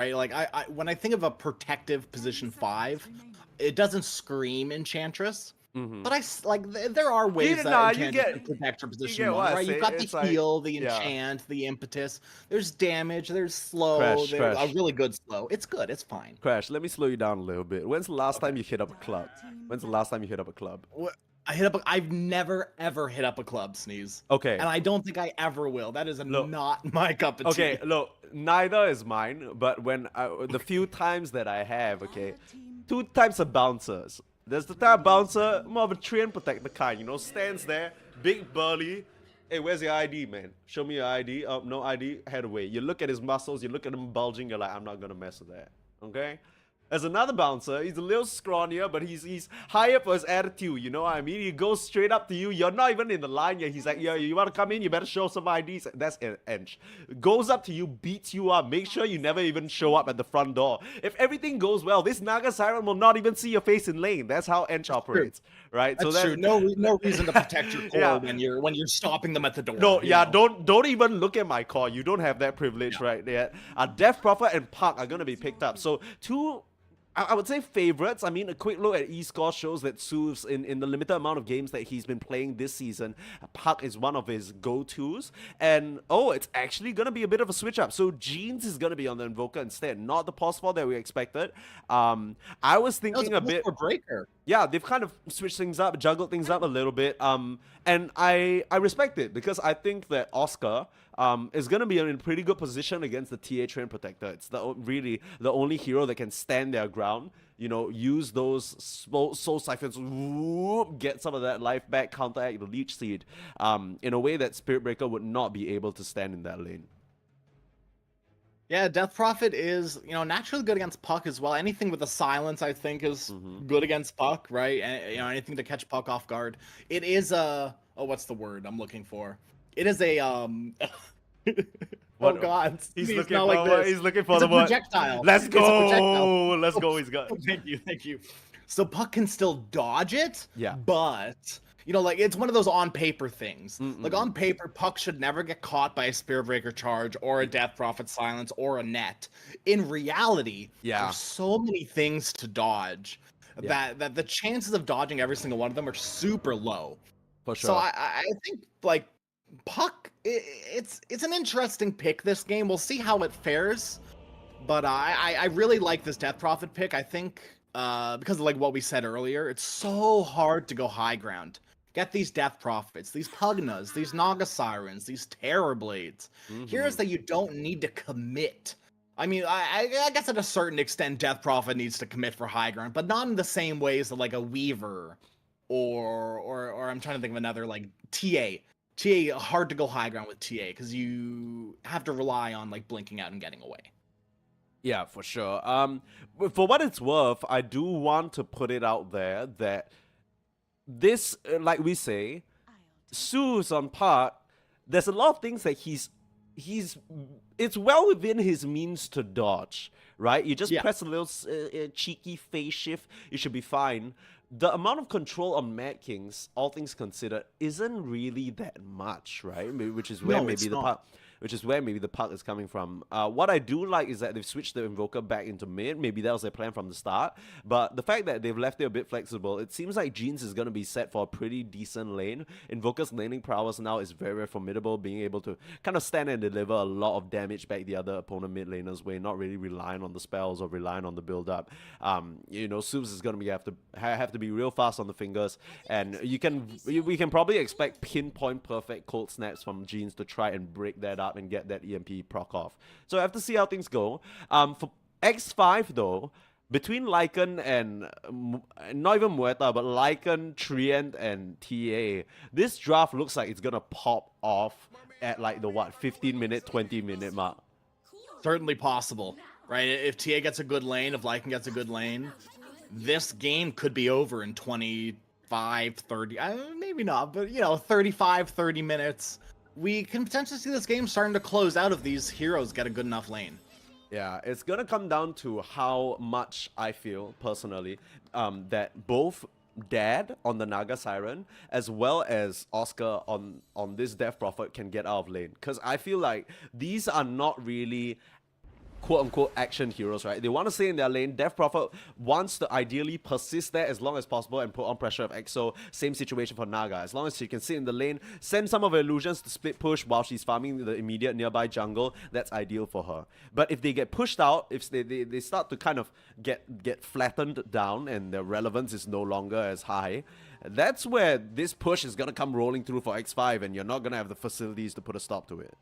right? Like when I think of a protective position 5, it doesn't scream Enchantress. But there are ways that Enchantress can protect her position 1, what I right? You've say. got It's the like, heal, the yeah. enchant, the impetus. There's damage, there's slow, Crash, there's a Crash. really good slow. It's good, it's fine. Crash, let me slow you down a little bit. When's the last Okay. time you hit up a club? When's the last time you hit up a club? I've never ever hit up a club, Sneeze. Okay. And I don't think I ever will. That is not my cup of tea. Okay, look, neither is mine, but when the few times that I have, okay, 2 types of bouncers. There's the type of bouncer, more of a train protector kind, you know, stands there, big burly. Hey, where's your ID, man? Show me your ID. Oh, no ID, head away. You look at his muscles, you look at him bulging, you're like, I'm not gonna mess with that. Okay? There's another bouncer, he's a little scrawnier, but he's higher for his attitude, you know what I mean? He goes straight up to you, you're not even in the line yet. He's like, yo, you wanna come in? You better show some IDs. That's ENG. Goes up to you, beats you up, make sure you never even show up at the front door. If everything goes well, this Naga Siren will not even see your face in lane. That's how ENG operates, right? That's true. No reason to protect your core when you're stopping them at the door. No, yeah, don't even look at my core. You don't have that privilege right there. Death Prophet and Puck are gonna be picked up. So I would say favorites. I mean, a quick look at eScore shows that Soos, in the limited amount of games that he's been playing this season, Puck is one of his go-tos. And, it's actually going to be a bit of a switch-up. So Jeans is going to be on the Invoker instead, not the pause that we expected. I was thinking a bit... Breaker. Yeah, they've kind of switched things up, juggled things up a little bit. And I respect it because I think that Oscar is going to be in a pretty good position against the TA Train Protector. It's really the only hero that can stand their ground, you know, use those soul siphons, get some of that life back, counteract the Leech Seed in a way that Spirit Breaker would not be able to stand in that lane. Yeah, Death Prophet is, naturally good against Puck as well. Anything with a silence, I think, is good against Puck, right? And, anything to catch Puck off guard. It is what's the word I'm looking for? It is a, oh God. He's looking for the projectile. Let's go. Let's go. He's got. Thank you. So Puck can still dodge it. Yeah. But it's one of those on paper things. Like on paper, Puck should never get caught by a Spirit Breaker charge or a Death Prophet silence or a net. In reality, there's so many things to dodge that the chances of dodging every single one of them are super low. For sure. So I think like Puck, it's an interesting pick this game. We'll see how it fares. But I really like this Death Prophet pick. I think because of like what we said earlier, it's so hard to go high ground. Get these Death Prophets, these Pugnas, these Naga Sirens, these Terror Blades. Here's that you don't need to commit. I mean, I guess at a certain extent, Death Prophet needs to commit for high ground, but not in the same ways that like a Weaver or I'm trying to think of another like TA. TA, hard to go high ground with TA because you have to rely on like blinking out and getting away. Yeah, for sure. For what it's worth, I do want to put it out there that this, like we say, Soos on Puck, there's a lot of things that it's well within his means to dodge, right? You just press a little cheeky phase shift, you should be fine. The amount of control on Mad Kings, all things considered, isn't really that much, right? Which is where maybe the Puck is coming from. What I do like is that they've switched the Invoker back into mid. Maybe that was their plan from the start. But the fact that they've left it a bit flexible, it seems like Jeans is going to be set for a pretty decent lane. Invoker's laning prowess now is very, very formidable, being able to kind of stand and deliver a lot of damage back the other opponent mid laners way, not really relying on the spells or relying on the build-up. Soos is going to have to be real fast on the fingers. And we can probably expect pinpoint perfect cold snaps from Jeans to try and break that up and get that EMP proc off. So I have to see how things go. For X5 though, between Lycan and not even Muerta, but Lycan, Treant, and TA, this draft looks like it's gonna pop off at like the 15-minute, 20-minute mark. Certainly possible, right? If TA gets a good lane, if Lycan gets a good lane, this game could be over in 25, 30, maybe not, but 35, 30 minutes. We can potentially see this game starting to close out if these heroes get a good enough lane. Yeah, it's gonna come down to how much I feel personally that both Dad on the Naga Siren as well as Oscar on this Death Prophet can get out of lane, because I feel like these are not really quote-unquote action heroes, right? They want to stay in their lane. Death Prophet wants to ideally persist there as long as possible and put on pressure of Exo. Same situation for Naga. As long as she can sit in the lane, send some of her illusions to split push while she's farming the immediate nearby jungle, that's ideal for her. But if they get pushed out, if they start to kind of get flattened down and their relevance is no longer as high, that's where this push is going to come rolling through for X5 and you're not going to have the facilities to put a stop to it.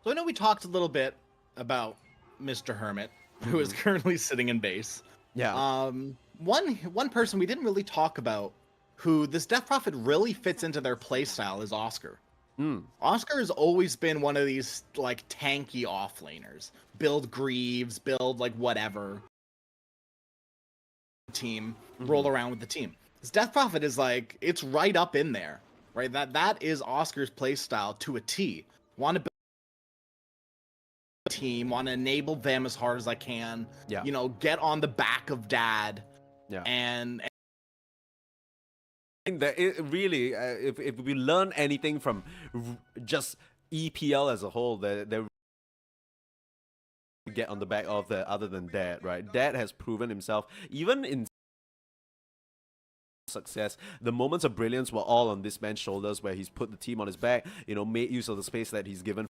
So I know we talked a little bit about Mr. Hermit, who is currently sitting in base. Yeah. One person we didn't really talk about, who this Death Prophet really fits into their playstyle, is Oscar. Oscar has always been one of these like tanky offlaners. Build Greaves, build like whatever. Team, roll around with the team. This Death Prophet is like, it's right up in there, right? That is Oscar's playstyle to a T. Want to build team, want to enable them as hard as I can. Yeah. You know, get on the back of Dad. Yeah. And that it really, if we learn anything from just EPL as a whole, they get on the back of the other than Dad, right? Dad has proven himself even in success. The moments of brilliance were all on this man's shoulders, where he's put the team on his back, you know, made use of the space that he's given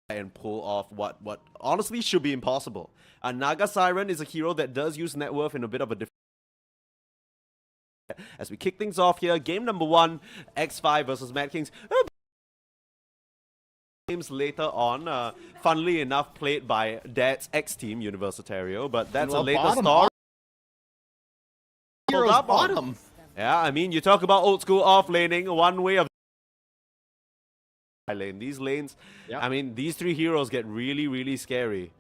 and pull off what honestly should be impossible. Naga Siren is a hero that does use net worth in a bit of a different. As we kick things off here, game number 1, X5 versus Mad Kings. Games later on, funnily enough, played by Dad's ex-team, Universitario, but that's a later story. Heroes bottom. Yeah, I mean, you talk about old school off-laning, one way of lane. These lanes, I mean, these 3 heroes get really, really scary.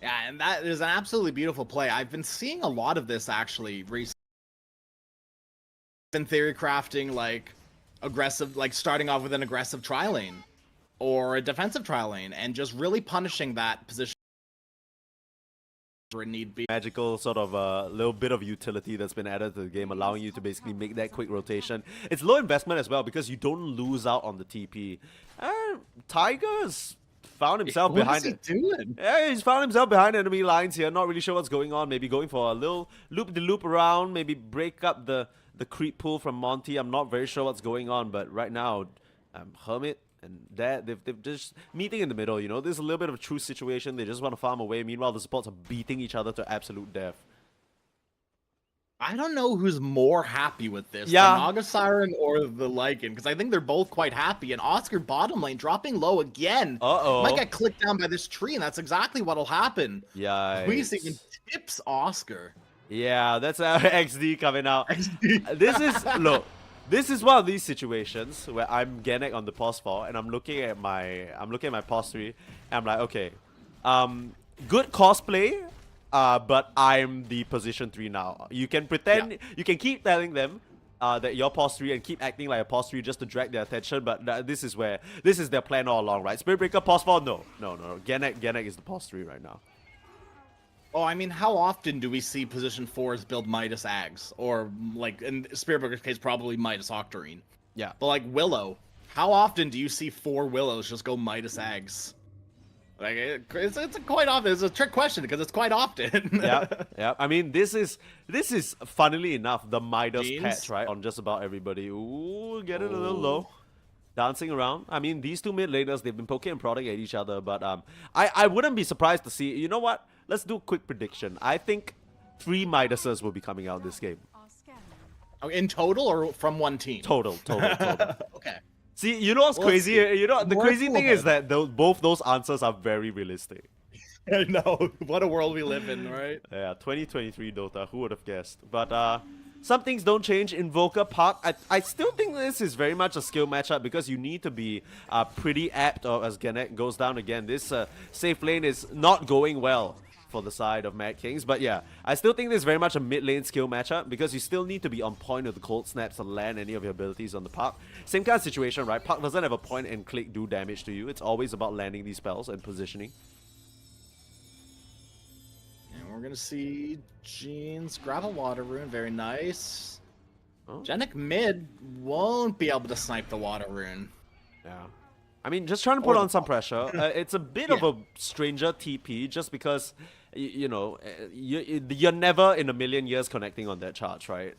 Yeah, and that is an absolutely beautiful play. I've been seeing a lot of this actually recently. Been theory crafting like aggressive, like starting off with an aggressive tri lane or a defensive tri lane and just really punishing that position where need be. Magical sort of little bit of utility that's been added to the game, allowing you to basically make that quick rotation. It's low investment as well because you don't lose out on the TP. Tiger's found himself behind it. Yeah, he's found himself behind enemy lines here. Not really sure what's going on. Maybe going for a little loop-de-loop around. Maybe break up the creep pool from Monty. I'm not very sure what's going on, but right now, Hermit and Dad, they've just meeting in the middle. You know, there's a little bit of a true situation. They just want to farm away. Meanwhile, the supports are beating each other to absolute death. I don't know who's more happy with this, the Naga Siren or the Lycan, because I think they're both quite happy. And Oscar bottom lane dropping low again. Might get clicked down by this tree, and that's exactly what'll happen. Yeah. Weezing tips Oscar. Yeah, that's XD coming out. This is this is one of these situations where I'm Gennec on the pause 4 and I'm looking at my pause 3 and I'm like, okay, good cosplay, but I'm the position 3 now. You can pretend, you can keep telling them that you're pause 3 and keep acting like a pause 3 just to drag their attention, but this is their plan all along, right? Spirit Breaker pause 4, no. Gennec is the pause 3 right now. Oh, I mean, how often do we see position 4s build Midas Ags? Or, like, in Spirit Breaker's case, probably Midas Octarine. Yeah. But, like, Willow. How often do you see 4 Willows just go Midas Ags? Like, it's quite often. It's a trick question, because it's quite often. Yeah. I mean, this is, funnily enough, the Midas patch, right? On just about everybody. Ooh, get it a little low. Dancing around. I mean, these 2 mid laners, they've been poking and prodding at each other, but I wouldn't be surprised to see, you know what? Let's do a quick prediction. I think 3 Midases will be coming out this game. Oh, in total or from one team? Total. Okay. See, you know what's crazy? You know, the crazy thing is that both those answers are very realistic. I know. What a world we live in, right? Yeah, 2023 Dota. Who would have guessed? But some things don't change. Invoker Park. I still think this is very much a skill matchup because you need to be pretty apt as Gennec goes down again. This safe lane is not going well for the side of Mad Kings. But yeah, I still think this is very much a mid lane skill matchup because you still need to be on point with the cold snaps to land any of your abilities on the Park. Same kind of situation, right? Park doesn't have a point and click do damage to you. It's always about landing these spells and positioning. And we're gonna see Jeans grab a water rune, very nice. Oh. Gennec mid won't be able to snipe the water rune. Yeah. I mean, just trying to put on some pressure. It's a bit of a stranger TP just because, you know, you're never in a million years connecting on that charge, right?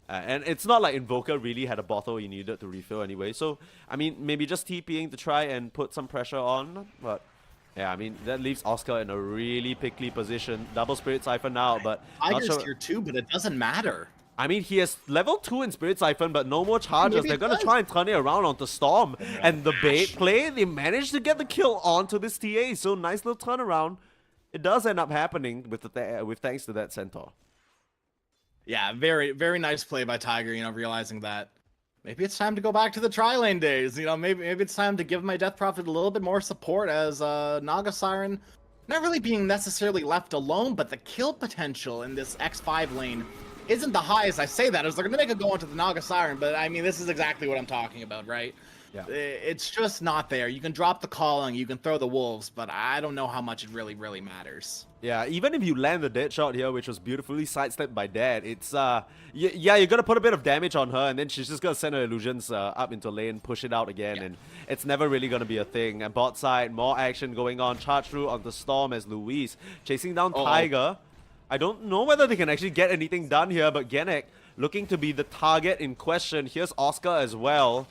And it's not like Invoker really had a bottle he needed to refill anyway. So, I mean, maybe just TPing to try and put some pressure on. But, yeah, I mean, that leaves Oscar in a really pickly position. Double Spirit Siphon now, but not Tiger's sure. tier 2, but it doesn't matter. I mean, he has level 2 in Spirit Siphon, but no more charges. They're going to try and turn it around onto Storm. And the bait play, they managed to get the kill onto this TA. So, nice little turnaround. It does end up happening with thanks to that Centaur. Yeah, very, very nice play by Tiger, you know, realizing that maybe it's time to go back to the tri-lane days. You know, maybe it's time to give my Death Prophet a little bit more support as Naga Siren not really being necessarily left alone, but the kill potential in this X5 lane isn't the highest. I say that as they're going to make a go into the Naga Siren, but I mean, this is exactly what I'm talking about, right? Yeah. It's just not there. You can drop the calling, you can throw the wolves, but I don't know how much it really matters. Yeah, even if you land the dead shot here, which was beautifully sidestepped by Dad, it's, yeah, you're gonna put a bit of damage on her, and then she's just gonna send her illusions up into lane, push it out again, and it's never really gonna be a thing. And bot side, more action going on, charge through onto Storm as Luis, chasing down Tiger. I don't know whether they can actually get anything done here, but Genek looking to be the target in question. Here's Oscar as well.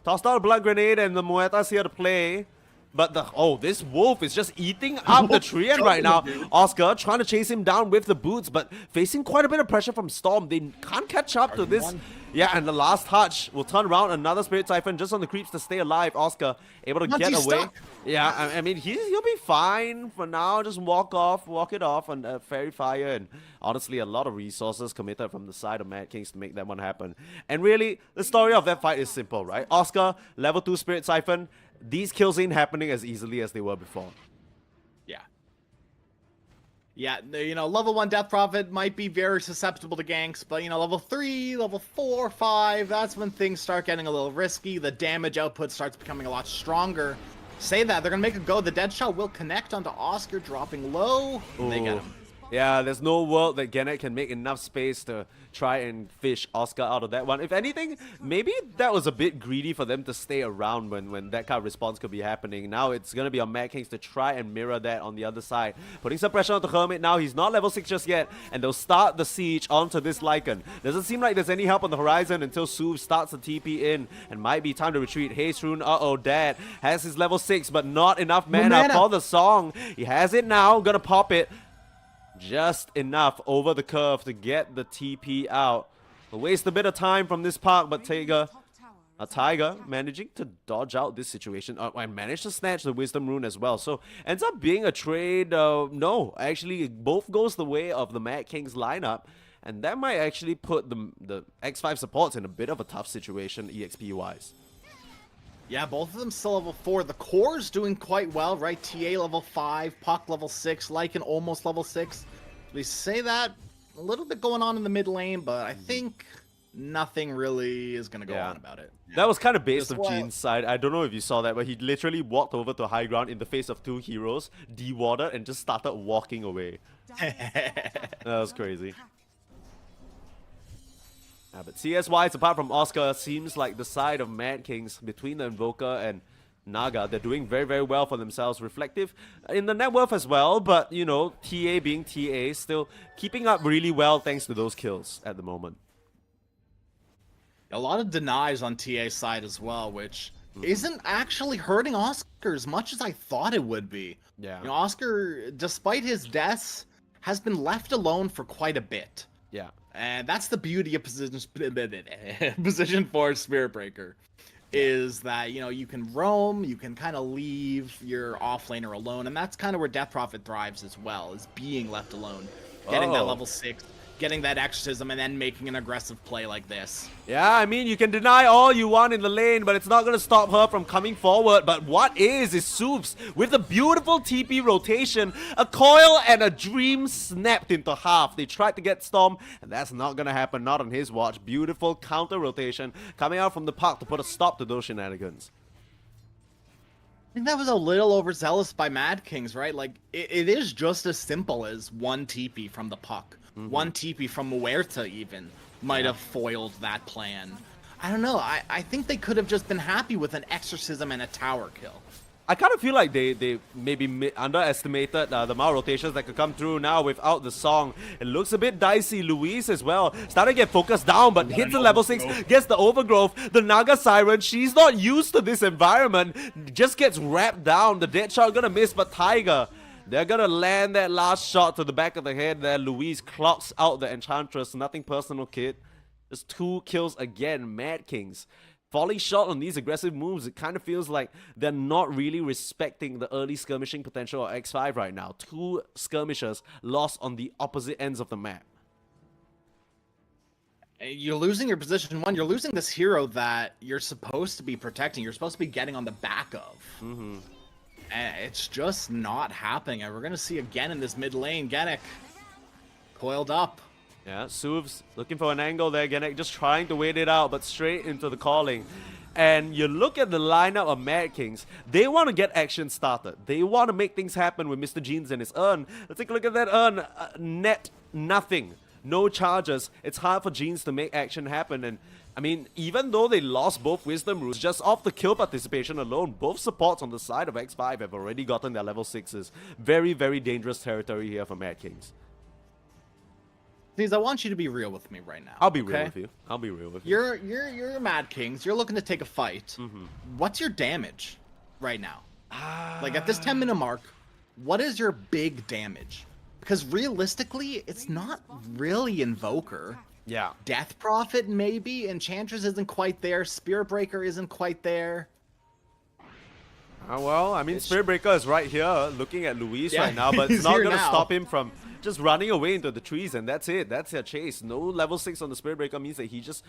Tossed out a blood grenade and the Muerta's here to play. But this wolf is just eating up the tree end right now. Oscar trying to chase him down with the boots, but facing quite a bit of pressure from Storm. They can't catch up to this. Yeah, and the last touch will turn around another Spirit Siphon just on the creeps to stay alive. Oscar able to get away. Yeah, I mean, he'll be fine for now. Just walk it off on Fairy Fire. And honestly, a lot of resources committed from the side of Mad Kings to make that one happen. And really, the story of that fight is simple, right? Oscar, level 2 Spirit Siphon. These kills ain't happening as easily as they were before. Yeah, you know, level 1 Death Prophet might be very susceptible to ganks, but, you know, level 3, level 4, 5, that's when things start getting a little risky. The damage output starts becoming a lot stronger. Say that, they're going to make a go. The dead shot will connect onto Oscar, dropping low. They get him. Yeah, there's no world that Genet can make enough space to try and fish Oscar out of that one. If anything, maybe that was a bit greedy for them to stay around when that kind of response could be happening. Now it's going to be on Mad Kings to try and mirror that on the other side. Putting some pressure on the Hermit now. He's not level 6 just yet, and they'll start the siege onto this Lycan. Doesn't seem like there's any help on the horizon until Suv starts the TP in, and might be time to retreat. Haste Rune, Dad has his level 6, but not enough mana for the song. He has it now, gonna pop it. Just enough over the curve to get the TP out. We'll waste a bit of time from this park, but Tiger managing to dodge out this situation and managed to snatch the Wisdom Rune as well. So ends up being a trade. No, actually, both goes the way of the Mad Kings lineup, and that might actually put the X5 supports in a bit of a tough situation EXP wise. Yeah, both of them still level 4. The core's doing quite well, right? TA level 5, Puck level 6, Lycan almost level 6. We say that, a little bit going on in the mid lane, but I think nothing really is going to go on about it. That was kind of based of Jean's side. I don't know if you saw that, but he literally walked over to high ground in the face of 2 heroes, de-warded, and just started walking away. That was crazy. But CS-wise, apart from Oscar, seems like the side of Mad Kings between the Invoker and Naga, they're doing very, very well for themselves. Reflective in the net worth as well, but, you know, TA being TA, still keeping up really well thanks to those kills at the moment. A lot of denies on TA's side as well, which isn't actually hurting Oscar as much as I thought it would be. Yeah. You know, Oscar, despite his deaths, has been left alone for quite a bit. Yeah. And that's the beauty of position 4 Spirit Breaker, is that, you know, you can roam, you can kind of leave your offlaner alone, and that's kind of where Death Prophet thrives as well, is being left alone, getting that level 6, getting that exorcism, and then making an aggressive play like this. Yeah, I mean, you can deny all you want in the lane, but it's not going to stop her from coming forward. But what is Soups with a beautiful TP rotation, a coil and a dream snapped into half. They tried to get Storm, and that's not going to happen, not on his watch. Beautiful counter rotation coming out from the park to put a stop to those shenanigans. I think that was a little overzealous by Mad Kings, right? Like, it is just as simple as 1 TP from the puck. 1 TP from Muerta even might have foiled that plan. I don't know. I think they could have just been happy with an exorcism and a tower kill. I kind of feel like they maybe underestimated the amount of rotations that could come through now without the song. It looks a bit dicey. Luis as well, starting to get focused down, but hits the level 6, gets the overgrowth. The Naga Siren, she's not used to this environment, just gets wrapped down. The dead shot gonna miss, but Tiger, they're gonna land that last shot to the back of the head there. Luis clocks out the Enchantress. Nothing personal, kid. Just 2 kills again. Mad Kings falling short on these aggressive moves. It kind of feels like they're not really respecting the early skirmishing potential of X5 right now. 2 skirmishers lost on the opposite ends of the map. You're losing your position 1. You're losing this hero that you're supposed to be protecting. You're supposed to be getting on the back of. And it's just not happening. And we're going to see again in this mid lane, Genic coiled up. Yeah, Suvs looking for an angle there. Genic just trying to wait it out, but straight into the calling. And you look at the lineup of Mad Kings, they want to get action started. They want to make things happen with Mr. Jeans and his urn. Let's take a look at that urn. Net nothing. No charges. It's hard for Jeans to make action happen. And I mean, even though they lost both Wisdom Roots, just off the kill participation alone, both supports on the side of X5 have already gotten their level 6s. Very, very dangerous territory here for Mad Kings. Please, I want you to be real with me right now. I'll be real with you. I'll be real with you. You're Mad Kings. You're looking to take a fight. What's your damage right now? Like at this 10-minute mark, what is your big damage? Because realistically, it's not really Invoker. Yeah. Death Prophet maybe. Enchantress isn't quite there. Spirit Breaker isn't quite there. Well, I mean, Spirit Breaker is right here looking at Luis Yeah, right now, but it's he's not here going to now. stop him from just running away into the trees, and that's it. That's their chase. No level 6 on the Spirit Breaker means that he just...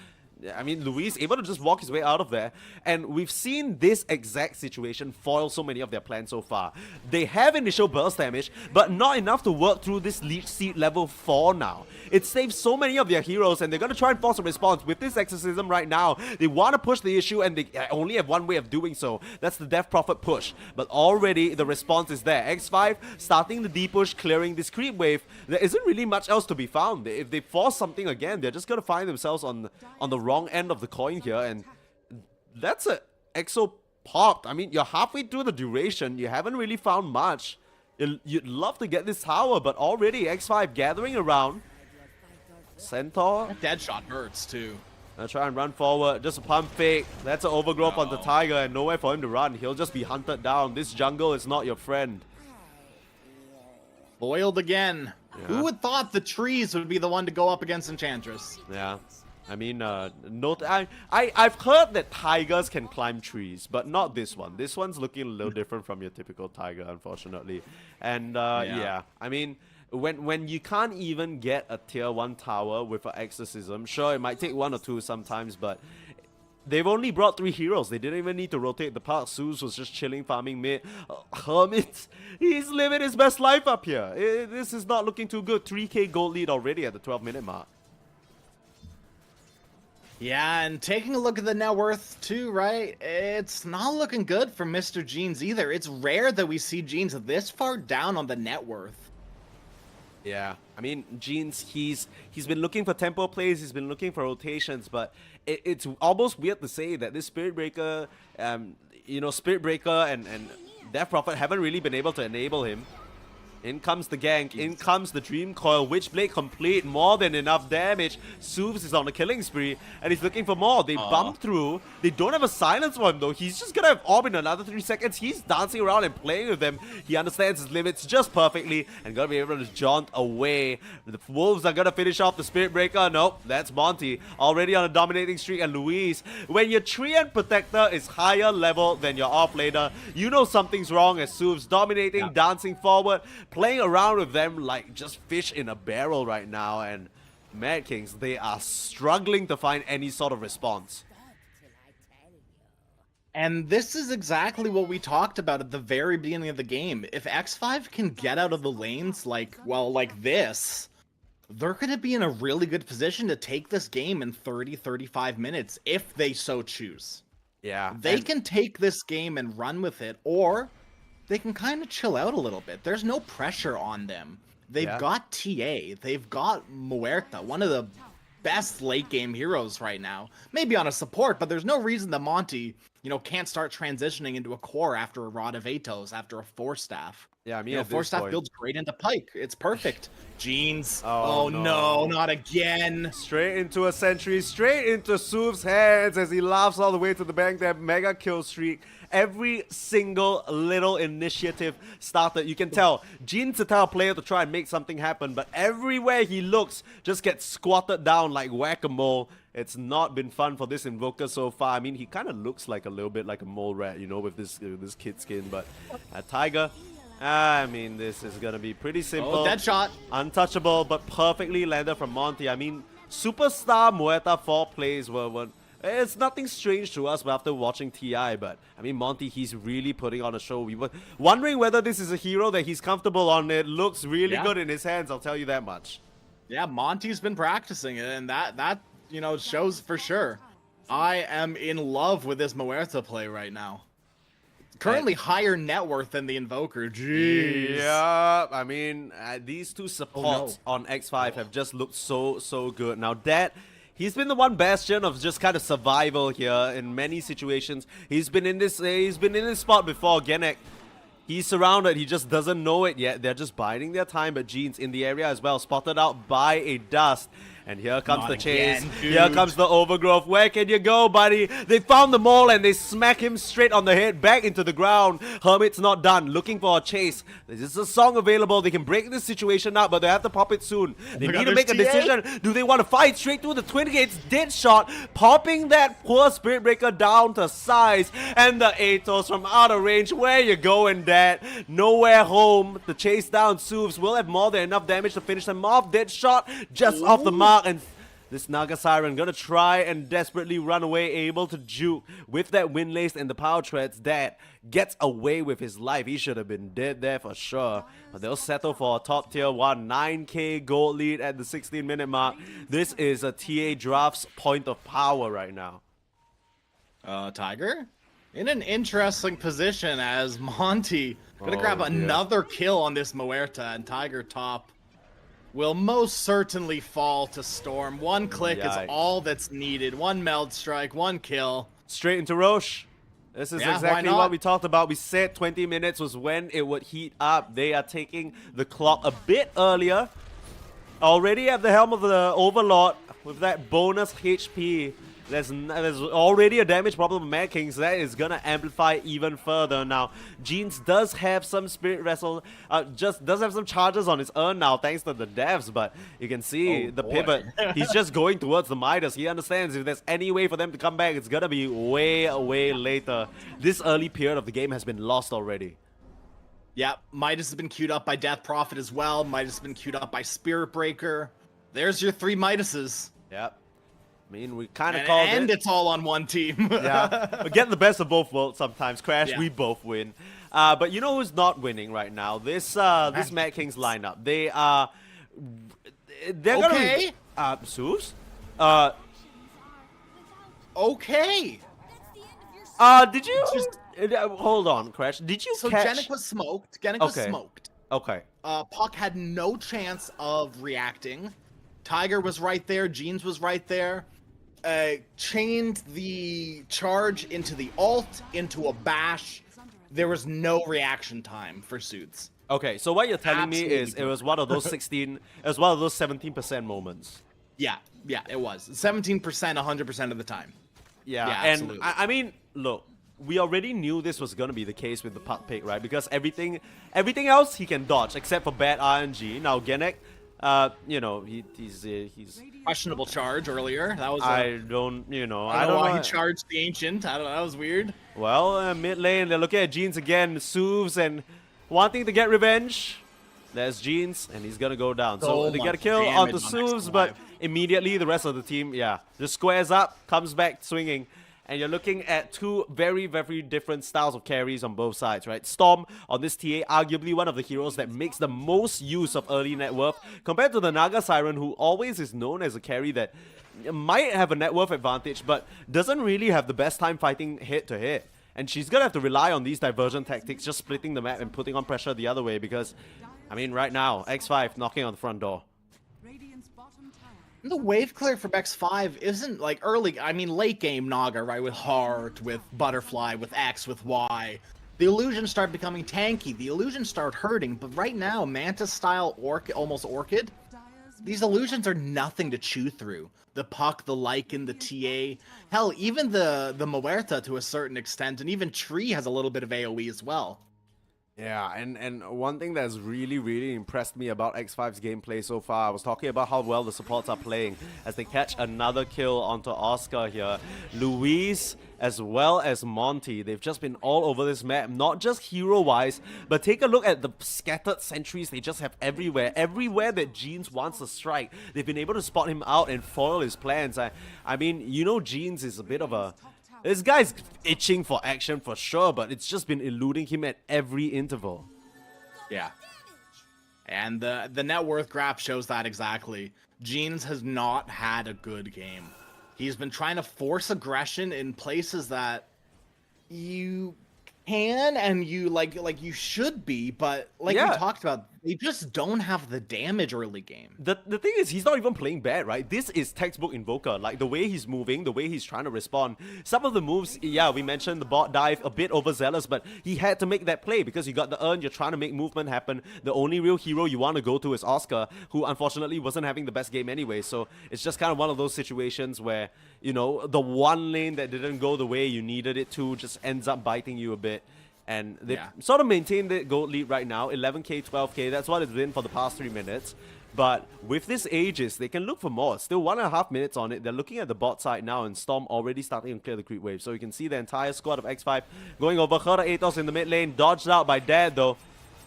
I mean, Luis able to just walk his way out of there, and we've seen this exact situation foil so many of their plans so far. They have initial burst damage, but not enough to work through this Leech Seed level 4 now. It saves so many of their heroes, and they're going to try and force a response. With this Exorcism right now, they want to push the issue, and they only have one way of doing so. That's the Death Prophet push. But already, the response is there. X5 starting the D-push, clearing this creep wave. There isn't really much else to be found. If they force something again, they're just going to find themselves on the wrong end of the coin here, and that's a Exo popped. I mean, you're halfway through the duration. You haven't really found much. You'd love to get this tower, but already X5 gathering around. Centaur. That dead shot hurts too. I'll try and run forward. Just a pump fake. That's an overgrowth on the Tiger and nowhere for him to run. He'll just be hunted down. This jungle is not your friend. Boiled again. Yeah. Who would thought the trees would be the one to go up against Enchantress? Yeah. I mean, I've heard that tigers can climb trees, but not this one. This one's looking a little different from your typical tiger, unfortunately. And yeah, I mean, when you can't even get a tier 1 tower with an exorcism, sure, it might take 1 or 2 sometimes, but they've only brought 3 heroes. They didn't even need to rotate the park. Zeus was just chilling, farming mid. Hermit, he's living his best life up here. This is not looking too good. 3k gold lead already at the 12-minute mark. Yeah, and taking a look at the net worth too, right? It's not looking good for Mr. Jeans either. It's rare that we see Jeans this far down on the net worth. Yeah, I mean, Jeans, he's been looking for tempo plays, he's been looking for rotations, but it's almost weird to say that this Spirit Breaker, you know, Spirit Breaker and Death Prophet haven't really been able to enable him. In comes the gank, in comes the Dream Coil, Witchblade complete, more than enough damage. Suvs is on a killing spree, and he's looking for more. They bump through. They don't have a silence for him, though. He's just gonna have Orb in another 3 seconds. He's dancing around and playing with them. He understands his limits just perfectly, and gonna be able to jaunt away. The Wolves are gonna finish off the Spirit Breaker. Nope, that's Monty. Already on a dominating streak, and Luis. When your Treant Protector is higher level than your offlaner, you know something's wrong as Suvs dominating, dancing forward, playing around with them like just fish in a barrel right now, and Mad Kings, they are struggling to find any sort of response. And this is exactly what we talked about at the very beginning of the game. If X5 can get out of the lanes like this, they're going to be in a really good position to take this game in 30-35 minutes if they so choose. Yeah. They can take this game and run with it, or they can kind of chill out a little bit. There's no pressure on them. They've got TA. They've got Muerta, one of the best late game heroes right now. Maybe on a support, but there's no reason that Monty, can't start transitioning into a core after a Rod of Atos, after a 4-staff. Yeah, I mean, at Four this staff point, builds great into Pike. It's perfect. Jeans. Oh, Oh no, not again. straight into a sentry, straight into Soof's hands as he laughs all the way to the bank. That mega kill streak. Every single little initiative started. You can tell Jean's the type of player to try and make something happen, but everywhere he looks just gets squatted down like whack-a-mole. It's not been fun for this Invoker so far. I mean, he kind of looks like a little bit like a mole rat, with this kid skin, but Tiger, I mean, this is gonna be pretty simple. Oh, dead shot. Untouchable, but perfectly landed from Monty. I mean, Superstar Muerta 4 plays were it's nothing strange to us after watching TI, but I mean, Monty, he's really putting on a show. We were wondering whether this is a hero that he's comfortable on. It looks really good in his hands, I'll tell you that much. Yeah, Monty's been practicing it, and that shows for sure. I am in love with this Muerta play right now. Currently higher net worth than the Invoker. Jeez. Yeah, I mean, these two supports on X5 have just looked so good. Now that he's been the one bastion of just kind of survival here in many situations. He's been in this spot before. Genek, he's surrounded. He just doesn't know it yet. They're just biding their time. But Jeans in the area as well, spotted out by a dust. And here comes the chase. Here comes the overgrowth. Where can you go, buddy? They found the mole and they smack him straight on the head, back into the ground. Hermit's not done. Looking for a chase. There's a song available. They can break this situation up, but they have to pop it soon. They need to make a decision. Do they want to fight straight through the Twin Gates? Dead shot. Popping that poor Spirit Breaker down to size. And the Atos from out of range. Where you going, Dad? Nowhere home. The chase down Soofs will have more than enough damage to finish them off. Dead shot just off the mark. And this Naga Siren gonna try and desperately run away, able to juke with that Windlace and the Power Treads. That gets away with his life. He should have been dead there for sure. But they'll settle for a top tier 1. 9k gold lead at the 16-minute mark. This is a TA Draft's point of power right now. Tiger? In an interesting position as Monty gonna grab another kill on this Muerta, and Tiger top will most certainly fall to Storm. One click is all that's needed. One meld strike, one kill. Straight into Roche. This is exactly what we talked about. We said 20 minutes was when it would heat up. They are taking the clock a bit earlier. Already at the helm of the Overlord with that bonus HP. There's already a damage problem with Mad Kings. That is gonna amplify even further. Now, Jeans does have some Spirit Wrestle, just does have some charges on his urn now, thanks to the devs. But you can see the pivot. He's just going towards the Midas. He understands if there's any way for them to come back, it's gonna be way later. This early period of the game has been lost already. Yeah, Midas has been queued up by Death Prophet as well. Midas has been queued up by Spirit Breaker. There's your 3 Midases. Yep. I mean, we kind of called it. And it's all on one team. Yeah, we get the best of both worlds sometimes. Crash, we both win. But you know who's not winning right now? This Mad Kings lineup. They're okay. Gonna Soos? Okay. Did you hold on, Crash? Did you catch? Genek was smoked. Genek was smoked. Okay. Puck had no chance of reacting. Tiger was right there. Jeans was right there. Chained the charge into the ult, into a bash. There was no reaction time for Suits. Okay, so what you're telling me is it was one of those 16, it was one of those 17% moments. Yeah, it was. 17%, 100% of the time. Yeah, and I mean, look, we already knew this was going to be the case with the Puck pick, right? Because everything else he can dodge, except for bad RNG. Now, Genek, he's questionable charge earlier. That was I don't know why he charged the Ancient. I don't know. That was weird. Well, mid lane, they're looking at Jeans again. Soofs and wanting to get revenge. There's Jeans, and he's gonna go down. So they get a kill onto Soofs, but immediately the rest of the team, just squares up, comes back swinging. And you're looking at 2 very different styles of carries on both sides, right? Storm on this TA, arguably one of the heroes that makes the most use of early net worth, compared to the Naga Siren, who always is known as a carry that might have a net worth advantage, but doesn't really have the best time fighting head-to-head. And she's gonna have to rely on these diversion tactics, just splitting the map and putting on pressure the other way, because, I mean, right now, X5 knocking on the front door. The wave clear from X5 isn't like early, I mean late game Naga, right? With Heart, with Butterfly, with X, with Y. The illusions start becoming tanky, the illusions start hurting, but right now, Mantis style almost Orchid, these illusions are nothing to chew through. The Puck, the Lycan, the TA, hell, even the Muerta to a certain extent, and even Tree has a little bit of AoE as well. Yeah, and one thing that's really impressed me about X5's gameplay so far, I was talking about how well the supports are playing as they catch another kill onto Oscar here. Luis as well as Monty, they've just been all over this map, not just hero-wise, but take a look at the scattered sentries they just have everywhere. Everywhere that Jeans wants to strike, they've been able to spot him out and foil his plans. I mean, you know Jeans is a bit of a... This guy's itching for action for sure, but it's just been eluding him at every interval. Yeah. And the net worth graph shows that exactly. Jeans has not had a good game. He's been trying to force aggression in places that you can and you like you should be, but like we talked about, they just don't have the damage early game. The thing is, he's not even playing bad, right? This is textbook Invoker. Like, the way he's moving, the way he's trying to respond. Some of the moves, yeah, we mentioned the bot dive, a bit overzealous, but he had to make that play because you got the urn, you're trying to make movement happen. The only real hero you want to go to is Oscar, who unfortunately wasn't having the best game anyway. So it's just kind of one of those situations where, you know, the one lane that didn't go the way you needed it to just ends up biting you a bit. And they've sort of maintained the gold lead right now, 11k, 12k, that's what it's been for the past 3 minutes. But with this Aegis, they can look for more. Still 1.5 minutes on it. They're looking at the bot side now, and Storm already starting to clear the creep wave. So you can see the entire squad of X5 going over. Khera Atos in the mid lane, dodged out by Dad though.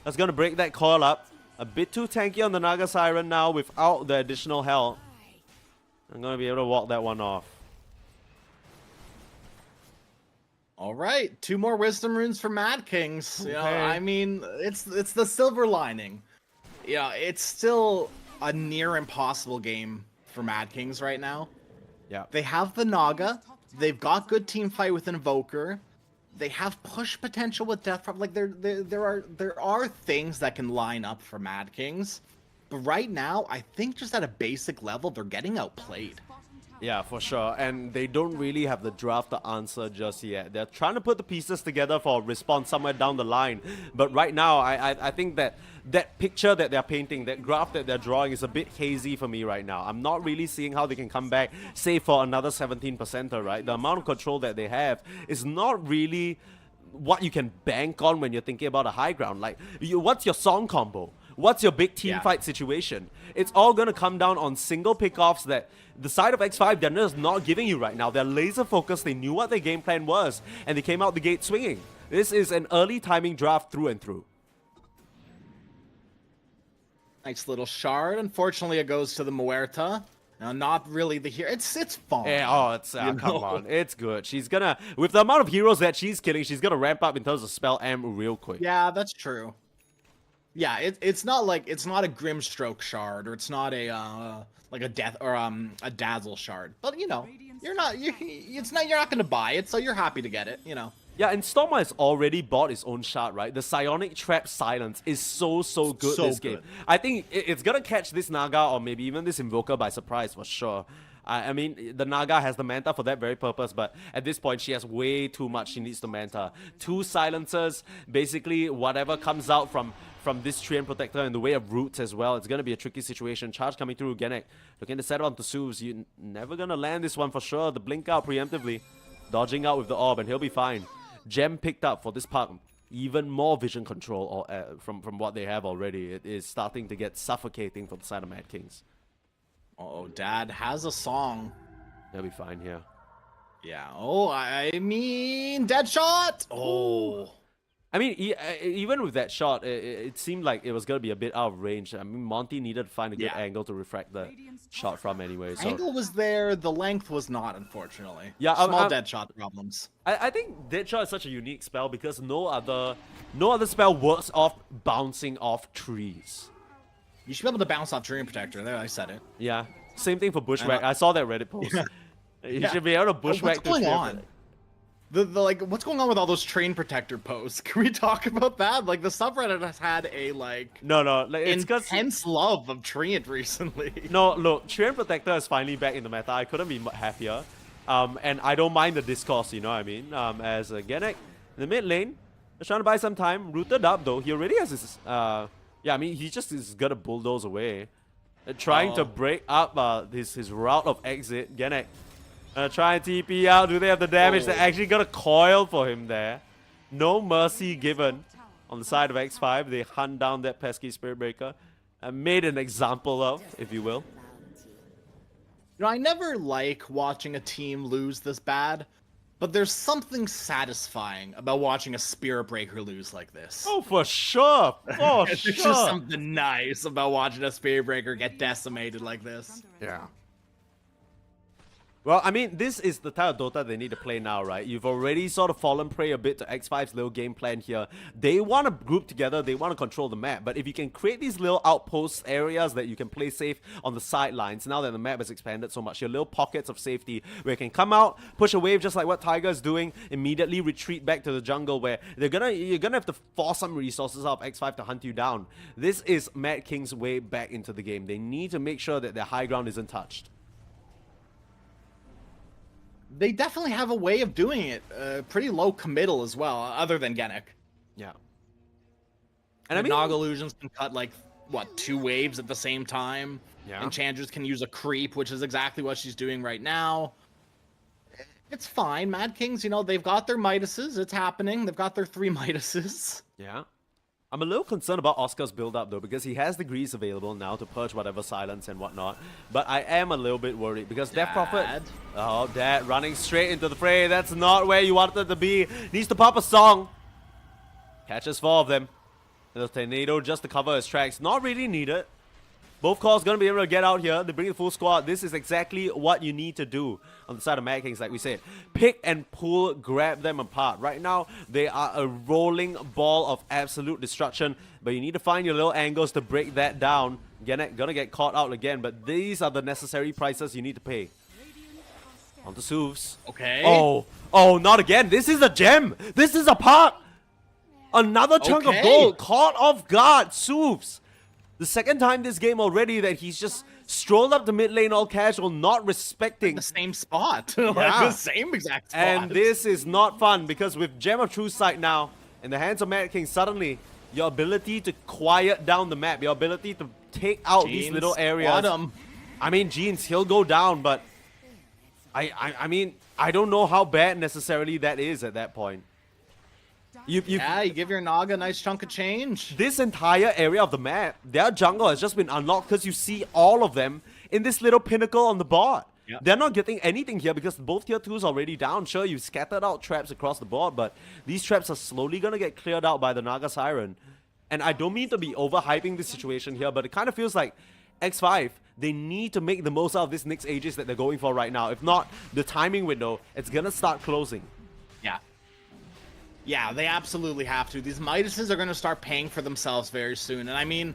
That's going to break that coil up. A bit too tanky on the Naga Siren now without the additional health. I'm going to be able to walk that one off. All right, 2 more wisdom runes for Mad Kings. Okay. You know, I mean, it's the silver lining. Yeah, it's still a near impossible game for Mad Kings right now. Yeah. They have the Naga. They've got good team fight with Invoker. They have push potential with Death. Like there are things that can line up for Mad Kings. But right now, I think just at a basic level, they're getting outplayed. Yeah, for sure. And they don't really have the draft to answer just yet. They're trying to put the pieces together for a response somewhere down the line. But right now, I think that picture that they're painting, that graph that they're drawing is a bit hazy for me right now. I'm not really seeing how they can come back, say, for another 17%er, right? The amount of control that they have is not really what you can bank on when you're thinking about a high ground. Like, what's your song combo? What's your big team fight situation? It's all going to come down on single pickoffs that the side of X5, they're just not giving you right now. They're laser focused. They knew what their game plan was, and they came out the gate swinging. This is an early timing draft through and through. Nice little shard. Unfortunately, it goes to the Muerta. Now, not really the hero. It's fine. Yeah, oh, it's come on, it's good. She's gonna, with the amount of heroes that she's killing, she's gonna ramp up in terms of spell amp real quick. Yeah, that's true. Yeah, it's not like it's not a Grimstroke shard, or it's not a like a death or a dazzle shard. But you know, you're not gonna buy it, so you're happy to get it. You know. Yeah, and Stormer has already bought his own shard, right? The Psionic Trap Silence is so good this game. I think it's gonna catch this Naga or maybe even this Invoker by surprise for sure. I mean, the Naga has the Manta for that very purpose, but at this point, she has way too much she needs to Manta. 2 silencers, basically whatever comes out from this Treant Protector in the way of roots as well. It's going to be a tricky situation. Charge coming through, Genek looking to set onto Suvs. You're never going to land this one for sure. The blink out preemptively, dodging out with the orb, and he'll be fine. Gem picked up for this Puck. Even more vision control from what they have already. It is starting to get suffocating for the side of Mad Kings. Oh, Dad has a song. He'll be fine here. Yeah. Oh, I mean, dead shot. Oh. I mean, even with that shot, it seemed like it was going to be a bit out of range. I mean, Monty needed to find a good angle to refract the shot from anyway. So. Angle was there, the length was not, unfortunately. Yeah, small dead shot problems. I think dead shot is such a unique spell because no other spell works off bouncing off trees. You should be able to bounce off Treant Protector. There, I said it. Yeah, same thing for Bushwhack. I saw that Reddit post. You should be able to Bushwhack. What's going on? The like, what's going on with all those train protector posts? Can we talk about that? Like, the subreddit has had a like No, like, it's intense love of Treant recently. No, look, Treant Protector is finally back in the meta. I couldn't be happier. And I don't mind the discourse, you know what I mean? As Gennett in the mid lane, just trying to buy some time. Rooted up though. He already has his yeah, I mean he just is gonna bulldoze away. Trying to break up his route of exit. Gennett try and TP out. Do they have the damage? They're actually gonna coil for him there. No mercy given on the side of X5. They hunt down that pesky Spirit Breaker and made an example of, if you will. You know, I never like watching a team lose this bad, but there's something satisfying about watching a Spirit Breaker lose like this. Oh, for sure. For There's sure. just something nice about watching a Spirit Breaker get decimated like this. Yeah. Well, I mean, this is the type of Dota they need to play now, right? You've already sort of fallen prey a bit to X5's little game plan here. They want to group together, they want to control the map, but if you can create these little outpost areas that you can play safe on the sidelines, now that the map has expanded so much, your little pockets of safety where you can come out, push a wave just like what Tiger is doing, immediately retreat back to the jungle where you're gonna have to force some resources out of X5 to hunt you down. This is Mad King's way back into the game. They need to make sure that their high ground isn't touched. They definitely have a way of doing it. Pretty low committal as well, other than Gennett. Yeah. And I mean, Nog Illusions can cut like, what, 2 waves at the same time? Yeah. And Chandras can use a creep, which is exactly what she's doing right now. It's fine. Mad Kings, you know, they've got their Midases. It's happening. They've got their 3 Midases. Yeah. I'm a little concerned about Oscar's build-up though, because he has degrees available now to purge whatever silence and whatnot. But I am a little bit worried because Death Prophet... Oh, Dad running straight into the fray. That's not where you wanted to be. Needs to pop a song. Catches 4 of them. And the tornado just to cover his tracks. Not really needed. Both calls gonna be able to get out here. They bring the full squad. This is exactly what you need to do on the side of Mad Kings, like we said. Pick and pull, grab them apart. Right now, they are a rolling ball of absolute destruction, but you need to find your little angles to break that down. Gennett gonna get caught out again, but these are the necessary prices you need to pay. On to Souvs. Okay. Oh, not again. This is a gem. This is a park. Another chunk of gold. Caught off guard. Souvs. The second time this game already that he's just strolled up the mid lane all casual, not respecting the same spot. Like the same exact spot. And this is not fun because with Gem of True Sight now in the hands of Mad King, suddenly your ability to quiet down the map, your ability to take out these little areas. I mean, Jeans, he'll go down, but I mean, I don't know how bad necessarily that is at that point. You give your Naga a nice chunk of change. This entire area of the map, their jungle has just been unlocked because you see all of them in this little pinnacle on the board. Yep. They're not getting anything here because both tier 2s already down. Sure, you've scattered out traps across the board, but these traps are slowly going to get cleared out by the Naga Siren. And I don't mean to be overhyping this situation here, but it kind of feels like X5, they need to make the most out of this next Aegis that they're going for right now. If not, the timing window, it's going to start closing. Yeah. Yeah, they absolutely have to. These Midases are going to start paying for themselves very soon. And I mean,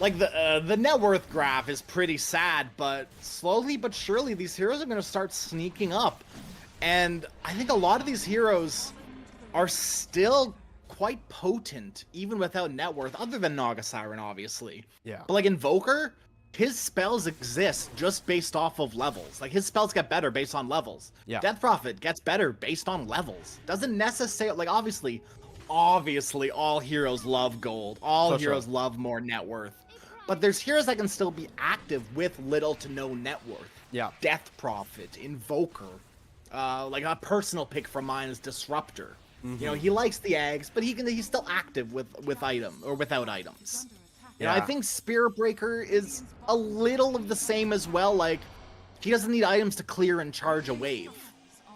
like, the net worth graph is pretty sad, but slowly but surely, these heroes are going to start sneaking up. And I think a lot of these heroes are still quite potent, even without net worth, other than Naga Siren, obviously. Yeah. But, like, Invoker, his spells exist just based off of levels. Like, his spells get better based on levels. Yeah. Death Prophet gets better based on levels. Doesn't necessarily, like, obviously, all heroes love gold. All heroes love more net worth. But there's heroes that can still be active with little to no net worth. Yeah. Death Prophet, Invoker. Like, a personal pick from mine is Disruptor. You know, he likes the eggs, but he's still active with item or without items. You know, I think Spirit Breaker is a little of the same as well. Like, he doesn't need items to clear and charge a wave.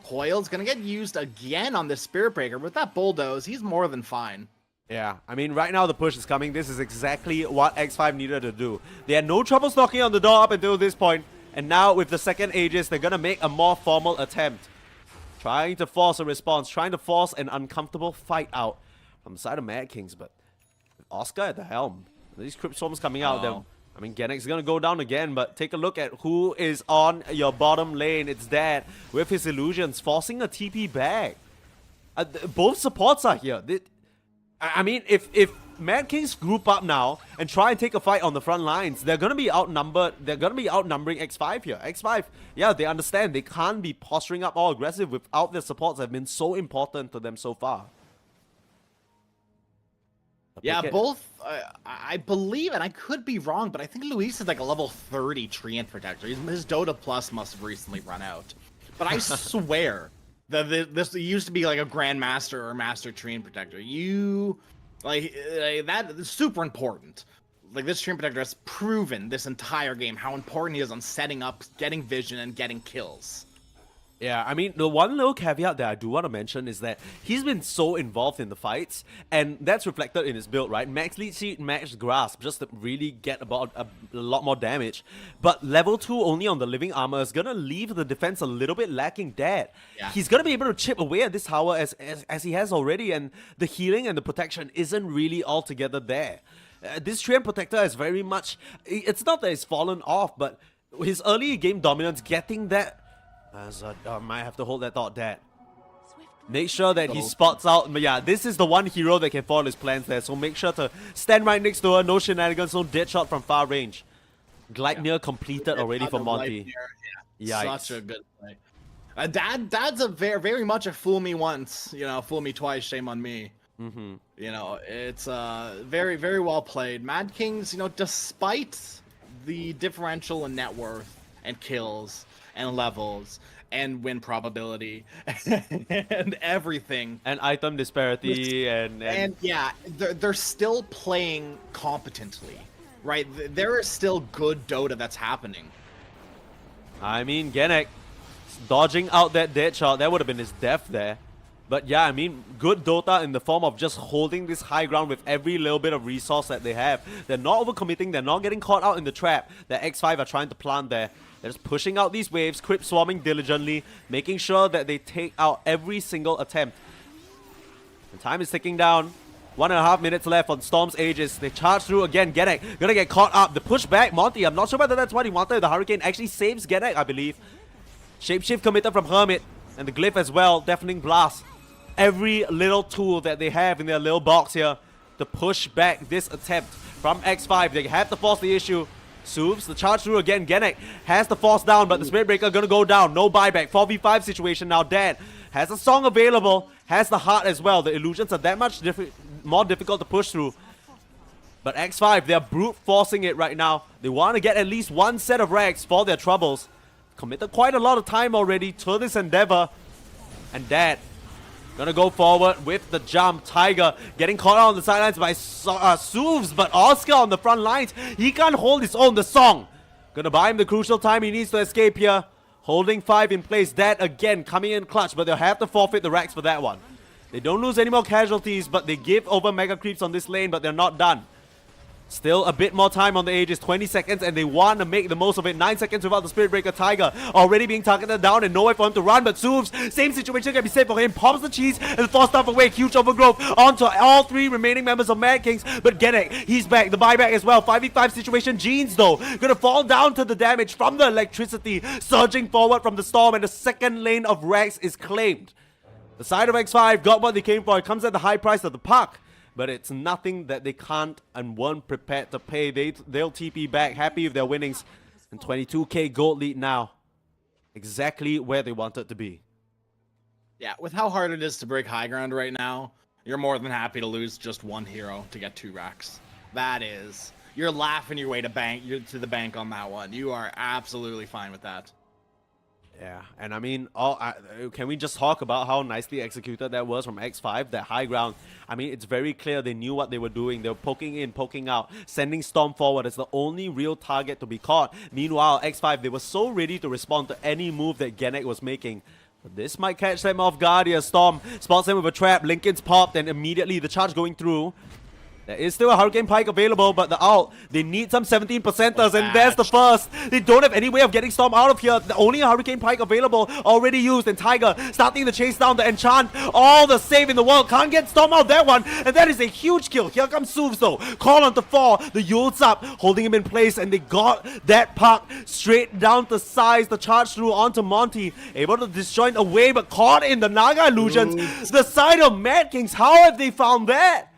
Coil's gonna get used again on this Spirit Breaker. With that Bulldoze, he's more than fine. Yeah, I mean, right now the push is coming. This is exactly what X5 needed to do. They had no trouble knocking on the door up until this point. And now with the second Aegis, they're gonna make a more formal attempt. Trying to force a response, trying to force an uncomfortable fight out from the side of Mad Kings. But with Oscar at the helm, these Crypt Swarms coming out there. I mean, Gennett's gonna go down again, but take a look at who is on your bottom lane. It's Dad with his illusions, forcing a TP back. Both supports are here. I mean, if Mad Kings group up now and try and take a fight on the front lines, they're gonna be outnumbered. They're gonna be outnumbering X5 here. X5, yeah, they understand they can't be posturing up all aggressive without their supports that have been so important to them so far. Yeah, both, I believe, and I could be wrong, but I think Luis is like a level 30 Treant Protector. His Dota Plus must have recently run out. But I swear that this used to be like a Grandmaster or Master Treant Protector. That is super important. Like, this Treant Protector has proven this entire game how important he is on setting up, getting vision, and getting kills. Yeah, I mean, the one little caveat that I do want to mention is that he's been so involved in the fights, and that's reflected in his build, right? Max Lead Sheet, Max Grasp, just to really get about a lot more damage. But level 2 only on the Living Armor is going to leave the defense a little bit lacking dead. Yeah. He's going to be able to chip away at this tower as he has already, and the healing and the protection isn't really altogether there. This Treant Protector is very much... It's not that it's fallen off, but his early game dominance, getting that... I might have to hold that thought, Dad. Make sure that he spots out. But yeah, this is the one hero that can foil his plans there. So make sure to stand right next to her. No shenanigans, no dead shot from far range. Gleipnir completed already for Monty. Yeah, such a good play. Dad's a very much a fool me once, fool me twice, shame on me. Mm-hmm. It's very, very well played. Mad Kings, despite the differential in net worth and kills and levels and win probability and everything, and item disparity, and yeah, they're still playing competently, right? There is still good Dota that's happening. I mean, Genek dodging out that dead shot, that would have been his death there. But yeah, I mean, good Dota in the form of just holding this high ground with every little bit of resource that they have. They're not overcommitting, they're not getting caught out in the trap that X5 are trying to plant there. They're just pushing out these waves, creep swarming diligently, making sure that they take out every single attempt. The time is ticking down. 1.5 minutes left on Storm's Aegis. They charge through again. Genek gonna get caught up. The push back, Monty, I'm not sure whether that's what he wanted. The Hurricane actually saves Genek, I believe. Shapeshift committed from Hermit, and the Glyph as well, Deafening Blast. Every little tool that they have in their little box here to push back this attempt from X5. They have to force the issue. Soobs, the charge through again. Genek has the force down, but the Spirit Breaker gonna go down. No buyback. 4v5 situation now. Dan has a song available, has the heart as well. The illusions are that much more difficult to push through. But X5, they're brute forcing it right now. They want to get at least one set of rags for their troubles. Committed quite a lot of time already to this endeavor. And Dan gonna go forward with the jump. Tiger getting caught out on the sidelines by Soovs, but Oscar on the front lines, he can't hold his own. The song gonna buy him the crucial time he needs to escape here. Holding 5 in place. That again coming in clutch, but they'll have to forfeit the racks for that one. They don't lose any more casualties, but they give over mega creeps on this lane, but they're not done. Still a bit more time on the Aegis, 20 seconds, and they want to make the most of it. 9 seconds without the Spirit Breaker. Tiger already being targeted down and nowhere for him to run, but Soovs, same situation can be said for him. Pops the cheese and force stuff away. Huge overgrowth onto all 3 remaining members of Mad Kings, but Genek, he's back. The buyback as well. 5v5 situation. Jeans, though, gonna fall down to the damage from the electricity, surging forward from the storm, and the second lane of Rags is claimed. The side of X5 got what they came for. It comes at the high price of the puck, but it's nothing that they can't and weren't prepared to pay. They'll TP back, happy with their winnings. And 22k gold lead now. Exactly where they want it to be. Yeah, with how hard it is to break high ground right now, you're more than happy to lose just one hero to get 2 racks. That is, you're laughing your way to the bank on that one. You are absolutely fine with that. Yeah, and I mean, can we just talk about how nicely executed that was from X5, that high ground? I mean, it's very clear they knew what they were doing. They were poking in, poking out, sending Storm forward as the only real target to be caught. Meanwhile, X5, they were so ready to respond to any move that Genek was making. But this might catch them off guard here. Storm spots them with a trap. Lincoln's popped, and immediately the charge going through. There is still a Hurricane Pike available, but the ult, they need some 17%ers, and there's the first. They don't have any way of getting Storm out of here. The only Hurricane Pike available, already used, and Tiger starting to chase down the Enchant. All the save in the world, can't get Storm out that one, and that is a huge kill. Here comes Soovs though, call onto 4, the Yule's up, holding him in place, and they got that puck straight down to size, the charge through onto Monty, able to disjoint away, but caught in the Naga illusions. The side of Mad Kings, how have they found that?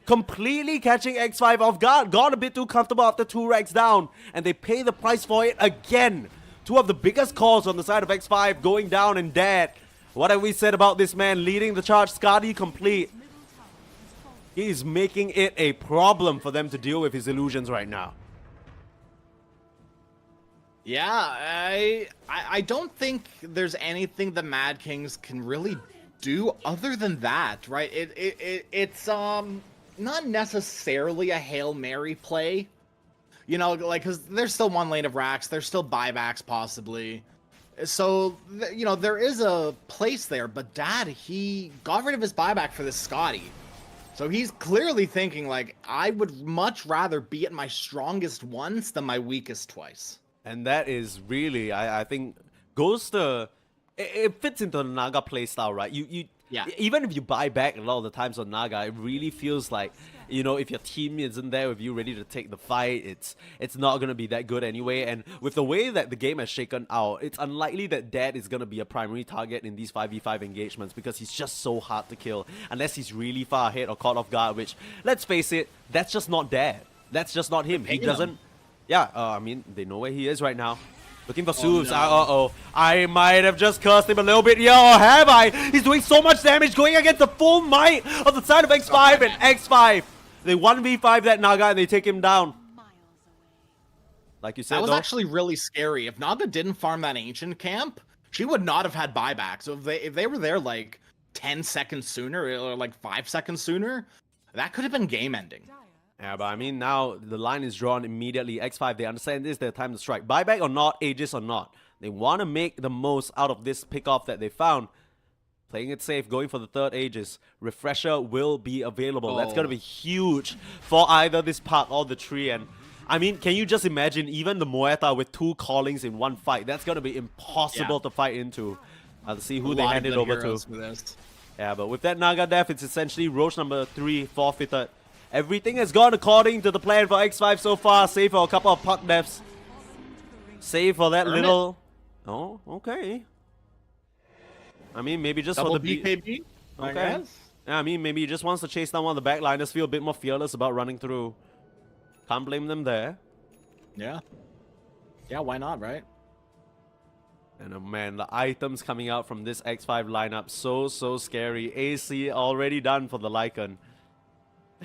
Completely catching X5 off guard. Got a bit too comfortable after 2 racks down. And they pay the price for it again. 2 of the biggest calls on the side of X5 going down and dead. What have we said about this man leading the charge? Skadi complete. He's making it a problem for them to deal with his illusions right now. Yeah, I don't think there's anything the Mad Kings can really do other than that, right? It's not necessarily a Hail Mary play, you know, like, because there's still 1 lane of racks, there's still buybacks possibly, so you know, there is a place there, but Dad, he got rid of his buyback for this Scotty, so he's clearly thinking like, I would much rather be at my strongest once than my weakest twice. And that is really, I think, goes to, it fits into the Naga playstyle, right? Yeah. Even if you buy back a lot of the times on Naga, it really feels like, you know, if your team isn't there with you ready to take the fight, it's not going to be that good anyway. And with the way that the game has shaken out, it's unlikely that Dad is going to be a primary target in these 5v5 engagements because he's just so hard to kill unless he's really far ahead or caught off guard, which, let's face it, that's just not Dad. That's just not him. He doesn't... Yeah, I mean, they know where he is right now. Looking for Soovs. Uh-oh. I might have just cursed him a little bit. Yeah, or have I? He's doing so much damage going against the full might of the side of X5 and X5. They 1v5 that Naga and they take him down. Like you said, that was actually really scary. If Naga didn't farm that ancient camp, she would not have had buyback. So if they were there like 10 seconds sooner or like 5 seconds sooner, that could have been game ending. Yeah, but I mean, now the line is drawn immediately. X5, they understand this is their time to strike. Buyback or not, Aegis or not. They want to make the most out of this pick-off that they found. Playing it safe, going for the 3rd Aegis. Refresher will be available. That's going to be huge for either this part or the tree. And I mean, can you just imagine even the Muerta with 2 callings in 1 fight? That's going to be impossible to fight into. I'll see who they hand it over to. Yeah, but with that Naga death, it's essentially Roche number 3 forfeited. Everything has gone according to the plan for X5 so far, save for a couple of puck deaths. Save for that little... Oh, okay. I mean, maybe just double for the... BKB, okay. I guess. Yeah, I mean, maybe he just wants to chase down one of the backliners, feel a bit more fearless about running through. Can't blame them there. Yeah. Yeah, why not, right? And man, the items coming out from this X5 lineup, so scary. AC already done for the Lycan.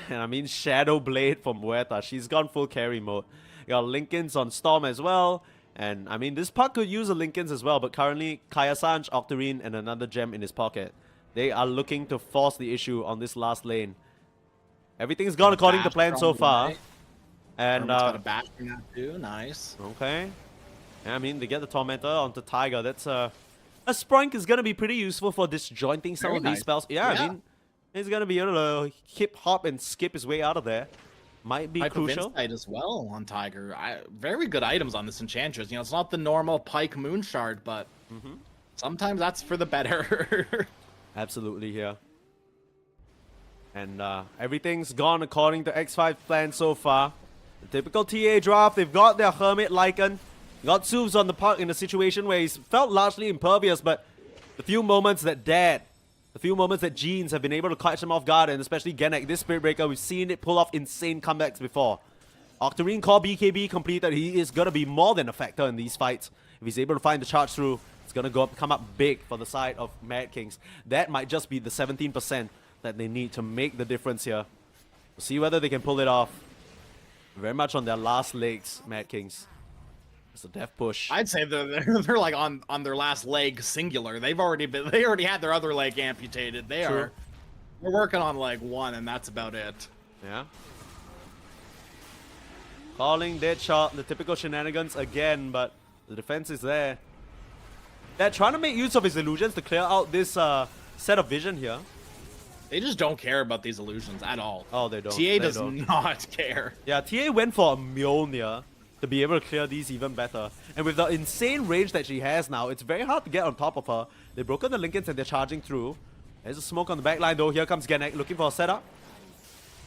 And I mean, Shadow Blade from Muerta. She's gone full carry mode. You got Lincolns on Storm as well. And I mean, this puck could use a Lincolns as well. But currently, Kaya Sanj, Octarine, and another gem in his pocket. They are looking to force the issue on this last lane. Everything's gone according to plan so far. And got a bash from that too. Nice. Okay. I mean, they get the Tormentor onto Tiger. That's a Sprunk is gonna be pretty useful for disjointing some of these spells. Yeah, I mean, he's gonna be able to hip hop and skip his way out of there. Might be crucial. Insight as well on Tiger. Very good items on this Enchantress. You know, it's not the normal Pike Moonshard, but sometimes that's for the better. Absolutely, yeah. And everything's gone according to X5 plan so far. The typical TA draft. They've got their Hermit Lycan. Got Soovs on the puck in a situation where he's felt largely impervious, but the few moments that Jeans have been able to catch him off guard, and especially Genek, this Spirit Breaker, we've seen it pull off insane comebacks before. Octarine core BKB completed. He is going to be more than a factor in these fights. If he's able to find the charge through, it's going to come up big for the side of Mad Kings. That might just be the 17% that they need to make the difference here. We'll see whether they can pull it off. Very much on their last legs, Mad Kings. It's a death push. I'd say they're like on their last leg singular. They already had their other leg amputated. We're working on leg 1 and that's about it. Yeah. Calling dead shot, the typical shenanigans again, but the defense is there. They're trying to make use of his illusions to clear out this set of vision here. They just don't care about these illusions at all. Oh, they don't. TA does not care. Yeah, TA went for a Mjolnir to be able to clear these even better. And with the insane range that she has now, it's very hard to get on top of her. They've broken the Lincolns and they're charging through. There's a smoke on the back line though. Here comes Genek looking for a setup.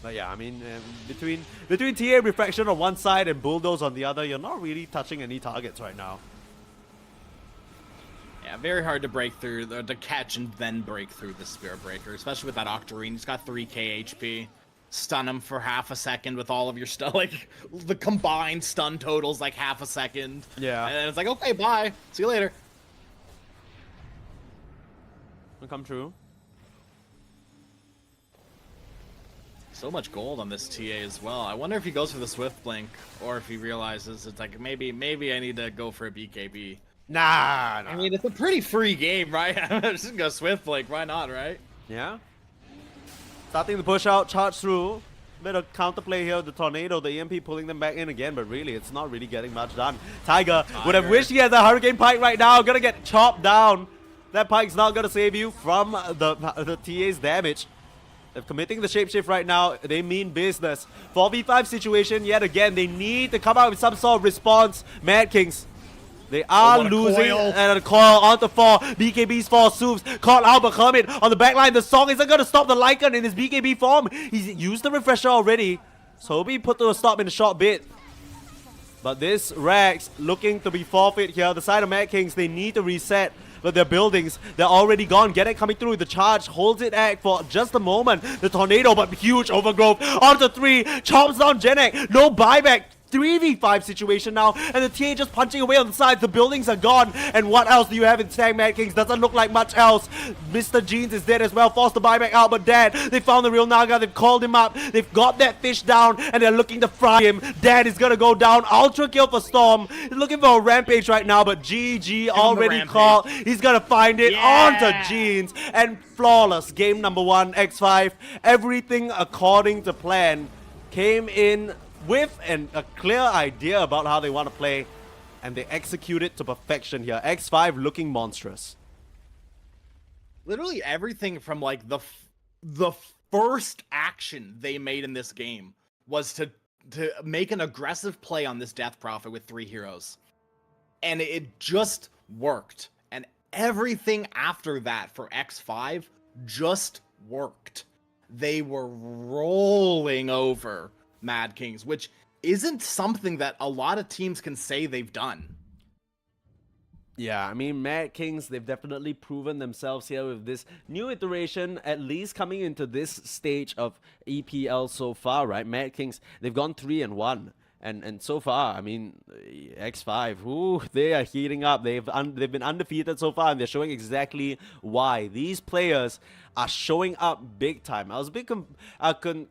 But yeah, I mean, between TA Refraction on one side and Bulldoze on the other, you're not really touching any targets right now. Yeah, very hard to break through, to catch and then break through the Spirit Breaker, especially with that Octarine. He's got 3k HP. Stun him for half a second with all of your stuff, like the combined stun totals, like half a second. Yeah. And it's like, okay, bye. See you later. Will come true. So much gold on this TA as well. I wonder if he goes for the Swift Blink or if he realizes it's like, maybe I need to go for a BKB. Nah. I mean, it's a pretty free game, right? I'm just gonna go Swift Blink. Why not, right? Yeah. Starting to push out, charge through. Bit of counterplay here, the Tornado, the EMP pulling them back in again, but really, it's not really getting much done. Tiger would have wished he had the Hurricane Pike right now. Gonna get chopped down. That Pike's not gonna save you from the TA's damage. They're committing the shapeshift right now. They mean business. 4v5 situation yet again. They need to come out with some sort of response. Mad Kings. They are losing and a coil onto 4. BKB's 4 Soups. Caught out but Hermit on the backline. The song isn't going to stop the Lycan in his BKB form. He's used the refresher already. So he'll be put to a stop in a short bit. But this Rax looking to be forfeit here. The side of Mad Kings, they need to reset. But their buildings, they're already gone. Genek coming through. The charge holds it at for just a moment. The Tornado, but huge overgrowth. Onto 3. Chops down Genek. No buyback. 3v5 situation now, and the TA just punching away on the sides. The buildings are gone, and what else do you have in Stag Mad Kings? Doesn't look like much else. Mr. Jeans is dead as well, forced to buy back out, but Dad, they found the real Naga, they've called him up, they've got that fish down, and they're looking to fry him. Dad is gonna go down, ultra kill for Storm. He's looking for a rampage right now, but GG already caught. He's gonna find it onto Jeans, and flawless. Game number 1, X5. Everything according to plan. Came in with a clear idea about how they want to play, and they execute it to perfection here. X5 looking monstrous. Literally everything from like the first action they made in this game was to make an aggressive play on this Death Prophet with 3 heroes, and it just worked. And everything after that for X5 just worked. They were rolling over Mad Kings, which isn't something that a lot of teams can say they've done. Yeah, I mean, Mad Kings, they've definitely proven themselves here with this new iteration, at least coming into this stage of EPL so far, right? Mad Kings, they've gone 3-1. And so far, I mean, X5, ooh, they are heating up. They've been undefeated so far, and they're showing exactly why. These players are showing up big time. I was a bit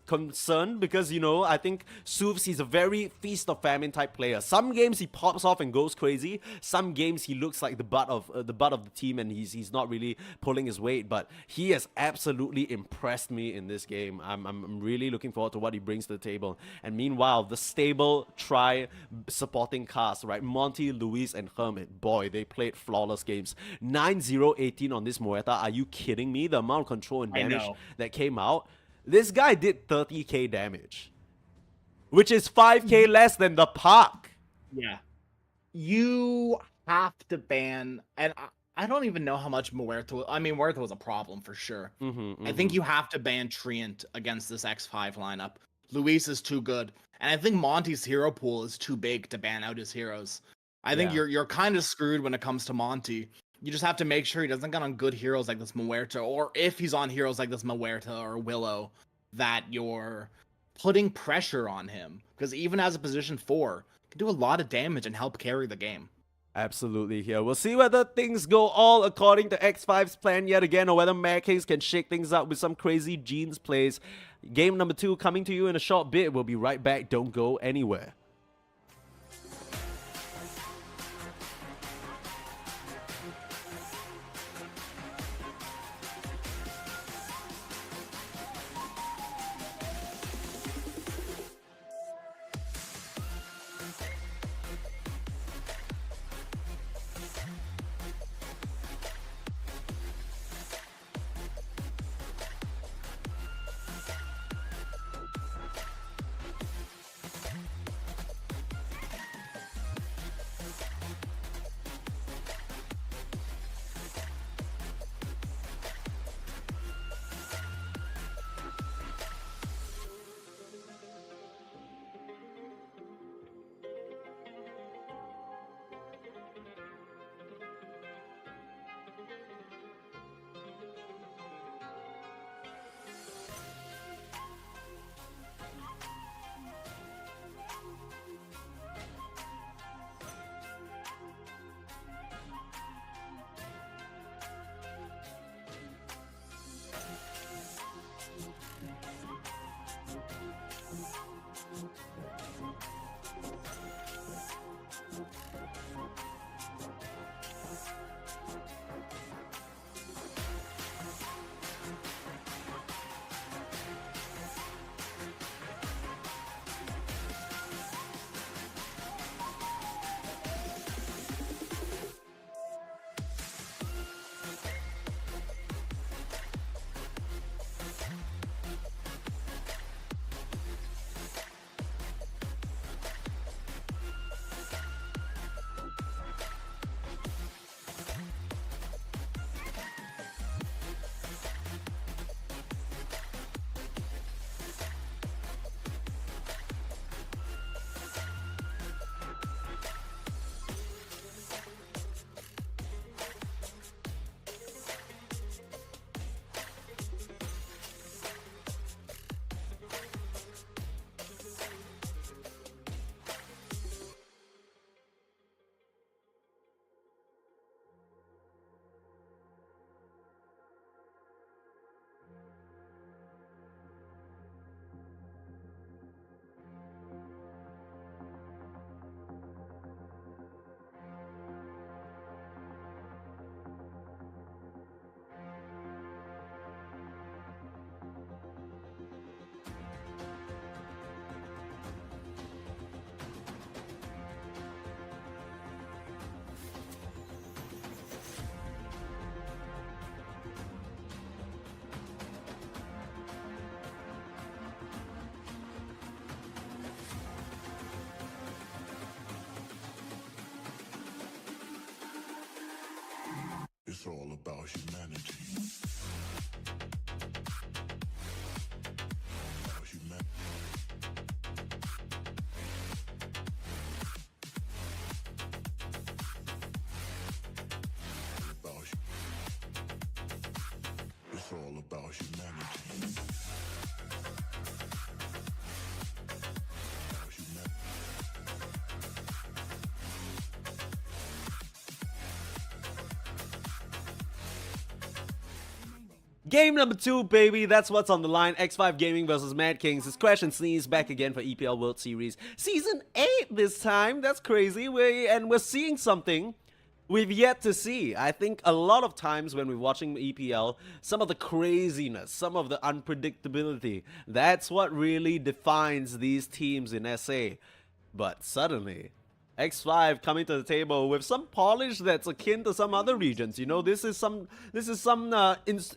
concerned because, you know, I think Soofs, he's a very feast of famine type player. Some games he pops off and goes crazy. Some games he looks like the butt of the team, and he's not really pulling his weight. But he has absolutely impressed me in this game. I'm really looking forward to what he brings to the table. And meanwhile, the stable supporting cast, right? Monty, Luis, and Hermit. Boy, they played flawless games. 9-0-18 on this Moeta. Are you kidding me? The amount of control and damage that came out. This guy did 30k damage, which is 5k less than the Park. Yeah. You have to ban, and I don't even know how much Muerto. I mean, Muerto was a problem for sure. I think you have to ban Treant against this X5 lineup. Luis is too good. And I think Monty's hero pool is too big to ban out his heroes. I think you're kind of screwed when it comes to Monty. You just have to make sure he doesn't get on good heroes like this Muerta, or if he's on heroes like this Muerta or Willow, that you're putting pressure on him. Because even as a position 4, can do a lot of damage and help carry the game. Absolutely here. We'll see whether things go all according to X5's plan yet again, or whether Mad Kings can shake things up with some crazy Jeans plays. Game number 2 coming to you in a short bit. We'll be right back. Don't go anywhere. about humanity. About humanity. It's all about humanity. About humanity. Game number 2, baby. That's what's on the line. X5 Gaming versus Mad Kings. It's Crash and Sneeze back again for EPL World Series. Season 8 this time. That's crazy. We're seeing something we've yet to see. I think a lot of times when we're watching EPL, some of the craziness, some of the unpredictability, that's what really defines these teams in SA. But suddenly, X5 coming to the table with some polish that's akin to some other regions. You know, this is some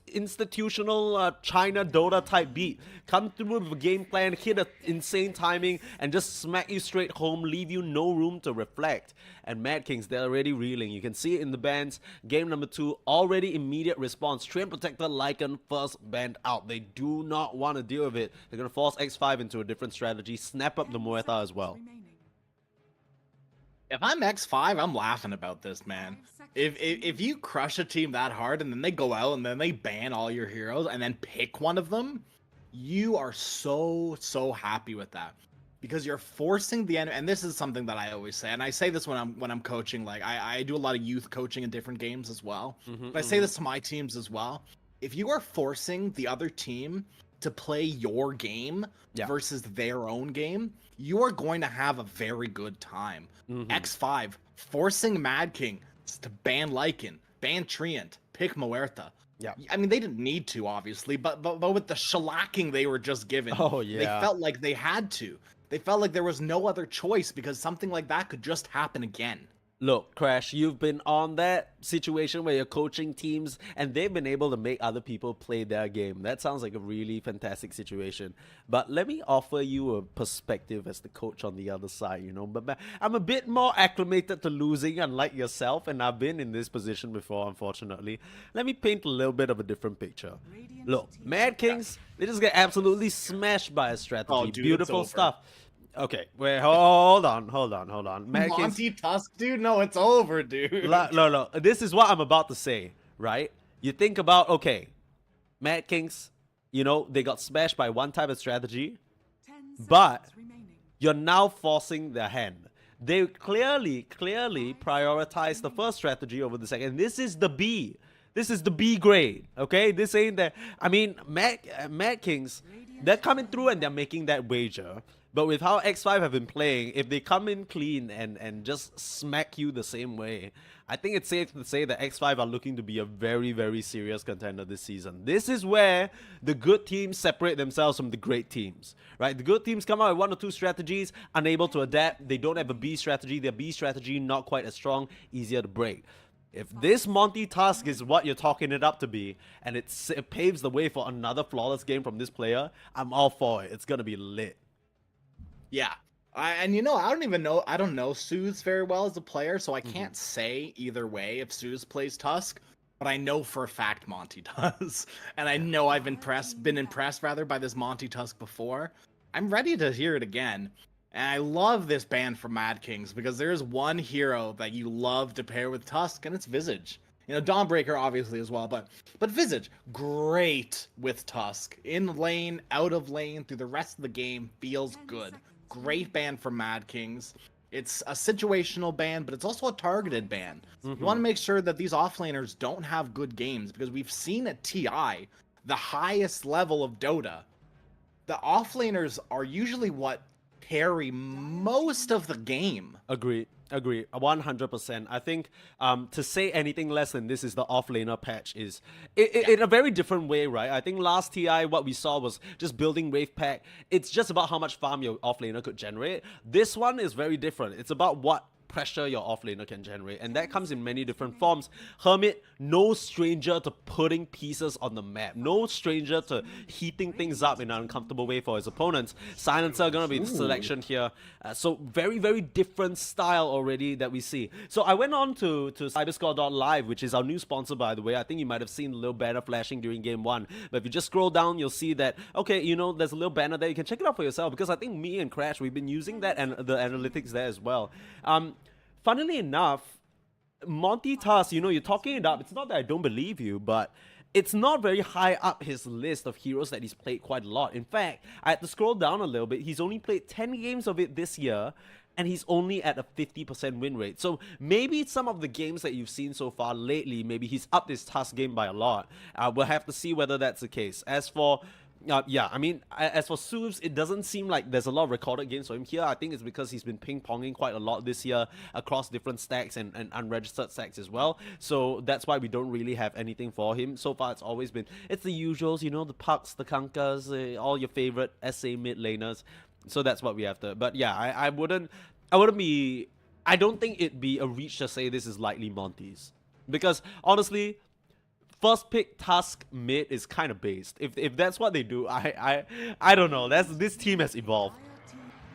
institutional China Dota type beat. Come through with a game plan, hit an insane timing, and just smack you straight home, leave you no room to reflect. And Mad Kings, they're already reeling. You can see it in the bans. Game number 2, already immediate response. Train Protector Lycan first banned out. They do not want to deal with it. They're going to force X5 into a different strategy, snap up the Muerta as well. If I'm X5, I'm laughing about this, man. If you crush a team that hard and then they go out and then they ban all your heroes and then pick one of them, you are so happy with that. Because you're forcing the enemy, and this is something that I always say, and I say this when I'm coaching. Like I do a lot of youth coaching in different games as well. But I say this to my teams as well. If you are forcing the other team to play your game versus their own game, you are going to have a very good time. X5 forcing Mad King to ban Lycan, ban Treant, pick Muerta. Yeah, I mean they didn't need to, obviously, but with the shellacking they were just given, they felt like they had to. They felt like there was no other choice because something like that could just happen again. Look, Crash, you've been on that situation where you're coaching teams and they've been able to make other people play their game. That sounds like a really fantastic situation. But let me offer you a perspective as the coach on the other side, you know. But I'm a bit more acclimated to losing, unlike yourself, and I've been in this position before, unfortunately. Let me paint a little bit of a different picture. Look, Mad Kings, they just get absolutely smashed by a strategy. Oh, dude, beautiful stuff. Okay, wait, hold on. Mad Kings, Monty Tusk, dude, no, it's over, dude. No, this is what I'm about to say, right? You think about, okay, Mad Kings, you know, they got smashed by one type of strategy, but you're now forcing their hand. They clearly prioritize the first strategy over the second. This is the B. This is the B grade, okay? This ain't that. I mean, Mad Kings, they're coming through and they're making that wager. But with how X5 have been playing, if they come in clean and just smack you the same way, I think it's safe to say that X5 are looking to be a very serious contender this season. This is where the good teams separate themselves from the great teams, right? The good teams come out with 1 or 2 strategies, unable to adapt. They don't have a B strategy. Their B strategy not quite as strong, easier to break. If this Monty Tusk is what you're talking it up to be, and it paves the way for another flawless game from this player, I'm all for it. It's going to be lit. Yeah. And you know, I don't know Suze very well as a player, so I can't say either way if Suze plays Tusk, but I know for a fact Monty does. And I know I've been impressed by this Monty Tusk before. I'm ready to hear it again. And I love this ban from Mad Kings because there's one hero that you love to pair with Tusk, and it's Visage. You know, Dawnbreaker obviously as well, but Visage, great with Tusk. In lane, out of lane, through the rest of the game, feels good. Great ban from Mad Kings. It's a situational ban, but it's also a targeted ban. You want to make sure that these offlaners don't have good games, because we've seen at TI, the highest level of Dota, the offlaners are usually what carry most of the game. Agree 100%. I think to say anything less than this is the offlaner patch is in a very different way, right? I think last TI what we saw was just building wave pack. It's just about how much farm your offlaner could generate. This one is very different. It's about what pressure your offlaner can generate, and that comes in many different forms. Hermit, no stranger to putting pieces on the map, no stranger to heating things up in an uncomfortable way for his opponents. Silencer gonna be the selection here, so very, very different style already that we see. So I went on to cyberscore.live, which is our new sponsor, by the way. I think you might have seen a little banner flashing during game 1, but if you just scroll down, you'll see that, okay, you know, there's a little banner there. You can check it out for yourself, because I think me and Crash, we've been using that and the analytics there as well. Funnily enough, Monty Tuss, you know, you're talking it up. It's not that I don't believe you, but it's not very high up his list of heroes that he's played quite a lot. In fact, I had to scroll down a little bit. He's only played 10 games of it this year, and he's only at a 50% win rate. So maybe some of the games that you've seen so far lately, maybe he's upped his Tuss game by a lot. We'll have to see whether that's the case. As for yeah, I mean, as for Soos, it doesn't seem like there's a lot of recorded games for him here. I think it's because he's been ping-ponging quite a lot this year across different stacks and unregistered stacks as well. So that's why we don't really have anything for him. So far, it's always been, it's the usuals, you know, the Pucks, the Kankas, all your favorite SA mid laners. So that's what we have to, but yeah, I wouldn't be, I don't think it'd be a reach to say this is likely Monty's. Because honestly, first pick Tusk mid is kind of based. If that's what they do, I don't know. This team has evolved.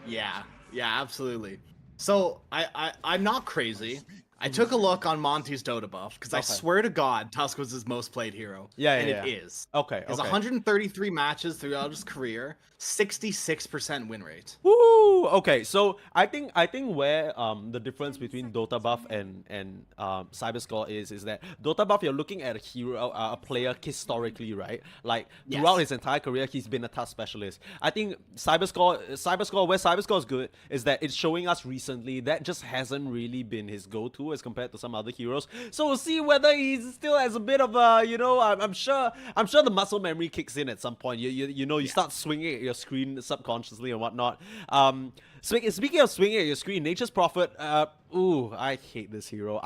Yeah, absolutely. So I'm not crazy. I took a look on Monty's Dota buff because I swear to God, Tusk was his most played hero. Yeah, it is. Okay. He has 133 matches throughout his career, 66% win rate. Woo! Okay, so I think where the difference between Dota buff and Cyberscore is that Dota buff, you're looking at a hero, a player historically, right? Like throughout his entire career, he's been a Tusk specialist. I think Cyberscore, where Cyberscore is good is that it's showing us recently that just hasn't really been his go-to as compared to some other heroes. So we'll see whether he still has a bit of a, you know, I'm sure the muscle memory kicks in at some point. You know, you start swinging at your screen subconsciously and whatnot. Speaking of swinging at your screen, Nature's Prophet, ooh, I hate this hero.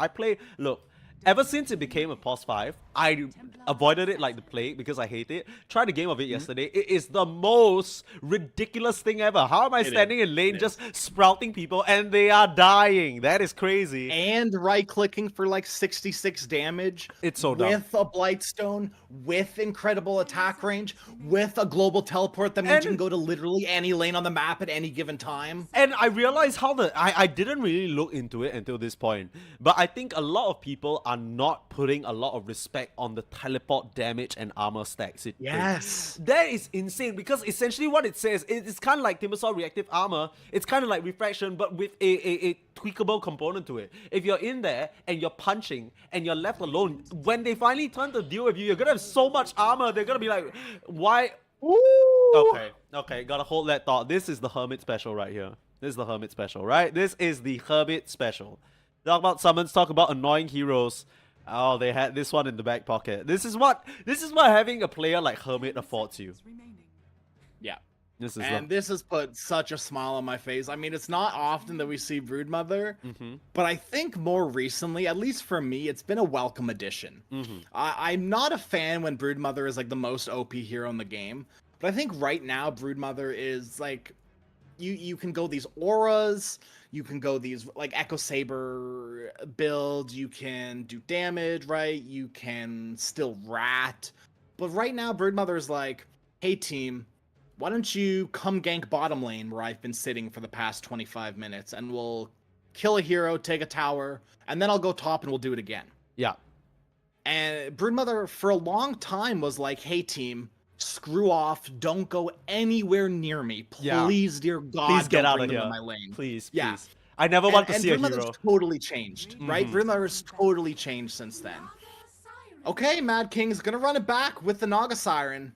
Ever since it became a POS 5, I avoided it like the plague because I hate it. Tried a game of it yesterday. It is the most ridiculous thing ever. How am I standing in lane just sprouting people and they are dying? That is crazy. And right-clicking for like 66 damage. It's so dumb. With a Blightstone, with incredible attack range, with a global teleport that means you can go to literally any lane on the map at any given time. And I realized how I didn't really look into it until this point, but I think a lot of people are not putting a lot of respect on the teleport damage and armor stacks. Yes. That is insane, because essentially what it says, it's kind of like Timbersaw reactive armor. It's kind of like refraction, but with a tweakable component to it. If you're in there and you're punching and you're left alone, when they finally turn to deal with you, you're gonna have so much armor, they're gonna be like, why? Ooh. Okay, gotta hold that thought. This is the Hermit special right here. This is the Hermit special, right? This is the Hermit special. Talk about summons, talk about annoying heroes. Oh, they had this one in the back pocket. This is what having a player like Hermit affords you. Yeah. This has put such a smile on my face. I mean, it's not often that we see Broodmother, but I think more recently, at least for me, it's been a welcome addition. I'm not a fan when Broodmother is like the most OP hero in the game, but I think right now Broodmother is like, you can go these auras, you can go these like Echo Saber builds, you can do damage, right? You can still rat. But right now, Broodmother is like, hey team, why don't you come gank bottom lane where I've been sitting for the past 25 minutes, and we'll kill a hero, take a tower, and then I'll go top and we'll do it again. Yeah. And Broodmother for a long time was like, hey team, screw off, don't go anywhere near me. Please, dear God, please get out bring of them here. in my lane. Please. Please. I never want to see a Broodmother's hero. Totally changed, right? Broodmother's totally changed since then. Okay, Mad King's gonna run it back with the Naga Siren.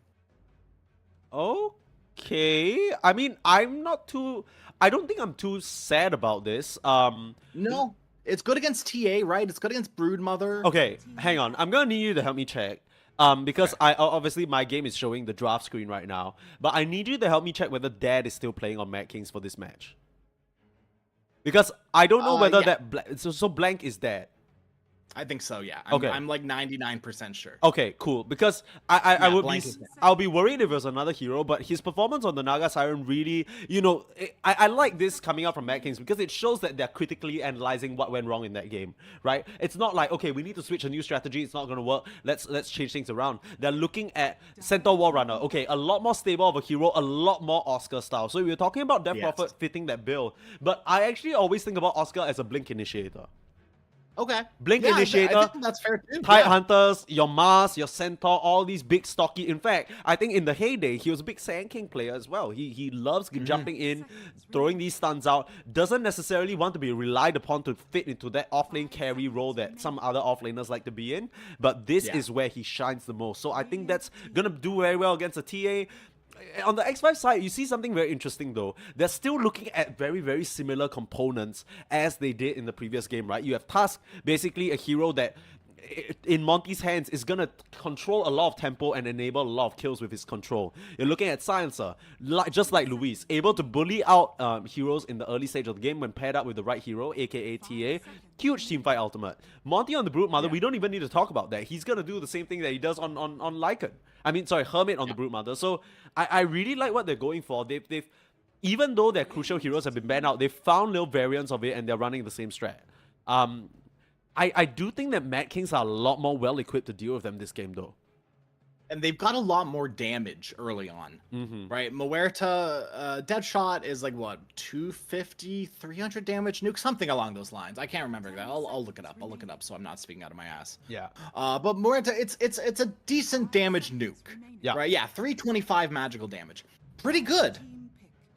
Okay. I mean, I don't think I'm too sad about this. No, it's good against TA, right? It's good against Broodmother. Okay, hang on. I'm gonna need you to help me check. Because I obviously my game is showing the draft screen right now, but I need you to help me check whether Dad is still playing on Mad Kings for this match. Because I don't know whether so Blank is Dad. I think so. Yeah. Okay. I'm like 99% sure. Okay, cool. Because I Yeah, would be blank is- I'll be worried if it was another hero, but his performance on the Naga Siren really, I like this coming out from Mad Kings because it shows that they're critically analyzing what went wrong in that game, right? It's not like, okay, we need to switch a new strategy, it's not gonna work, let's change things around. They're looking at Centaur War Runner, okay, a lot more stable of a hero, a lot more Oscar style. So we were talking about Death Yes. Prophet fitting that bill, but I actually always think about Oscar as a Blink initiator. Okay. Blink Yeah, Initiator, I think that's fair too. Tide Yeah. Hunters, your Mars, your Centaur, all these big stocky. In fact, I think in the heyday, he was a big Sand King player as well. He loves jumping in, throwing these stuns out, doesn't necessarily want to be relied upon to fit into that offlane carry role that some other offlaners like to be in. But this is where he shines the most. So I think that's going to do very well against a TA. On the X5 side, you see something very interesting though. They're still looking at very, very similar components as they did in the previous game, right? You have Tusk, basically a hero that in Monty's hands is gonna control a lot of tempo and enable a lot of kills with his control. You're looking at Silencer, just like Luis, able to bully out heroes in the early stage of the game when paired up with the right hero, aka TA. Huge teamfight ultimate. Monty on the Brute Mother, we don't even need to talk about that. He's gonna do the same thing that he does on Lycan. I mean, sorry, Hermit on the Brute Mother. So I really like what they're going for. They've even though their crucial heroes have been banned out, they've found little variants of it and they're running the same strat. I do think that Mad Kings are a lot more well equipped to deal with them this game though. And they've got a lot more damage early on, right? Muerta, Deadshot is like what, 250, 300 damage nuke, something along those lines. I can't remember that. I'll look it up. I'll look it up so I'm not speaking out of my ass. Yeah. But Muerta, it's a decent damage nuke. Yeah. Right. Yeah. 325 magical damage. Pretty good.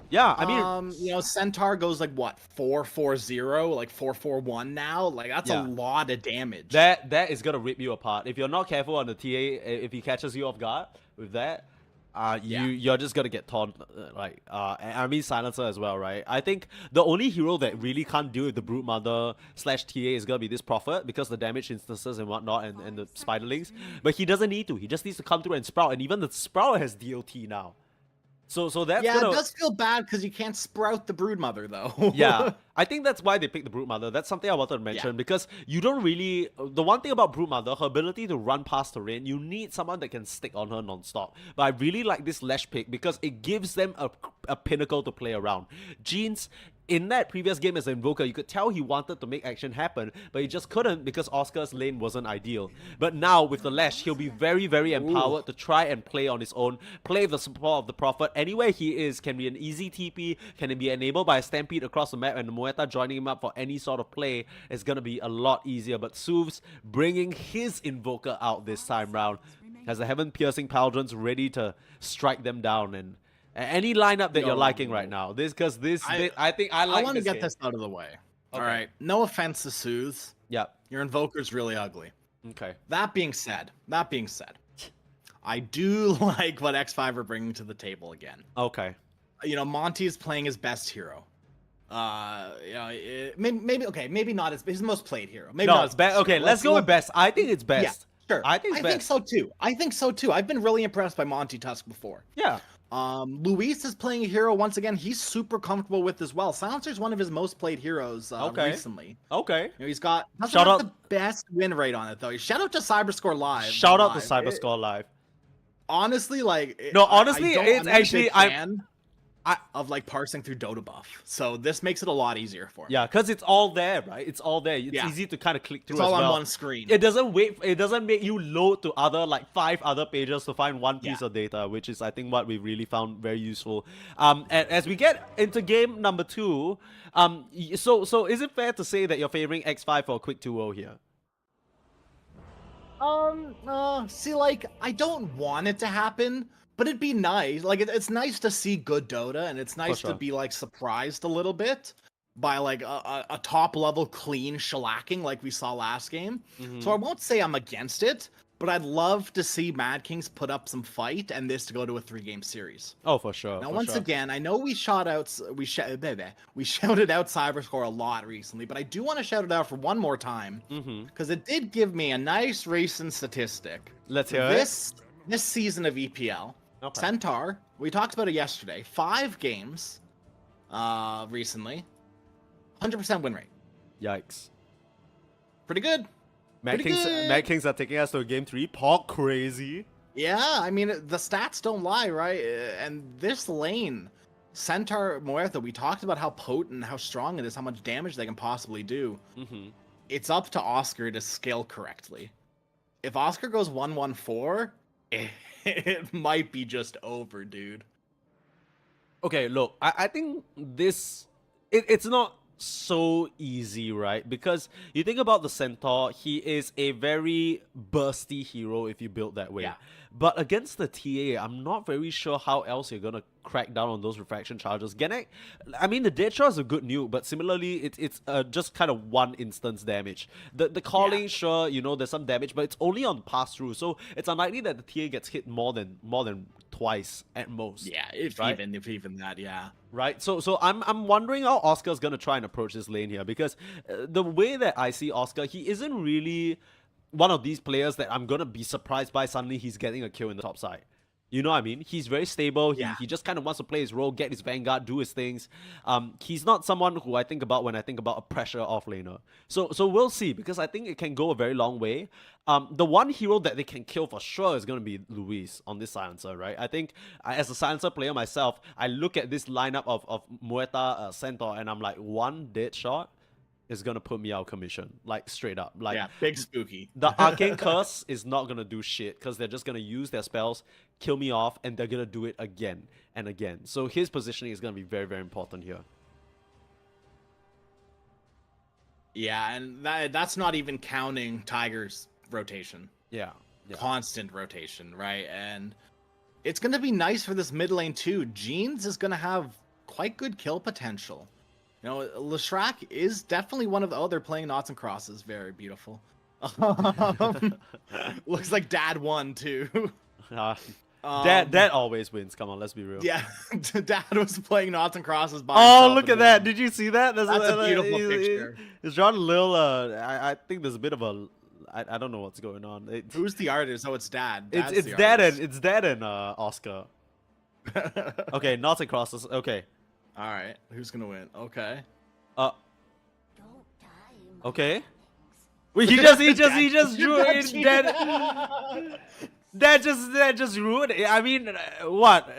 Yeah, I mean, Centaur goes like what, 440, like 441 now. Like that's a lot of damage. That is gonna rip you apart if you're not careful on the TA. If he catches you off guard with that, you're just gonna get torn. I mean Silencer as well, right? I think the only hero that really can't deal with the Brute Mother / TA is gonna be this Prophet because the damage instances and whatnot and the Spiderlings. But he doesn't need to. He just needs to come through and Sprout, and even the Sprout has DOT now. So that's it does feel bad because you can't sprout the Broodmother though. Yeah, I think that's why they picked the Brute Mother. That's something I wanted to mention because you don't really. The one thing about Brute Mother, her ability to run past terrain, you need someone that can stick on her non-stop. But I really like this Lash pick because it gives them a pinnacle to play around. Jeans, in that previous game as an Invoker, you could tell he wanted to make action happen, but he just couldn't because Oscar's lane wasn't ideal. But now with the Lash, he'll be very, very empowered to try and play on his own, play with the support of the Prophet. Anywhere he is can be an easy TP, can be enabled by a Stampede across the map, and the Muerta joining him up for any sort of play is going to be a lot easier. But Soovs bringing his Invoker out this time round, has the Heaven-piercing Pauldrons ready to strike them down. And any lineup that you're liking right now, I think I like. I want to get game. this out of the way. Okay. All right. No offense to Soothes. Yep. Your Invoker's really ugly. Okay. That being said, I do like what X5 are bringing to the table again. Okay. Monty is playing his best hero. Maybe not his most played hero. Maybe not his best. Okay, let's go with best. I think it's best. Yeah, sure. I think so too. I've been really impressed by Monty Tusk before. Yeah. Luis is playing a hero once again. He's super comfortable with as well. Silencer's one of his most played heroes recently. Okay. He's got the best win rate on it though. Shout out to Cyberscore Live. Shout out to Cyberscore Live. Honestly, it's actually of like parsing through Dota buff. So this makes it a lot easier for me. Yeah, because it's all there, right? It's all there. It's easy to kind of click through. It's all as well. on one screen. It doesn't make you load to other 5 other pages to find one piece of data, which is I think what we really found very useful. And as we get into game number 2, so is it fair to say that you're favoring X5 for a quick 2-0 here? I don't want it to happen, but it'd be nice. Like, it's nice to see good Dota, and it's nice to be, surprised a little bit by, a top-level clean shellacking like we saw last game. So I won't say I'm against it, but I'd love to see Mad Kings put up some fight and this to go to a 3-game series. Oh, for sure. Now, once again, I know we shouted out Cyberscore a lot recently, but I do want to shout it out for one more time because it did give me a nice recent statistic. Let's hear it. This season of EPL, Centaur, we talked about it yesterday, 5 games recently, 100% win rate. Yikes. Pretty good. Mad Pretty good. Kings are taking us to game 3. Pork crazy. Yeah, I mean, the stats don't lie, right? And this lane, Centaur Muerta, we talked about how potent, how strong it is, how much damage they can possibly do. Mm-hmm. It's up to Oscar to scale correctly. If Oscar goes 1-1-4, it might be just over, dude. Okay, look, I think this... It's not so easy, right? Because you think about the Centaur, he is a very bursty hero if you build that way. Yeah. But against the TA, I'm not very sure how else you're gonna crack down on those refraction charges. Gennett, I mean, the Deadshot is a good nuke, but similarly, it's just kind of one instance damage. The calling, sure, you know, there's some damage, but it's only on pass through, so it's unlikely that the TA gets hit more than twice at most. Yeah, if even that, yeah. Right, so I'm wondering how Oscar's gonna try and approach this lane here, because the way that I see Oscar, he isn't really one of these players that I'm gonna be surprised by suddenly he's getting a kill in the top side. You know what I mean? He's very stable. He just kind of wants to play his role, get his Vanguard, do his things. He's not someone who I think about when I think about a pressure offlaner. So we'll see, because I think it can go a very long way. The one hero that they can kill for sure is going to be Luis on this silencer, right? I think as a silencer player myself, I look at this lineup of Muerta, Centaur, and I'm like, one dead shot is gonna put me out of commission, like straight up. Like, yeah, big spooky. The Arcane Curse is not gonna do shit, because they're just gonna use their spells, kill me off, and they're gonna do it again and again. So his positioning is gonna be very, very important here. Yeah, and that's not even counting Tiger's rotation. Yeah. Constant rotation, right? And it's gonna be nice for this mid lane too. Jeans is gonna have quite good kill potential. You know, Leshrac is definitely one of the... Oh, they're playing Knots and Crosses. Very beautiful. Looks like Dad won, too. Dad always wins. Come on, let's be real. Yeah, Dad was playing Knots and Crosses by Oh, himself look at and that. won. Did you see that? That's a beautiful picture. It's drawn a little... I think there's a bit of a... I don't know what's going on. Who's the artist? Oh, it's Dad. It's Dad and Oscar. Okay, Knots and Crosses. Okay. All right, who's gonna win? Okay. Okay. Wait, he just drew it. That just ruined it. I mean, what?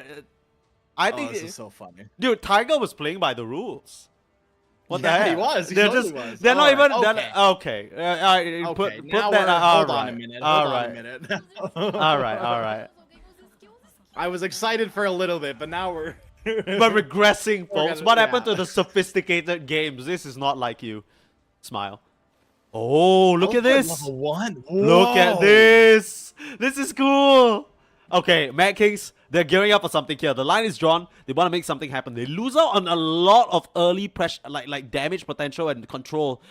I think this is so funny. Dude, Tiger was playing by the rules. What the heck? He was. He they're totally just, was. They're All not right, even. okay. Okay. Okay. Put Now that. hold on a minute. Hold on a minute. All right. I was excited for a little bit, but now we're. But regressing, folks. gonna- What happened yeah. to the sophisticated games? This is not like you. Smile. Oh, look at this. Level 1. Look at this. This is cool. Okay, Mad Kings, they're gearing up for something here. The line is drawn. They want to make something happen. They lose out on a lot of early pressure, like damage potential and control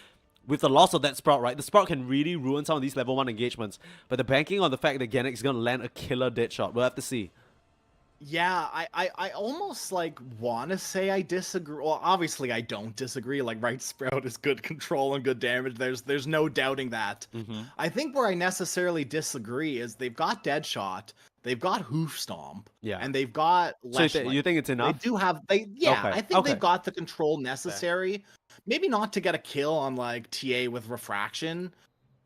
with the loss of that Sprout, right? The Sprout can really ruin some of these level 1 engagements. But they're banking on the fact that Gennett is going to land a killer dead shot. We'll have to see. Yeah, I almost like want to say I disagree. Well, obviously I don't disagree. Like, right Sprout is good control and good damage. There's no doubting that. I think where I necessarily disagree is they've got Deadshot, they've got Hoof Stomp, and they've got. So you think it's enough? They do have. I think they've got the control necessary. Maybe not to get a kill on like TA with Refraction,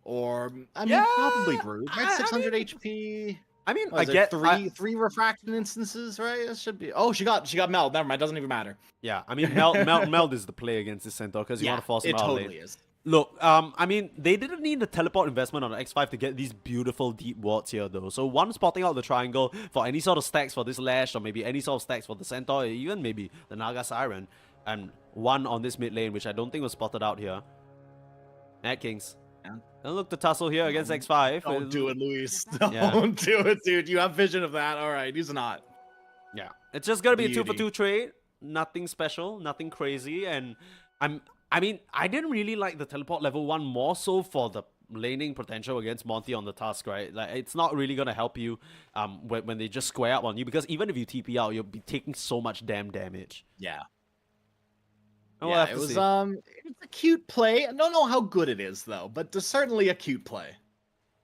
or I mean probably Brood. Right, 600 HP. I mean, I get three refraction instances, right? It should be. Oh, she got meld. Never mind. Doesn't even matter. Yeah, I mean, meld is the play against this Centaur, because you want to force him out. It totally is. Look, I mean, they didn't need the teleport investment on the X5 to get these beautiful deep wards here, though. So one spotting out the triangle for any sort of stacks for this Lash, or maybe any sort of stacks for the Centaur, even maybe the Naga Siren, and one on this mid lane, which I don't think was spotted out here. Mad Kings. Don't look to tussle here against X5. Don't do it, Luis. Don't do it, dude. You have vision of that. All right, he's not. Yeah, it's just gonna be a 2-for-2 trade. Nothing special, nothing crazy, and I mean, I didn't really like the teleport level 1 more so for the laning potential against Monty on the task, right? Like, it's not really gonna help you when they just square up on you, because even if you TP out, you'll be taking so much damn damage. Yeah. We'll it was it's a cute play. I don't know how good it is though, but it's certainly a cute play.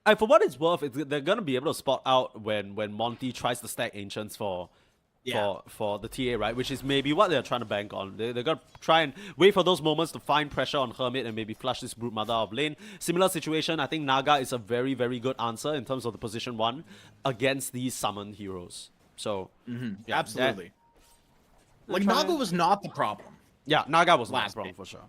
For what it's worth, they're gonna be able to spot out when Monty tries to stack Ancients for for the TA, right? Which is maybe what they're trying to bank on. They're going to try and wait for those moments to find pressure on Hermit and maybe flush this Brute Mother out of lane. Similar situation, I think Naga is a very, very good answer in terms of the position 1 against these summoned heroes. So, yeah, Absolutely. Like, Naga was not the problem. Yeah, Naga was not the problem for sure.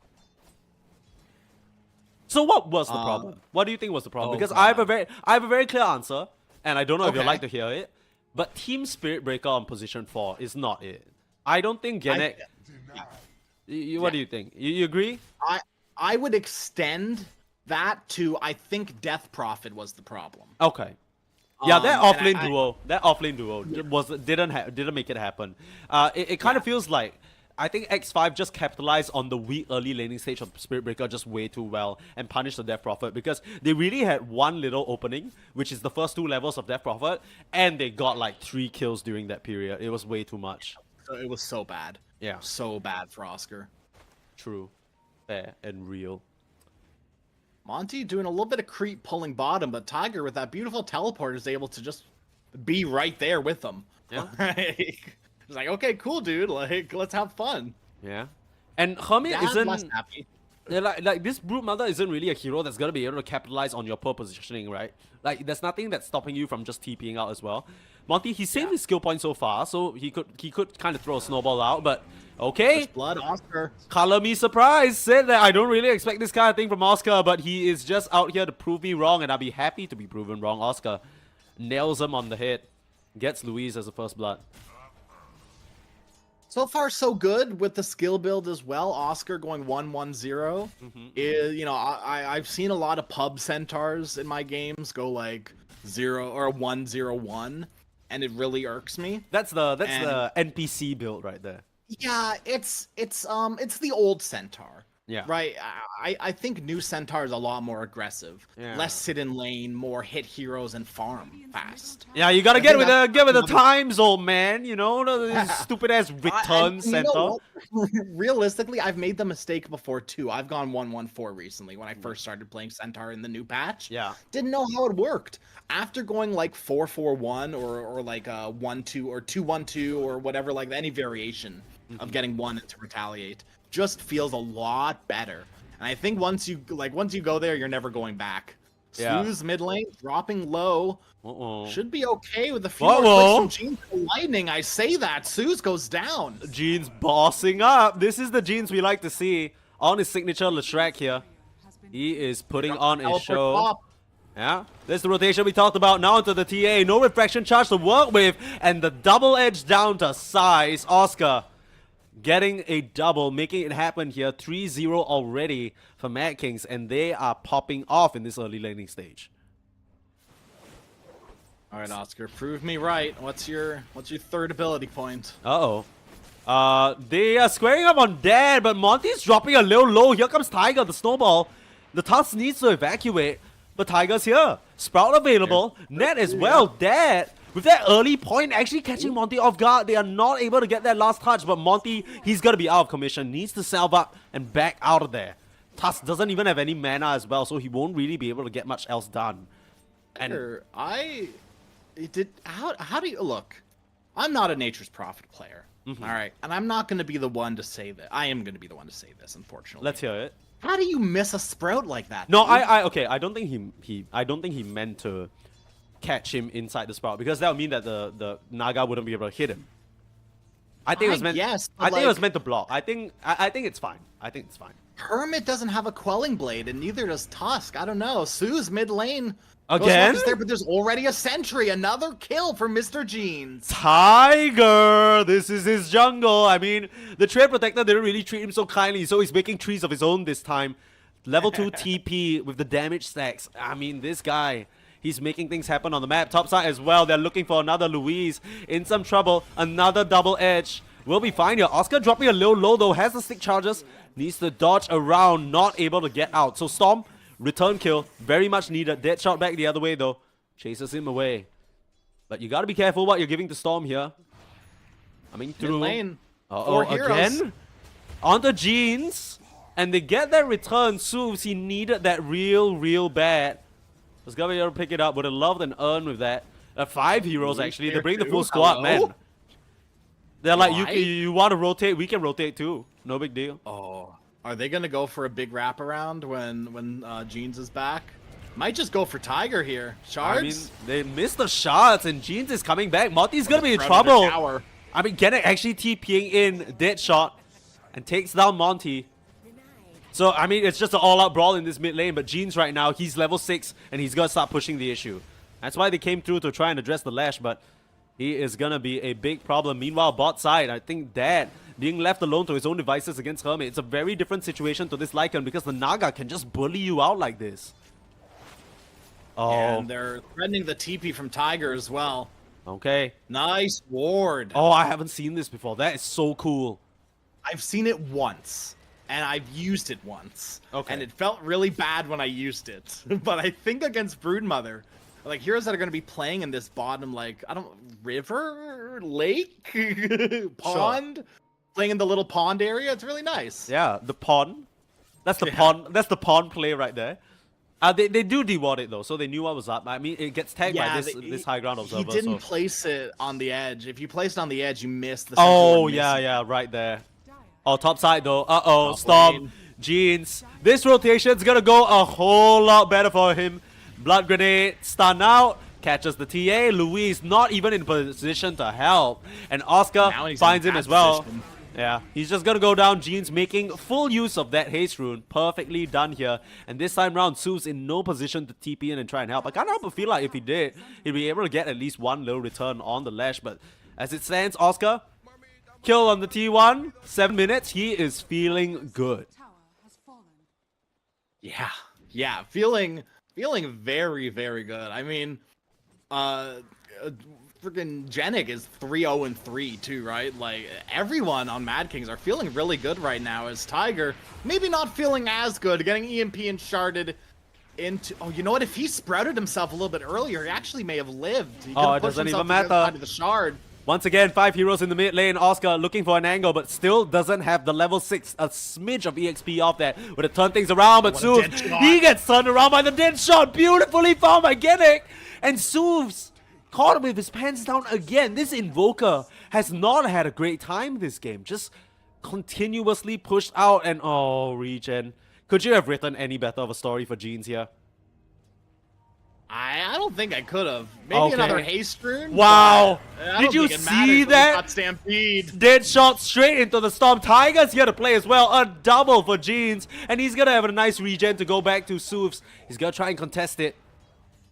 So what was the problem? What do you think was the problem? Because I have a very clear answer, and I don't know if you'd like to hear it. But Team Spirit Breaker on position 4 is not it. I don't think Gennett... What do you think? You agree? I would extend that to, I think Death Prophet was the problem. Okay. Yeah, that offlane duo didn't make it happen. It kind of feels like I think X5 just capitalized on the weak early laning stage of Spirit Breaker just way too well and punished the Death Prophet because they really had one little opening, which is the first 2 levels of Death Prophet, and they got like 3 kills during that period. It was way too much. It was so bad. Yeah. So bad for Oscar. True. Fair and real. Monty doing a little bit of creep pulling bottom, but Tiger with that beautiful teleport is able to just be right there with them. Yeah. It's like, okay, cool, dude. Like, let's have fun. Yeah. And Hermit Dad's isn't... less happy. Yeah, like this Brute Mother isn't really a hero that's gonna be able to capitalize on your poor positioning, right? Like, there's nothing that's stopping you from just TPing out as well. Monty, he saved his skill point so far, so he could kind of throw a snowball out, but okay. First blood, Oscar. Color me surprised. Said that I don't really expect this kind of thing from Oscar, but he is just out here to prove me wrong, and I'll be happy to be proven wrong. Oscar nails him on the head, gets Louise as a first blood. So far, so good with the skill build as well. Oscar going 1-1-0. Is, you know, I've seen a lot of pub centaurs in my games go like 0 or 1-0-1, and it really irks me. That's the NPC build right there. Yeah, it's the old centaur. Yeah. Right. I think new centaur is a lot more aggressive. Yeah. Less sit in lane, more hit heroes and farm fast. Yeah, you gotta get with the times, old man. You know, the stupid ass return center. Realistically, I've made the mistake before too. I've gone 1-1-4 recently when I first started playing centaur in the new patch. Yeah. Didn't know how it worked. After going like 4-4-1 or like 1-2 or 2-1-2 or whatever, like any variation of getting one to retaliate, just feels a lot better. And I think once you go there, you're never going back. Yeah. Sue's mid lane dropping low. Should be okay with a few Uh-oh. more clicks from Jeans lightning. I say that Sue's goes down. Jeans bossing up. This is the Jeans we like to see on his signature Leshrac here. He is putting on a show. Top. Yeah, there's the rotation we talked about. Now into the TA. No refraction charge to work with, and the double edge down to size. Oscar getting a double, making it happen here. 3-0 already for Mad Kings, and they are popping off in this early laning stage. All right, Oscar, prove me right. What's your third ability point? They are squaring up on Dad, but Monty's dropping a little low. Here comes Tiger, the snowball. The Tusk needs to evacuate, but Tiger's here. Sprout available. Net as well. Dad, with that early point, actually catching Monty off guard. They are not able to get that last touch, but Monty, he's going to be out of commission. Needs to salve up and back out of there. Tusk doesn't even have any mana as well, so he won't really be able to get much else done. And how do you look? I'm not a Nature's Prophet player. All right, and I'm not going to be the one to say that. I am going to be the one to say this, unfortunately. let's hear it. How do you miss a Sprout like that? No, dude? okay. I don't think he meant to catch him inside the Sprout, because that would mean that the Naga wouldn't be able to hit him. I think it was meant. Yes, I think it was meant to block. I think it's fine. I think it's fine. Hermit doesn't have a Quelling Blade, and neither does Tusk. I don't know. Sue's mid lane. Again? There, but there's already a sentry. Another kill for Mr. Jeans. Tiger! This is his jungle. I mean, the Trade Protector didn't really treat him so kindly, so he's making trees of his own this time. Level 2 TP with the damage stacks. I mean, this guy, he's making things happen on the map. Top side as well. They're looking for another Louise. In some trouble. Another double edge. We'll be fine here. Oscar dropping a little low though. Has the stick charges. Needs to dodge around. Not able to get out. So Storm, return kill. Very much needed. Dead shot back the other way though. Chases him away. But you gotta be careful what you're giving to Storm here. Coming through. Mid lane. Uh-oh, again? Onto Jeans. And they get that return. Soos, he needed that real bad. Was gonna be able to pick it up. Would have loved an earn with that. 5 heroes actually. They bring the full squad, man. They're like, Why? you want to rotate, we can rotate too. No big deal. Oh, are they gonna go for a big wraparound when Jeans is back? Might just go for Tiger here. Shards. I mean, they missed the shots, and Jeans is coming back. Monty's gonna be in Predator trouble. tower. I mean, Gennett actually TPing in dead shot and takes down Monty. So, I mean, it's just an all-out brawl in this mid lane, but Jeans right now, he's level 6, and he's gonna start pushing the issue. That's why they came through to try and address the Lash, but he is gonna be a big problem. Meanwhile, bot side, I think Dad being left alone to his own devices against Hermit, it's a very different situation to this Lycan because the Naga can just bully you out like this. Oh, And they're threatening the TP from Tiger as well. okay. Nice ward. Oh, I haven't seen this before. That is so cool. I've seen it once, and I've used it once. Okay. And it felt really bad when I used it. But I think against Broodmother, like heroes that are going to be playing in this bottom, like, I don't, river, lake, pond, playing in the little pond area, it's really nice. Yeah, the pawn. That's the Yeah. pawn. That's the pawn play right there. They do deward it though, so they knew what was up. I mean, it gets tagged by this high ground observer. He didn't so. place it on the edge. If you placed it on the edge, you missed the Oh central yeah, miss. yeah, right there. Oh, top side though. Uh-oh, Top Storm, lane. Jeans. This rotation's gonna go a whole lot better for him. Blood grenade, stun out, catches the TA. Luis not even in position to help. And Oscar Now he's in finds him bad as well. position. Yeah, he's just gonna go down. Jeans making full use of that haste rune. Perfectly done here. And this time round, Sue's in no position to TP in and try and help. I can't help but feel like if he did, he'd be able to get at least one little return on the Lash. But as it stands, Oscar, kill on the T1, 7 minutes. He is feeling good. Yeah, feeling very, very good. I mean, freaking Genic is 3-0-3 too, right? Like everyone on Mad Kings are feeling really good right now. As Tiger, maybe not feeling as good, getting EMP and sharded into. Oh, you know what? If he sprouted himself a little bit earlier, he actually may have lived. He could have it pushed doesn't himself even to the other matter. side of the shard. Once again, 5 heroes in the mid lane. Oscar looking for an angle, but still doesn't have the level 6. A smidge of EXP off that would have turned things around. But What a Suv, dead shot. he gets turned around by the dead shot. Beautifully found by Genic. And Suv's caught him with his pants down again. This Invoker has not had a great time this game. Just continuously pushed out and oh, regen. Could you have written any better of a story for Jeans here? I don't think I could have. Maybe Okay. another haste rune. Wow. but I Did don't you think it see matters when we that? got Stampede. Dead shot straight into the Storm. Tiger's here to play as well. A double for Jeans. And he's going to have a nice regen to go back to Suvs. He's going to try and contest it.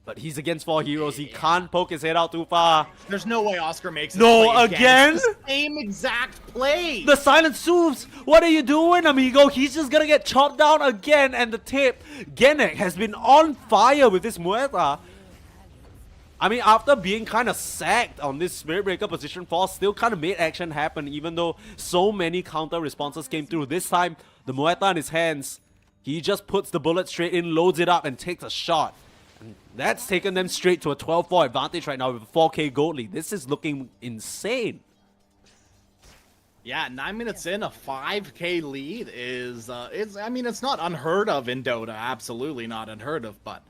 But he's against 4 heroes. He can't poke his head out too far. There's no way Oscar makes it. No, play again? It's the same exact play. The silent Suvs. What are you doing, amigo? He's just going to get chopped down again. And the tip. Genic has been on fire with this Muerta. I mean, after being kind of sacked on this Spirit Breaker position, Force still kind of made action happen, even though so many counter responses came through. This time, the Muerta in his hands, he just puts the bullet straight in, loads it up, and takes a shot. And that's taken them straight to a 12-4 advantage right now with a 4k gold lead. This is looking insane. Yeah, 9 minutes in, a 5k lead is, I mean, it's not unheard of in Dota. Absolutely not unheard of, but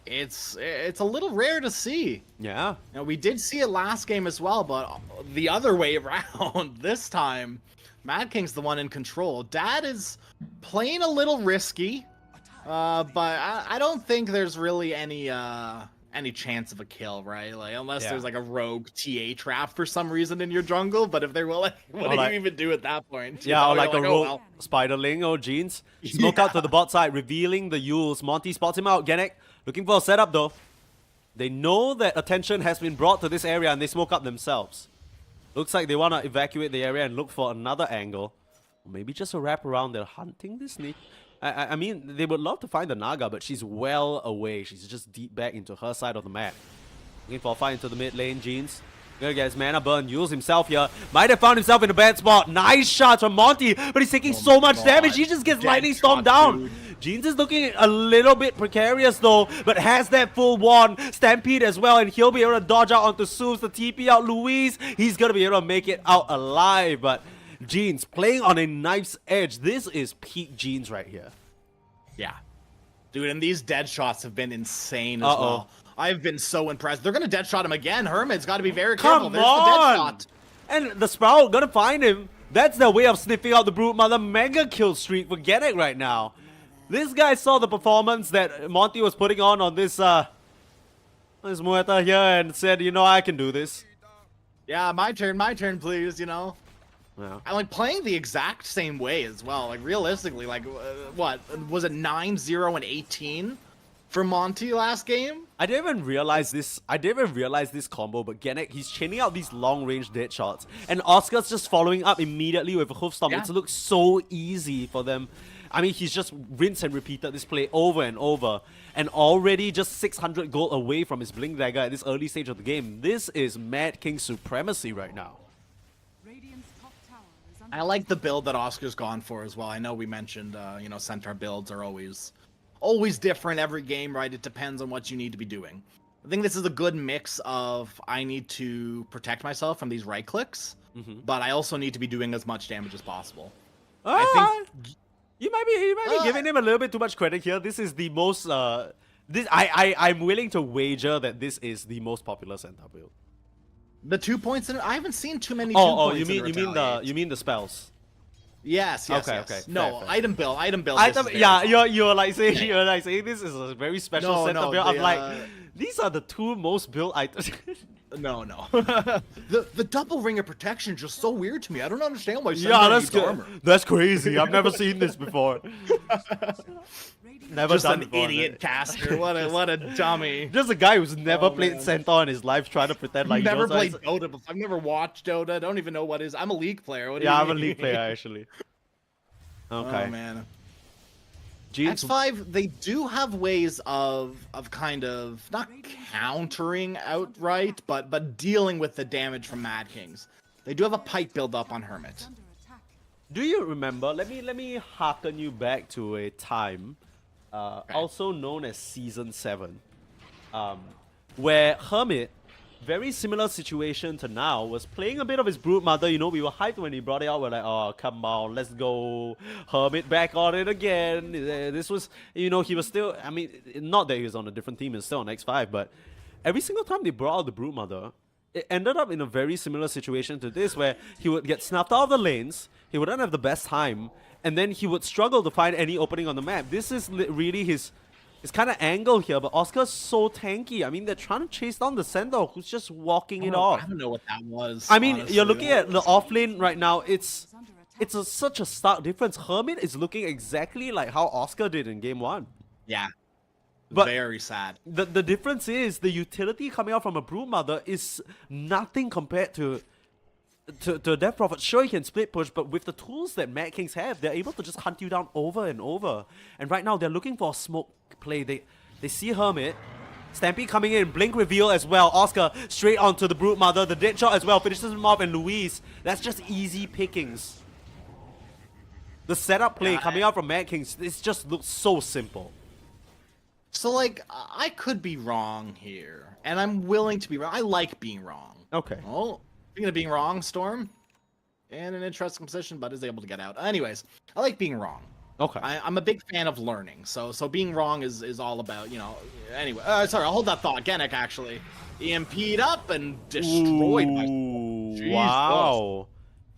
it's a little rare to see. Yeah. Now, we did see it last game as well, but the other way around this time, Mad King's the one in control. Dad is playing a little risky, but I don't think there's really any chance of a kill, right? Like, unless there's like a rogue TA trap for some reason in your jungle, but if there will, what do you even do at that point? Yeah, or You know, like you're a oh, rogue well. Spiderling or Jeans. Smoke out to the bot side, revealing the Yules. Monty spots him out. Genic looking for a setup though. They know that attention has been brought to this area and they smoke up themselves. Looks like they want to evacuate the area and look for another angle. Or maybe just a wrap around. They're hunting this sneak. I mean, they would love to find the Naga, but she's well away. She's just deep back into her side of the map. Looking for a fight into the mid lane, Jeans. Gonna get his mana burn, Yules himself here. Might have found himself in a bad spot. Nice shots from Monty, but he's taking so much God. damage. He just gets Dead lightning stormed shot, down. dude. Jeans is looking a little bit precarious though, but has that full wand. Stampede as well, and he'll be able to dodge out onto Suvs, the TP out Luis. He's gonna be able to make it out alive, but Jeans playing on a knife's edge. This is peak Jeans right here. Yeah. Dude, and these dead shots have been insane as Uh-oh. well. I've been so impressed. They're going to dead shot him again. Hermit's got to be very Come careful. There's the dead on! shot. And the Sprout gonna find him. That's their way of sniffing out the Brute Mother mega kill streak for Genic right now. This guy saw the performance that Monty was putting on this Muerta here and said, you know, I can do this. Yeah, my turn, please, you know? Yeah. I'm like playing the exact same way as well. Like realistically, like what was it 9-0 and 18 for Monty last game? I didn't even realize this. I didn't even realize this combo, but Genic, he's chaining out these long-range dead shots, and Oscar's just following up immediately with a Hoofstomp. Yeah. It looks so easy for them. I mean, he's just rinsed and repeated this play over and over, and already just 600 gold away from his Blink Dagger at this early stage of the game. This is Mad King supremacy right now. I like the build that Oscar's gone for as well. I know we mentioned, you know, centaur builds are always different every game, right? It depends on what you need to be doing. I think this is a good mix of I need to protect myself from these right clicks, but I also need to be doing as much damage as possible. I think you might be giving him a little bit too much credit here. This is the most I'm willing to wager that this is the most popular centaur build. the 2 points in I haven't seen too many. You mean the spells? Yes. Okay, No, fair. Item build. Yeah, you're like saying this is a very special centaur build. I'm like, these are the two most built items. No. the double ring of protection is just so weird to me. I don't understand why. Yeah, that's good. good. That's crazy. I've never seen this before. Never Just done an before, idiot caster. What a dummy. Just a guy who's never played man. centaur in his life, trying to pretend like Never he knows. played Dota before. I've never watched Dota. Don't even know what is. I'm a League player. What do Yeah, you I'm a mean? League player actually. Okay. Oh man. Jeans, X5, they do have ways of kind of not countering outright, but dealing with the damage from Mad Kings. They do have a pipe build up on Hermit. do you remember? Let me harken you back to a time, also known as Season 7, where Hermit, very similar situation to now, was playing a bit of his Brood Mother. You know, we were hyped when he brought it out. We're like, oh, come on, let's go. Hermit back on it again. This was, you know, he was still, I mean, not that he was on a different team, he's still on X5, but every single time they brought out the Brood Mother, it ended up in a very similar situation to this, where he would get snuffed out of the lanes, he wouldn't have the best time, and then he would struggle to find any opening on the map. This is really his kind of angle here, but Oscar's so tanky. I mean, they're trying to chase down the Centaur, who's just walking it off. I don't know what that was. I mean, honestly. you're looking at the offlane right now. It's such a stark difference. Hermit is looking exactly like how Oscar did in Game 1. Yeah. But very sad. The difference is the utility coming out from a Brood Mother is nothing compared to Death Prophet. Sure, you can split push, but with the tools that Mad Kings have, they're able to just hunt you down over and over. And right now, they're looking for a smoke play. They see Hermit. Stampede coming in, Blink reveal as well. Oscar straight onto the Brood Mother. The dead shot as well finishes him off, and Luis. That's just easy pickings. The setup play coming out from Mad Kings, this just looks so simple. So, like, I could be wrong here, and I'm willing to be wrong. I like being wrong. Okay. Oh, speaking of being wrong, Storm, in an interesting position, but is able to get out. Anyways, I like being wrong. Okay. I'm a big fan of learning, so being wrong is all about, you know. Anyway, sorry, I'll hold that thought. Genic actually EMP'd up and destroyed my. Ooh, wow.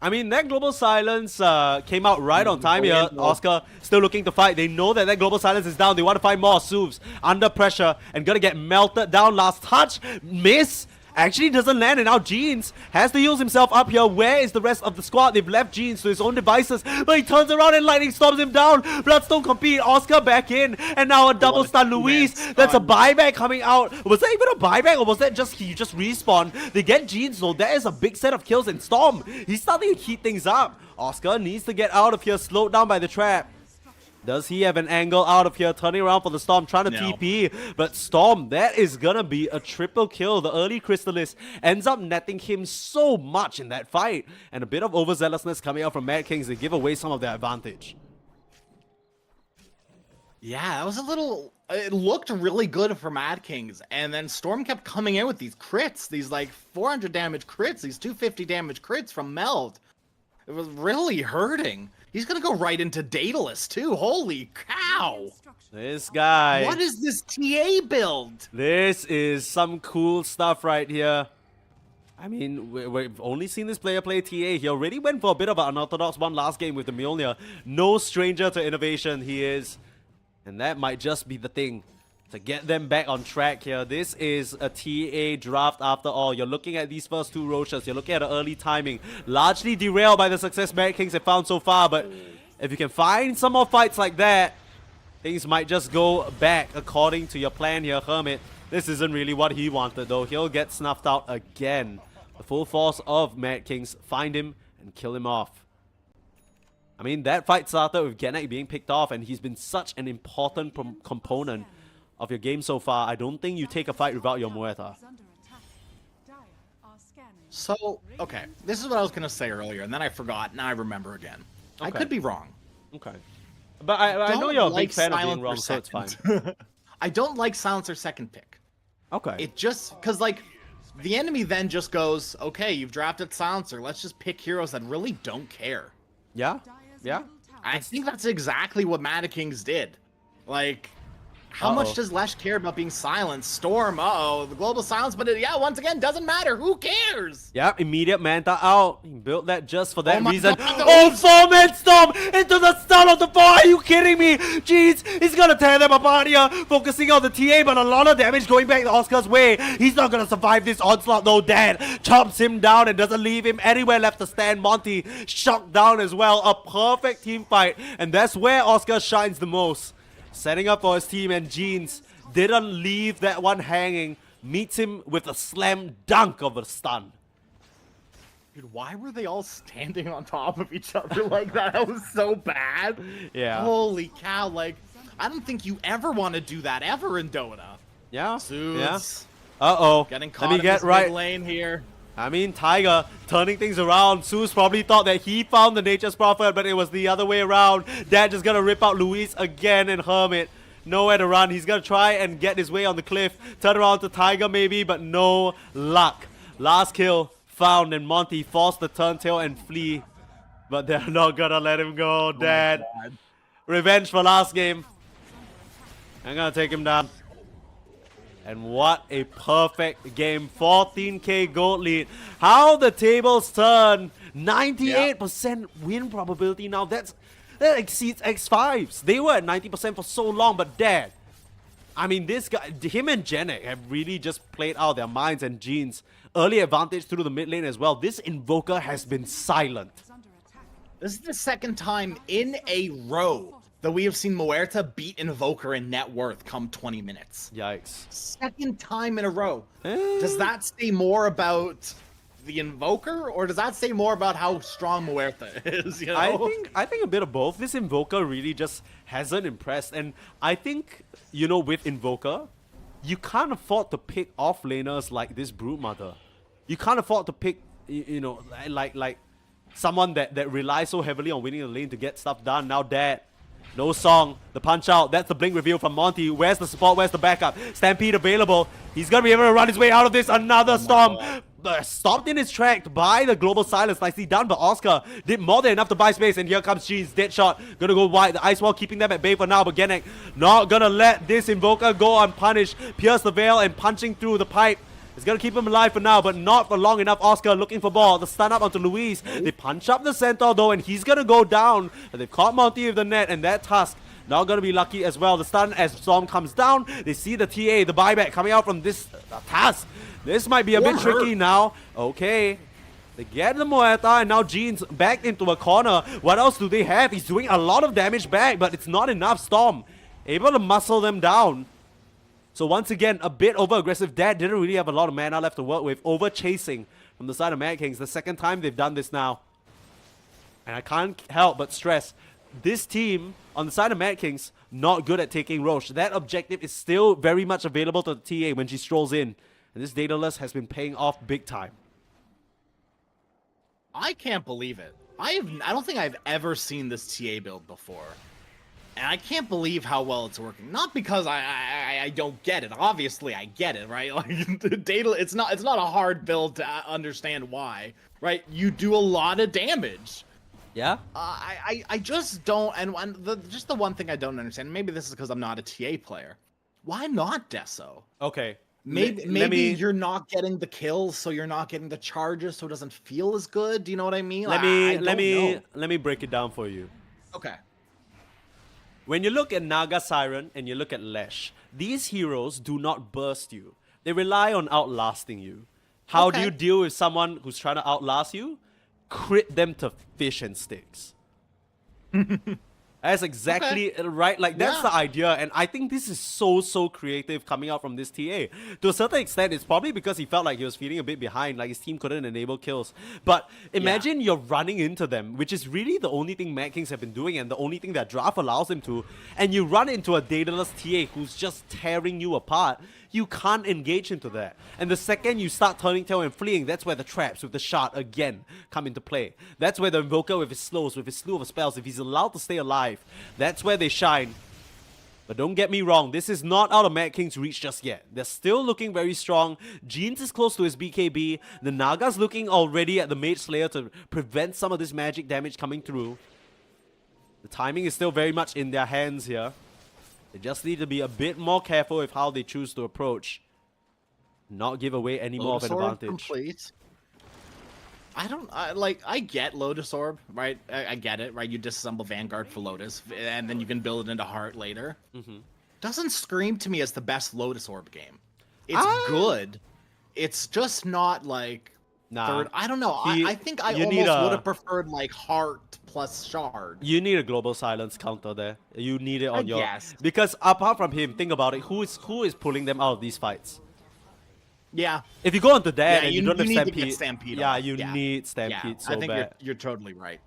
I mean, that Global Silence came out right on time here. Oscar still looking to fight. They know that Global Silence is down. They want to find more. Soobs under pressure and gonna get melted down. Last touch. Miss. Actually doesn't land, and now Jeans has to use himself up here. Where is the rest of the squad? They've left Jeans to his own devices, but he turns around and Lightning storms him down. Bloodstone compete. Oscar back in, and now a double stun. Luis. That's a buyback coming out. Was that even a buyback, or was that just he just respawned? They get Jeans though. That is a big set of kills, and Storm, he's starting to heat things up. Oscar needs to get out of here, slowed down by the trap. Does he have an angle out of here? Turning around for the Storm, trying to TP. But Storm, that is gonna be a triple kill. The early Crystalist ends up netting him so much in that fight. And a bit of overzealousness coming out from Mad Kings. They give away some of their advantage. Yeah, that was a little. It looked really good for Mad Kings, and then Storm kept coming in with these crits, these like 400 damage crits, these 250 damage crits from Meld. It was really hurting. He's gonna go right into Daedalus too. Holy cow! This guy. What is this TA build? This is some cool stuff right here. I mean, we've only seen this player play TA. He already went for a bit of an unorthodox one last game with the Mjolnir. No stranger to innovation, he is. And that might just be the thing to get them back on track here. This is a TA draft after all. You're looking at these first 2 Roshas. You're looking at the early timing. Largely derailed by the success Mad Kings have found so far. But if you can find some more fights like that, things might just go back according to your plan here, Hermit. This isn't really what he wanted though. He'll get snuffed out again. The full force of Mad Kings find him and kill him off. I mean, that fight started with Gennett being picked off, and he's been such an important component of your game so far. I don't think you take a fight without your Muerta. So, okay, this is what I was gonna say earlier, and then I forgot. Now I remember again. I could be wrong. Okay. But I know you're a big fan of being wrong, so it's second. fine. I don't like Silencer second pick. Okay. It just, because like, the enemy then just goes, okay, you've drafted Silencer, let's just pick heroes that really don't care. Yeah? Yeah? I think that's exactly what Mad Kings did. Like, how much does Lesh care about being silenced? Storm, the global silence, but yeah, once again, doesn't matter. Who cares? Yep, immediate Manta out. He built that just for that reason. God, Oh, 4-man storm into the stun of the 4. Are you kidding me? Jeez, he's gonna tear them apart here. Focusing on the TA, but a lot of damage going back the Oscar's way. He's not gonna survive this onslaught though. Dad chops him down and doesn't leave him anywhere left to stand. Monty shocked down as well. A perfect team fight, and that's where Oscar shines the most. Setting up for his team, and Jeans didn't leave that one hanging. Meets him with a slam dunk of a stun. Dude, why were they all standing on top of each other like that? That was so bad. Yeah. Holy cow, like, I don't think you ever want to do that ever in Dota. Yeah. Suits. Yeah. Uh-oh. Getting caught Let me in get this right. mid lane here. I mean, Tiger turning things around. Zeus probably thought that he found the Nature's Prophet, but it was the other way around. Dad just gonna rip out Luis again, and Hermit nowhere to run. He's gonna try and get his way on the cliff. Turn around to Tiger maybe, but no luck. Last kill found, and Monty forced the turntail and flee. But they're not gonna let him go, Dad. Oh Revenge for last game. I'm gonna take him down. And what a perfect game. 14k gold lead. How the tables turn. 98% win probability now. That exceeds X5's. They were at 90% for so long, but Dad, I mean, this guy, him and Janek have really just played out their minds, and Jeans. Early advantage through the mid lane as well. This Invoker has been silent. This is the second time in a row that we have seen Muerta beat Invoker in net worth come 20 minutes. Yikes. Second time in a row. Does that say more about the Invoker, or does that say more about how strong Muerta is? You know? I think a bit of both. This Invoker really just hasn't impressed, and I think, you know, with Invoker, you can't afford to pick offlaners like this Broodmother. You can't afford to pick, you know, like someone that relies so heavily on winning the lane to get stuff done. Now Dad, no song, the punch out, that's the blink reveal from Monty. Where's the support, where's the backup? Stampede available. He's gonna be able to run his way out of this. Another storm. Stopped in his track by the global silence. Nicely done, but Oscar did more than enough to buy space, and here comes Jeans. Dead shot. Gonna go wide. The ice wall keeping them at bay for now, but Gennett not gonna let this Invoker go unpunished. Pierce the veil and punching through the pipe. It's gonna keep him alive for now, but not for long enough. Oscar looking for ball. The stun up onto Luis. They punch up the Centaur though, and he's gonna go down. But they've caught Monty with the net, and that Tusk not gonna be lucky as well. The stun as Storm comes down. They see the TA, the buyback coming out from this Tusk. This might be a bit tricky now. Okay. They get the Muerta, and now Jeans back into a corner. What else do they have? He's doing a lot of damage back, but it's not enough. Storm able to muscle them down. So once again, a bit over-aggressive. Dad didn't really have a lot of mana left to work with. Over-chasing from the side of Mad Kings. The second time they've done this now. And I can't help but stress, this team on the side of Mad Kings, not good at taking Roche. That objective is still very much available to the TA when she strolls in. And this Daedalus has been paying off big time. I can't believe it. I don't think I've ever seen this TA build before. And I can't believe how well it's working. Not because I don't get it. Obviously, I get it, right? Like data, it's not a hard build to understand why, right? You do a lot of damage. Yeah. I just don't. And the one thing I don't understand. Maybe this is because I'm not a TA player. Why not Deso? Okay. Maybe you're not getting the kills, so you're not getting the charges, so it doesn't feel as good. Do you know what I mean? Let I don't know. me break it down for you. Okay. When you look at Naga Siren and you look at Lesh, these heroes do not burst you. They rely on outlasting you. How do Okay. you deal with someone who's trying to outlast you? Crit them to fish and sticks. That's exactly right. Like, that's Yeah. the idea. And I think this is so creative coming out from this TA. To a certain extent, it's probably because he felt like he was feeling a bit behind, like his team couldn't enable kills. But imagine you're running into them, which is really the only thing Mad Kings have been doing and the only thing that draft allows him to. And you run into a Daedalus TA who's just tearing you apart. You can't engage into that. And the second you start turning tail and fleeing, that's where the traps with the shard again come into play. That's where the Invoker with his slows, with his slew of spells, if he's allowed to stay alive, that's where they shine. But don't get me wrong, this is not out of Mad King's reach just yet. They're still looking very strong. Jeans is close to his BKB. The Naga's looking already at the Mage Slayer to prevent some of this magic damage coming through. The timing is still very much in their hands here. They just need to be a bit more careful with how they choose to approach. Not give away any more of an Lotus Orb advantage. complete. I get Lotus Orb, right? I get it, right? You disassemble Vanguard for Lotus, and then you can build it into Heart later. Doesn't scream to me as the best Lotus Orb game. It's good. It's just not like third. I don't know. I think I you need almost a- would have preferred like Heart plus Shard. You need a global silence counter there. You need it on your... guess. Because apart from him, think about it. Who is pulling them out of these fights? Yeah. If you go into that Yeah, and you don't have need to Stampede... get Stampede yeah, on. you Yeah. need Stampede so I think bad. you're totally right.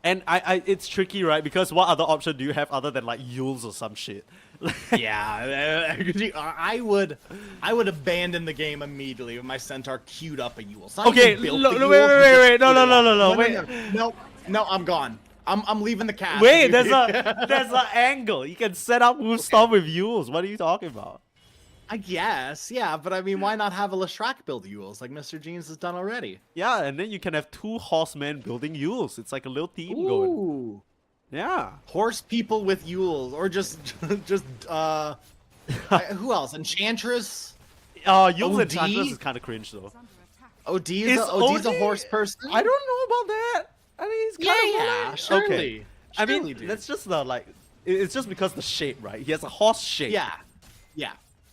And it's tricky, right? Because what other option do you have other than like Yules or some shit? Yeah, I would abandon the game immediately with my centaur queued up a Yule. So I Okay, even built look, the wait, Yules, wait, we just wait, no, queued no, it no, up. no, wait. No, I'm gone. I'm leaving the cast. Wait, there's an angle. You can set up Woo Storm with Yules. What are you talking about? I guess, yeah, but I mean, why not have a Leshrac build Yules like Mr. Jeans has done already? Yeah, and then you can have 2 horsemen building Yules. It's like a little team going. Ooh, Yeah. horse people with Yules, or just who else? Enchantress. Yules OD? Enchantress is kind of cringe though. OD's a horse person. I don't know about that. I mean, he's kind of Yeah, like... surely. Okay. I mean, Surely, dude. that's just the like... It's just because the shape, right? He has a horse shape. Yeah.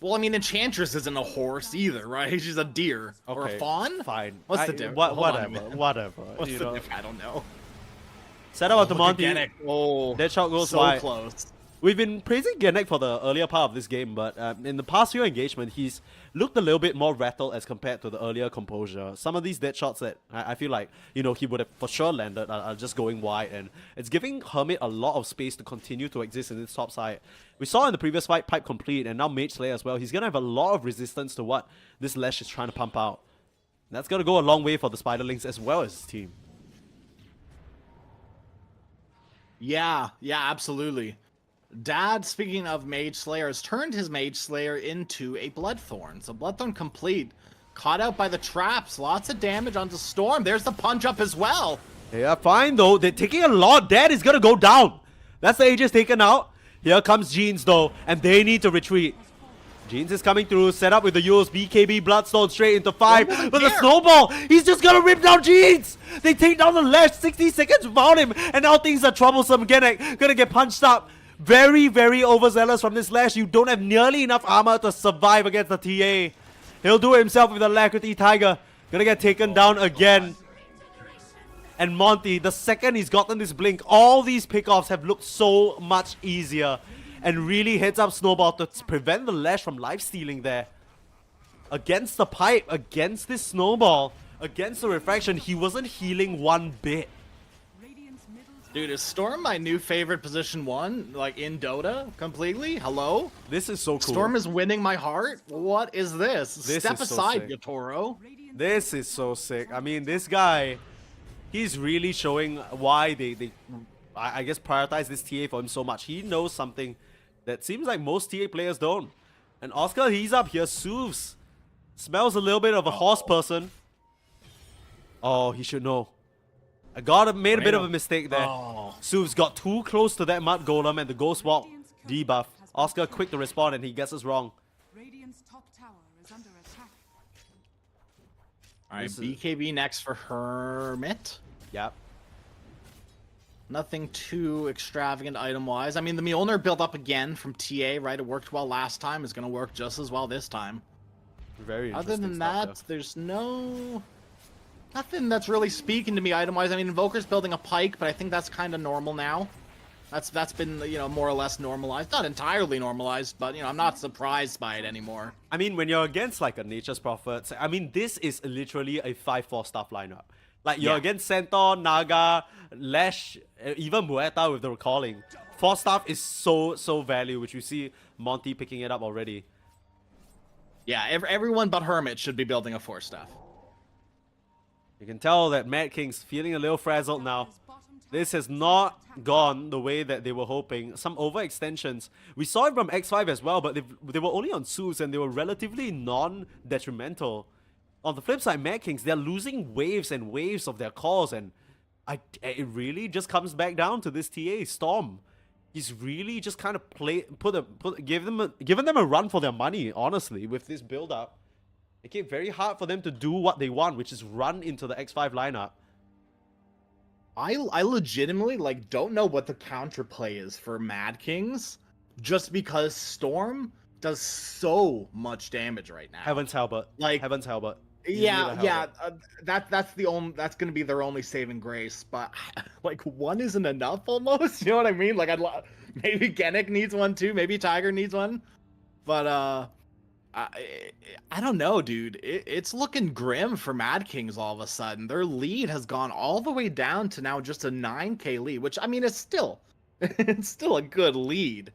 Well, I mean, Enchantress isn't a horse either, right? She's a deer or Okay, a fawn. Fine. What's the difference? Whatever. What's You the know. difference? I don't know. Set up with the Look at Monty. Gennett. Oh, That shot goes so wide. close. We've been praising Gennett for the earlier part of this game, but in the past few engagements, he's looked a little bit more rattled as compared to the earlier composure. Some of these dead shots that I feel like, you know, he would have for sure landed are just going wide, and it's giving Hermit a lot of space to continue to exist in this top side. We saw in the previous fight, Pipe complete, and now Mage Slayer as well. He's going to have a lot of resistance to what this Lesh is trying to pump out. That's going to go a long way for the Spiderlings as well as his team. Yeah, absolutely. Dad, speaking of Mage Slayer, has turned his Mage Slayer into a Bloodthorn. So Bloodthorn complete. Caught out by the traps. Lots of damage onto Storm. There's the punch up as well. Yeah, fine though. They're taking a lot. Dad is going to go down. That's the Aegis taken out. Here comes Jeans though, and they need to retreat. Jeans is coming through, set up with the Yules, BKB, Bloodstone straight into 5. Doesn't But the care. snowball, he's just gonna rip down Jeans! They take down the Lesh, 60 seconds without him, and now things are troublesome. Gonna get punched up. Very, very overzealous from this Lesh. You don't have nearly enough armor to survive against the TA. He'll do it himself with the Lacrity Tiger. Gonna get taken down again. And Monty, the second he's gotten this blink, all these pickoffs have looked so much easier. And really heads up Snowball to prevent the Lash from life-stealing there. Against the pipe, against this Snowball, against the Refraction, he wasn't healing one bit. Dude, is Storm my new favorite position 1? Like, in Dota? Completely? Hello? This is so cool. Storm is winning my heart? What is this? This Step is so aside, sick. Yatoro. This is so sick. I mean, this guy, he's really showing why they I guess, prioritize this TA for him so much. He knows something that seems like most TA players don't. And Oscar, he's up here. Soothes. Smells a little bit of a horse person. Oh, he should know. I made a bit of a mistake there. Oh. Soothes got too close to that Mud Golem and the Ghost Walk debuff. Oscar quick to respond and he guesses wrong. Radiant's top tower is under All right, This is- BKB next for Hermit. Yep. Nothing too extravagant item-wise. I mean, the Mjolnir built up again from TA, right? It worked well last time. It's going to work just as well this time. Very Other interesting than stuff that, there's nothing that's really speaking to me item-wise. I mean, Invoker's building a Pike, but I think that's kind of normal now. That's been, more or less normalized. Not entirely normalized, but, I'm not surprised by it anymore. I mean, when you're against like a Nature's Prophet, I mean, this is literally a 5-4 staff lineup. Like, you're Yeah. against Centaur, Naga, Lash, even Muerta with the recalling. 4 staff is so value, which you see Monty picking it up already. Yeah, everyone but Hermit should be building a 4-staff. You can tell that Mad King's feeling a little frazzled now. This has not gone the way that they were hoping. Some overextensions. We saw it from X5 as well, but they were only on Sus and they were relatively non-detrimental. On the flip side, Mad Kings, they're losing waves and waves of their cores, and it really just comes back down to this TA, Storm. He's really just kind of given them a run for their money, honestly, with this build-up. Make it very hard for them to do what they want, which is run into the X5 lineup. I legitimately don't know what the counterplay is for Mad Kings, just because Storm does so much damage right now. Heaven's Halbert. Heaven's Halbert. Yeah. That's gonna be their only saving grace. But one isn't enough almost. You know what I mean? Maybe Genic needs one too. Maybe Tiger needs one. But I don't know, dude. It's looking grim for Mad Kings all of a sudden. Their lead has gone all the way down to now just a 9K lead, which I mean is still it's still a good lead.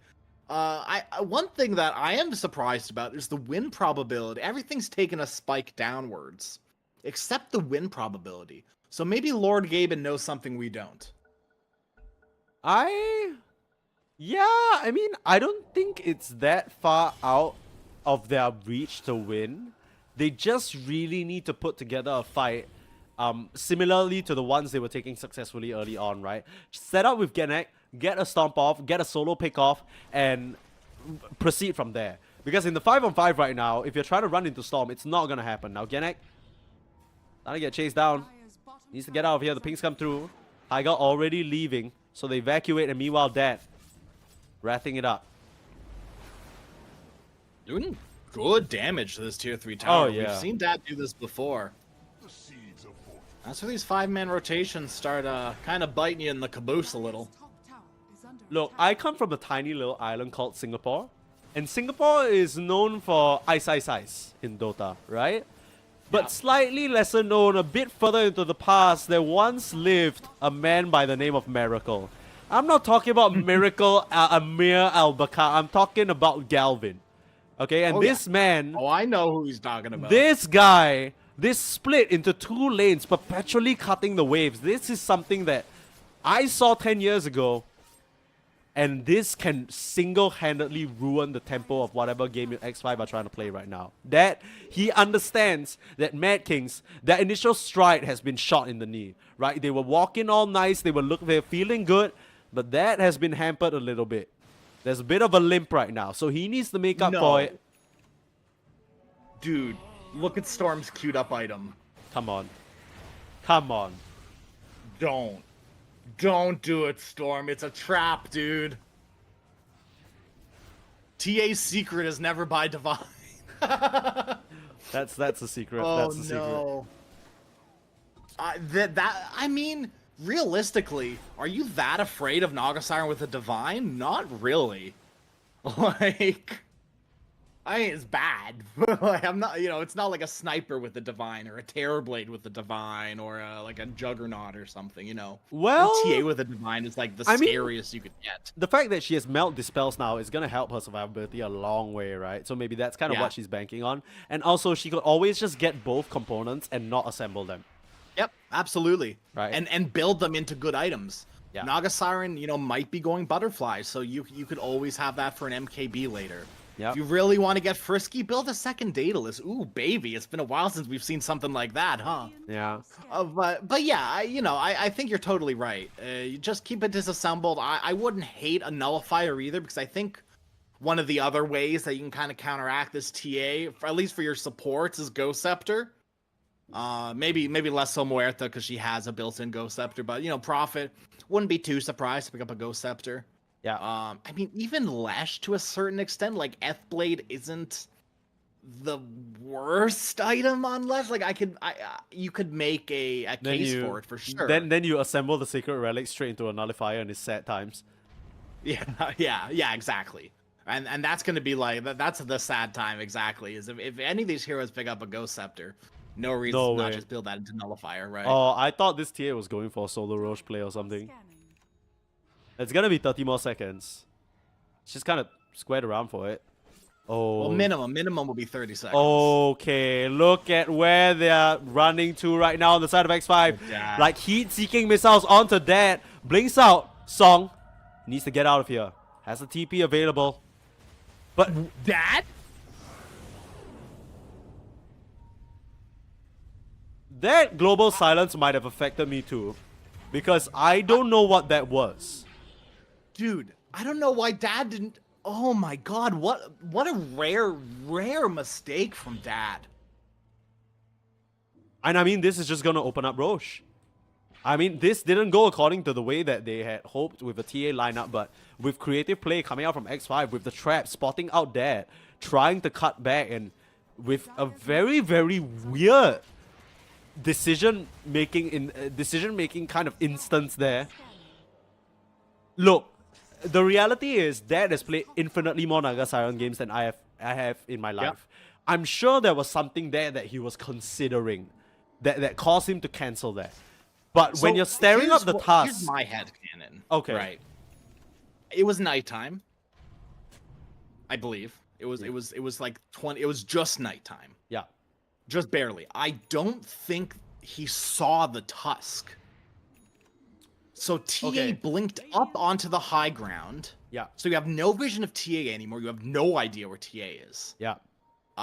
One thing that I am surprised about is the win probability. Everything's taken a spike downwards, except the win probability. So maybe Lord Gaben knows something we don't. I mean, I don't think it's that far out of their reach to win. They just really need to put together a fight, similarly to the ones they were taking successfully early on, right? Set up with Genic, get a stomp off, get a solo pick off, and proceed from there. Because in the 5-on-5 right now, if you're trying to run into Storm, it's not gonna happen. Now Genic, trying to get chased down, needs to get out of here. The pings come through. Tiger already leaving, so they evacuate, and meanwhile Dad wrathing it up. Doing good damage to this tier 3 tower. Oh, yeah. We've seen Dad do this before. The seeds of fortune. That's where these 5-man rotations start kind of biting you in the caboose a little. Look, I come from a tiny little island called Singapore, and Singapore is known for ice in Dota, right? But Yeah. slightly lesser known, a bit further into the past, there once lived a man by the name of Miracle. I'm not talking about Miracle Amir Al-Bakar, I'm talking about Galvin. Okay, and this man, Oh, I know who he's talking about. this guy, this split into 2 lanes, perpetually cutting the waves. This is something that I saw 10 years ago, and this can single-handedly ruin the tempo of whatever game X5 are trying to play right now. That he understands that Mad Kings, their initial stride has been shot in the knee, right? They were walking all nice, they're feeling good, but that has been hampered a little bit. There's a bit of a limp right now, so he needs to make up for it. Dude, look at Storm's queued up item. Come on. Come on. Don't do it, Storm. It's a trap, dude. TA's secret is never by Divine. That's a secret. Oh, That's a secret. no. I mean, realistically, are you that afraid of Naga Siren with a Divine? Not really. It's bad. I'm not, it's not like a sniper with a Divine or a Terrorblade with a Divine or a Juggernaut or something, Well, TA with a Divine is the I mean, scariest you could get. the fact that she has Melt Dispels now is going to help her survivability a long way, right? So maybe that's kind of Yeah. what she's banking on. And also, she could always just get both components and not assemble them. Yep, absolutely. Right. And build them into good items. Yeah. Naga Siren, might be going Butterfly, so you could always have that for an MKB later. Yep. If you really want to get frisky, build a second Daedalus. Ooh, baby, it's been a while since we've seen something like that, huh? Yeah. But yeah, I think you're totally right. You just keep it disassembled. I wouldn't hate a Nullifier either, because I think one of the other ways that you can kind of counteract this TA, at least for your supports, is Ghost Scepter. Maybe less so Muerta because she has a built-in Ghost Scepter, but Prophet wouldn't be too surprised to pick up a Ghost Scepter. Yeah. I mean, even Lash to a certain extent, like Blade isn't the worst item on Lash. Like you could make a case for it for sure. Then you assemble the Sacred Relic straight into a Nullifier and it's sad times. Yeah, exactly. And that's gonna be like that's the sad time exactly. Is if any of these heroes pick up a Ghost Scepter, no reason to not just build that into Nullifier, right? Oh, I thought this TA was going for a solo Roche play or something. It's gonna be 30 more seconds. She's kind of squared around for it. Oh. Well, minimum will be 30 seconds. Okay, look at where they're running to right now on the side of X5. Yeah. Like heat-seeking missiles onto that. Blinks out. Song needs to get out of here. Has the TP available. But that? That global silence might have affected me too. Because I don't know what that was. Dude, I don't know why Dad didn't... Oh my god, what a rare mistake from Dad. And I mean, this is just gonna open up Roche. I mean, this didn't go according to the way that they had hoped with the TA lineup, but with creative play coming out from X5, with the trap spotting out Dad, trying to cut back, and with a very, very weird decision-making kind of instance there. Look, the reality is Dad has played infinitely more Naga Siren games than I have in my life. Yep. I'm sure there was something there that he was considering that caused him to cancel that. But when you're staring up the task... Here's my headcanon. Okay. Right. It was nighttime. I believe. It was like 20... It was just nighttime. Yeah. Just barely. I don't think he saw the tusk. So TA blinked up onto the high ground. Yeah. So you have no vision of TA anymore. You have no idea where TA is. Yeah.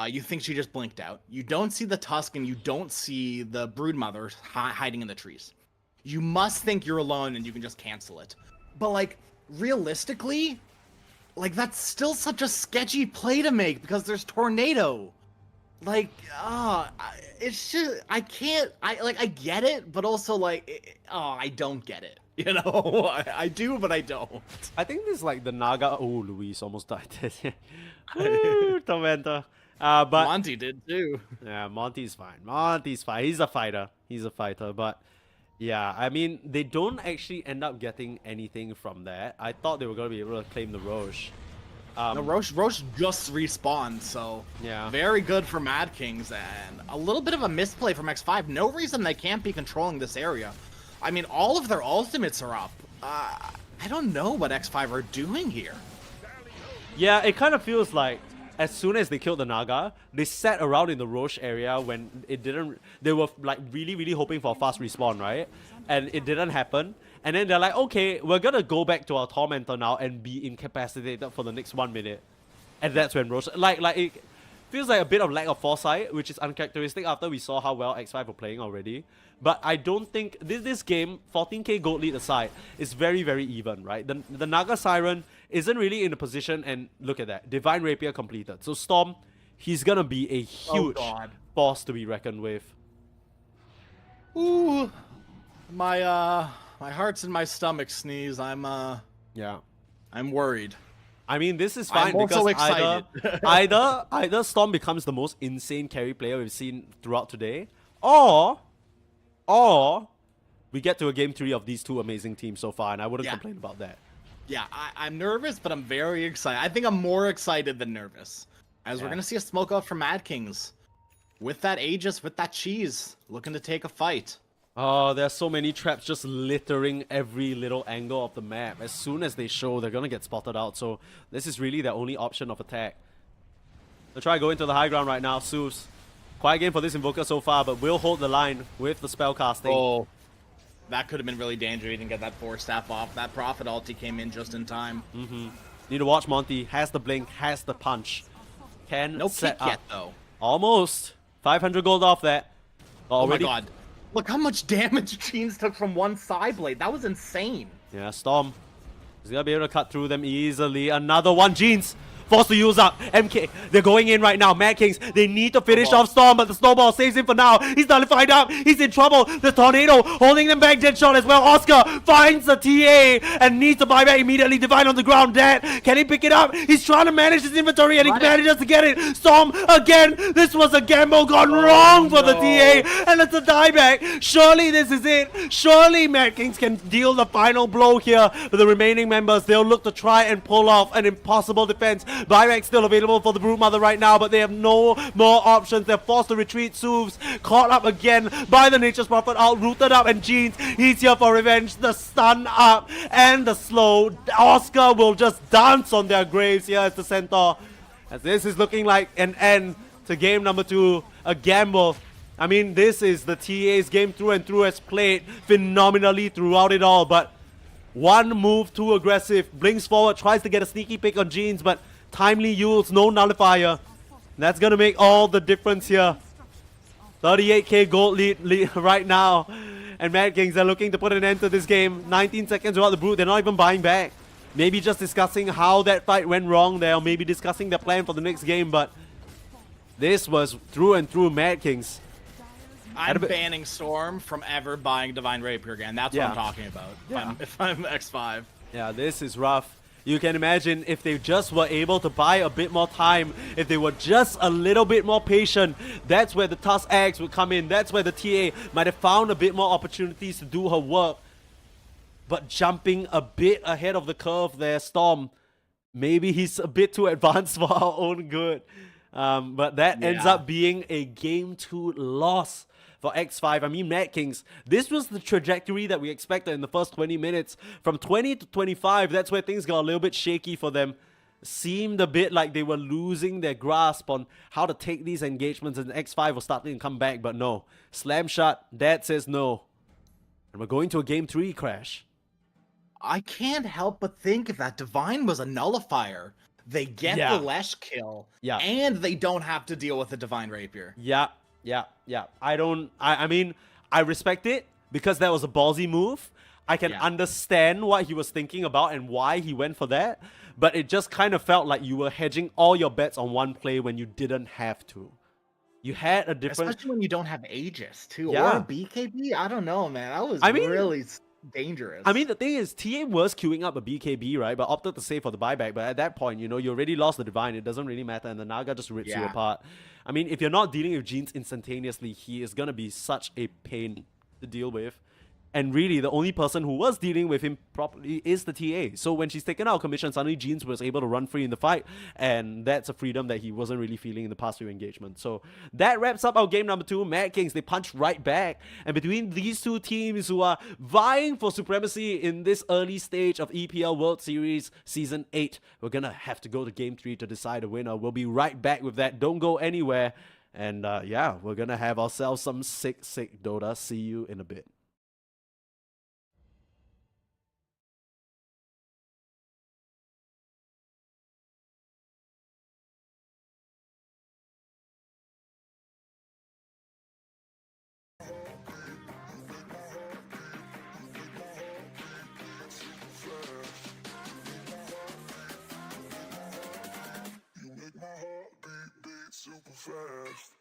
You think she just blinked out. You don't see the tusk and you don't see the broodmother hiding in the trees. You must think you're alone and you can just cancel it. But like, realistically, like that's still such a sketchy play to make because there's tornado. Like, it's just, I get it, but also like, I don't get it. You know, I do, but I don't. I think this is like the Naga. Oh, Luis almost died. Woo, Tormentor. But Monty did too. Yeah, Monty's fine. Monty's fine. He's a fighter. But yeah, I mean, they don't actually end up getting anything from that. I thought they were going to be able to claim the Roche. No, Roche just respawned, so yeah, very good for Mad Kings, and a little bit of a misplay from X5. No reason they can't be controlling this area. I mean, all of their ultimates are up. I don't know what X5 are doing here. Yeah, it kind of feels like as soon as they killed the Naga, they sat around in the Roche area when it didn't... They were like really hoping for a fast respawn, right? And it didn't happen. And then they're like, okay, we're gonna go back to our Tormentor now and be incapacitated for the next 1 minute. And that's when Roche... Like it feels like a bit of lack of foresight, which is uncharacteristic after we saw how well X5 were playing already. But I don't think... This game, 14k gold lead aside, is very even, right? The Naga Siren isn't really in a position, and look at that. Divine Rapier completed. So Storm, he's gonna be a huge force to be reckoned with. Ooh. My heart's in my stomach, Sneeze. I'm worried. I mean, this is fine I'm also because excited. either Storm becomes the most insane carry player we've seen throughout today, or we get to a game 3 of these two amazing teams so far, and I wouldn't complain about that. Yeah, I'm nervous, but I'm very excited. I think I'm more excited than nervous. As we're going to see a smoke out from Mad Kings. With that Aegis, with that cheese, looking to take a fight. Oh, there's so many traps just littering every little angle of the map. As soon as they show, they're going to get spotted out. So this is really their only option of attack. They'll try to go into the high ground right now. Suvs. Quiet game for this Invoker so far, but will hold the line with the spell casting. Oh. That could have been really dangerous. He didn't get that Force Staff off. That Prophet ulti came in just in time. Need to watch Monty. Has the blink, has the punch. Can no set kick up. Yet, though. Almost. 500 gold off that. Already... Oh my god. Look how much damage Jeans took from one side blade. That was insane. Yeah, Storm. He's going to be able to cut through them easily. Another one, Jeans. Forced to use up. MK, they're going in right now. Mad Kings, they need to finish Snowball. off Storm, but the Snowball saves him for now. He's nullified up. He's in trouble. The Tornado holding them back. Deadshot as well. Oscar finds the TA and needs to buy back immediately. Divine on the ground. Dead. Can he pick it up? He's trying to manage his inventory and he manages to get it. Storm again. This was a gamble gone wrong for the TA, and it's a dieback. Surely this is it. Surely Mad Kings can deal the final blow here for the remaining members. They'll look to try and pull off an impossible defense. Buyback still available for the Broodmother right now, but they have no more options. They're forced to retreat. Souvs caught up again by the Nature's Prophet, outrooted up, and Jeans, he's here for revenge. The stun up and the slow. Oscar will just dance on their graves here as the Centaur. As this is looking like an end to game number 2, a gamble. I mean, this is the TA's game through and through, has played phenomenally throughout it all, but one move too aggressive. Blinks forward, tries to get a sneaky pick on Jeans, but timely Yules, no nullifier. That's gonna make all the difference here. 38k gold lead right now. And Mad Kings are looking to put an end to this game. 19 seconds without the Brood, they're not even buying back. Maybe just discussing how that fight went wrong there, or maybe discussing their plan for the next game, but this was through and through Mad Kings. I'm banning Storm from ever buying Divine Rapier again. That's what I'm talking about. Yeah. If I'm X5. Yeah, this is rough. You can imagine if they just were able to buy a bit more time, if they were just a little bit more patient, that's where the Tusk Axe would come in. That's where the TA might have found a bit more opportunities to do her work. But jumping a bit ahead of the curve there, Storm, maybe he's a bit too advanced for our own good. But that ends up being a Game 2 loss for X5. I mean, Mad Kings, this was the trajectory that we expected in the first 20 minutes. From 20 to 25, that's where things got a little bit shaky for them. Seemed a bit like they were losing their grasp on how to take these engagements, and X5 was starting to come back, but no. Slam shot, Dad says no. And we're going to a Game 3 crash. I can't help but think if that Divine was a nullifier, they get the Lesh kill, and they don't have to deal with the Divine Rapier. Yeah. I mean, I respect it because that was a ballsy move. I can understand what he was thinking about and why he went for that, but it just kind of felt like you were hedging all your bets on one play when you didn't have to. You had a different... Especially when you don't have Aegis, too, Yeah. or a BKB. I don't know, man. That was really dangerous. I mean, the thing is, TA was queuing up a BKB, right? But opted to save for the buyback. But at that point, you know, you already lost the Divine. It doesn't really matter. And the Naga just rips you apart. I mean, if you're not dealing with Jeans instantaneously, he is going to be such a pain to deal with. And really, the only person who was dealing with him properly is the TA. So when she's taken out of commission, suddenly Jeans was able to run free in the fight. And that's a freedom that he wasn't really feeling in the past few engagements. So that wraps up our game number 2. Mad Kings, they punch right back. And between these two teams who are vying for supremacy in this early stage of EPL World Series Season 8, we're going to have to go to Game 3 to decide a winner. We'll be right back with that. Don't go anywhere. And yeah, we're going to have ourselves some sick Dota. See you in a bit. Super fast.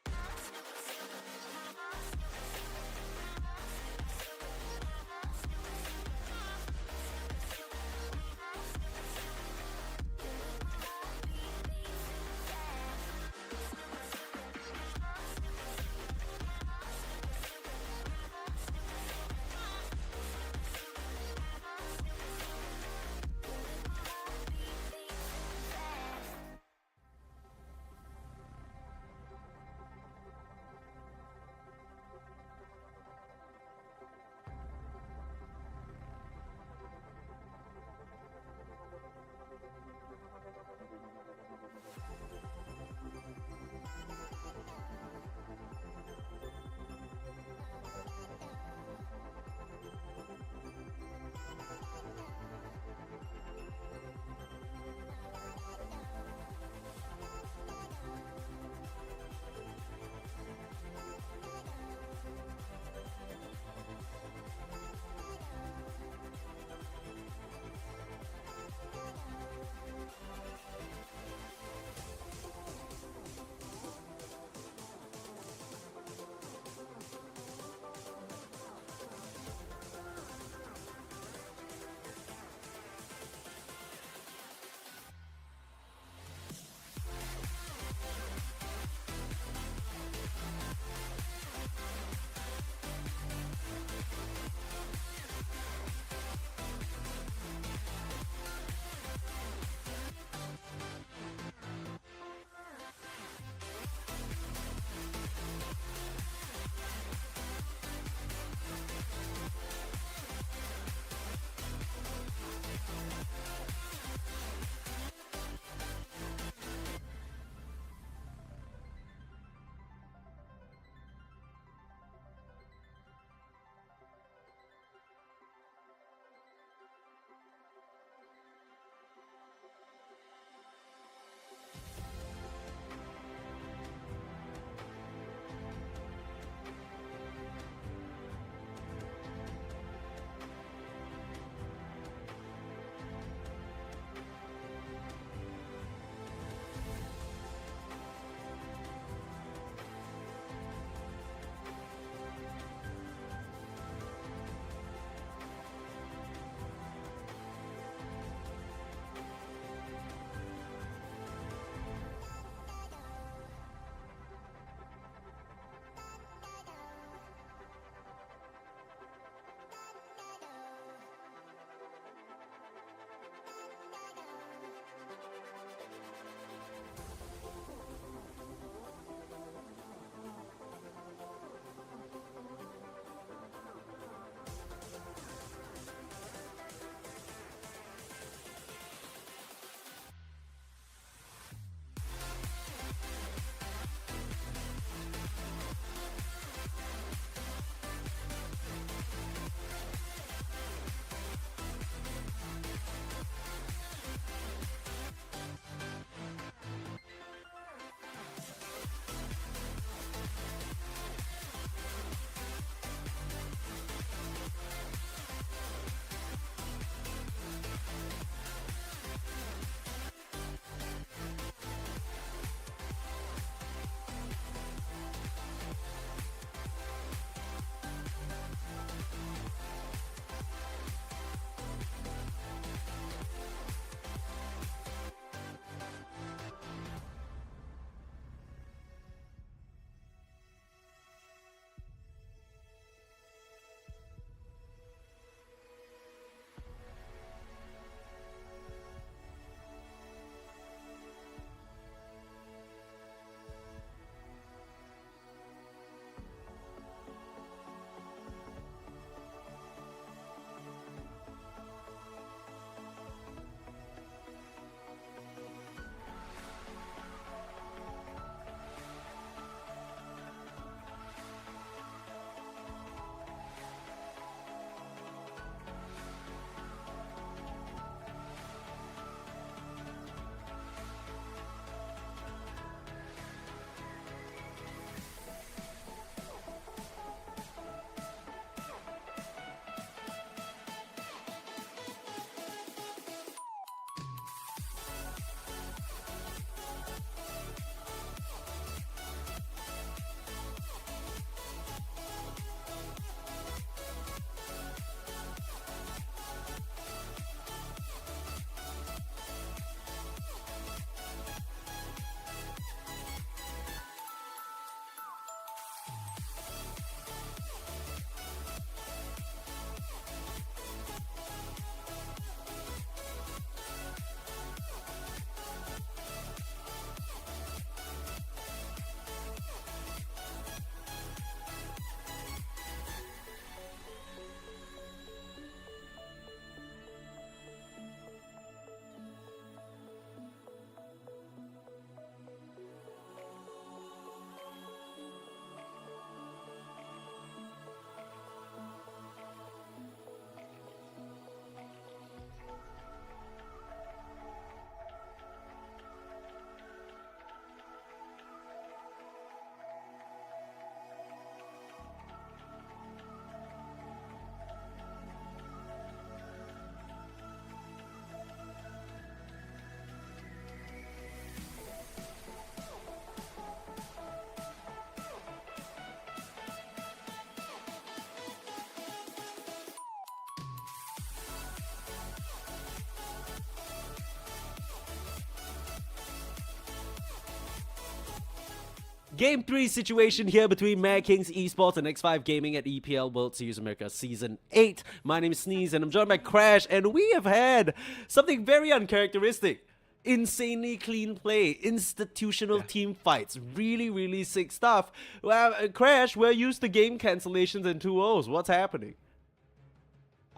Game 3 situation here between Mad Kings Esports and X5 Gaming at EPL World Series America Season 8. My name is Sneeze and I'm joined by Crash, and we have had something very uncharacteristic. Insanely clean play, institutional team fights, really sick stuff. Well, Crash, we're used to game cancellations and 2-0s. What's happening?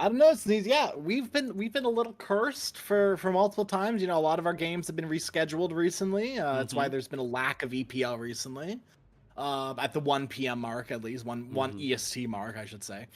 I don't know, Sneeze. Yeah, we've been a little cursed for multiple times. You know, a lot of our games have been rescheduled recently. That's why there's been a lack of EPL recently. At the 1 p.m. mark, at least one EST mark, I should say.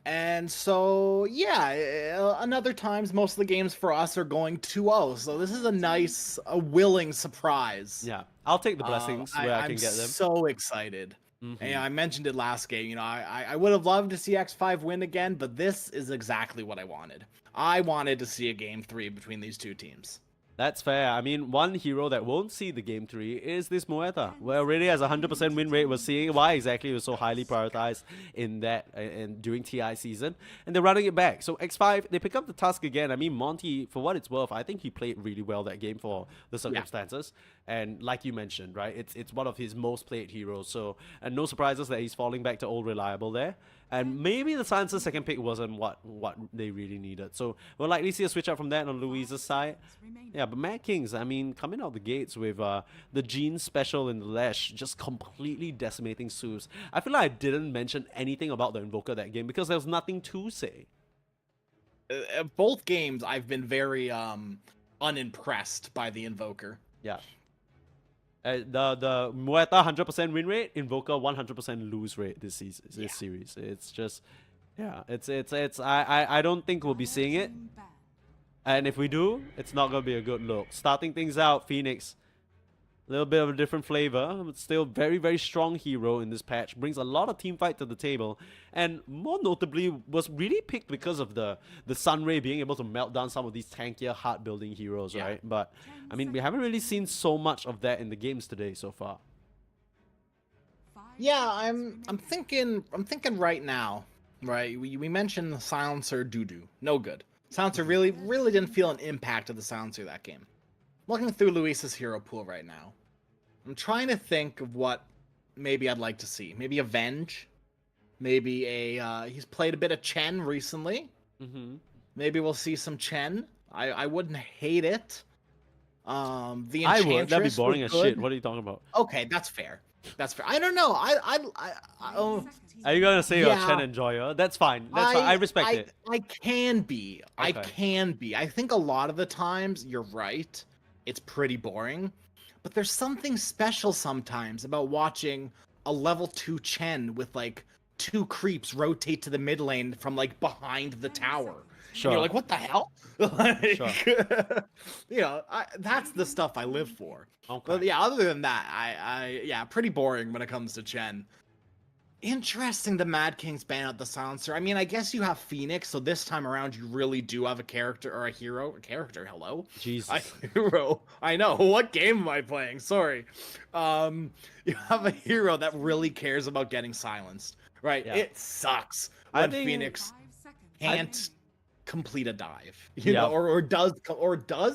And so yeah, another times most of the games for us are going 2-0. So this is a willing surprise. Yeah, I'll take the blessings where I can get them. I'm so excited. And I mentioned it last game. You know, I would have loved to see X5 win again, but this is exactly what I wanted. I wanted to see a game 3 between these two teams. That's fair. I mean, one hero that won't see the game 3 is this Muerta, where already has a 100% win rate. We're seeing why exactly it was so highly prioritized in that and during TI season, and they're running it back. So X5, they pick up the task again. I mean, Monty, for what it's worth, I think he played really well that game for the circumstances. And like you mentioned, right, it's one of his most played heroes. So, and no surprises that he's falling back to old reliable there. And maybe the Silencer's second pick wasn't what they really needed. So we'll likely see a switch up from that on Louise's side. Yeah, but Mad Kings, I mean, coming out the gates with the Gene special in the Lash just completely decimating Zeus. I feel like I didn't mention anything about the Invoker that game because there was nothing to say. Both games, I've been very unimpressed by the Invoker. Yeah. The Muerta 100% win rate, Invoker 100% lose rate this season, this series. It's just, yeah, it's I don't think we'll be seeing it. And if we do, it's not gonna be a good look. Starting things out, Phoenix, a little bit of a different flavor, but still very strong hero in this patch. Brings a lot of team fight to the table, and more notably was really picked because of the Sunray being able to melt down some of these tankier, hard building heroes, right? But I mean, we haven't really seen so much of that in the games today so far. Yeah, I'm thinking right now, right? We mentioned the Silencer doo-doo, no good. Silencer really didn't feel an impact of the Silencer that game. Looking through Luis's hero pool right now, I'm trying to think of what maybe I'd like to see. Maybe Avenge. Maybe he's played a bit of Chen recently. Maybe we'll see some Chen. I wouldn't hate it. The Enchantress I would. That'd be boring as good. shit. What are you talking about? Okay, that's fair. That's fair. I don't know. Are you gonna say you're a Chen enjoyer? That's fine. That's fine. I respect it. I can be. Okay. I can be. I think a lot of the times you're right. It's pretty boring, but there's something special sometimes about watching a level 2 Chen with like 2 creeps rotate to the mid lane from like behind the tower. Sure. And you're like, what the hell? Like, sure. You know, that's the stuff I live for. Okay. But yeah, other than that, yeah, pretty boring when it comes to Chen. Interesting, the Mad Kings ban out the Silencer. I mean, I guess you have Phoenix, so this time around you really do have a character or a hero. A character, hello? Jesus. A hero. I know. What game am I playing? Sorry. You have a hero that really cares about getting silenced, right? Yeah. It sucks when Phoenix can't complete a dive, you know, or does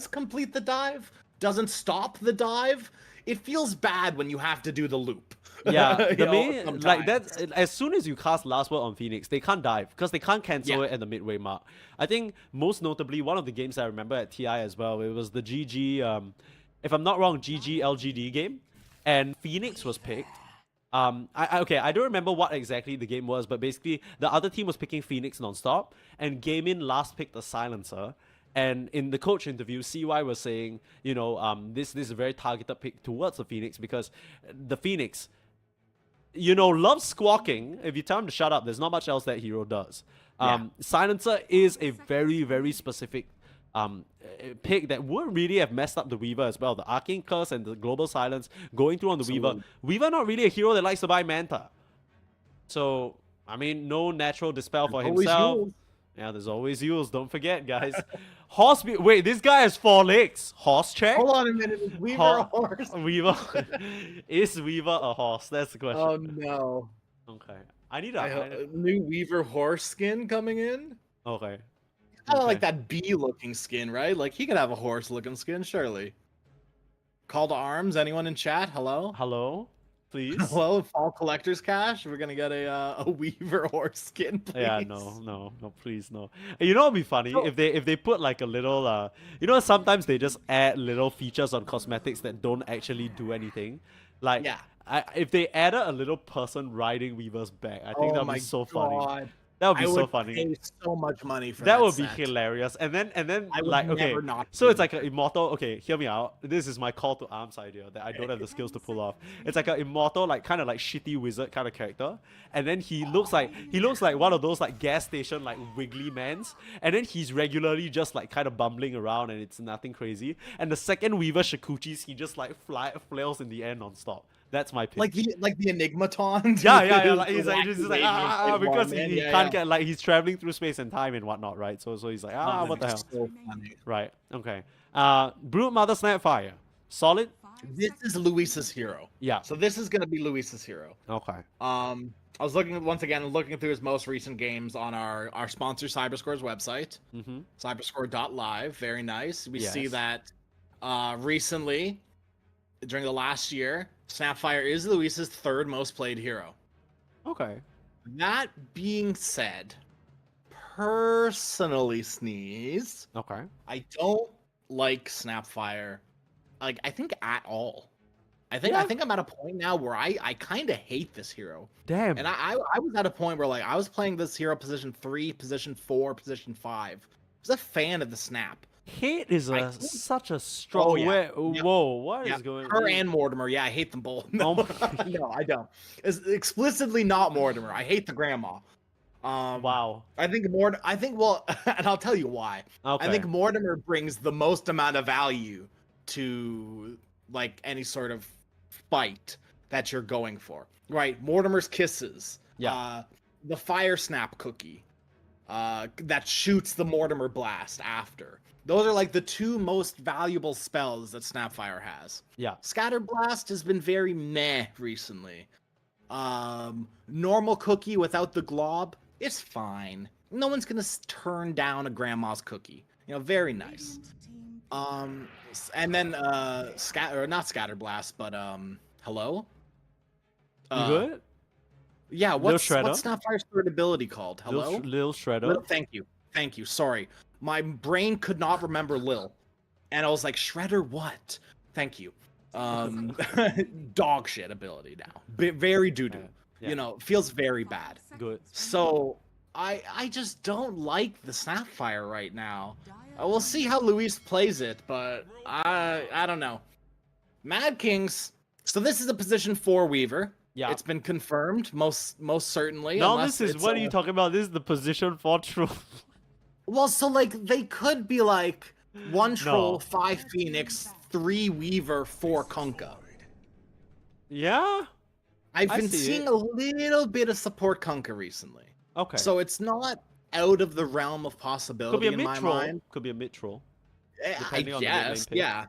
complete the dive, doesn't stop the dive. It feels bad when you have to do the loop. Yeah, like that. As soon as you cast Last Word on Phoenix, they can't dive because they can't cancel it at the midway mark. I think most notably one of the games I remember at TI as well, it was the GG, if I'm not wrong, GG LGD game, and Phoenix was picked. I don't remember what exactly the game was, but basically the other team was picking Phoenix nonstop, and Gaming last picked the Silencer. And in the coach interview, CY was saying, you know, this is a very targeted pick towards the Phoenix because the Phoenix, you know, loves squawking. If you tell him to shut up, there's not much else that hero does. Silencer is a very specific pick that would really have messed up the Weaver as well. The Arcane Curse and the Global Silence going through on the Weaver. Weaver not really a hero that likes to buy Manta. So, I mean, no natural dispel for himself. Yeah, there's always Yules. Don't forget, guys. Horse. Wait, this guy has 4 legs. Horse check? Hold on a minute. Is Weaver a horse? Weaver. Is Weaver a horse? That's the question. Oh, no. Okay. I need a new Weaver horse skin coming in. Okay. Kind of like that bee-looking skin, right? Like, he could have a horse-looking skin, surely. Call to arms. Anyone in chat? Hello. Hello, please. Hello, Fall Collector's Cash. We're gonna get a Weaver horse skin, please. Yeah, no, please no. You know, it'd be funny So- if they put like a little you know, sometimes they just add little features on cosmetics that don't actually do anything. Like, Yeah. if they added a little person riding Weaver's back, I think Oh that'd my be so god. funny. That would be I so would funny. pay so much money for That would be set. hilarious. And then I would like, okay, never not so do it's like an that. immortal. Okay, hear me out. This is my call to arms idea that I don't have the skills to pull off. It's like an immortal, like kind of like shitty wizard kind of character, and then he looks like one of those like gas station like wiggly mans, and then he's regularly just like kind of bumbling around, and it's nothing crazy. And the second Weaver Shikuchis, he just like flails in the air non-stop. That's my pitch. Like the Enigmaton. Yeah. with Like, he's the like, just like, wacky wave because one, man. he Yeah, can't yeah. get, like, he's traveling through space and time and whatnot, right? So he's like, Oh, what the that's hell? so funny. Right. Okay. Brute Mother Snapfire. Solid. This is Luis's hero. Yeah. So this is gonna be Luis's hero. Okay. I was looking through his most recent games on our sponsor Cyberscore's website, Mm-hmm. cyberscore.live. Very nice. We see Yes. that recently, during the last year, Snapfire is Luis's third most played hero. Okay. That being said, personally, Sneeze, Okay. I don't like Snapfire, like I think at all. I think Yeah. I'm at a point now where I kind of hate this hero. Damn. And I was at a point where like I was playing this hero position 3, position 4, position 5. I was a fan of the snap. Hate is I think- such a strong. Oh, yeah. Where, Whoa! What is Yeah, going her on? and Mortimer, yeah, I hate them both. No, Oh my- no, I don't. It's explicitly not Mortimer. I hate the grandma. Wow. I think well, and I'll tell you why. Okay. I think Mortimer brings the most amount of value to like any sort of fight that you're going for. Right? Mortimer's kisses. Yeah. The fire snap cookie. That shoots the Mortimer blast after. Those are like the two most valuable spells that Snapfire has. Yeah. Scatter Blast has been very meh recently. Normal cookie without the glob is fine. No one's gonna turn down a grandma's cookie. You know, very nice. And then not Scatter Blast, but hello. You good? Yeah. Lil What's Shredder? Snapfire's third ability called? Hello. Lil Shredder. Thank you. Sorry, my brain could not remember Lil, and I was like, Shredder, what? Thank you. Dog shit ability now. Very doo doo. Yeah. You know, feels very bad. Good. So I just don't like the Snapfire right now. We'll see how Luis plays it, but I don't know. Mad Kings. So this is a position 4 Weaver. Yeah. It's been confirmed most certainly. No, unless this is it's what are you talking about? This is the position for truth. Well, so like they could be like 1 troll, No. 5 Phoenix, 3 Weaver, 4 Kunkka. Yeah. I've I been see seeing it. a little bit of support Kunkka recently. Okay. So it's not out of the realm of could be possibility a in mid my troll. mind. Could be a mid troll. I depending on the mid lane guess, pick. yeah.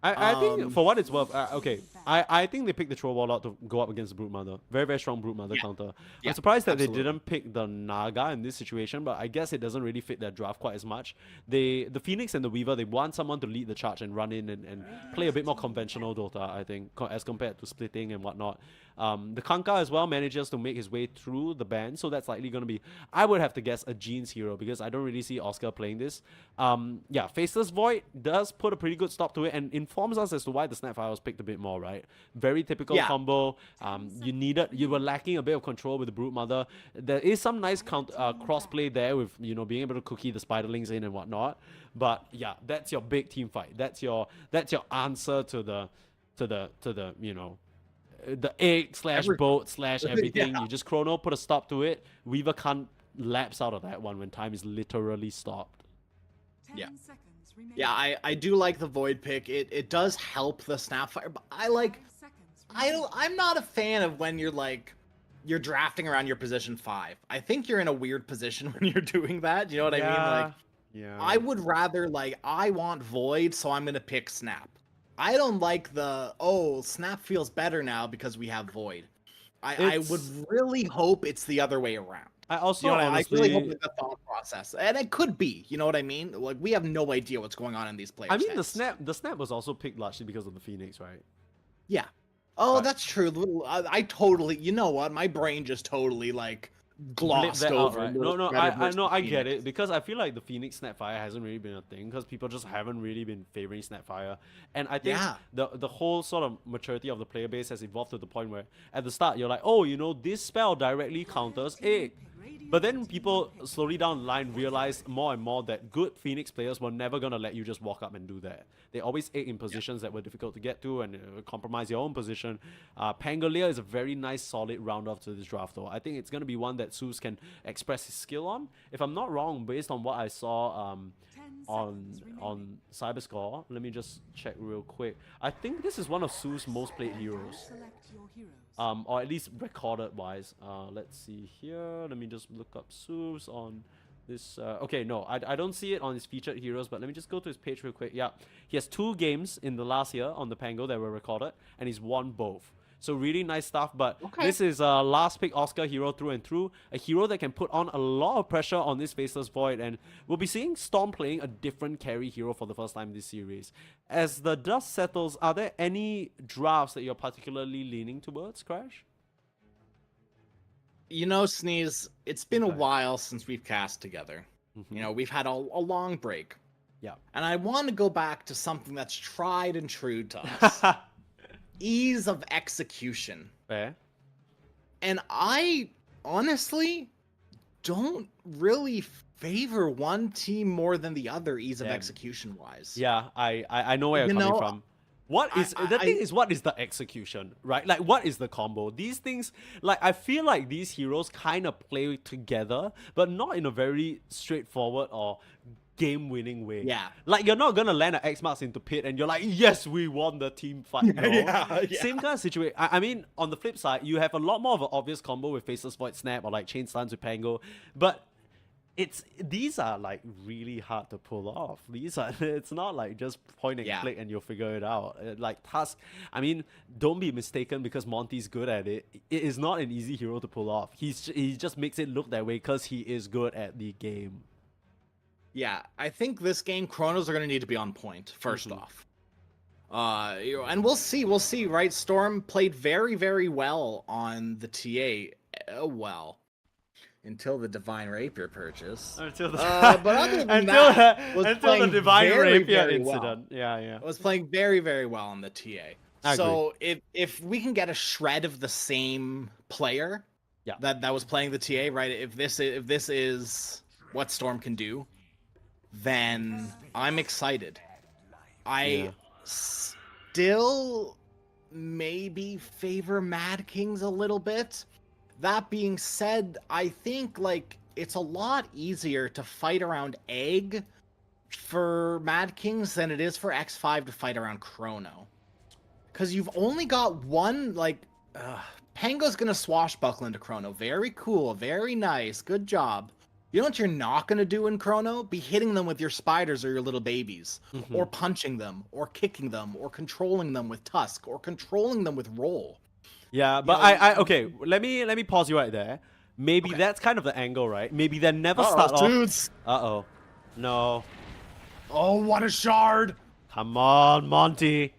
I think Um, for what it's worth, okay. I think they picked the Troll Warlock to go up against Brute Mother. Very, very strong Brute Mother Yeah. counter. Yeah, I'm surprised that absolutely. they didn't pick the Naga in this situation, but I guess it doesn't really fit their draft quite as much. The Phoenix and the Weaver, they want someone to lead the charge and run in and play a bit more conventional Dota, I think, as compared to splitting and whatnot. The Kanka as well manages to make his way through the ban, so that's likely going to be, I would have to guess, a Jeans hero, because I don't really see Oscar playing this. Yeah, Faceless Void does put a pretty good stop to it and informs us as to why the Snapfire was picked a bit more, right? Very typical Yeah. combo. You were lacking a bit of control with the Brute Mother. There is some nice cross-play there with, being able to cookie the Spiderlings in and whatnot. But yeah, that's your big team fight. That's your answer to the the egg / Everything. boat / everything. Yeah. You just chrono, put a stop to it. Weaver can't lapse out of that one when time is literally stopped. Yeah. Yeah, I do like the Void pick. It does help the Snapfire, but I'm not a fan of when you're drafting around your position 5. I think you're in a weird position when you're doing that. You know what I mean? Like Yeah. I would rather I want Void, so I'm gonna pick Snap. I don't like Snap feels better now because we have Void. I would It's- really hope it's the other way around. I also You know, I honestly, really hope it's the thought process, and it could be. You know what I mean? Like we have no idea what's going on in these players' I mean, heads. the snap was also picked largely because of the Phoenix, right? Yeah. Oh, Right. that's true. I totally. You know what? My brain just totally like Blip glossed that out, over. right? Lord No, Shredder I versus know, I get Phoenix. it, because I feel like the Phoenix Snapfire hasn't really been a thing because people just haven't really been favoring Snapfire, and I think Yeah. the whole sort of maturity of the player base has evolved to the point where at the start you're like, oh, you know, this spell directly counters egg. But then people slowly down the line realized more and more that good Phoenix players were never gonna let you just walk up and do that. They always egg in positions that were difficult to get to and compromise your own position. Pangolier is a very nice solid round off to this draft though. I think it's gonna be one that Zeus can express his skill on. If I'm not wrong, based on what I saw on Cyberscore, let me just check real quick. I think this is one of Zeus' most played heroes. Or at least recorded wise. Let's see here. Let me just look up Zeus on this. Okay, no, I don't see it on his featured heroes, but let me just go to his page real quick. Yeah, he has 2 games in the last year on the Pango that were recorded, and he's won both. So really nice stuff, but this is a last pick Oscar hero through and through. A hero that can put on a lot of pressure on this Faceless Void, and we'll be seeing Storm playing a different carry hero for the first time this series. As the dust settles, are there any drafts that you're particularly leaning towards, Crash? You know, Sneeze, it's been a Okay. while since we've cast together. You know, we've had a long break. Yeah. And I want to go back to something that's tried and true to us. Ease of execution. Fair. And I honestly don't really favor one team more than the other, ease of Damn. execution wise. Yeah, I know where you're You coming know, from. What is the thing is, what is the execution, right? Like, what is the combo? These things, like, I feel like these heroes kind of play together, but not in a very straightforward or game-winning way. Yeah. Like, you're not gonna land an X marks into pit and you're like, yes, we won the team fight. No. Yeah. Same kind of situation. I mean, on the flip side, you have a lot more of an obvious combo with Faceless Void Snap or like Chain Stance with Pango, but these are like really hard to pull off. It's not like just point and click and you'll figure it out. Like Tusk, I mean, don't be mistaken because Monty's good at it. It is not an easy hero to pull off. He just makes it look that way because he is good at the game. Yeah, I think this game Chronos are going to need to be on point first off. You know, and we'll see, right? Storm played very, very well on the TA. Well, until the Divine Rapier purchase. Until the but other than that, was until the playing Divine very, Rapier very incident. well. Yeah. Was playing very, very well on the TA. I So if we can get a shred of the same player, that was playing the TA, right? If this is what Storm can do, then I'm excited. I still maybe favor Mad Kings a little bit. That being said, I think like it's a lot easier to fight around Egg for Mad Kings than it is for X5 to fight around Chrono. Because you've only got one, like, Pango's gonna swashbuckle into Chrono. Very cool, very nice, good job. You know what you're not going to do in Chrono? Be hitting them with your spiders or your little babies. Or punching them, or kicking them, or controlling them with Tusk, or controlling them with Roll. Yeah, but okay, let me pause you right there. Maybe that's kind of the angle, right? Maybe they never start off... Dudes. Uh-oh. No. Oh, what a shard! Come on, Monty.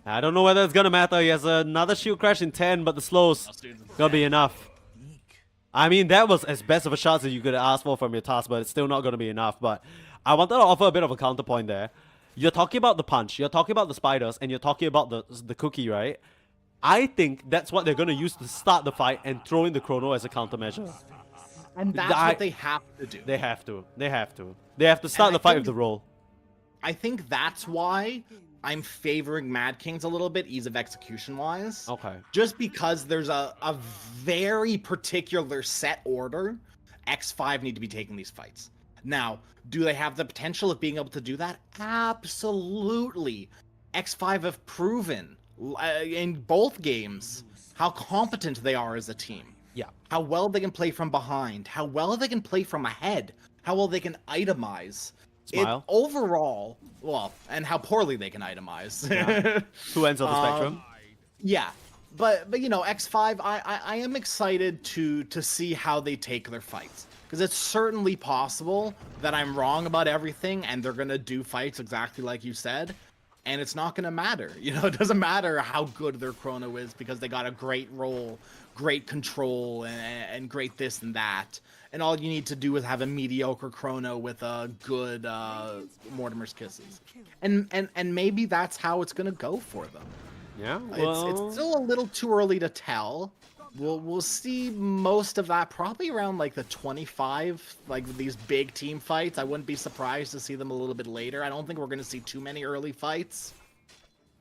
I don't know whether it's gonna matter. He has another shield crash in 10, but the slows gonna be enough. I mean, that was as best of a shot as you could ask for from your task, but it's still not going to be enough. But I wanted to offer a bit of a counterpoint there. You're talking about the punch, you're talking about the spiders, and you're talking about the cookie, right? I think that's what they're going to use to start the fight and throw in the chrono as a countermeasure. And that's what they have to do. They have to. They have to. They have to start the fight with the roll. I think that's why I'm favoring Mad Kings a little bit, ease of execution wise. Okay. Just because there's a very particular set order X5 need to be taking these fights. Now, do they have the potential of being able to do that? Absolutely. X5 have proven in both games how competent they are as a team. Yeah. How well they can play from behind, how well they can play from ahead, how well they can itemize. Smile. Overall, well, and how poorly they can itemize. Yeah. Two ends of the spectrum. Yeah. But you know, X5, I am excited to see how they take their fights, because it's certainly possible that I'm wrong about everything and they're gonna do fights exactly like you said, and it's not gonna matter. You know, it doesn't matter how good their chrono is because they got a great roll, great control, and great this and that. And all you need to do is have a mediocre chrono with a good Mortimer's Kisses, and maybe that's how it's gonna go for them. Yeah, It's still a little too early to tell. We'll see most of that probably around like the 25, like these big team fights. I wouldn't be surprised to see them a little bit later. I don't think we're gonna see too many early fights.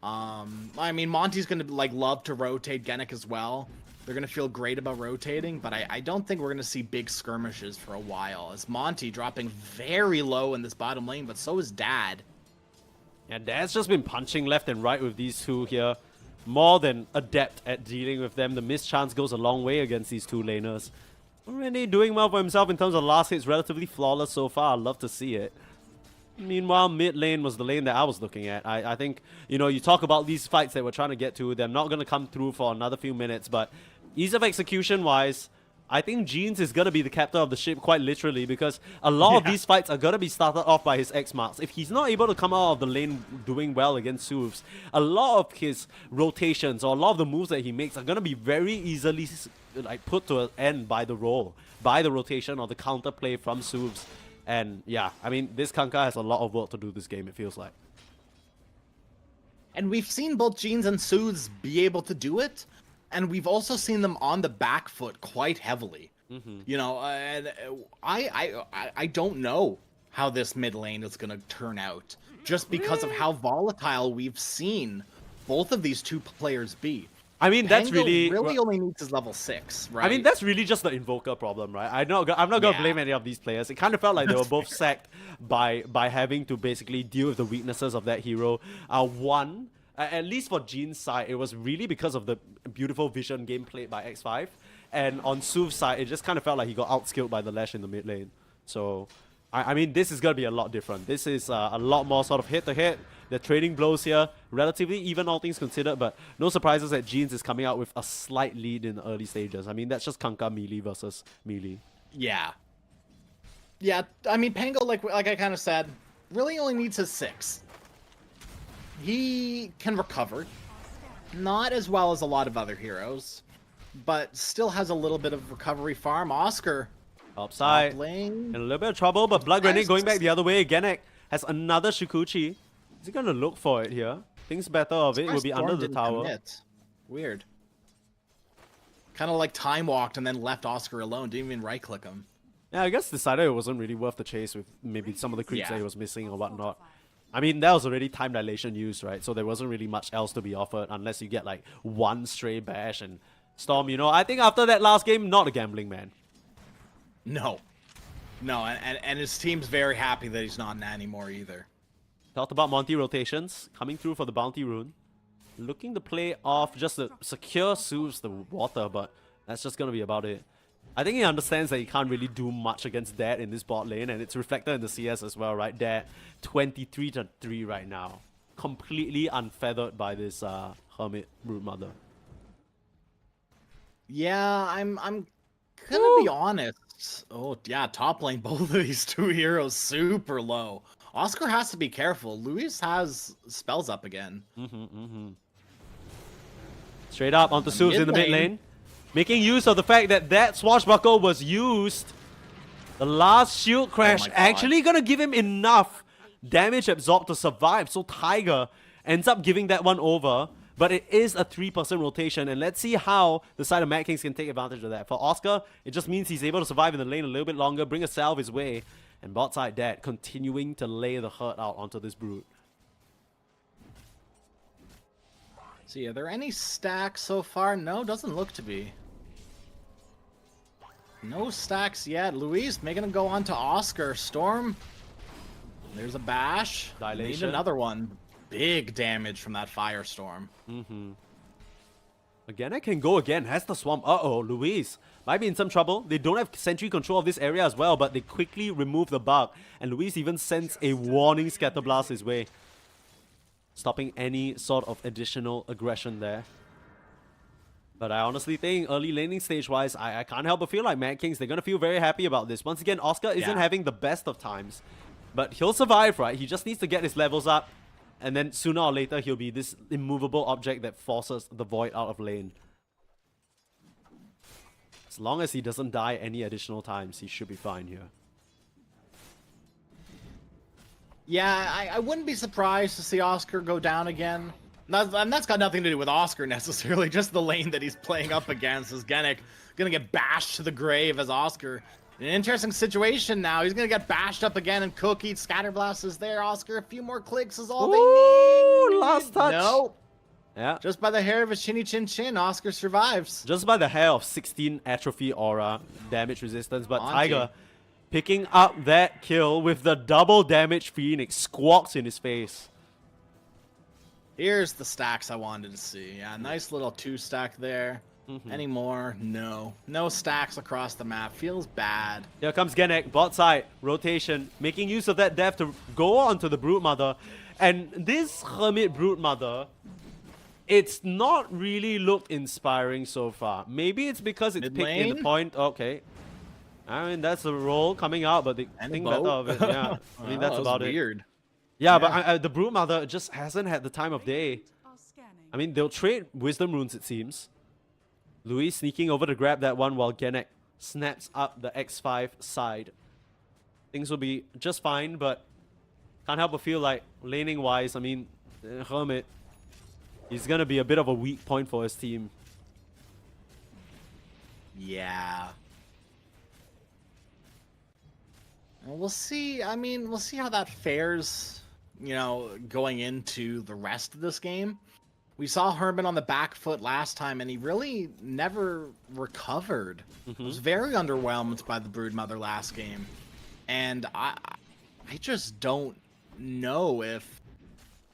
I mean, Monty's gonna like love to rotate Genic as well. They're gonna feel great about rotating, but I don't think we're gonna see big skirmishes for a while. As Monty dropping very low in this bottom lane, but so is Dad. Yeah, Dad's just been punching left and right with these two here. More than adept at dealing with them. The mischance goes a long way against these two laners. Already doing well for himself in terms of last hits, relatively flawless so far. I'd love to see it. Meanwhile, mid lane was the lane that I was looking at. I think, you know, you talk about these fights that we're trying to get to. They're not going to come through for another few minutes, but ease of execution-wise, I think Jeans is going to be the captain of the ship quite literally, because a lot of these fights are going to be started off by his X marks. If he's not able to come out of the lane doing well against Suvs, a lot of his rotations or a lot of the moves that he makes are going to be very easily like put to an end by the roll, by the rotation or the counterplay from Suvs. And yeah, I mean, this Kanka has a lot of work to do this game, it feels like. And we've seen both Jeans and Suds be able to do it, and we've also seen them on the back foot quite heavily. You know, and I don't know how this mid lane is going to turn out, just because of how volatile we've seen both of these two players be. I mean, that's Pango really only needs his level 6, right? I mean, that's really just the Invoker problem, right? I'm not gonna blame any of these players. It kind of felt like they were both sacked by having to basically deal with the weaknesses of that hero. At least for Jean's side, it was really because of the beautiful vision game played by X5. And on Suv's side, it just kind of felt like he got outskilled by the Lash in the mid lane. So, I mean, this is going to be a lot different. This is a lot more sort of hit-to-hit. They're trading blows here, relatively even all things considered, but no surprises that Jeans is coming out with a slight lead in the early stages. I mean, that's just Kanka melee versus melee. Yeah. Yeah, I mean, Pango, like I kind of said, really only needs his 6. He can recover. Not as well as a lot of other heroes, but still has a little bit of recovery farm. Oscar. Upside. In In a little bit of trouble, but Blood Grenade going back the other way. Genek has another Shikuchi. Is he going to look for it here? Thinks better of it. Will be under the tower. Commit. Weird. Kind of like time walked and then left Oscar alone. Didn't even right click him. Yeah, I guess decided it wasn't really worth the chase with maybe some of the creeps that he was missing or whatnot. I mean, that was already time dilation used, right? So there wasn't really much else to be offered unless you get like one stray bash and Storm, you know. I think after that last game, not a gambling man. No. No, and his team's very happy that he's not in that anymore either. Talked about Monty rotations, coming through for the bounty rune. Looking to play off just to secure Suvs the water, but that's just going to be about it. I think he understands that he can't really do much against that in this bot lane, and it's reflected in the CS as well, right? That 23-3 right now. Completely unfeathered by this Hermit Brood Mother. Yeah, I'm gonna be honest. Oh, yeah, top lane, both of these two heroes super low. Oscar has to be careful. Luis has spells up again. Straight up onto Suvs in the mid lane. Making use of the fact that that swashbuckle was used. The last shield crash actually gonna give him enough damage absorbed to survive. So Tiger ends up giving that one over. But it is a 3% rotation, and let's see how the side of Mad Kings can take advantage of that. For Oscar, it just means he's able to survive in the lane a little bit longer, bring a salve his way, and bot side Dad continuing to lay the hurt out onto this Brood. See, are there any stacks so far? No, doesn't look to be. No stacks yet. Luis making him go on to Oscar. Storm. There's a bash. Dilation. Need another one. Big damage from that firestorm. Again, I can go again. Has the swamp. Uh-oh, Luis might be in some trouble. They don't have sentry control of this area as well, but they quickly remove the bug. And Luis even sends a warning scatterblast his way, stopping any sort of additional aggression there. But I honestly think early laning stage-wise, I can't help but feel like Mad Kings, they're going to feel very happy about this. Once again, Oscar isn't having the best of times. But he'll survive, right? He just needs to get his levels up. And then sooner or later, he'll be this immovable object that forces the Void out of lane. As long as he doesn't die any additional times, he should be fine here. Yeah, I wouldn't be surprised to see Oscar go down again. And that's got nothing to do with Oscar necessarily, just the lane that he's playing up against is Genic gonna get bashed to the grave as Oscar. An interesting situation now. He's gonna get bashed up again, and Cookie Scatterblast is there. Oscar, a few more clicks is all they need. Last touch. No. Yeah. Just by the hair of his chinny chin chin, Oscar survives. Just by the hair of 16 atrophy aura damage resistance, but Auntie. Tiger picking up that kill with the double damage Phoenix squawks in his face. Here's the stacks I wanted to see. Yeah, nice little 2-stack there. Any more? No. No stacks across the map. Feels bad. Here comes Genic, bot side, rotation, making use of that death to go on to the Broodmother. And this Hermit Broodmother, it's not really looked inspiring so far. Maybe it's because it's picked in the Mid-lane? point. Okay. I mean, that's the roll coming out, but they And think boat. better of it. Yeah, I mean, that's that was about it. weird. Yeah, but the Broodmother just hasn't had the time of day. I mean, they'll trade Wisdom Runes, it seems. Louis sneaking over to grab that one while Genic snaps up the X5 side. Things will be just fine, but can't help but feel like laning-wise, I mean, Hermit, he's going to be a bit of a weak point for his team. Yeah. Well, we'll see. I mean, we'll see how that fares, you know, going into the rest of this game. We saw Herman on the back foot last time, and he really never recovered. I was very underwhelmed by the Broodmother last game. And I just don't know if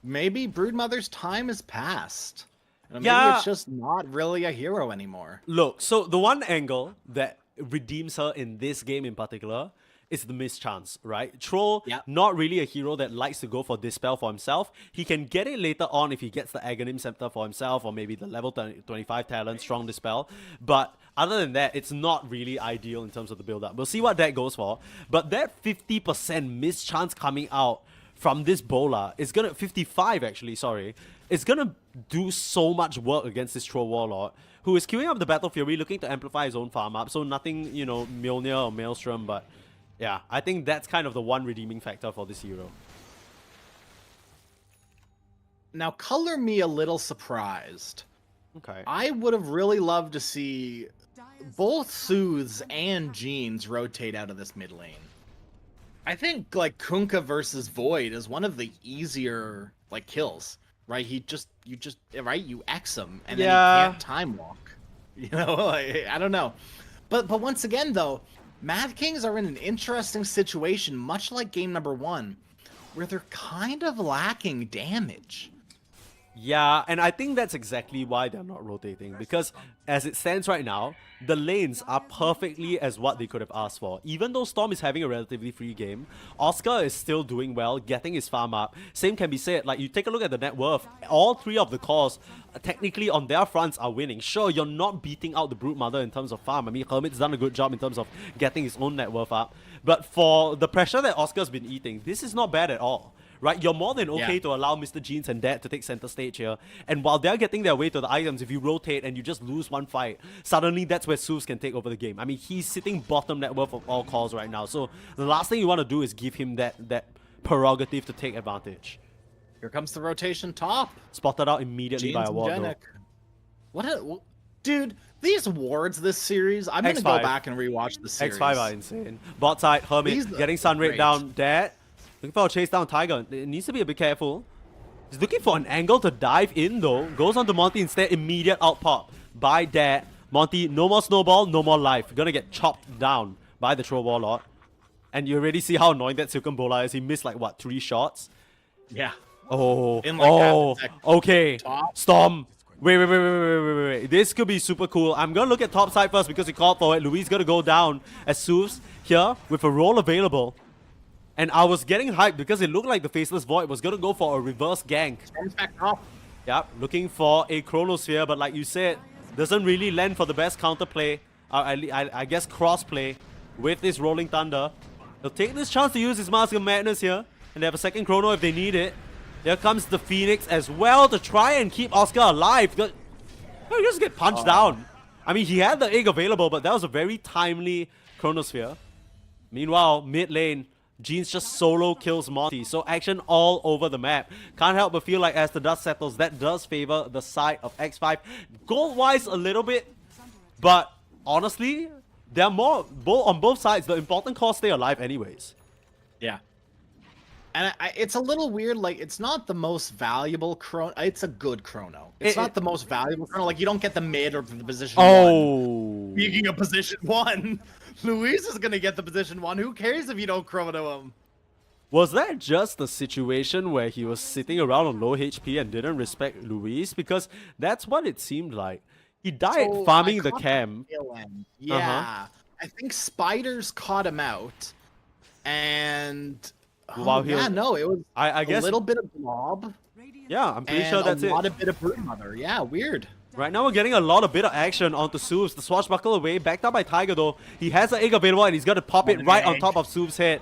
maybe Broodmother's time has passed. Maybe it's just not really a hero anymore. Look, so the one angle that redeems her in this game in particular is the mischance, right? Troll, not really a hero that likes to go for Dispel for himself. He can get it later on if he gets the Aghanim Scepter for himself, or maybe the level 25 talent, Strong Dispel. But other than that, it's not really ideal in terms of the build-up. We'll see what that goes for. But that 50% mischance coming out from this Bola is gonna, 55 actually, sorry, it's gonna do so much work against this Troll Warlord, who is queuing up the Battle Fury, looking to amplify his own farm up. So nothing, you know, Mjolnir or Maelstrom, but yeah, I think that's kind of the one redeeming factor for this hero. Now, color me a little surprised. Okay. I would have really loved to see both Soothes and Jeans rotate out of this mid lane. I think, like, Kunkka versus Void is one of the easier, like, kills, right? You X him, and then he can't time walk. You know, like, I don't know. But once again, though, Mad Kings are in an interesting situation, much like game number 1, where they're kind of lacking damage. Yeah, and I think that's exactly why they're not rotating, because as it stands right now, the lanes are perfectly as what they could have asked for. Even though Storm is having a relatively free game, Oscar is still doing well, getting his farm up. Same can be said, like, you take a look at the net worth, all three of the cores technically on their fronts are winning. Sure, you're not beating out the Broodmother in terms of farm. I mean, Hermit's done a good job in terms of getting his own net worth up. But for the pressure that Oscar's been eating, this is not bad at all. Right, you're more than okay to allow Mr. Jeans and Dad to take center stage here. And while they're getting their way to the items, if you rotate and you just lose one fight, suddenly that's where Soos can take over the game. I mean, he's sitting bottom net worth of all calls right now. So the last thing you want to do is give him that prerogative to take advantage. Here comes the rotation top. Spotted out immediately by a ward. Dude, these wards this series, I'm going to go back and rewatch the series. X5 are insane. Bot side, Hermit getting sun rate down. Dad looking for a chase down Tiger. It needs to be a bit careful. He's looking for an angle to dive in though. Goes on to Monty instead. Immediate out pop by Dad. Monty, no more snowball, no more life. Gonna get chopped down by the Troll Warlord. And you already see how annoying that Silken Bola is. He missed like, what, 3 shots? Yeah. Oh, In like okay. Top. Storm. Wait. This could be super cool. I'm gonna look at top side first because he called for it. Louis gonna go down as Soos here with a roll available. And I was getting hyped because it looked like the Faceless Void was going to go for a reverse gank. Storm's back off. Yep, looking for a Chronosphere, but like you said, Doesn't really lend for the best counterplay. I guess crossplay with this Rolling Thunder. He'll take this chance to use his Mask of Madness here. And they have a second chrono if they need it. There comes the Phoenix as well to try and keep Oscar alive. He just get punched down. I mean, he had the egg available, but that was a very timely Chronosphere. Meanwhile, mid lane, Jeans just solo kills Monty. So action all over the map. Can't help but feel like as the dust settles, that does favor the side of X5. Gold-wise, a little bit. But honestly, they're more on both sides. The important cores stay alive anyways. Yeah. And it's a little weird, like, it's not the most valuable chrono. It's a good chrono. It's not the most valuable chrono. Like, you don't get the mid or the position one. Speaking of position 1, Luis is going to get the position 1. Who cares if you don't chrono him? Was that just the situation where he was sitting around on low HP and didn't respect Luis? Because that's what it seemed like. He died farming the camp. Yeah. I think spiders caught him out. And... Wow, it was I guess, a little bit of blob. Yeah, I'm pretty sure that's it. And a lot of bit of broodmother. Yeah, weird. Right now we're getting a lot of bit of action onto Soovs. The swashbuckle away, backed up by Tiger though. He has an egg available and he's got to pop it right on top of Soovs' head.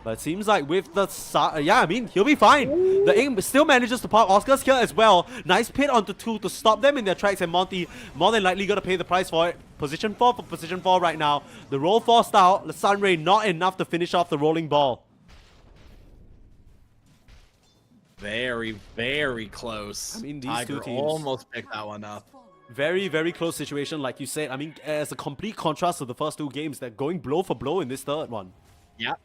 But it seems like with the... yeah, I mean, he'll be fine. The egg still manages to pop Oscar's kill as well. Nice pit onto 2 to stop them in their tracks, and Monty more than likely going to pay the price for it. Position 4 for position 4 right now. The roll forced out. The Sunray not enough to finish off the rolling ball. Very, very close. I mean, these Tiger two teams almost picked that one up. Very, very close situation, like you said. I mean, as a complete contrast to the first 2 games, they're going blow for blow in this third one. Yeah.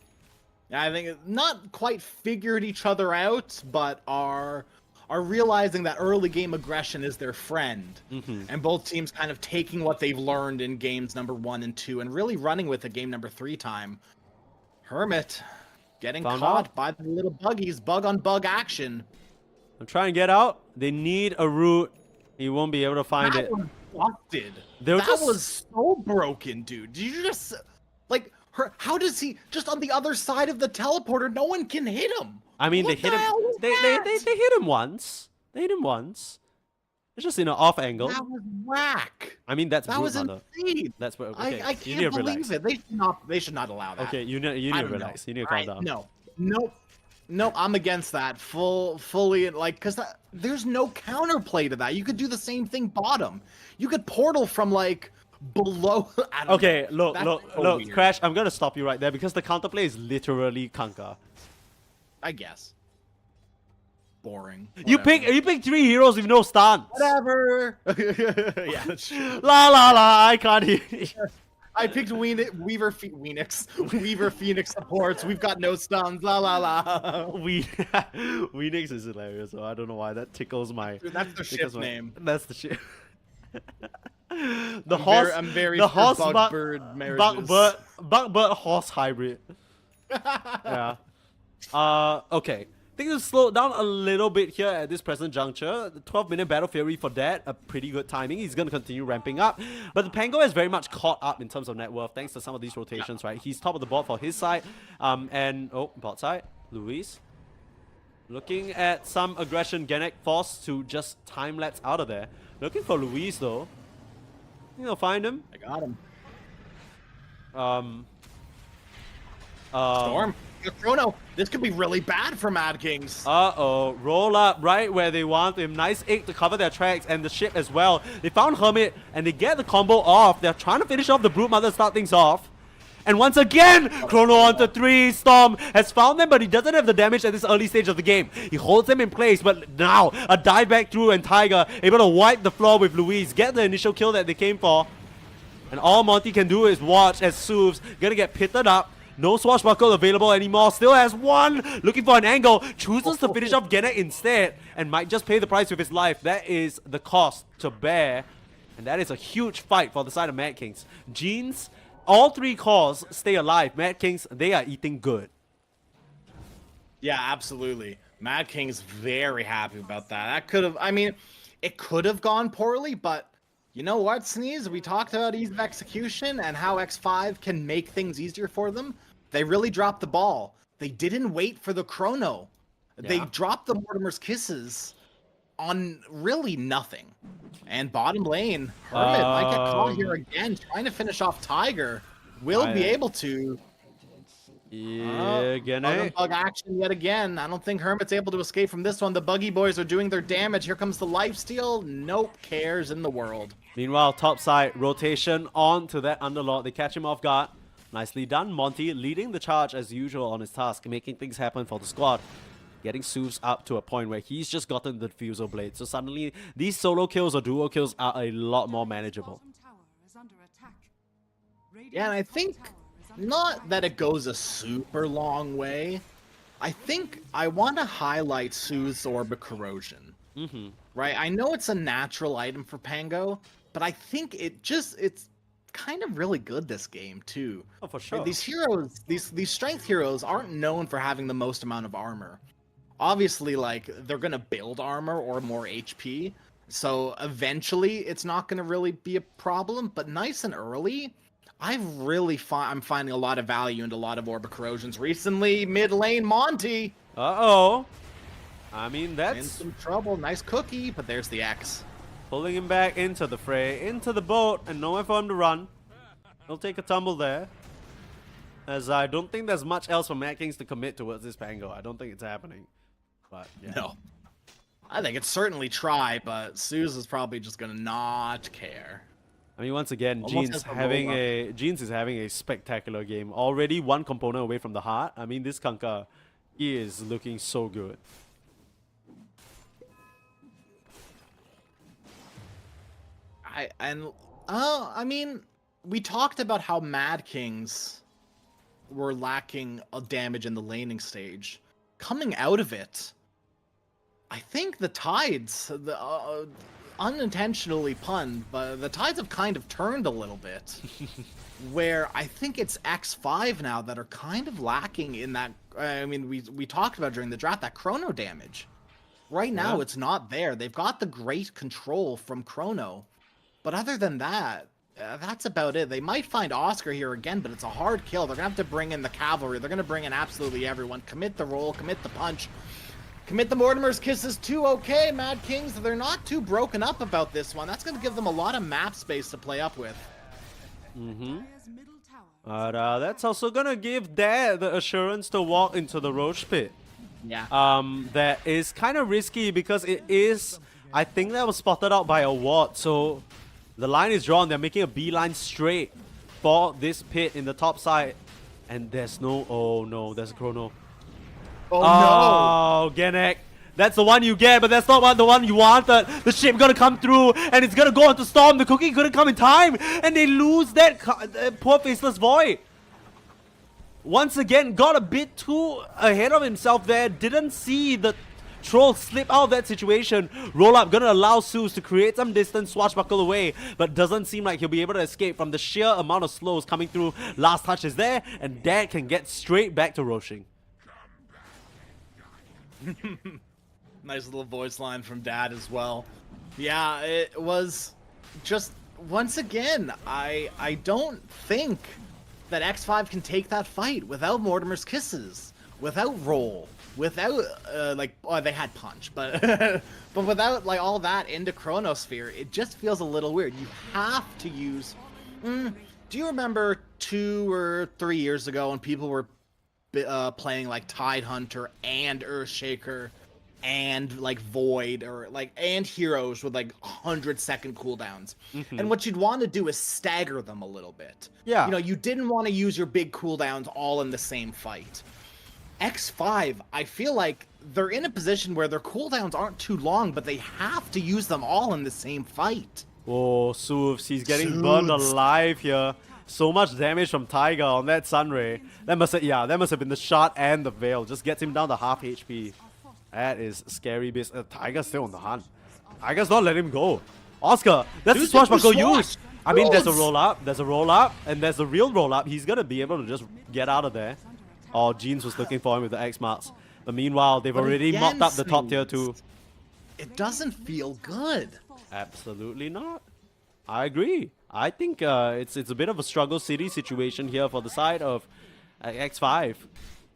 I think not quite figured each other out, but are realizing that early game aggression is their friend. And both teams kind of taking what they've learned in games number 1 and 2 and really running with the game number 3 time. Hermit getting caught by the little buggies. Bug on bug action. I'm trying to get out. They need a route. He won't be able to find it. Was busted. That was so broken, dude. Did you just... Like, how does he... Just on the other side of the teleporter, no one can hit him. I mean, they hit him... They hit him once. They hit him once. It's just in an off angle. That was whack. I mean, that's that was brutal. insane. That's what. Okay, I can't believe it. They should not allow that. Okay, you need to relax. You need to calm down. No, I'm against that. Fully, like, because there's no counterplay to that. You could do the same thing bottom. You could portal from like below. Okay, look, Crash. I'm gonna stop you right there because the counterplay is literally Kanka. I guess. Boring. You pick 3 heroes with no stance. Whatever. Yeah. That's true. La la la. I can't hear you. I picked Weaver Phoenix supports. We've got no stuns. La la la. Phoenix is hilarious. So I don't know why that tickles my. Dude, that's the ship name. That's the ship. I'm very bug-bird marriages. Bug-bird horse hybrid. Yeah. Okay. Things have slowed down a little bit here at this present juncture. The 12-minute Battle Fury for that, a pretty good timing. He's going to continue ramping up. But the Pango has very much caught up in terms of net worth thanks to some of these rotations, right? He's top of the board for his side. Bot side, Luis. Looking at some aggression, Gennett forced to just time-lapse out of there. Looking for Luis, though. I think they'll find him. I got him. Storm. Chrono. This could be really bad for Mad Kings. Uh-oh. Roll up right where they want him. Nice 8 to cover their tracks and the ship as well. They found Hermit and they get the combo off. They're trying to finish off the Broodmother, start things off. And once again, Chrono onto 3. Storm has found them, but he doesn't have the damage at this early stage of the game. He holds them in place, but now a dive back through and Tiger able to wipe the floor with Luis, get the initial kill that they came for. And all Monty can do is watch as Soovs gonna get pitted up. No swashbuckle available anymore. Still has 1. Looking for an angle. Chooses to finish off Gennett instead. And might just pay the price with his life. That is the cost to bear. And that is a huge fight for the side of Mad Kings. Jeans, all 3 cores stay alive. Mad Kings, they are eating good. Yeah, absolutely. Mad King's very happy about that. That could have, I mean, it could have gone poorly, but you know what, Sneeze? We talked about ease of execution and how X5 can make things easier for them. They really dropped the ball. They didn't wait for the chrono. Yeah. They dropped the Mortimer's Kisses on really nothing. And bottom lane, Hermit might get caught here again, trying to finish off Tiger. Will be able to. Yeah, Bug action yet again. I don't think Hermit's able to escape from this one. The Buggy Boys are doing their damage. Here comes the lifesteal. Nope, cares in the world. Meanwhile, top side rotation on to that Underlord. They catch him off guard. Nicely done. Monty leading the charge as usual on his task, making things happen for the squad. Getting Soos up to a point where he's just gotten the Diffusal Blade. So suddenly, these solo kills or duo kills are a lot more manageable. Yeah, and I think not that it goes a super long way. I think I want to highlight Soos Orbit Corrosion. Right? I know it's a natural item for Pango, but I think it's kind of really good this game too. Oh, for sure. These heroes, these strength heroes aren't known for having the most amount of armor. Obviously, like, they're gonna build armor or more HP, so eventually it's not gonna really be a problem, but nice and early, I'm finding a lot of value into a lot of Orbit Corrosions recently. Mid lane Monty. Uh-oh. I mean, In that's some trouble. Nice cookie, but there's the X. pulling him back into the fray, into the boat, and nowhere for him to run. He'll take a tumble there. As I don't think there's much else for Mad Kings to commit towards this Pango. I don't think it's happening. But, yeah. No. I think it's certainly try, but Soos is probably just gonna not care. I mean, once again, Almost Jeans has the is having a spectacular game. Already one component away from the heart. I mean, this Kanka, he is looking so good. I mean, we talked about how Mad Kings were lacking damage in the laning stage. Coming out of it, I think the tides, unintentionally punned, but the tides have kind of turned a little bit. Where I think it's X5 now that are kind of lacking in that. I mean, we talked about during the draft that chrono damage. Right now, it's not there. They've got the great control from chrono, but other than that, that's about it. They might find Oscar here again, but it's a hard kill. They're gonna have to bring in the cavalry. They're gonna bring in absolutely everyone. Commit the roll, commit the punch. Commit the Mortimer's Kisses too. Okay, Mad Kings, they're not too broken up about this one. That's going to give them a lot of map space to play up with. But that's also going to give Dad the assurance to walk into the Roach Pit. Yeah. That is kind of risky because it is, I think that was spotted out by a ward. So the line is drawn. They're making a beeline straight for this pit in the top side. And there's no, oh no, there's a chrono. Oh, no! Genek. That's the one you get, but that's not the one you wanted. The ship gonna come through, and it's gonna go into storm. The cookie couldn't come in time, and they lose that poor Faceless Void. Once again, got a bit too ahead of himself there. Didn't see the troll slip out of that situation. Roll up, gonna allow Soos to create some distance, swashbuckle away, but doesn't seem like he'll be able to escape from the sheer amount of slows coming through. Last touch is there, and Dad can get straight back to roaching. Nice little voice line from Dad as well. Yeah, it was just, once again, I don't think that X5 can take that fight without Mortimer's Kisses, without roll, without, they had punch, but but without, like, all that into Chronosphere, it just feels a little weird. You have to use, do you remember 2 or 3 years ago when people were playing like Tidehunter and Earthshaker and like Void or like and heroes with like 100-second cooldowns? And what you'd want to do is stagger them a little bit. Yeah. You know, you didn't want to use your big cooldowns all in the same fight. X5, I feel like they're in a position where their cooldowns aren't too long, but they have to use them all in the same fight. Oh, Soos, he's getting burned alive here. So much damage from Tiger on that Sunray. That must have been the shot and the veil. Just gets him down to half HP. That is scary business. Tiger's still on the hunt. Tiger's not letting him go. Oscar, that's the swashbuckle use. I mean, there's a roll up, and there's a real roll up. He's gonna be able to just get out of there. Oh, Jeans was looking for him with the X marks. But meanwhile, they've already mopped up the top tier 2. It doesn't feel good. Absolutely not. I agree. I think it's a bit of a struggle city situation here for the side of X5.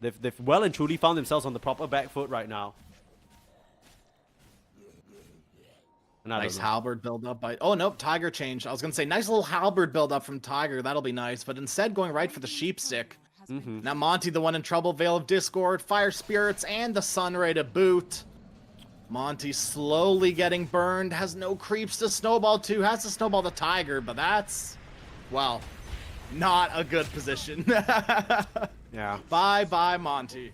They've well and truly found themselves on the proper back foot right now. Nice halberd build up by... Oh, nope, Tiger changed. I was going to say, nice little halberd build up from Tiger. That'll be nice. But instead, going right for the sheep stick. Now Monty, the one in trouble. Veil of Discord, Fire Spirits, and the Sunray to boot. Monty slowly getting burned. Has no creeps to snowball to. Has to snowball the Tiger, but that's... Well, not a good position. Yeah. Bye-bye, Monty.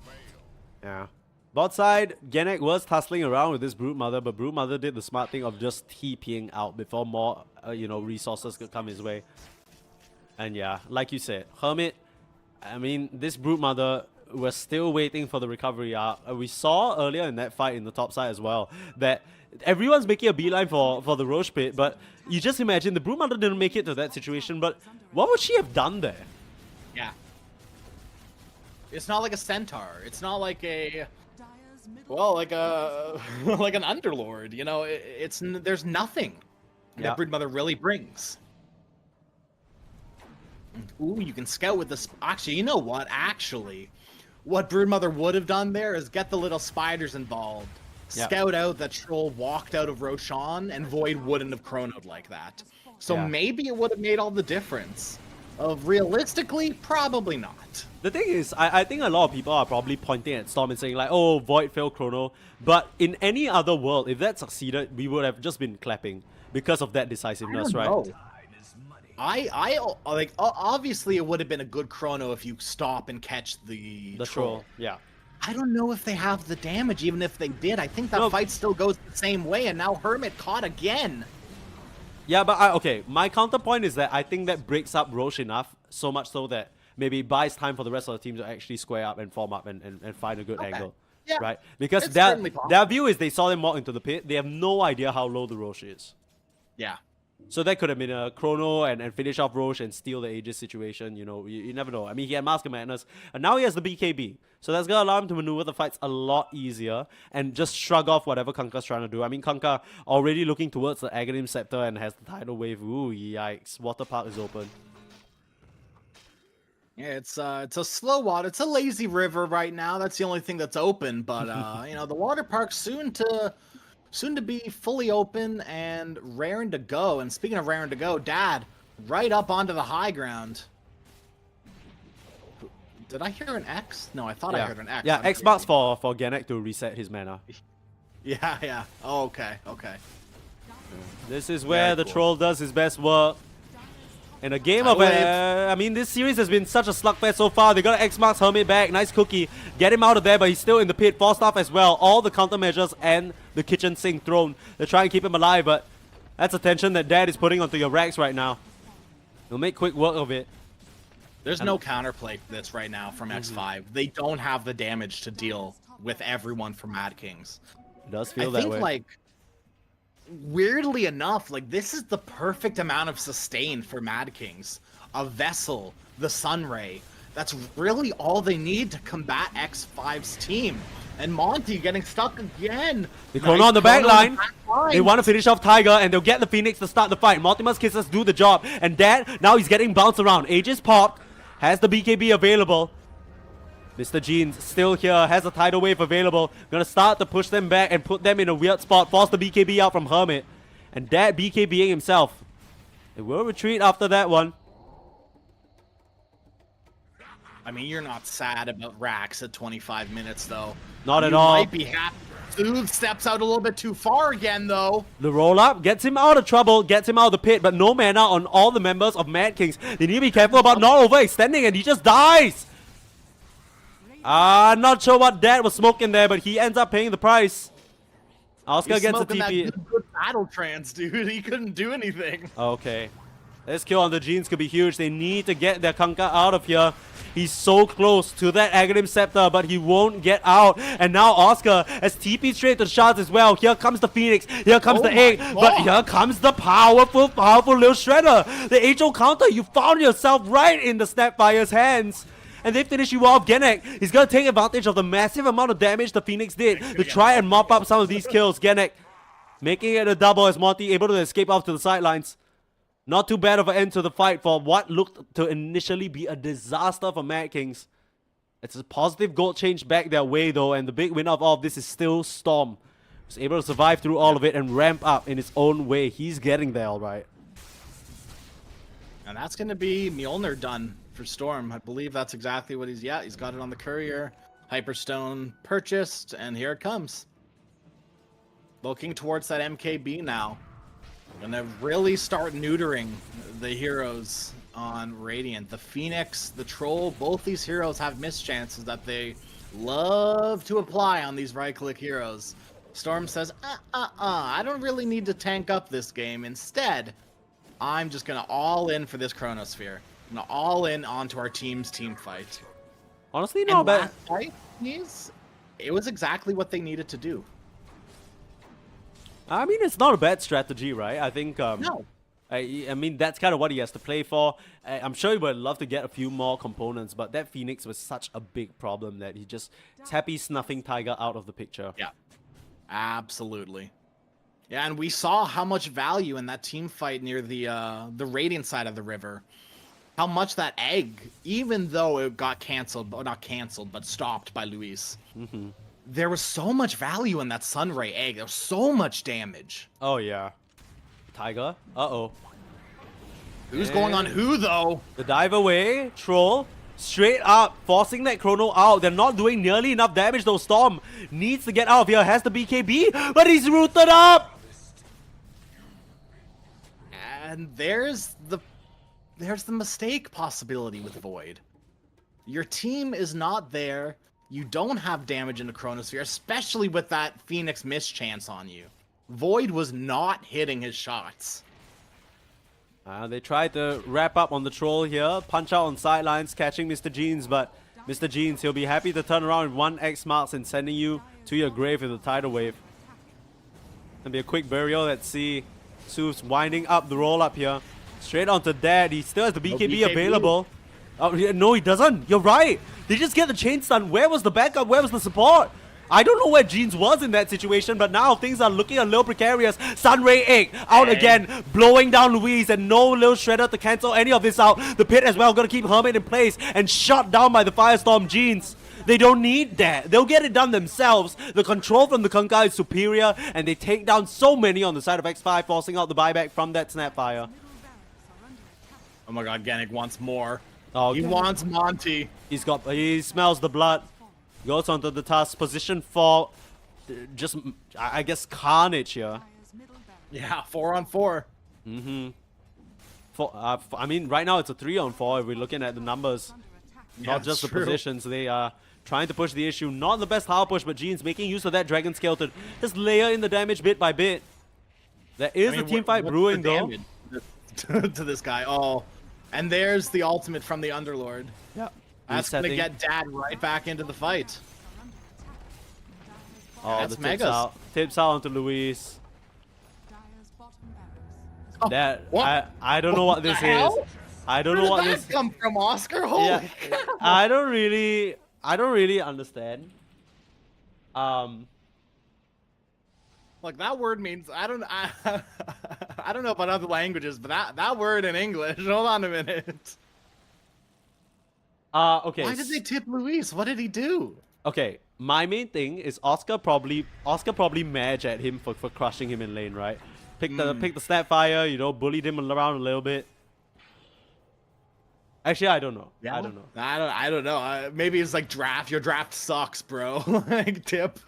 Yeah. Bot side, Gennett was tussling around with this Broodmother, but Broodmother did the smart thing of just TPing out before more, resources could come his way. And yeah, like you said, Hermit, I mean, this Broodmother was still waiting for the recovery arc. We saw earlier in that fight in the top side as well, that everyone's making a beeline for the Roche pit, but you just imagine the Broodmother didn't make it to that situation, but what would she have done there? Yeah. It's not like a Centaur. It's not like a... Well, like a like an Underlord, you know. There's nothing that Broodmother really brings. Ooh, you can scout with this. Actually, you know what? Actually, what Broodmother would have done there is get the little spiders involved, scout out that Troll walked out of Roshan, and Void wouldn't have chronoed like that. So maybe it would have made all the difference. Realistically, probably not. The thing is, I think a lot of people are probably pointing at Storm and saying like, oh, Void failed Chrono. But in any other world, if that succeeded, we would have just been clapping because of that decisiveness, right? Know. Obviously it would have been a good Chrono if you stop and catch the troll. Yeah. I don't know if they have the damage, even if they did. I think that fight still goes the same way, and now Hermit caught again. Yeah, but okay, my counterpoint is that I think that breaks up Roche enough, so much so that maybe it buys time for the rest of the team to actually square up and form up and find a good angle. Yeah, right? Because their view is they saw them walk into the pit, they have no idea how low the Roche is. Yeah. So that could have been a Chrono and finish off Roche and steal the Aegis situation, you know, you never know. I mean, he had Mask of Madness, and now he has the BKB. So that's going to allow him to maneuver the fights a lot easier and just shrug off whatever Kanka's trying to do. I mean, Kanka already looking towards the Aghanim Scepter and has the tidal wave. Ooh, yikes. Water Park is open. Yeah, it's a slow water. It's a lazy river right now. That's the only thing that's open. But, the water park's soon to be fully open and raring to go. And speaking of raring to go, Dad, right up onto the high ground. Did I hear an X? No, I thought I heard an X. Yeah, X marks for Gennett to reset his mana. Yeah. Oh, okay. This is where the troll does his best work. In a game of I mean, this series has been such a slugfest so far. They got X marks Hermit back. Nice cookie. Get him out of there, but he's still in the pit. Forced off as well. All the countermeasures and the kitchen sink thrown. They're trying to keep him alive, but that's attention that Dad is putting onto your racks right now. He'll make quick work of it. There's no counterplay to this right now from X5. They don't have the damage to deal with everyone from Mad Kings. It does feel that way. I think, weirdly enough, this is the perfect amount of sustain for Mad Kings. A Vessel, the Sunray. That's really all they need to combat X5's team. And Monty getting stuck again. They Chrono on the back line. They want to finish off Tiger, and they'll get the Phoenix to start the fight. Mortimer's Kisses do the job. And Dad, now he's getting bounced around. Aegis popped. Has the BKB available. Mr. Jeans still here. Has a tidal wave available. Gonna start to push them back and put them in a weird spot. Force the BKB out from Hermit. And Dad BKBing himself. They will retreat after that one. I mean, you're not sad about racks at 25 minutes, though. Not at all. You might be happy. Soothe steps out a little bit too far again, though. The roll-up gets him out of trouble, gets him out of the pit, but no mana on all the members of Mad Kings. They need to be careful about not overextending, and he just dies. Not sure what Dad was smoking there, but he ends up paying the price. Oscar gets a TP. That good battle trance, dude. He couldn't do anything. Okay. This kill on the Jeans could be huge. They need to get their Kanka out of here. He's so close to that Aghanim Scepter, but he won't get out. And now Oscar has TP straight to the shards as well. Here comes the Phoenix. Here comes the egg. But here comes the powerful Lil Shredder. The HO counter, you found yourself right in the Snapfire's hands. And they finish you off. Gennett, he's going to take advantage of the massive amount of damage the Phoenix did to try and mop up some of these kills. Gennett making it a double as Monty able to escape off to the sidelines. Not too bad of an end to the fight for what looked to initially be a disaster for Mad Kings. It's a positive gold change back their way though, and the big winner of all of this is still Storm, Was able to survive through all of it and ramp up in his own way. He's getting there, all right. And that's going to be Mjolnir done for Storm. I believe that's exactly what he's got it on the courier. Hyperstone purchased, and here it comes. Looking towards that MKB now. Gonna really start neutering the heroes on Radiant. The Phoenix, the Troll, both these heroes have missed chances that they love to apply on these right-click heroes. Storm says, I don't really need to tank up this game. Instead, I'm just gonna all in for this Chronosphere. I'm gonna all in onto our team's team fight. Honestly, not bad. Last fight, it was exactly what they needed to do. I mean, it's not a bad strategy, right? I think, No. I mean, that's kind of what he has to play for. I'm sure he would love to get a few more components, but that Phoenix was such a big problem that he's happy snuffing Tiger out of the picture. Yeah, absolutely. Yeah, and we saw how much value in that team fight near the Radiant side of the river. How much that egg, even though it got canceled, or not canceled, but stopped by Luis. Mm-hmm. There was so much value in that Sunray egg. There was so much damage. Oh, yeah. Tiger. Uh-oh. Who's going on who, though? The dive away. Troll. Straight up. Forcing that Chrono out. They're not doing nearly enough damage, though. Storm needs to get out of here. Has the BKB, but he's rooted up. And there's the mistake possibility with Void. Your team is not there. You don't have damage in the Chronosphere, especially with that Phoenix mischance on you. Void was not hitting his shots. They tried to wrap up on the Troll here. Punch out on sidelines, catching Mr. Jeans, but Mr. Jeans, he'll be happy to turn around with 1 X marks and sending you to your grave with a tidal wave. Gonna be a quick burial. Let's see. Su's winding up the roll up here. Straight onto Dad. He still has the BKB available. Oh, no, he doesn't. You're right. They just get the chain stun. Where was the backup? Where was the support? I don't know where Jeans was in that situation, but now things are looking a little precarious. Sunray Egg out again, blowing down Luis, and no little Shredder to cancel any of this out. The pit as well, gonna keep Hermit in place and shut down by the Firestorm Jeans. They don't need that. They'll get it done themselves. The control from the Kunkka is superior, and they take down so many on the side of X5, forcing out the buyback from that Snapfire. Oh my god, Genic wants more. Oh, he wants Monty. He smells the blood. Goes onto the task position for just, I guess, carnage here. Yeah, 4-on-4. Mm-hmm. I mean, right now it's a 3-on-4 if we're looking at the numbers. Yeah, Not just the true. positions. They are trying to push the issue. Not the best power push, but Jeans making use of that Dragon Scale to just layer in the damage bit by bit. There is a team fight brewing, though. To this guy. Oh, and there's the ultimate from the Underlord. Yeah. That's going to get Dad right back into the fight. Oh, that's the Megas. tips out onto Luis. Oh, That what? I don't know what this is. I don't know what Where this. did that come from, Oscar? Holy Yeah, cow. I don't really understand. Look, that word means I don't know about other languages, but that word in English. Hold on a minute. Okay. Why did they tip Luis? What did he do? Okay, my main thing is Oscar probably mad at him for crushing him in lane, right? Pick the Snapfire, you know, bullied him around a little bit. Actually, I don't know. Yeah? I don't know. I don't know. Maybe it's like draft. Your draft sucks, bro. Like tip.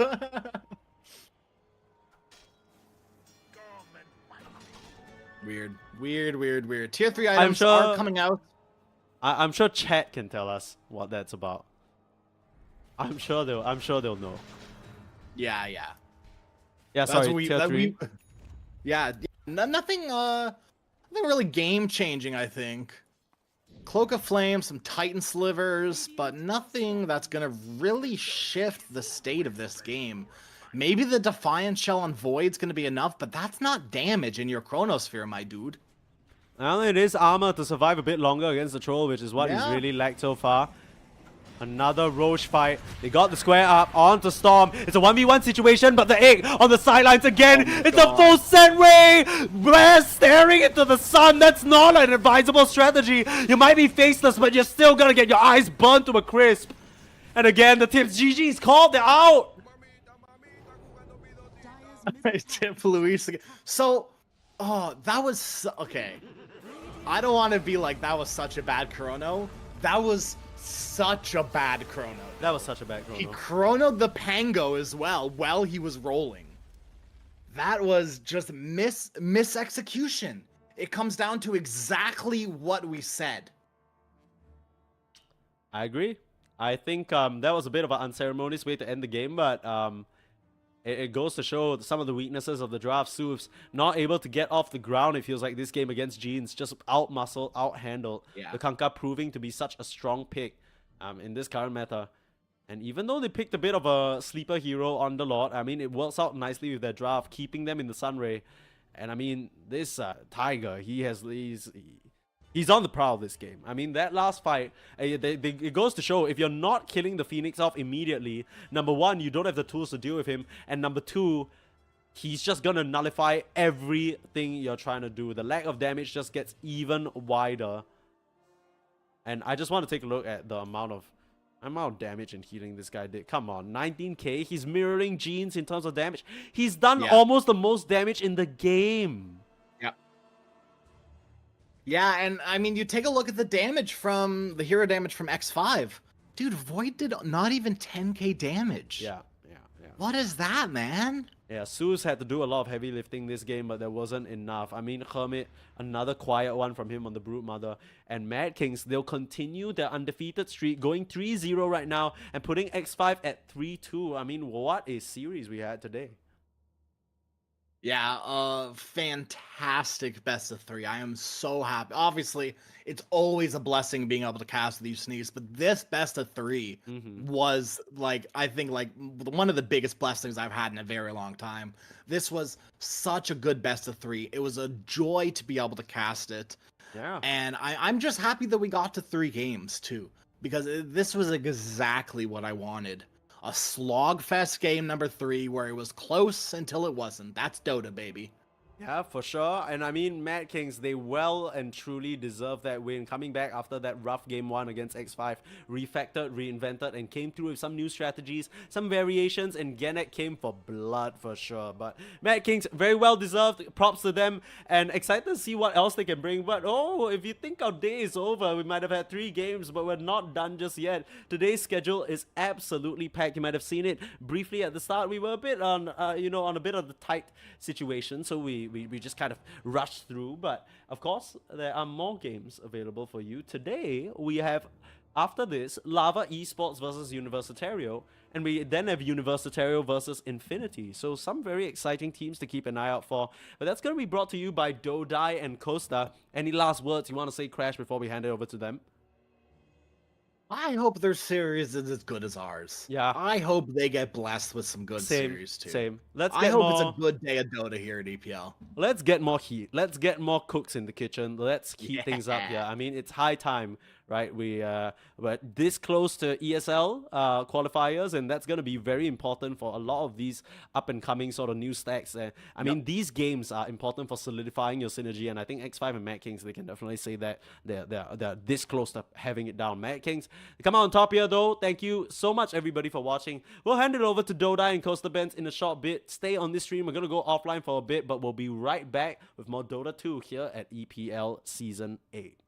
Weird. Tier 3 items are coming out. I'm sure chat can tell us what that's about. I'm sure they'll know. Yeah. Yeah, That's sorry, what tier 3. Yeah, nothing really game changing, I think. Cloak of Flame, some Titan Slivers, but nothing that's gonna really shift the state of this game. Maybe the Defiant Shell on Void's gonna be enough, but that's not damage in your Chronosphere, my dude. Well, it is armor to survive a bit longer against the Troll, which is what he's really lacked so far. Another Roche fight. They got the square up onto Storm. It's a 1v1 situation, but the egg on the sidelines again. It's a full set ray. Blair staring into the sun. That's not an advisable strategy. You might be faceless, but you're still gonna get your eyes burnt to a crisp. And again, the tips. GG's called. They're out. Tip Luis again. So, oh, that was okay. I don't want to be like that was such a bad chrono. That was such a bad chrono. That was such a bad He chrono. chronoed the Pango as well while he was rolling. That was just mis-execution. It comes down to exactly what we said. I agree. I think that was a bit of an unceremonious way to end the game, but it goes to show some of the weaknesses of the draft. Suv's not able to get off the ground. It feels like this game against Jeans, just out-muscle, out-handled. Yeah. The Kanka proving to be such a strong pick in this current meta. And even though they picked a bit of a sleeper hero on the lot, I mean, it works out nicely with their draft, keeping them in the Sunray. And I mean, this Tiger, he's on the prowl this game. I mean, that last fight, it goes to show if you're not killing the Phoenix off immediately, number one, you don't have the tools to deal with him. And number two, he's just going to nullify everything you're trying to do. The lack of damage just gets even wider. And I just want to take a look at the amount of damage and healing this guy did. Come on, 19k. He's mirroring Jeans in terms of damage. He's done almost the most damage in the game. Yeah, and I mean, you take a look at the damage from the hero damage from X5. Dude, Void did not even 10k damage. Yeah. What is that, man? Yeah, Suze had to do a lot of heavy lifting this game, but there wasn't enough. I mean, Hermit, another quiet one from him on the Brood Mother. And Mad Kings, they'll continue their undefeated streak, going 3-0 right now, and putting X5 at 3-2. I mean, what a series we had today. Yeah, fantastic best of 3. I am so happy. Obviously, it's always a blessing being able to cast these sneaks, but this best of 3 was like, I think like one of the biggest blessings I've had in a very long time. This was such a good best of 3. It was a joy to be able to cast it. Yeah. And I'm just happy that we got to 3 games too, because this was exactly what I wanted. A slogfest game number 3 where it was close until it wasn't. That's Dota, baby. Yeah, for sure. And I mean, Mad Kings, they well and truly deserve that win. Coming back after that rough game 1 against X5, refactored, reinvented, and came through with some new strategies, some variations, and Gennett came for blood for sure. But Mad Kings, very well deserved. Props to them, and excited to see what else they can bring. But oh, if you think our day is over, we might have had 3 games, but we're not done just yet. Today's schedule is absolutely packed. You might have seen it briefly at the start. We were a bit on, on a bit of the tight situation, so we just kind of rushed through. But of course, there are more games available for you. Today, we have, after this, Lava Esports versus Universitario, and we then have Universitario versus Infinity. So some very exciting teams to keep an eye out for. But that's going to be brought to you by Dodai and Costa. Any last words you want to say, Crash, before we hand it over to them? I hope their series is as good as ours. Yeah. I hope they get blessed with some good series too. Same. I hope it's a good day of Dota here at EPL. Let's get more heat. Let's get more cooks in the kitchen. Let's heat things up here. I mean, it's high time, right? We're this close to ESL qualifiers, and that's going to be very important for a lot of these up-and-coming sort of new stacks. I mean, these games are important for solidifying your synergy, and I think X5 and Mad Kings, they can definitely say that they're this close to having it down. Mad Kings, they come out on top here, though. Thank you so much, everybody, for watching. We'll hand it over to Dodai and Costa Benz in a short bit. Stay on this stream. We're going to go offline for a bit, but we'll be right back with more Dota 2 here at EPL Season 8.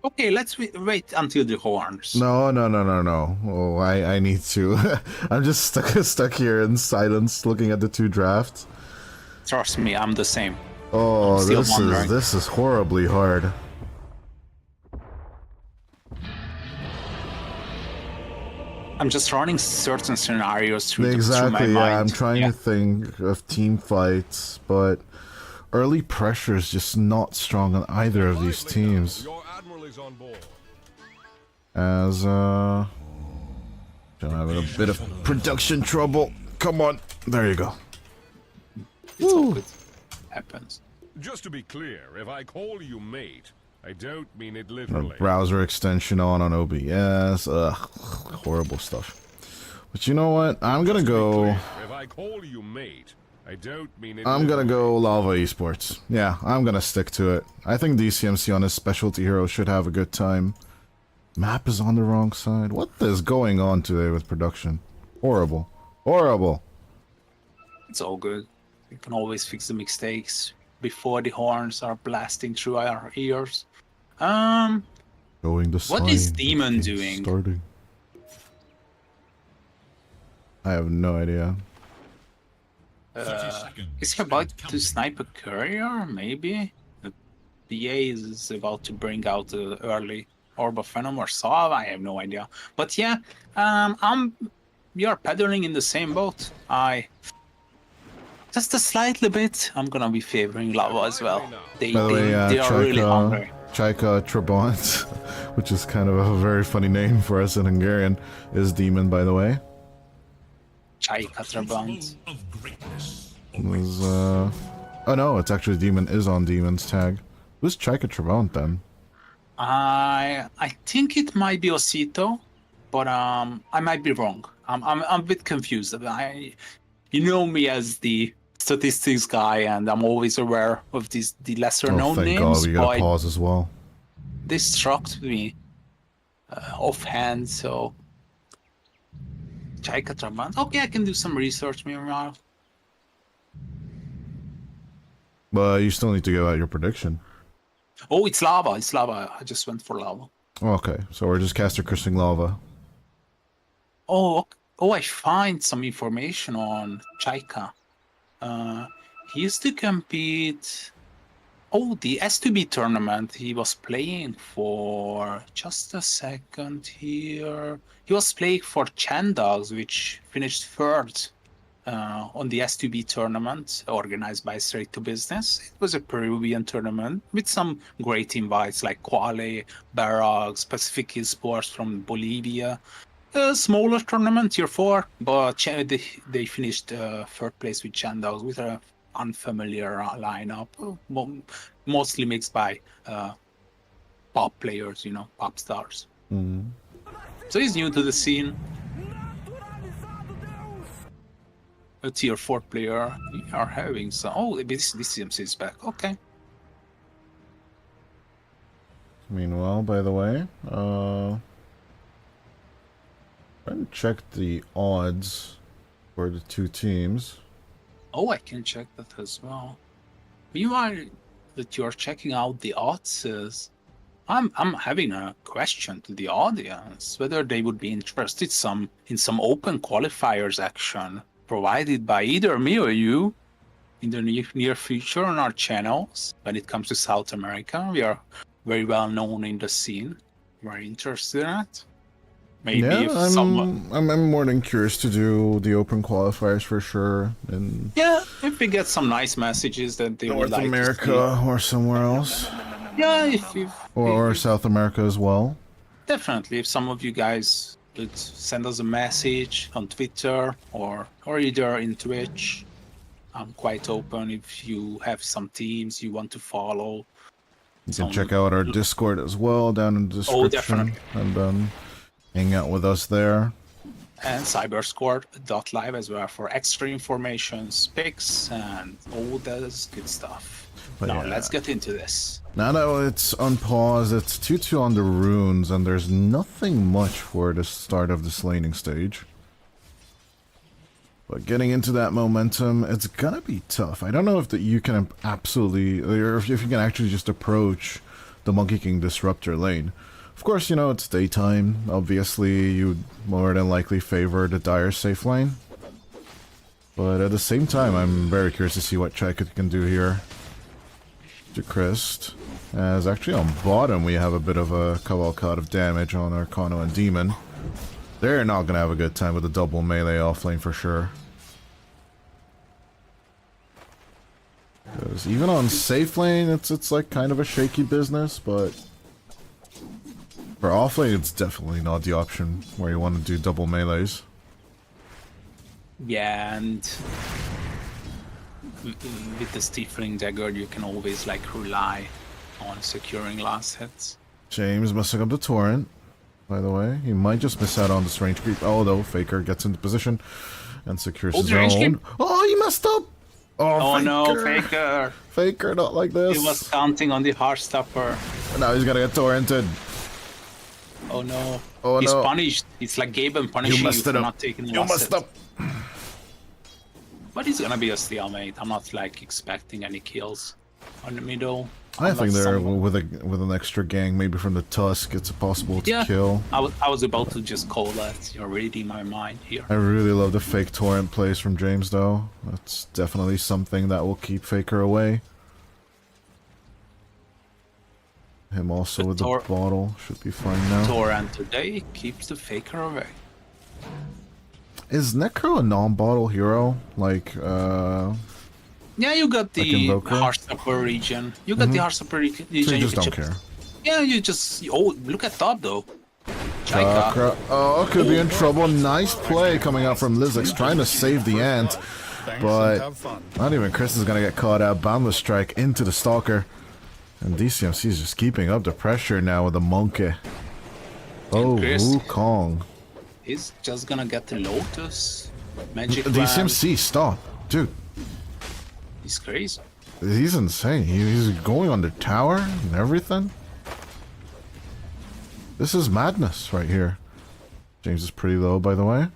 Okay, let's wait until the horns. No. Oh, I need to. I'm just stuck here in silence, looking at the two drafts. Trust me, I'm the same. Oh, I'm still wondering. this is horribly hard. I'm just running certain scenarios through my Exactly, mind. yeah. I'm trying to think of team fights, but early pressure is just not strong on either of these teams. Your admiral is on board. As I'm having a bit of production trouble. Come on, there you go. It's all good. Happens. Just to be clear, if I call you mate, I don't mean it literally. Browser extension on OBS. Ugh, horrible stuff. But you know what? I'm gonna go. If I call you mate, I don't mean it. I'm gonna literally. go Lava Esports. Yeah, I'm gonna stick to it. I think DCMC on his specialty hero should have a good time. Map is on the wrong side. What is going on today with production? Horrible. Horrible. It's all good. We can always fix the mistakes before the horns are blasting through our ears. Going the What is sign, Demon it's doing? Starting. I have no idea. Is he about to snipe a courier? Maybe? The BA is about to bring out the early Orb of Venom or Saw? I have no idea. But yeah, we are paddling in the same boat. Just a slightly bit, I'm gonna be favoring Lava as well. They By the way, they are really hungry. Chaika Trabant, which is kind of a very funny name for us in Hungarian, is Demon, by the way. Chaika Trabant. Oh no, it's actually Demon is on Demon's tag. Who's Chaika Trabant then? I think it might be Osito, but I might be wrong. I'm a bit confused. You know me as the statistics guy, and I'm always aware of the lesser known thank names. God, we gotta but pause as well. this struck me offhand, so Chaika Trabant. Okay, I can do some research meanwhile. But you still need to give out your prediction. Oh, it's Lava. It's Lava. I just went for Lava. Okay, so we're just caster cursing Lava. Oh, I find some information on Chaika. He used to compete. Oh, the S2B tournament he was playing for. Just a second here. He was playing for Chandogs, which finished third on the S2B tournament organized by Straight to Business. It was a Peruvian tournament with some great invites like Quale, Barracks, Pacific Esports from Bolivia. A smaller tournament, tier 4, but they finished third place with Chandogs with an unfamiliar lineup, mostly mixed by pop players, pop stars. Mm. So he's new to the scene. A tier 4 player. We are having some. Oh, this CMC is back. Okay. Meanwhile, by the way, trying to check the odds for the two teams. Oh, I can check that as well. Meanwhile, that you're checking out the odds, I'm having a question to the audience whether they would be interested in some open qualifiers action provided by either me or you in the near future on our channels. When it comes to South America, we are very well known in the scene. Very interested in it. Maybe Yeah, if someone. I'm more than curious to do the open qualifiers for sure in Yeah, if we get some nice messages that they would North like America to see. or somewhere else, Yeah, or South America as well. definitely. If some of you guys could send us a message on Twitter or either in Twitch, I'm quite open. If you have some teams you want to follow, You can check out our Discord as well down in the description, definitely. and hang out with us there. and cyberscore.live as well for extra information, pics, and all that good stuff. But now yeah. let's get into this. Now that it's unpaused, it's 2-2 on the runes, and there's nothing much for the start of this laning stage. But getting into that momentum, it's gonna be tough. I don't know if you can absolutely, or if you can actually just approach the Monkey King disrupt your lane. Of course, you know, it's daytime. Obviously, you'd more than likely favor the Dire safe lane. But at the same time, I'm very curious to see what Chaika can do here. To Christ. As actually on bottom, we have a bit of a cavalcade of damage on Arcano and Demon. They're not going to have a good time with a double melee offlane for sure. Because even on safe lane, it's like kind of a shaky business, but for offlane, it's definitely not the option where you want to do double melees. Yeah, and with the Stifling Dagger, you can always like rely on securing last hits. James messing up the torrent, by the way. He might just miss out on this range creep. Although Faker gets into position and secures his own. Oh, he messed up! Oh Faker. no, Faker! Faker, not like this. He was counting on the Heartstopper. Now he's gonna get torrented. Oh no. Oh He's no. punished. It's like Gaben punishing you for not taking the You last messed hit. up. But it's gonna be a stalemate. I'm not like expecting any kills on the middle. I think Unless they're someone- with an extra gang, maybe from the Tusk, it's possible to Yeah. kill. I was about to just call that. You're reading my mind here. I really love the fake torrent plays from James, though. That's definitely something that will keep Faker away. Him also The with the tor- bottle should be fine now. Torrent today keeps the Faker away. Is Necro a non-bottle hero? Like, Yeah, you got the Invoker? Heartstopper region. You got the Heartstopper region. so you just can don't care. Yeah, you just. Oh, look at top though. Chaika. Chakra. Oh, could be in trouble. Nice play coming out from Lizix, trying to save the ant. But not even Chris is going to get caught out. Boundless Strike into the Stalker. And DCMC is just keeping up the pressure now with the Monkey. Oh, Chris. Wukong. He's just gonna get the Lotus. Magic Wand. DCMC, stop. Dude, He's crazy. he's insane. He's going on the tower and everything. This is madness right here. James is pretty low, by the way.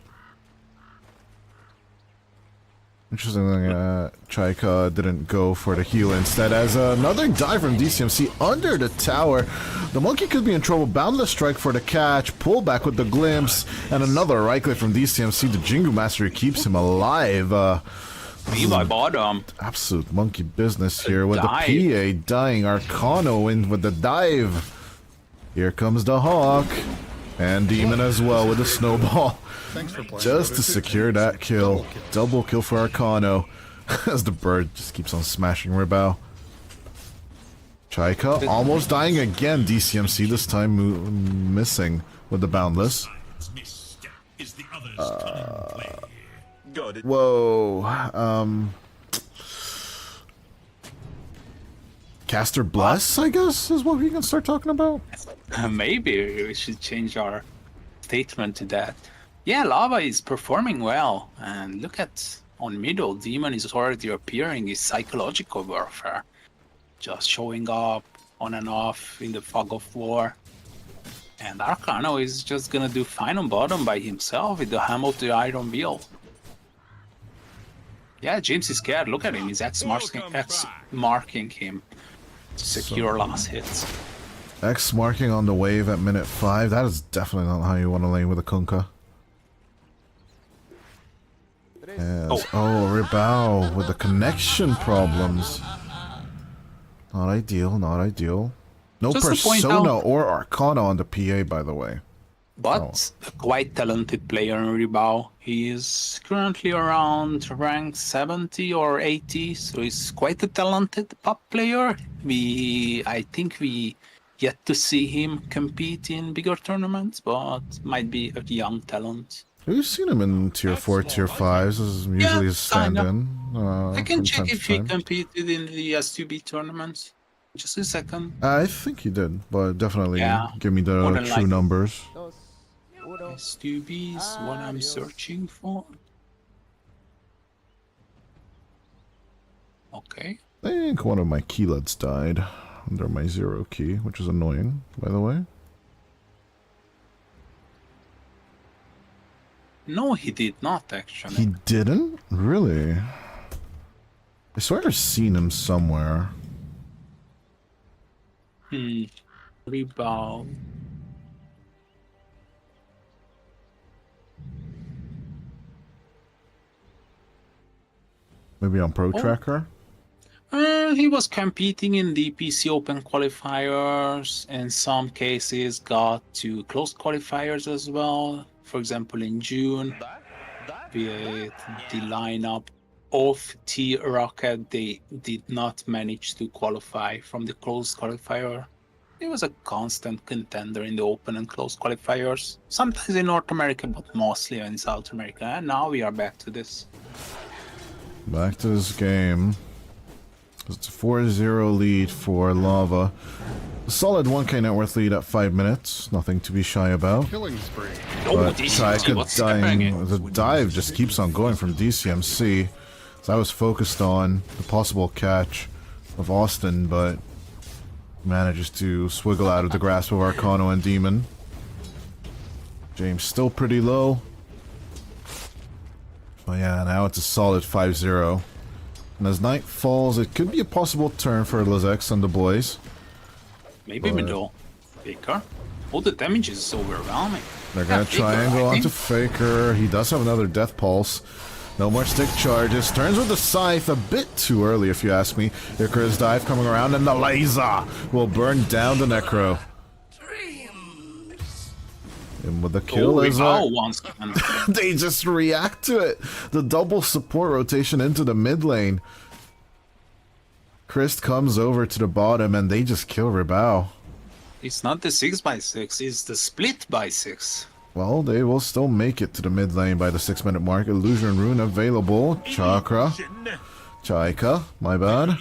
Interesting thing, Chaika didn't go for the heal instead, as another dive from DCMC under the tower. The Monkey could be in trouble. Boundless Strike for the catch, pull back with the glimpse, and another right click from DCMC. The Jingu Mastery keeps him alive. Levi bottom. Absolute monkey business here with Dive. the PA dying. Arcano in with the dive. Here comes the Hawk. And Demon as well with the snowball. Just to secure that kill. Double kill for Arcano. As the bird just keeps on smashing Ribao. Chaika almost dying again. DCMC this time missing with the Boundless. Whoa. Caster Bless, I guess, is what we can start talking about. Maybe we should change our statement to that. Yeah, Lava is performing well, and look at on middle, Demon is already appearing. Is psychological warfare, just showing up on and off in the fog of war. And Arcano is just gonna do fine on bottom by himself with the Ham of the Iron Wheel. Yeah, James is scared. Look at him. He's X-marking him to secure last hits. X marking on the wave at minute 5. That is definitely not how you want to lane with a Kunkka. Yes. Oh, Ribao with the connection problems. Not ideal, not ideal. No Just to point Persona out- or Arcana on the PA, by the way. But a quite talented player in Ribao. He is currently around rank 70 or 80, so he's quite a talented pop player. I think we yet to see him compete in bigger tournaments, but might be a young talent. We've seen him in tier 4, tier 5s. This is usually his kinda. stand-in. I can from check time if to he time. competed in the S2B tournaments. Just a second. I think he did, but definitely Yeah, give me more the than true likely. numbers. S2B is what I'm searching for. Okay. I think one of my keylets died under my 0 key, which is annoying, by the way. No, he did not actually. He didn't? Really? I swear I've seen him somewhere. Rebound. Maybe on Pro Tracker? He was competing in the PC Open qualifiers. In some cases, got to closed qualifiers as well. For example, in June, with the lineup of T-Rocket, they did not manage to qualify from the closed qualifier. He was a constant contender in the open and closed qualifiers, sometimes in North America, but mostly in South America. And now we are back to this. Back to this game. It's a 4-0 lead for Lava. A solid 1k net worth lead at 5 minutes. Nothing to be shy about. Killing spree. But DCMC, what's dying. happening? The dive just keeps on going from DCMC. So I was focused on the possible catch of Austin, but manages to swiggle out of the grasp of Arcano and Demon. James still pretty low. But yeah, now it's a solid 5-0. And as night falls, it could be a possible turn for Lizex and the boys. Maybe middle. Faker. All the damage is overwhelming. They're gonna triangle onto Faker. He does have another Death Pulse. No more stick charges. Turns with the Scythe a bit too early, if you ask me. Icarus dive coming around, and the laser will burn down the Necro. And with the kill is they just react to it. The double support rotation into the mid lane. Christ comes over to the bottom, and they just kill Ribao. It's not the 6x6, it's the split by 6. Well, they will still make it to the mid lane by the 6-minute mark. Illusion Rune available. Chakra. Chaika, my bad.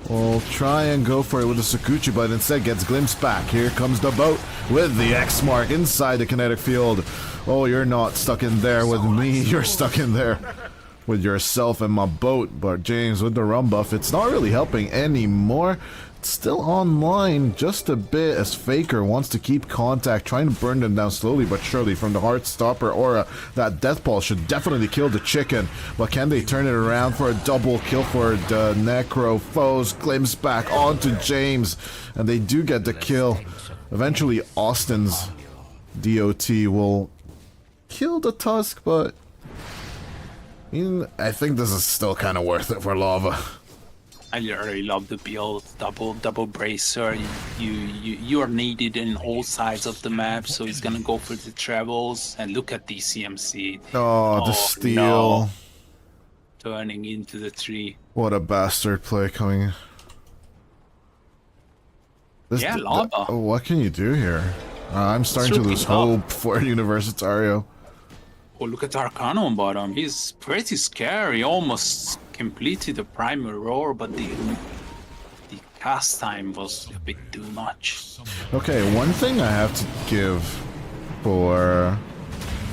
We'll try and go for it with the Sakuchi, but instead gets glimpsed back. Here comes the boat with the X mark inside the kinetic field. Oh, you're not stuck in there with me. You're stuck in there with yourself and my boat. But James with the rum buff, it's not really helping anymore. Still online just a bit as Faker wants to keep contact, trying to burn them down slowly but surely from the Heartstopper aura. That Death Pulse should definitely kill the chicken, but can they turn it around for a double kill for the Necro? Foes glimpse back onto James, and they do get the kill. Eventually Austin's DOT will kill the Tusk, but I think this is still kind of worth it for Lava. I really love the build, double bracer. You are needed in all sides of the map, so he's gonna go for the travels. And look at the CMC. Oh, the steal. No. Turning into the tree. What a bastard play coming. Yeah, Lava. What can you do here? I'm starting to lose hope for Universitario. Oh, look at Arcano on bottom. He's pretty scary. Almost completed the primary roar, but the cast time was a bit too much. Okay, one thing I have to give for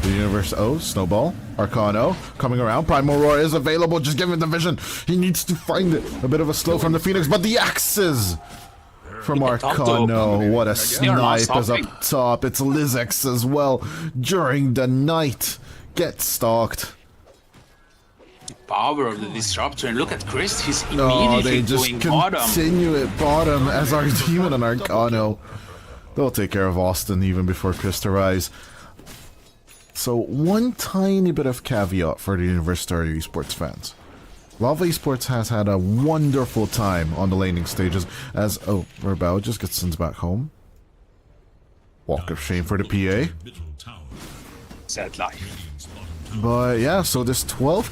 the universe. Oh, Snowball. Arcano coming around. Primal Roar is available. Just give him the vision. He needs to find it. A bit of a slow from the Phoenix, but the axes from Arcano. What a snipe is up top. It's Lizex as well during the night. Get stalked. The power of the disruptor, and look at Chris, he's immediately they just going bottom. Continue at bottom as our Demon and Arcano. They'll take care of Austin even before Chris arrives. So one tiny bit of caveat for the Universitario Esports fans. Lava Esports has had a wonderful time on the laning stages as, oh, Ribao just gets sent back home. Walk of shame for the PA. Sad life. But yeah, so this 12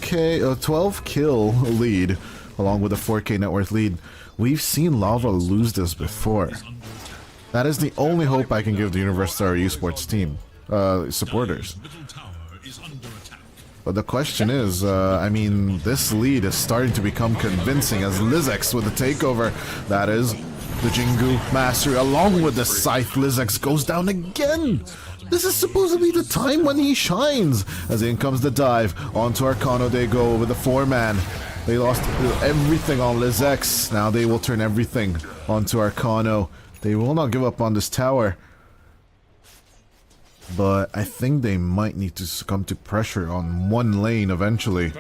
kill lead, along with a 4k net worth lead, we've seen Lava lose this before. That is the only hope I can give the Universitario Esports team, supporters. But the question is, I mean, this lead is starting to become convincing as Lizex with the takeover. That is the Jingu Mastery, along with the Scythe. Lizex goes down again. This is supposedly the time when he shines. As in comes the dive. Onto Arcano they go with a 4-man. They lost everything on Lizex. Now they will turn everything onto Arcano. They will not give up on this tower. But I think they might need to succumb to pressure on one lane eventually.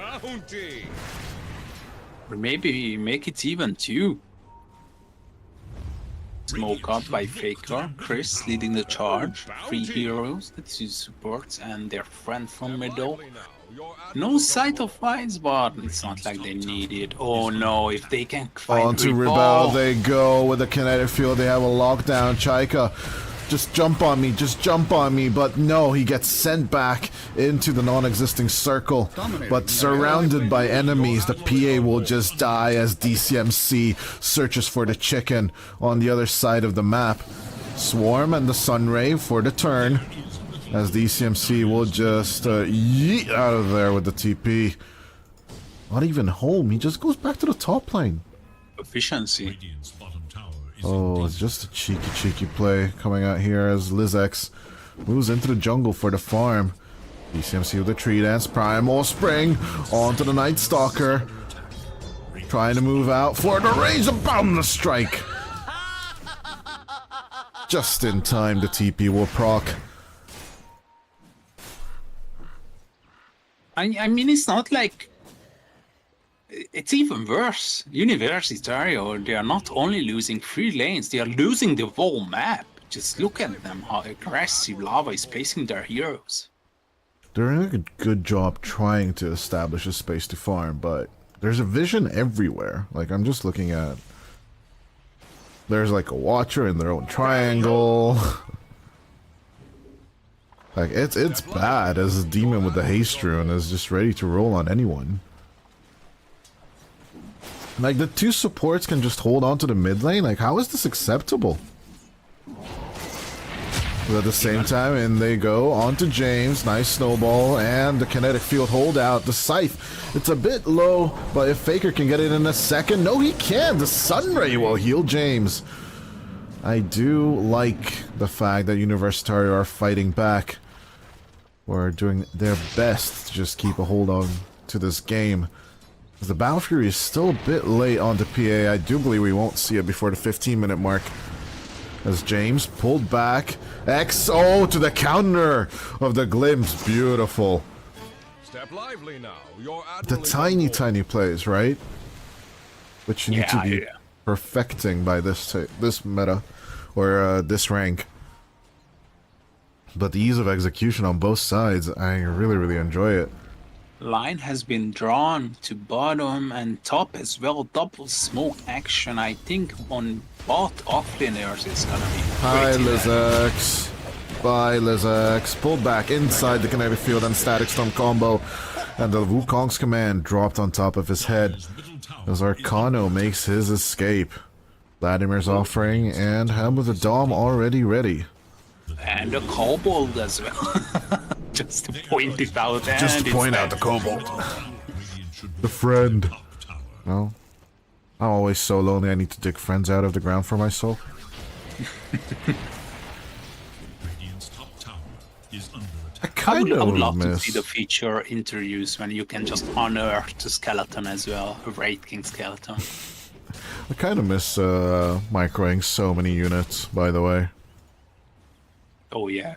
Or maybe make it even too. Smoke up by Faker. Chris leading the charge. 3 heroes, the 2 supports, and their friend from middle. No sight of mines, but it's not like they need it. Oh no, if they can find Onto Rebel. Rebel they go with the kinetic field. They have a lockdown. Chaika, just jump on me, just jump on me. But no, he gets sent back into the non-existing circle. But surrounded by enemies, the PA will just die as DCMC searches for the chicken on the other side of the map. Swarm and the Sunray for the turn, as DCMC will just yeet out of there with the TP. Not even home, he just goes back to the top lane. Efficiency. Oh, it's just a cheeky play coming out here as Lizex moves into the jungle for the farm. DCMC with the tree dance, Primal Spring onto the Night Stalker. Trying to move out for the Razor Bomb the strike. Just in time, the TP will proc. I mean, it's not like... It's even worse. Universitario, they are not only losing 3 lanes, they are losing the whole map. Just look at them, how aggressive Lava is placing their heroes. They're doing a good job trying to establish a space to farm, but there's a vision everywhere. Like, I'm just looking at... There's like a Watcher in their own triangle. Like, it's bad as a demon with the haste rune is just ready to roll on anyone. Like, the 2 supports can just hold on to the mid lane? Like, how is this acceptable? But at the same time, in they go, on to James, nice snowball, and the kinetic field holdout, the Scythe. It's a bit low, but if Faker can get it in a second, no he can! The Sunray will heal James. I do like the fact that Universitario are fighting back, or doing their best to just keep a hold on to this game. The Battle Fury is still a bit late on the PA. I do believe we won't see it before the 15-minute mark. As James pulled back. XO to the counter of the glimpse. Beautiful. Step lively now. The tiny plays, right? Which you need to be perfecting by this meta. Or this rank. But the ease of execution on both sides, I really enjoy it. Line has been drawn to bottom and top as well. Double smoke action, I think, on both offlaners is gonna be Hi, pretty bad. Lizex. Bye, Lizex. Pulled back inside the kinetic field and static storm combo. And the Wukong's command dropped on top of his head as Arcano makes his escape. Vladimir's offering and Helm with the Dom already ready. And the kobold as well. Just to point it out. Just to point out the kobold. The friend. No. I'm always so lonely I need to dig friends out of the ground for myself. I kind I would of love to miss... see the feature interviews when you can just unearth the skeleton as well. A Wraith King skeleton. I kind of miss microing so many units, by the way. Oh yeah.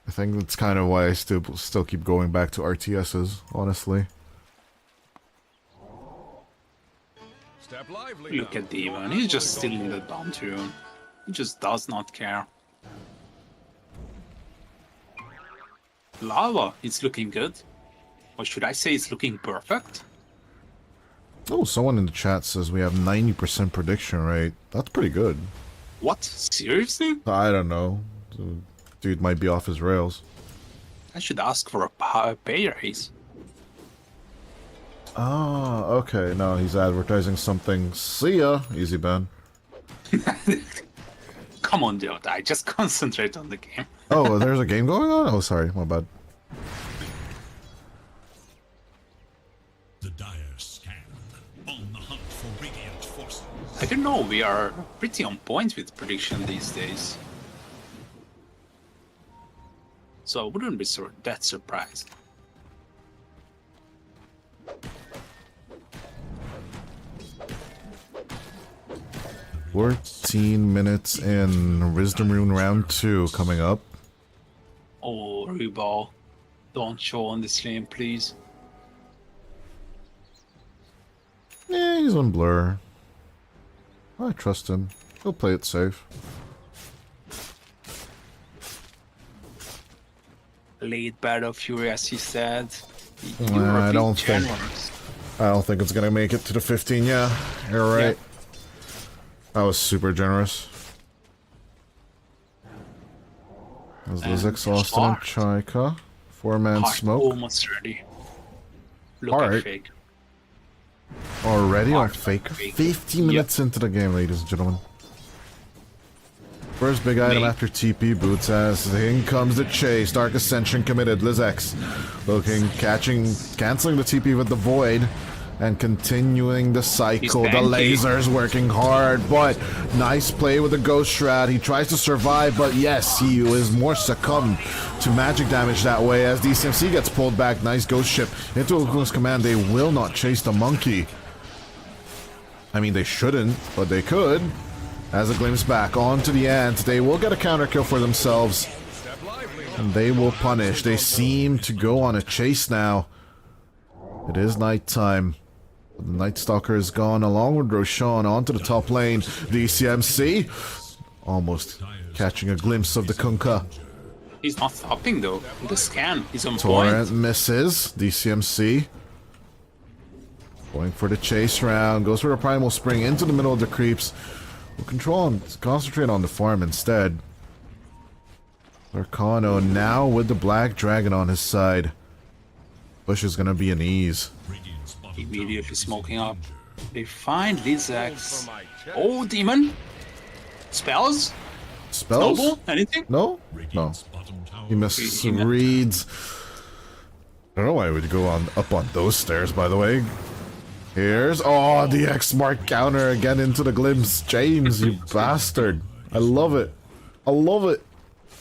I think that's kind of why I still keep going back to RTSs, honestly. Step lively Look now. at Demon, he's just still in the dump room. He just does not care. Lava, it's looking good. Or should I say it's looking perfect? Oh, someone in the chat says we have 90% prediction rate. That's pretty good. What? Seriously? I don't know. Dude might be off his rails. I should ask for a pay raise. Ah, okay. No, he's advertising something. See ya, Easy Ben. Come on, Dota, I just concentrate on the game. Oh, there's a game going on? Oh, sorry, my bad. The dire scan on the hunt for radiant forces. I don't know, we are pretty on point with prediction these days. So I wouldn't be that surprised. Fourteen minutes in. Wisdom Rune round 2 coming up. Oh, Reball, don't show on this lane, please. Yeah, he's on Blur. I trust him. He'll play it safe. Late Battle Fury, as he said. I don't think it's gonna make it to the 15. Yeah, you're right. That was super generous. There's Lizix, Austin, and Chaika. 4-man smoke. Almost ready. Look at Fake. Already on Faker? 50 minutes into the game, ladies and gentlemen. First big item after TP boots as in comes the chase. Dark Ascension committed. Lizix looking, canceling the TP with the Void and continuing the cycle. The lasers working hard, but nice play with the Ghost Shroud. He tries to survive, but yes, he is more succumbed to magic damage that way as DCMC gets pulled back. Nice Ghost Ship into Okuno's command. They will not chase the monkey. I mean, they shouldn't, but they could. As a glimpse back onto the Ant, they will get a counter kill for themselves. And they will punish. They seem to go on a chase now. It is nighttime. The Night Stalker is gone along with Roshan onto the top lane. DCMC almost catching a glimpse of the Kunkka. He's not stopping though. With the scan, he's on Torrent point. misses. DCMC going for the chase round. Goes for the Primal Spring into the middle of the creeps. We'll concentrate on the farm instead. Arcano now with the Black Dragon on his side. Push is gonna be an ease. Immediately smoking up. They find Lizix. Oh, Demon! Spells? Spells? Snowball? Anything? No? No. He missed reads. I don't know why I would go up on those stairs, by the way. Here's... Oh, the X-Mark counter again into the glimpse. James, you bastard. I love it. I love it.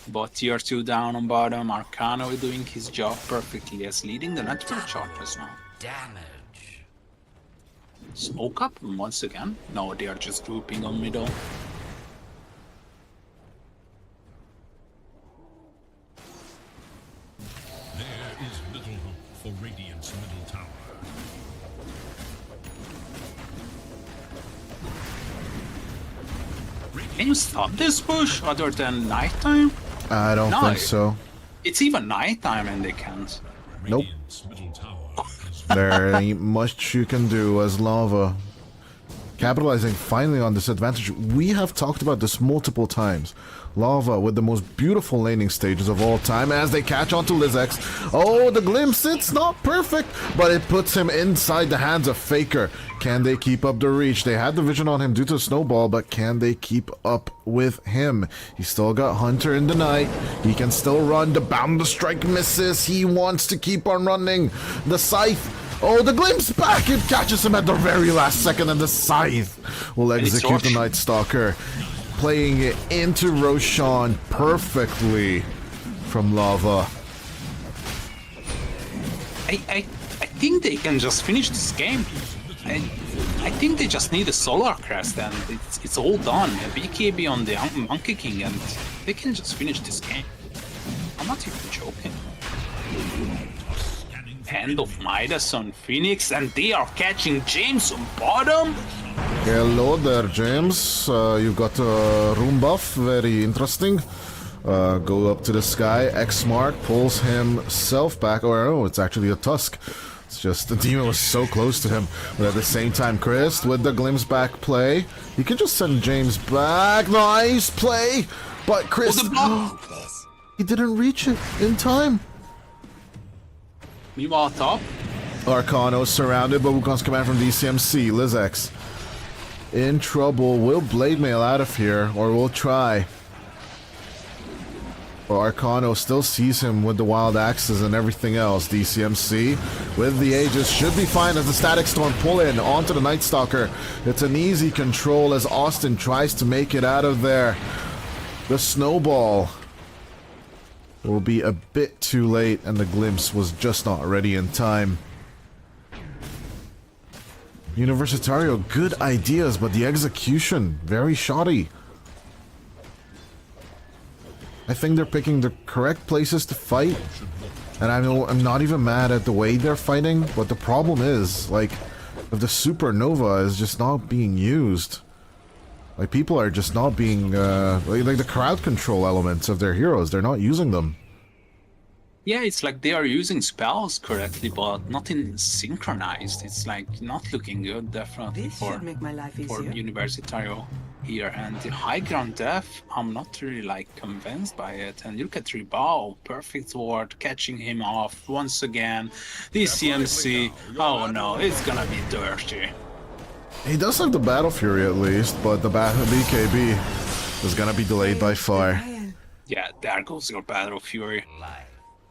But tier 2 down on bottom. Arcano is doing his job perfectly as leading the network charters now. Damage. Smoke up once again. No, they are just grouping on middle. There is little hope for Radiant's middle tower. Can you stop this push other than nighttime? I don't think so. It's even nighttime and they can't. Nope. Radiant's middle tower is There ain't much you can do as Lava. Capitalizing finally on this advantage. We have talked about this multiple times. Lava with the most beautiful laning stages of all time as they catch onto Lizix. Oh, the glimpse, it's not perfect, but it puts him inside the hands of Faker. Can they keep up the reach? They had the vision on him due to Snowball, but can they keep up with him? He's still got Hunter in the night. He can still run. The Bound to Strike misses. He wants to keep on running. The Scythe. Oh, the glimpse back! It catches him at the very last second, and the Scythe will execute the Night Stalker. Playing it into Roshan perfectly from Lava. I think they can just finish this game. I think they just need a Solar Crest and it's all done. A BKB on the Monkey King and they can just finish this game. I'm not even joking. Hand of Midas on Phoenix and they are catching James on bottom? Hello there, James. You got a room buff, very interesting. Go up to the sky. X-Mark pulls himself back. Or oh, it's actually a Tusk. It's just the demon was so close to him. But at the same time, Chris with the glimpse back play. He can just send James back. Nice play. But Chris, he didn't reach it in time. Meanwhile, top. Arcano surrounded, but Wukong's command from DCMC. Lizix in trouble. Will Blade Mail out of here, or we'll try. But Arcano still sees him with the wild axes and everything else. DCMC with the Aegis should be fine as the Static Storm pull in onto the Night Stalker. It's an easy control as Austin tries to make it out of there. The Snowball will be a bit too late, and the glimpse was just not ready in time. Universitario, good ideas, but the execution, very shoddy. I think they're picking the correct places to fight, and I'm not even mad at the way they're fighting, but the problem is, like, if the Supernova is just not being used, Like, people are just not being, like the crowd control elements of their heroes, they're not using them. Yeah, it's like they are using spells correctly, but nothing synchronized. It's like not looking good, definitely, This for should make my life easier. Universitario here. And the high ground def, I'm not really like convinced by it. And you look at Ribao, perfect ward, catching him off once again. The CMC, oh no, it's gonna be dirty. He does have the Battle Fury at least, but the BKB is gonna be delayed by far. Yeah, there goes your Battle Fury.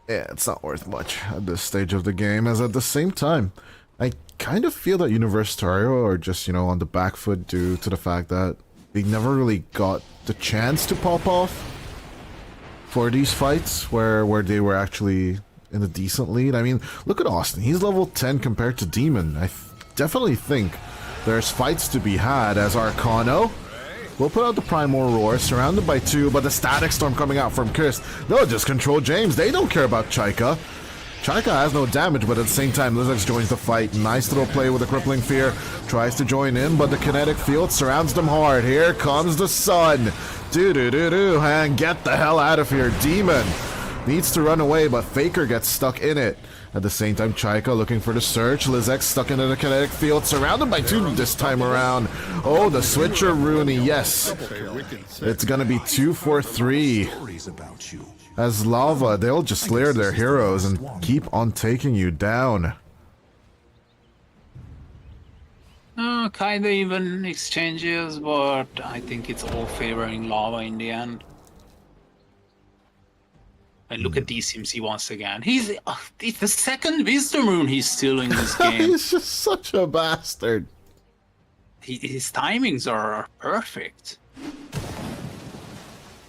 Yeah, it's not worth much at this stage of the game, as at the same time, I kind of feel that Universitario are just, you know, on the back foot due to the fact that they never really got the chance to pop off for these fights where they were actually in a decent lead. I mean, look at Austin. He's level 10 compared to Demon. I definitely think there's fights to be had as Arcano will put out the Primal Roar, surrounded by 2, but the Static Storm coming out from Chris. They'll just control James. They don't care about Chaika. Chaika has no damage, but at the same time, Lizex joins the fight. Nice little play with a Crippling Fear. Tries to join in, but the Kinetic Field surrounds them hard. Here comes the sun. Do-do-do-do, and get the hell out of here. Demon needs to run away, but Faker gets stuck in it. At the same time, Chaika looking for the search. Lizex stuck into the Kinetic Field, surrounded by 2 this time around. Oh, the switcher Rooney, yes. It's gonna be 2 for 3. As Lava, they'll just layer their heroes and keep on taking you down. Kinda even exchanges, but I think it's all favoring Lava in the end. And look at DCMC once again. He's the second Wisdom Rune he's stealing this game. He's just such a bastard. His timings are perfect.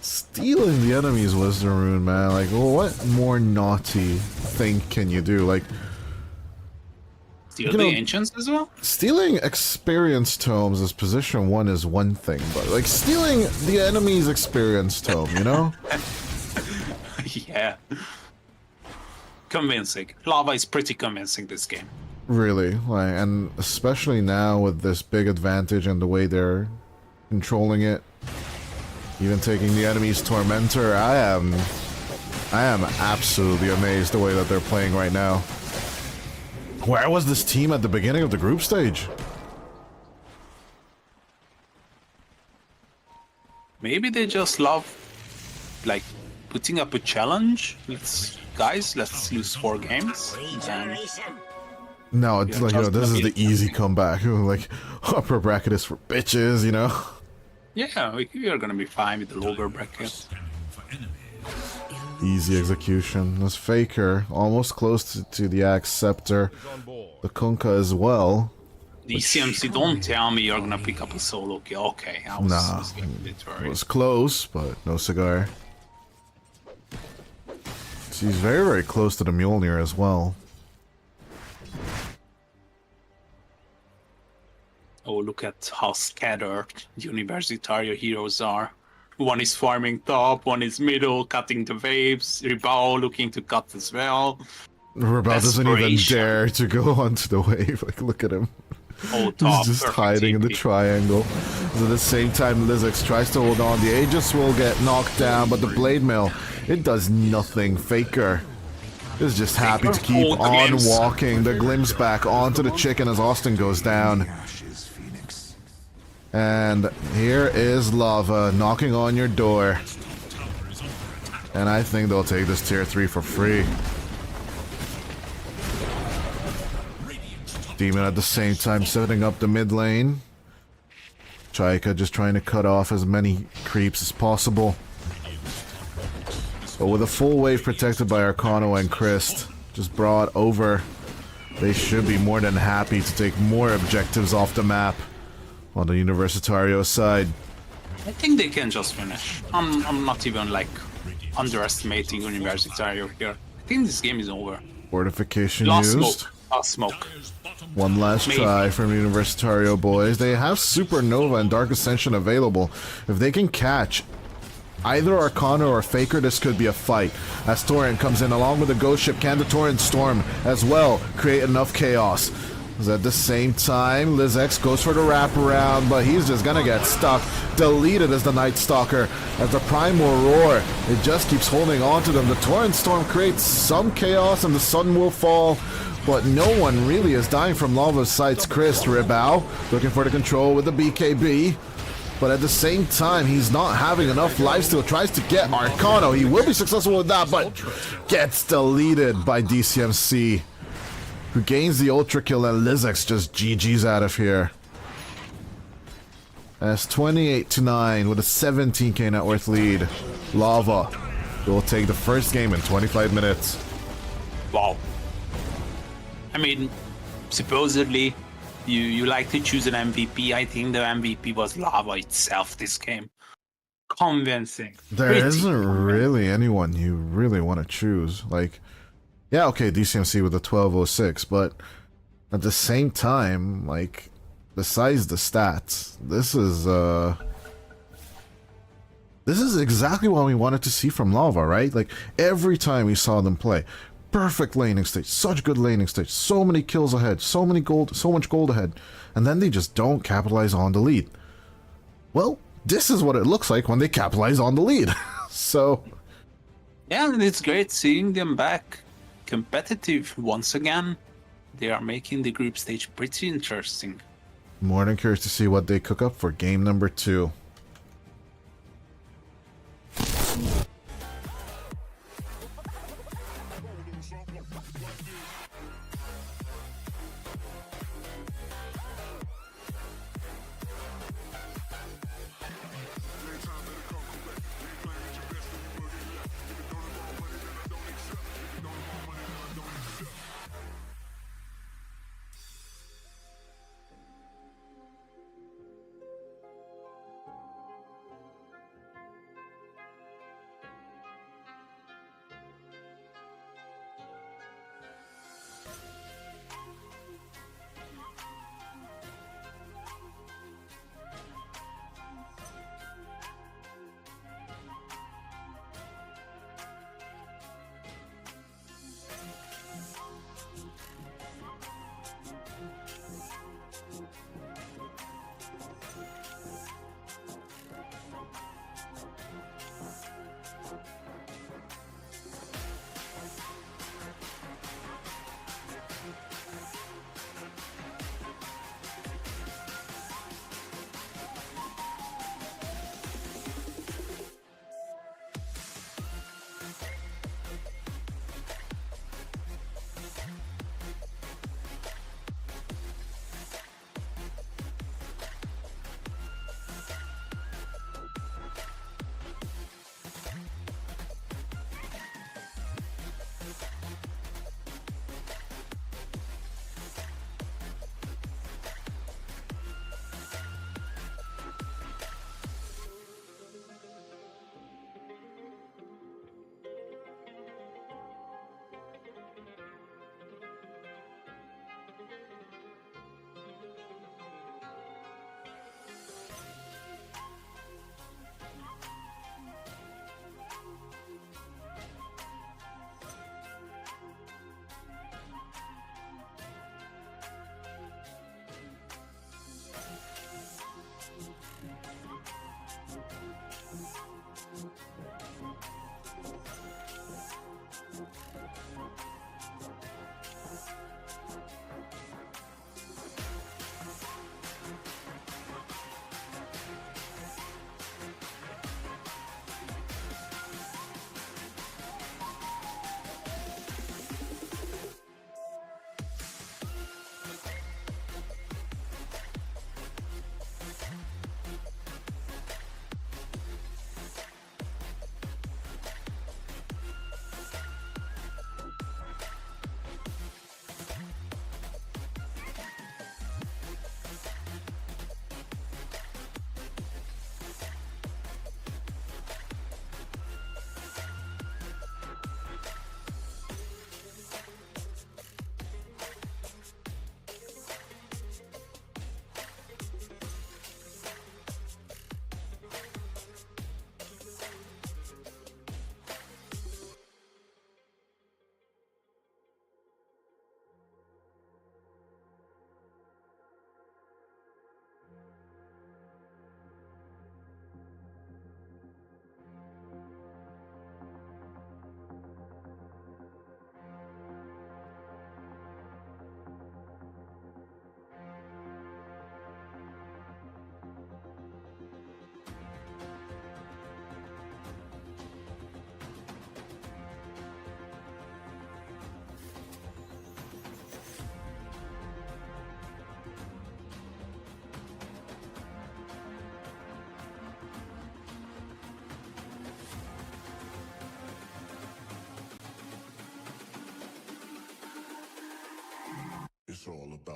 Stealing the enemy's Wisdom Rune, man. Like, what more naughty thing can you do? Like, Steal the Ancients as well? stealing Experience Tomes as position 1 is one thing, but like stealing the enemy's Experience Tome, you know? Yeah. Convincing. Lava is pretty convincing this game. Really, like, and especially now with this big advantage and the way they're controlling it, even taking the enemy's Tormentor, I am absolutely amazed the way that they're playing right now. Where was this team at the beginning of the group stage? Maybe they just love, like, putting up a challenge. Let's lose 4 games. And No, it's like, you know, this is the easy comeback. Like, upper bracket is for bitches, you know? yeah, we are gonna be fine with the lower bracket. Scanning for enemies. Easy execution. This Faker, almost close to the Axe Scepter. The Kunkka as well. The CMC, don't tell me you're gonna pick up a solo kill. Okay, I was getting a bit It worried. was close, but no cigar. He's very, very close to the Mjolnir as well. Oh, look at how scattered Universitario heroes are. One is farming top, one is middle, cutting the waves. Ribao looking to cut as well. Rebel doesn't even Desperation. dare to go onto the wave. Like, look at him. Oh, top. He's just perfect hiding in the TP. triangle. So at the same time, Lizex tries to hold on. The Aegis will get knocked down, but the Blade Mail, it does nothing. Faker is just happy to keep Oh, on glimpse. walking. The glimpse back onto the chicken as Austin goes down. And here is Lava knocking on your door. And I think they'll take this tier 3 for free. Demon at the same time setting up the mid lane. Chaika just trying to cut off as many creeps as possible. But with a full wave protected by Arcano and Christ, just brought over, they should be more than happy to take more objectives off the map on the Universitario side. I think they can just finish. I'm not even like underestimating Universitario here. I think this game is over. Fortification Last used. smoke. Last smoke. One last Maybe. try from Universitario boys. They have Supernova and Dark Ascension available. If they can catch either Arcana or Faker, this could be a fight. As Torrent comes in along with the Ghost Ship, can the Torrent Storm as well create enough chaos? As at the same time, Lizex goes for the wraparound, but he's just gonna get stuck. Deleted as the Night Stalker. As the Primal Roar, it just keeps holding on to them. The Torrent Storm creates some chaos and the sun will fall, but no one really is dying from Lava's sights. Chris Ribao looking for the control with the BKB. But at the same time, he's not having enough lifesteal. Tries to get Arcano. He will be successful with that, but gets deleted by DCMC, who gains the Ultra Kill, and Lizex just GG's out of here. As 28-9 with a 17k net worth lead. Lava will take the first game in 25 minutes. Wow. I mean, supposedly, you like to choose an MVP. I think the MVP was Lava itself this game. Convincing. There Pretty isn't convincing. really anyone you really want to choose. Like, yeah, okay, DCMC with a 1206, but at the same time, like, besides the stats, this is exactly what we wanted to see from Lava, right? Like, every time we saw them play, perfect laning stage, such good laning stage, so many kills ahead, so much gold ahead, and then they just don't capitalize on the lead. Well, this is what it looks like when they capitalize on the lead. So, Yeah, and it's great seeing them back competitive once again. They are making the group stage pretty interesting. more than curious to see what they cook up for game number 2.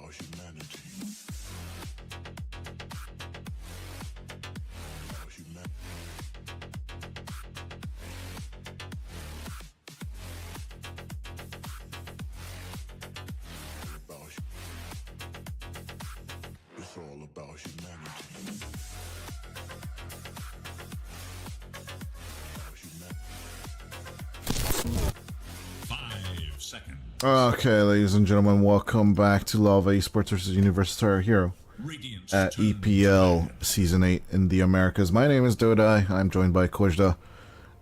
about humanity. About humanity. It's all about humanity. About humanity. 5 seconds. Okay, ladies and gentlemen, welcome back to Lava Esports vs. Universitario Hero Radiant's at turn EPL Season 8 in the Americas. My name is Dodai, I'm joined by Kojda,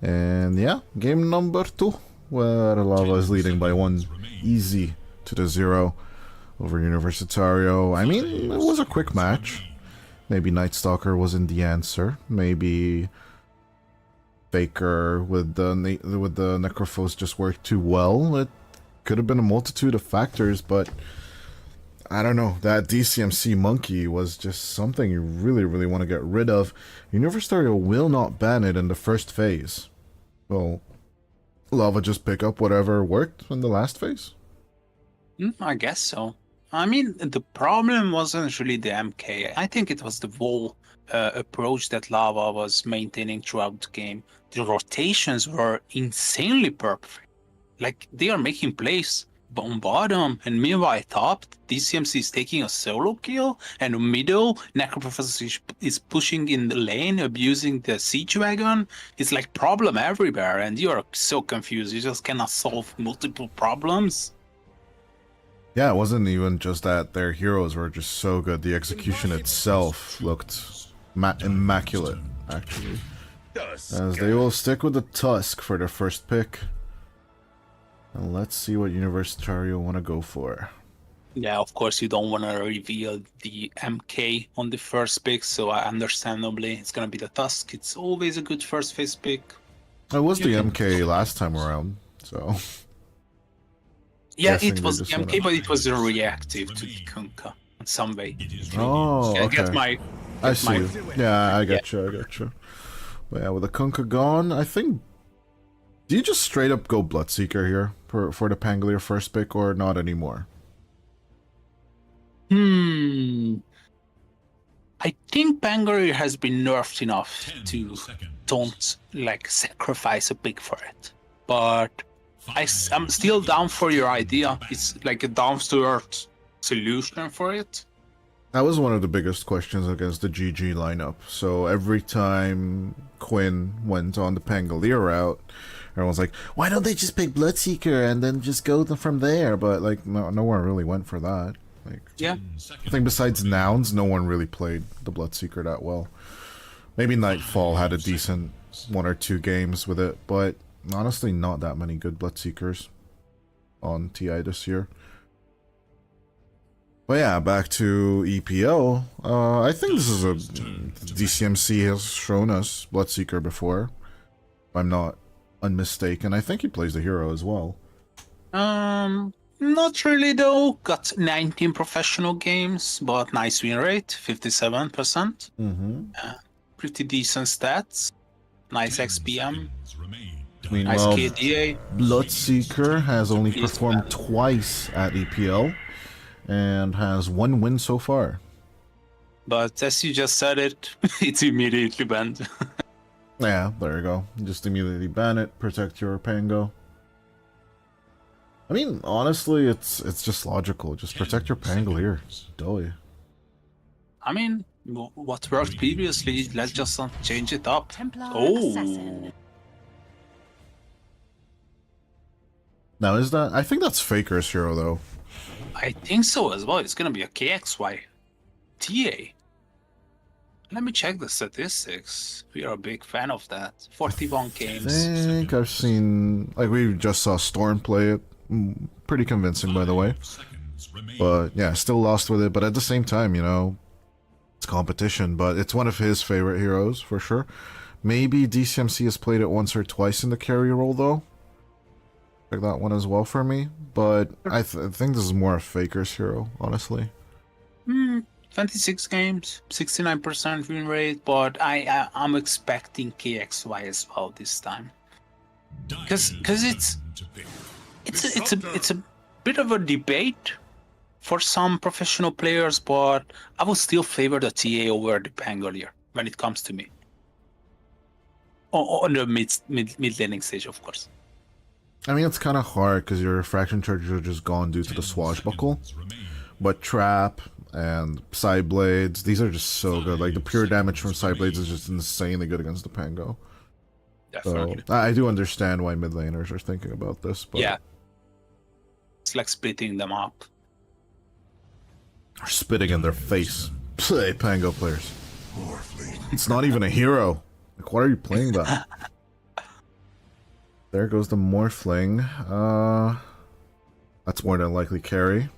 and yeah, game number 2, where Lava is leading by 1 easy to the 0 over Universitario. I mean, it was a quick match. Maybe Night Stalker wasn't the answer. Maybe Faker with the Necrophos just worked too well. It could have been a multitude of factors, but I don't know. That DCMC monkey was just something you really want to get rid of. Universitario will not ban it in the first phase. Well, Lava just pick up whatever worked in the last phase? I guess so. I mean, the problem wasn't really the MK. I think it was the whole approach that Lava was maintaining throughout the game. The rotations were insanely perfect. Like, they are making plays on bottom, and meanwhile top, DCMC is taking a solo kill, and middle, Necroprofessor is pushing in the lane, abusing the siege wagon. It's like problem everywhere, and you are so confused. You just cannot solve multiple problems. Yeah, it wasn't even just that their heroes were just so good. The execution itself looked immaculate, actually. As they will stick with the Tusk for their first pick. And let's see what Universitario want to go for. Yeah, of course you don't want to reveal the MK on the first pick, so understandably it's going to be the Tusk. It's always a good first phase pick. It was the MK last time around, so... Yeah, Guessing it was they the just MK, but it was a reactive to the Kunkka in some way. Oh, Yeah, okay. I see. Yeah, I get you. But yeah, with the Kunkka gone, I think... Do you just straight up go Bloodseeker here for the Pangolier first pick, or not anymore? I think Pangolier has been nerfed enough 10 to seconds. don't like sacrifice a pick for it. But I'm still down for your idea. It's like a down-to-earth solution for it. That was one of the biggest questions against the GG lineup. So every time Quinn went on the Pangolier route, everyone's like, why don't they just pick Bloodseeker and then just go from there? But like, no one really went for that. Like, Yeah. I think besides Nouns, no one really played the Bloodseeker that well. Maybe Nightfall had a decent 1 or 2 games with it, but honestly, not that many good Bloodseekers on TI this year. But yeah, back to EPL. I think this is a... DCMC has shown us Bloodseeker before. If I'm not unmistaken. I think he plays the hero as well. Not really though. Got 19 professional games, but nice win rate, 57%. Pretty decent stats. Nice XPM. Nice Meanwhile, KDA. Bloodseeker has only performed twice at EPL and has 1 win so far. But as you just said it, it's immediately banned. Yeah, there you go. Just immediately ban it, protect your Pango. I mean, honestly, it's just logical. Just protect your Pangolier. Doy. I mean, what worked previously, let's just not change it up. Templar Oh, Assassin. Now, is that... I think that's Faker's hero, though. I think so as well. It's gonna be a KXY. TA. Let me check the statistics. We are a big fan of that. 41 I games. think I've seen... Like, we just saw Storm play it. Pretty convincing, by the way. But, yeah, still lost with it. But at the same time, you know, it's competition. But it's one of his favorite heroes, for sure. Maybe DCMC has played it once or twice in the carry role, though. Check that one as well for me. But I think this is more a Faker's hero, honestly. 26 games, 69% win rate, but I'm expecting KXY as well this time. Because it's a bit of a debate for some professional players, but I would still favor the TA over the Pangolier when it comes to me. On the mid laning stage, of course. I mean, it's kind of hard because your refraction charges are just gone due to the swashbuckle. But trap and side blades, these are just so good. Like the pure damage from side blades is just insanely good against the Pango. Definitely. So I do understand why mid laners are thinking about this. But Yeah. It's like splitting them up. or spitting in their face. Play Pango players. It's not even a hero. Like, why are you playing that? There goes the Morphling. That's more than likely carry.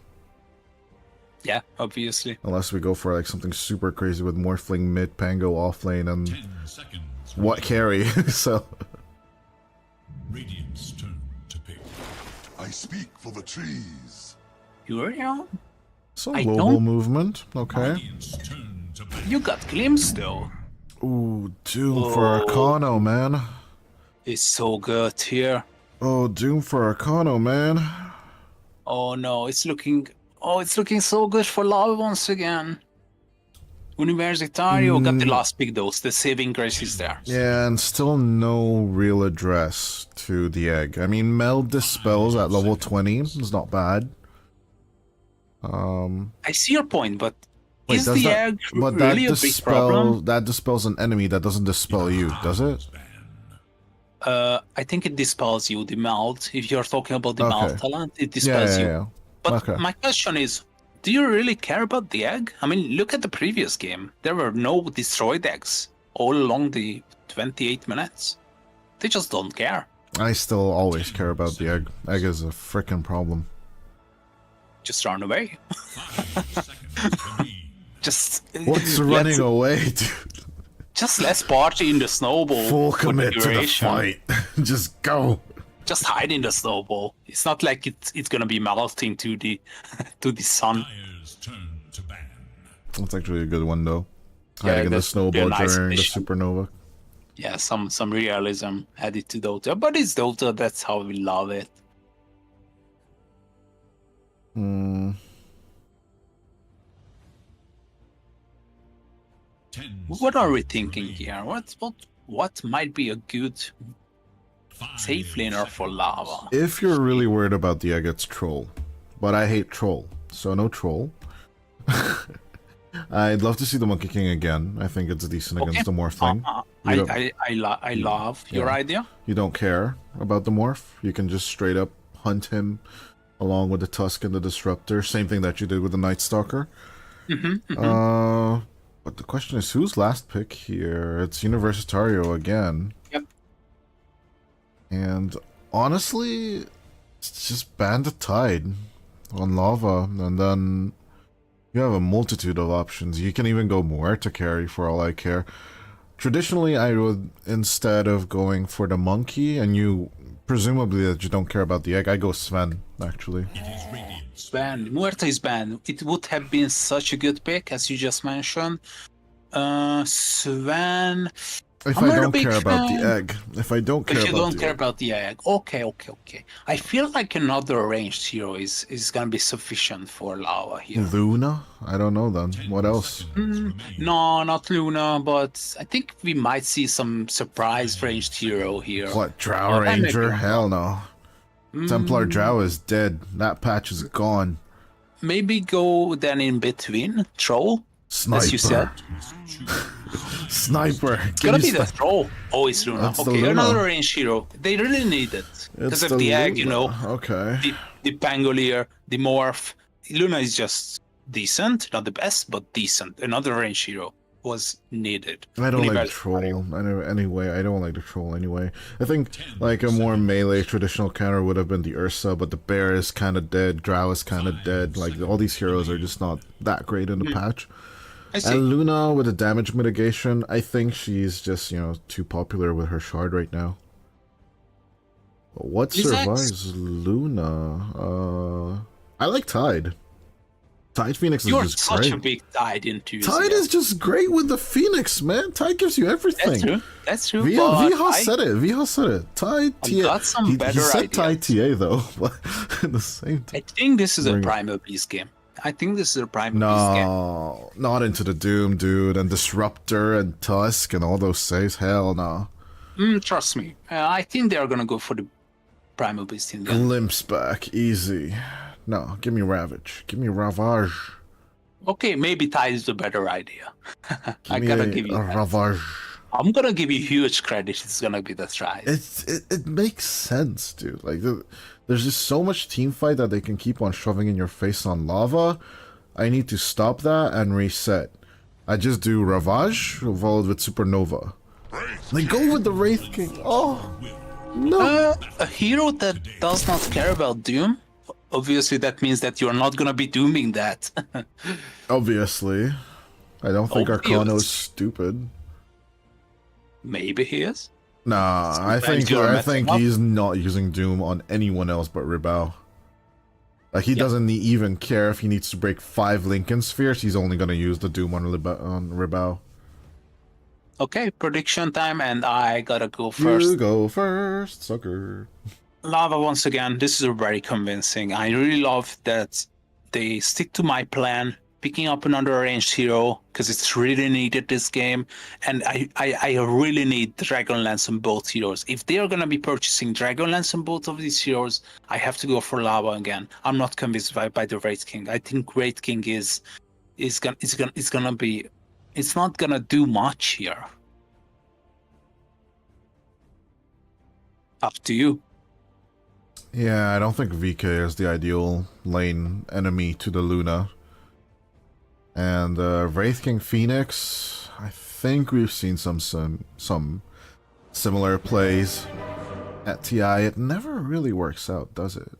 Yeah, obviously. Unless we go for like something super crazy with Morphling mid, Pango offlane, and 10 seconds. what carry? So Radiant's turn to pick. I speak for the trees. Uriel? so I global don't- movement. Okay. Radiant's turn to battle. You got Glimpse though. Ooh, Doom for Arcano, man. It's so good here. Oh, Doom for Arcano, man. Oh no, it's looking so good for Lava once again. Universitario got the last pick though, the saving grace is there. Yeah, and still no real address to the egg. I mean, Meld Dispels at level 20 is not bad. I see your point, but Wait, is does the that, egg but really that a big problem? that dispels an enemy, that doesn't dispel you, does it? I think it dispels you, the melt. If you're talking about the Okay. melt talent, it dispels you. Yeah. But Okay. my question is, do you really care about the egg? I mean, look at the previous game. There were no destroyed eggs all along the 28 minutes. They just don't care. I still always care about the egg. Egg is a freaking problem. Just run away. 5 seconds remain. Just What's let's- running away, dude? Just let's party in the snowball. Full for the commit to the duration. fight. Just go. Just hide in the snowball. It's not like it's gonna be melting to the to the sun. Dyer's turn to ban. That's actually a good one, though. Yeah, Hiding in the that's snowball a nice during the addition. supernova. Yeah, some realism added to Dota, but it's Dota. That's how we love it. Hmm. 10 What are we seconds thinking remain. here? What might be a good 5 safe laner for seconds. lava? If you're really worried about the egg, it's troll. But I hate troll, so no troll. I'd love to see the Monkey King again. I think it's decent against the Morphling. You don't- I love your Yeah. idea. You don't care about the Morph. You can just straight up hunt him along with the Tusk and the Disruptor. Same thing that you did with the Night Stalker. But the question is, who's last pick here? It's Universitario again. Yep. And honestly, it's just ban the Tide on Lava, and then you have a multitude of options. You can even go more to carry for all I care. Traditionally, I would, instead of going for the Monkey, and you, presumably that you don't care about the egg, I go Sven, actually. It is Radiant's Ban Muerta is banned. It would have been such a good pick, as you just mentioned. Sven. If I'm I not a don't big care about the fan. egg. If I don't care If you about don't the care egg. about the egg, okay. I feel like another ranged hero is gonna be sufficient for lava here. Luna? I don't know then. What else? seconds remain. No, not Luna, but I think we might see some surprise ranged hero here. What, Drow I may be Ranger? wrong. Hell no. Templar Drow is dead. That patch is gone. Maybe go then in between troll, as you said. Sniper. Sniper. Gonna be the troll. Oh, it's Luna. That's the Okay, Luna. another ranged hero. They really need it because of the egg, you know. Okay. The Pangolier, the Morph. Luna is just decent, not the best, but decent. Another range hero was needed. I don't like the Universitario. troll. Anyway, I don't like the troll anyway. I think like a more melee traditional counter would have been the Ursa, but the bear is kind of dead. Drow is kind of dead. Like all these heroes are just not that great in the patch. I see. And Luna with the damage mitigation, I think she's just, too popular with her shard right now. But what Is that- survives Luna? I like Tide. Tide Phoenix is You're just such great. a big Tide enthusiast. Tide is just great with the Phoenix, man. Tide gives you everything. That's true. That's true. Viha but said it. Viha said it. Tide I've TA. got some he better said Tide ideas. TA though, but at the same I time. think this is a Bring it. Primal Beast game. I think this is a Primal Beast game. No, not into the Doom, dude, and Disruptor and Tusk and all those saves. Hell no. Trust me. I think they are gonna go for the Primal Beast in the end. Glimpse back, easy. No, give me Ravage. Give me Ravage. Okay, maybe Tide is the better idea. I me gotta give you a that. Ravage. I'm gonna give you huge credit. It's gonna be the try. It makes sense, dude. Like there's just so much team fight that they can keep on shoving in your face on lava. I need to stop that and reset. I just do Ravage followed with Supernova. They go with the Wraith King. Oh no! A hero that does not care about Doom. Obviously, that means that you're not gonna be dooming that. Obviously, I don't think Obvious. Arcano's stupid. Maybe he is. Nah, I Sometimes you're think messing up. he's not using Doom on anyone else but Ribao. Like he doesn't even care if he needs to break 5 Lincoln Spheres. He's only gonna use the Doom on Ribao. Okay, prediction time, and I gotta go first. You go first, sucker. Lava once again. This is very convincing. I really love that they stick to my plan, picking up another ranged hero because it's really needed this game, and I really need Dragonlance on both heroes. If they are gonna be purchasing Dragonlance on both of these heroes, I have to go for Lava again. I'm not convinced by the Wraith King. I think Wraith King is not gonna do much here. Up to you. Yeah, I don't think VK is the ideal lane enemy to the Luna. And Wraith King Phoenix, I think we've seen some similar plays at TI. It never really works out, does it?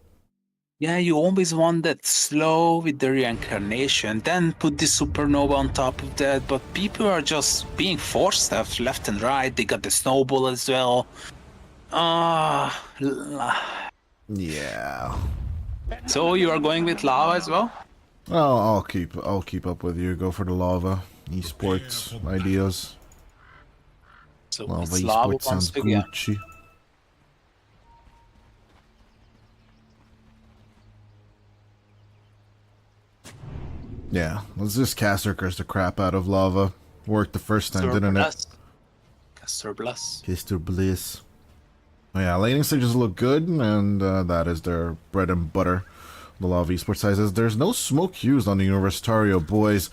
Yeah, you always want that slow with the reincarnation, then put the supernova on top of that, but people are just being forced left and right. They got the snowball as well. Yeah. So you are going with Lava as well? Oh, I'll keep up with you. Go for the lava esports ideas. So Lava it's Lava esports sounds once again. Gucci. Yeah, let's just Caster Curse the crap out of lava. Worked the first time, didn't it? Caster Bless. Caster Bliss. Oh, yeah, laning stages look good, and that is their bread and butter. The Lava Esports says there's no smoke used on the Universitario boys.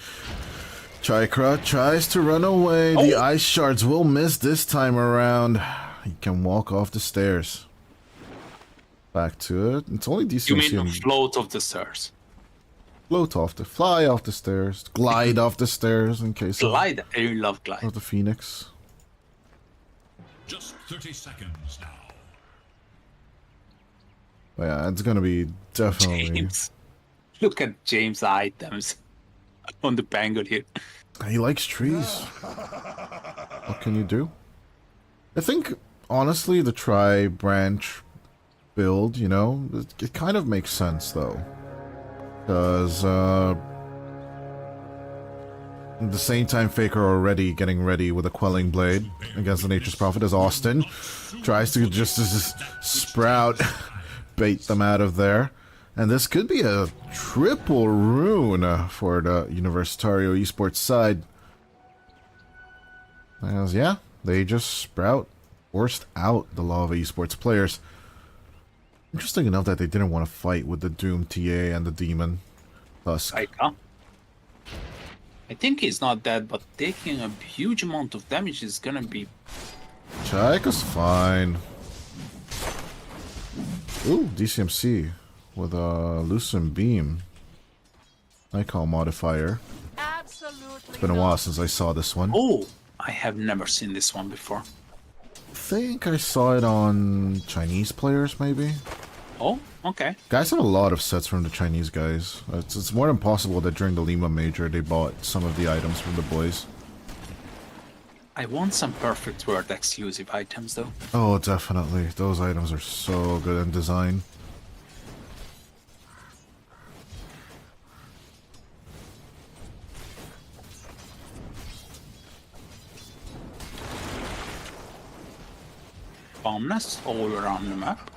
Chikra tries to run away. The ice shards will miss this time around. He can walk off the stairs. Back to it. It's only DCMC You mean the and float of the stairs? fly off the stairs, glide off the stairs in case Glide. I love glide. of the Phoenix. Just 30 seconds now. But yeah, it's gonna be definitely. James. Look at James' items on the Bangle here. He likes trees. What can you do? I think, honestly, the tri-branch build, you know, it kind of makes sense, though. Because, at the same time, Faker already getting ready with a Quelling Blade against the Nature's Prophet as Austin tries to just sprout, bait them out of there. And this could be a triple rune for the Universitario Esports side. As, yeah, they just forced out the Lava Esports players. Interesting enough that they didn't want to fight with the Doom TA and the Demon Tusk. I think he's not dead, but taking a huge amount of damage is gonna be... Chaika's fine. Ooh, DCMC with a Lucent Beam. Icon modifier. It's been a while since I saw this one. Oh, I have never seen this one before. I think I saw it on Chinese players, maybe? Oh, okay. Guys have a lot of sets from the Chinese guys. It's more than possible that during the Lima Major they bought some of the items from the boys. I want some perfect word exclusive items though. Oh, definitely. Those items are so good in design. Bombness all around the map.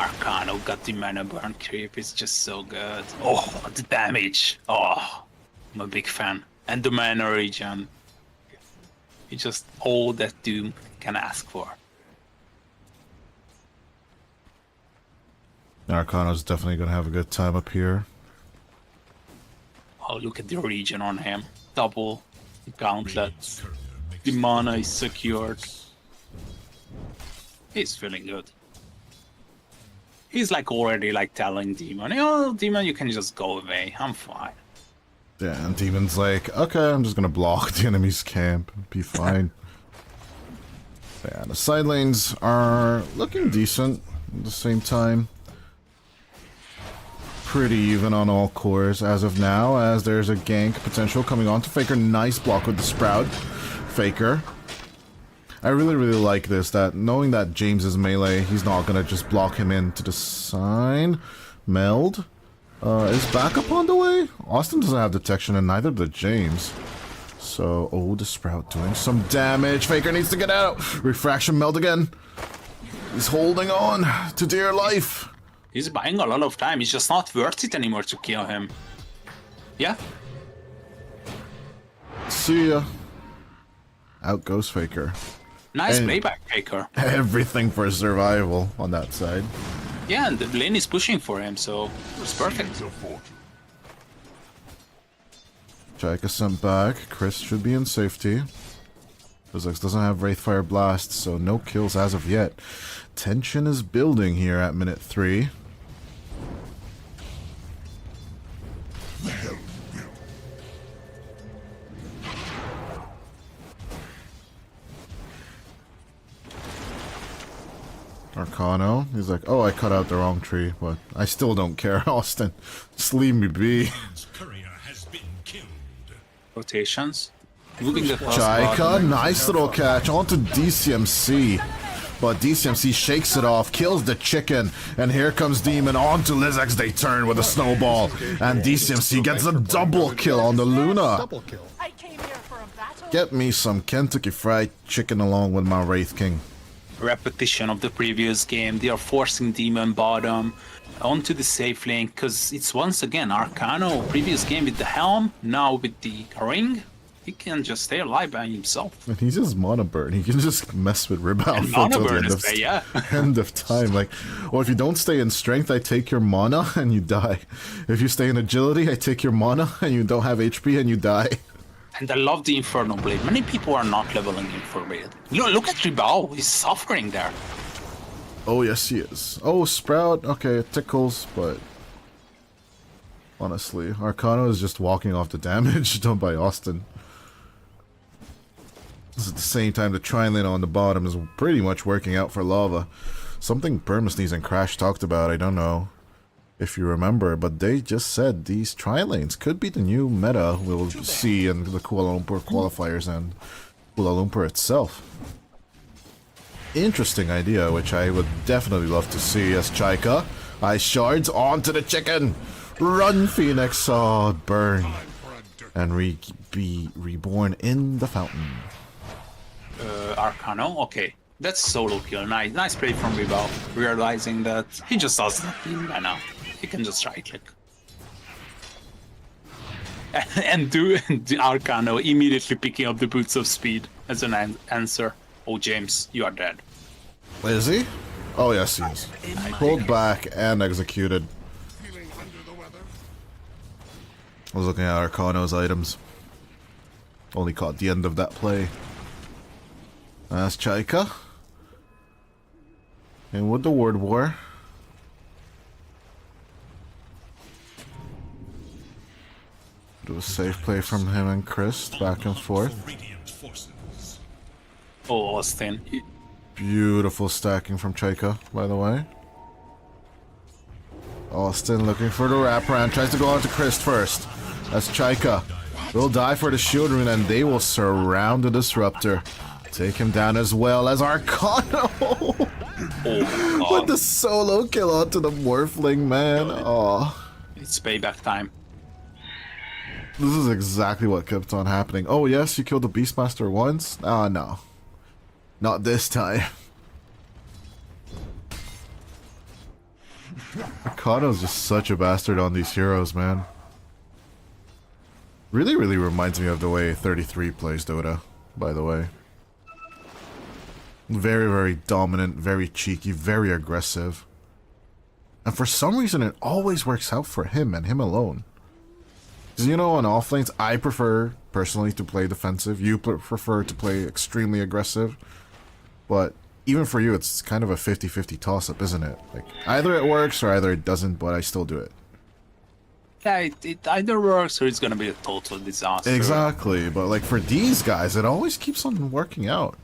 Arcano got the mana burn creep. It's just so good. Oh, the damage. Oh, I'm a big fan. And the mana regen. It's just all that Doom can ask for. Arcano's definitely gonna have a good time up here. Oh, look at the regen on him. Double gauntlets. Courier makes The mana is secured. He's feeling good. He's like already like telling Demon, oh, Demon, you can just go away. I'm fine. Yeah, and Demon's like, okay, I'm just gonna block the enemy's camp. Be fine. Yeah, the side lanes are looking decent at the same time. Pretty even on all cores as of now, as there's a gank potential coming on to Faker. Nice block with the Sprout. Faker. I really like this, that knowing that James is melee, he's not gonna just block him into the sign. Meld. Is backup on the way? Austin doesn't have detection, and neither does James. So, oh, the Sprout doing some damage. Faker needs to get out. Refraction Meld again. He's holding on to dear life. He's buying a lot of time. It's just not worth it anymore to kill him. Yeah? See ya. Out goes Faker. Nice And- playback, Faker. Everything for survival on that side. Yeah, and the lane is pushing for him, so it's perfect. To fortune. Jaika sent back. Chris should be in safety. Physics doesn't have Wraithfire Blast, so no kills as of yet. Tension is building here at minute 3. Arcano, he's like, oh, I cut out the wrong tree, but I still don't care, Austin. Just leave me be. Demons courier has been killed. Rotations. Moving the first Jaika, bottom. nice little catch onto DCMC. But DCMC shakes it off, kills the chicken, and here comes Demon onto Lizx. They turn with a snowball, and DCMC gets a double kill on the Luna. Double kill. I came here for a battle. Get me some Kentucky Fried Chicken along with my Wraith King. Repetition of the previous game. They are forcing Demon bottom onto the safe lane because it's once again Arcano. Previous game with the helm, now with the ring. He can just stay alive by himself. And he's just mana burn. He can just mess with Rebound And mana until the burn end is of, there, yeah. end of time. Like, or if you don't stay in strength, I take your mana and you die. If you stay in agility, I take your mana and you don't have HP and you die. And I love the Inferno Blade. Many people are not leveling Inferno Blade. Look at Ribao. He's suffering there. Oh, yes, he is. Oh, Sprout. Okay, it tickles, but honestly, Arcano is just walking off the damage done by Austin. At the same time, the tri-lane on the bottom is pretty much working out for Lava. Something Permasneeze and Crash talked about, I don't know if you remember, but they just said these tri-lanes could be the new meta we'll see in the Kuala Lumpur qualifiers and Kuala Lumpur itself. Interesting idea, which I would definitely love to see as Jaika. Ice shards onto the chicken! Run, Phoenix! Oh, burn. And be reborn in the fountain. Arcano, okay. That's solo kill. Nice play from Ribao. Realizing that he just doesn't need mana. He can just right click. And do Arcano immediately picking up the Boots of Speed as an answer. Oh, James, you are dead. Is he? Oh, yes, he is. Pulled back and executed. Feeling under the weather? I was looking at Arcano's items. Only caught the end of that play. That's Jaika. And with the Ward War. Do a safe play from him and Chris, back and forth. For Radiant forces. Oh, Austin. Beautiful stacking from Jaika, by the way. Austin looking for the wraparound, tries to go on to Chris first. That's Jaika. Will die for the shield rune, and they will surround the Disruptor. Take him down as well as Arcano! Oh, With the solo kill onto the Morphling, man. Oh, it's payback time. this is exactly what kept on happening. Oh, yes, you killed the Beastmaster once? Ah, no. Not this time. Kano's just such a bastard on these heroes, man. Really, really reminds me of the way 33 plays Dota, by the way. Very, very dominant, very cheeky, very aggressive. And for some reason, it always works out for him and him alone. Because, you know, on off lanes, I prefer, personally, to play defensive. You prefer to play extremely aggressive. But even for you, it's kind of a 50-50 toss-up, isn't it? Like, either it works or either it doesn't, but I still do it. Yeah, it either works or it's gonna be a total disaster. Exactly, but like for these guys, it always keeps on working out.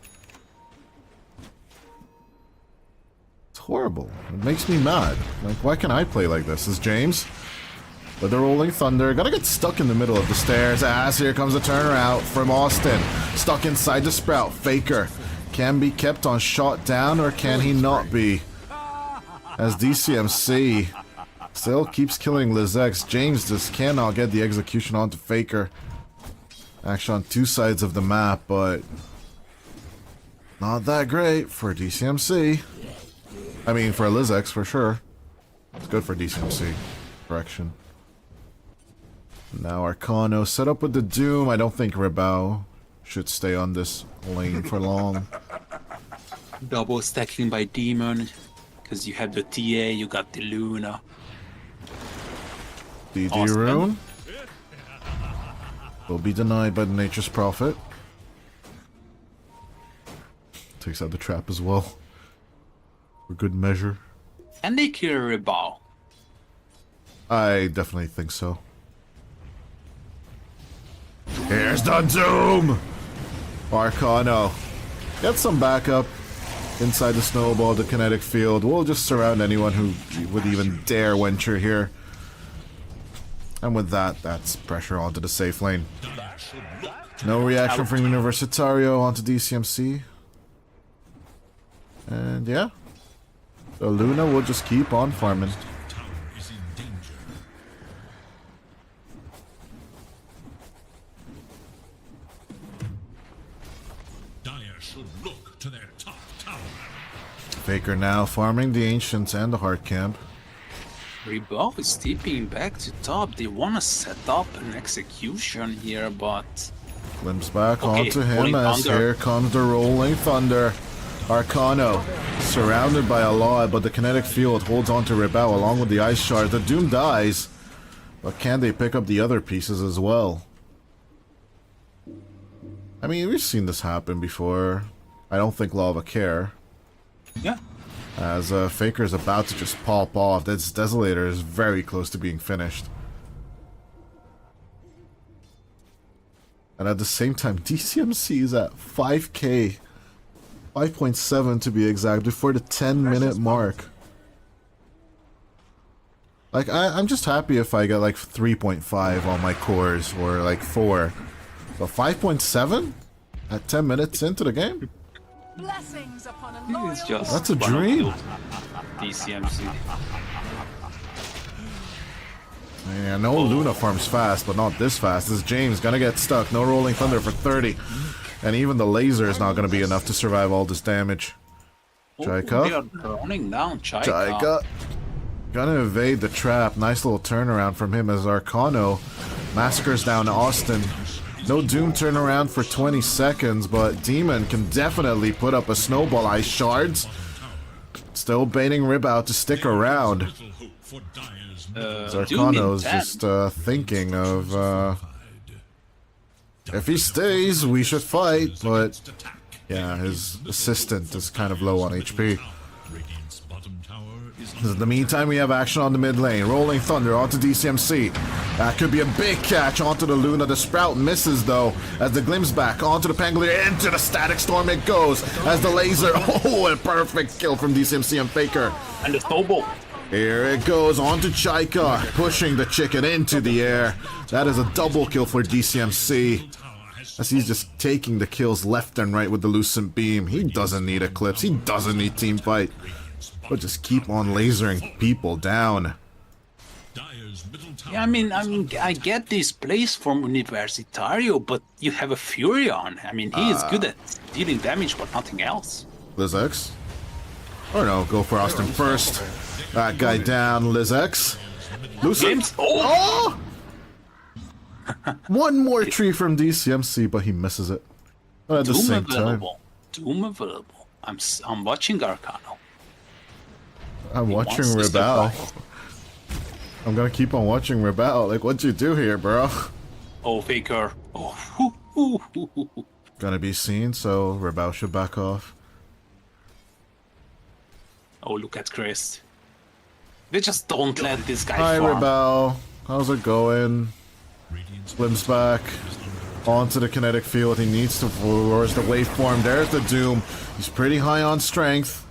It's horrible. It makes me mad. Like, why can't I play like this? Is James? With the rolling thunder, gonna get stuck in the middle of the stairs as here comes a turnaround from Austin. Stuck inside the sprout. Faker can be kept on shot down, or can he not be? As DCMC still keeps killing Lizex. James just cannot get the execution onto Faker. Actually on two sides of the map, but not that great for DCMC. I mean, for Lizex, for sure. It's good for DCMC. Correction. Now Arcano set up with the Doom. I don't think Rebao should stay on this lane for long. Double stacking by Demon, because you have the TA, you got the Luna. DD Austin. Rune will be denied by the Nature's Prophet. Takes out the trap as well. For good measure. And they kill Rebao. I definitely think so. Here's the Doom! Arcano. Get some backup inside the snowball, the kinetic field. We'll just surround anyone who would even dare venture here. And with that, that's pressure onto the safe lane. No reaction from Universitario onto DCMC. And yeah. So Luna will just keep on farming. Tower is in danger. Dire should look to their top tower. Faker now farming the Ancients and the Heart Camp. Rebao is tipping back to top. They want to set up an execution here, but Glimpse back Okay, onto him Rolling as Thunder. here comes the Rolling Thunder. Arcano surrounded by a lot, but the kinetic field holds on to Rebao along with the Ice Shard. The Doom dies, but can they pick up the other pieces as well? I mean, we've seen this happen before. I don't think Lava care. yeah. As Faker's about to just pop off. This Desolator is very close to being finished. And at the same time, DCMC is at 5k. 5.7 to be exact, before the 10-minute mark. Like, I'm just happy if I get like 3.5 on my cores, or like 4. So 5.7? At 10 minutes into the game? Blessings upon a It's loyal just That's a one of dream. those DCMC. Yeah, no Luna farms fast, but not this fast. This James gonna get stuck. No Rolling Thunder for 30. And even the laser is not gonna be enough to survive all this damage. Jaika. They are running down Jaika. Jaika gonna evade the trap. Nice little turnaround from him as Arcano massacres down Austin. No Doom turnaround for 20 seconds, but Demon can definitely put up a snowball. Ice Shards. Still baiting Rebao to stick around. Little hope for Dire's Arcano's just thinking of, if he stays, we should fight, but yeah, his assistant is kind of low on HP. Radiant's bottom tower is In the meantime, we have action on the mid lane. Rolling Thunder onto DCMC. That could be a big catch onto the Luna. The Sprout misses, though, as the glimpse back onto the Pangolier. Into the Static Storm it goes, as the laser. Oh, a perfect kill from DCMC and Faker. And the snowball. Here it goes onto Chaika, pushing the chicken into the air. That is a double kill for DCMC. As he's just taking the kills left and right with the Lucent Beam. He doesn't need Eclipse, he doesn't need team fight. But just keep on lasering people down. Dire's middle tower. Yeah, I get these plays from Universitario, but you have a Furion. I mean, he is good at dealing damage, but nothing else. Lizex? Or no, go for Austin first. That guy down, Lizex. Lucid. James. Oh! One more tree from DCMC, but he misses it. But at the Doom same time, available. Doom available. I'm watching Arcano. I'm watching wants to Rebel. survive. I'm gonna keep on watching Rebel. Like, what'd you do here, bro? Oh, Faker. Oh, hoo, hoo, hoo, hoo, hoo. Gonna be seen, so Rebel should back off. Oh, look at Chris. They just don't let this guy Hi, farm. Rebel. How's it going? Slims back onto the kinetic field. He needs to force the waveform. There's the Doom. He's pretty high on strength.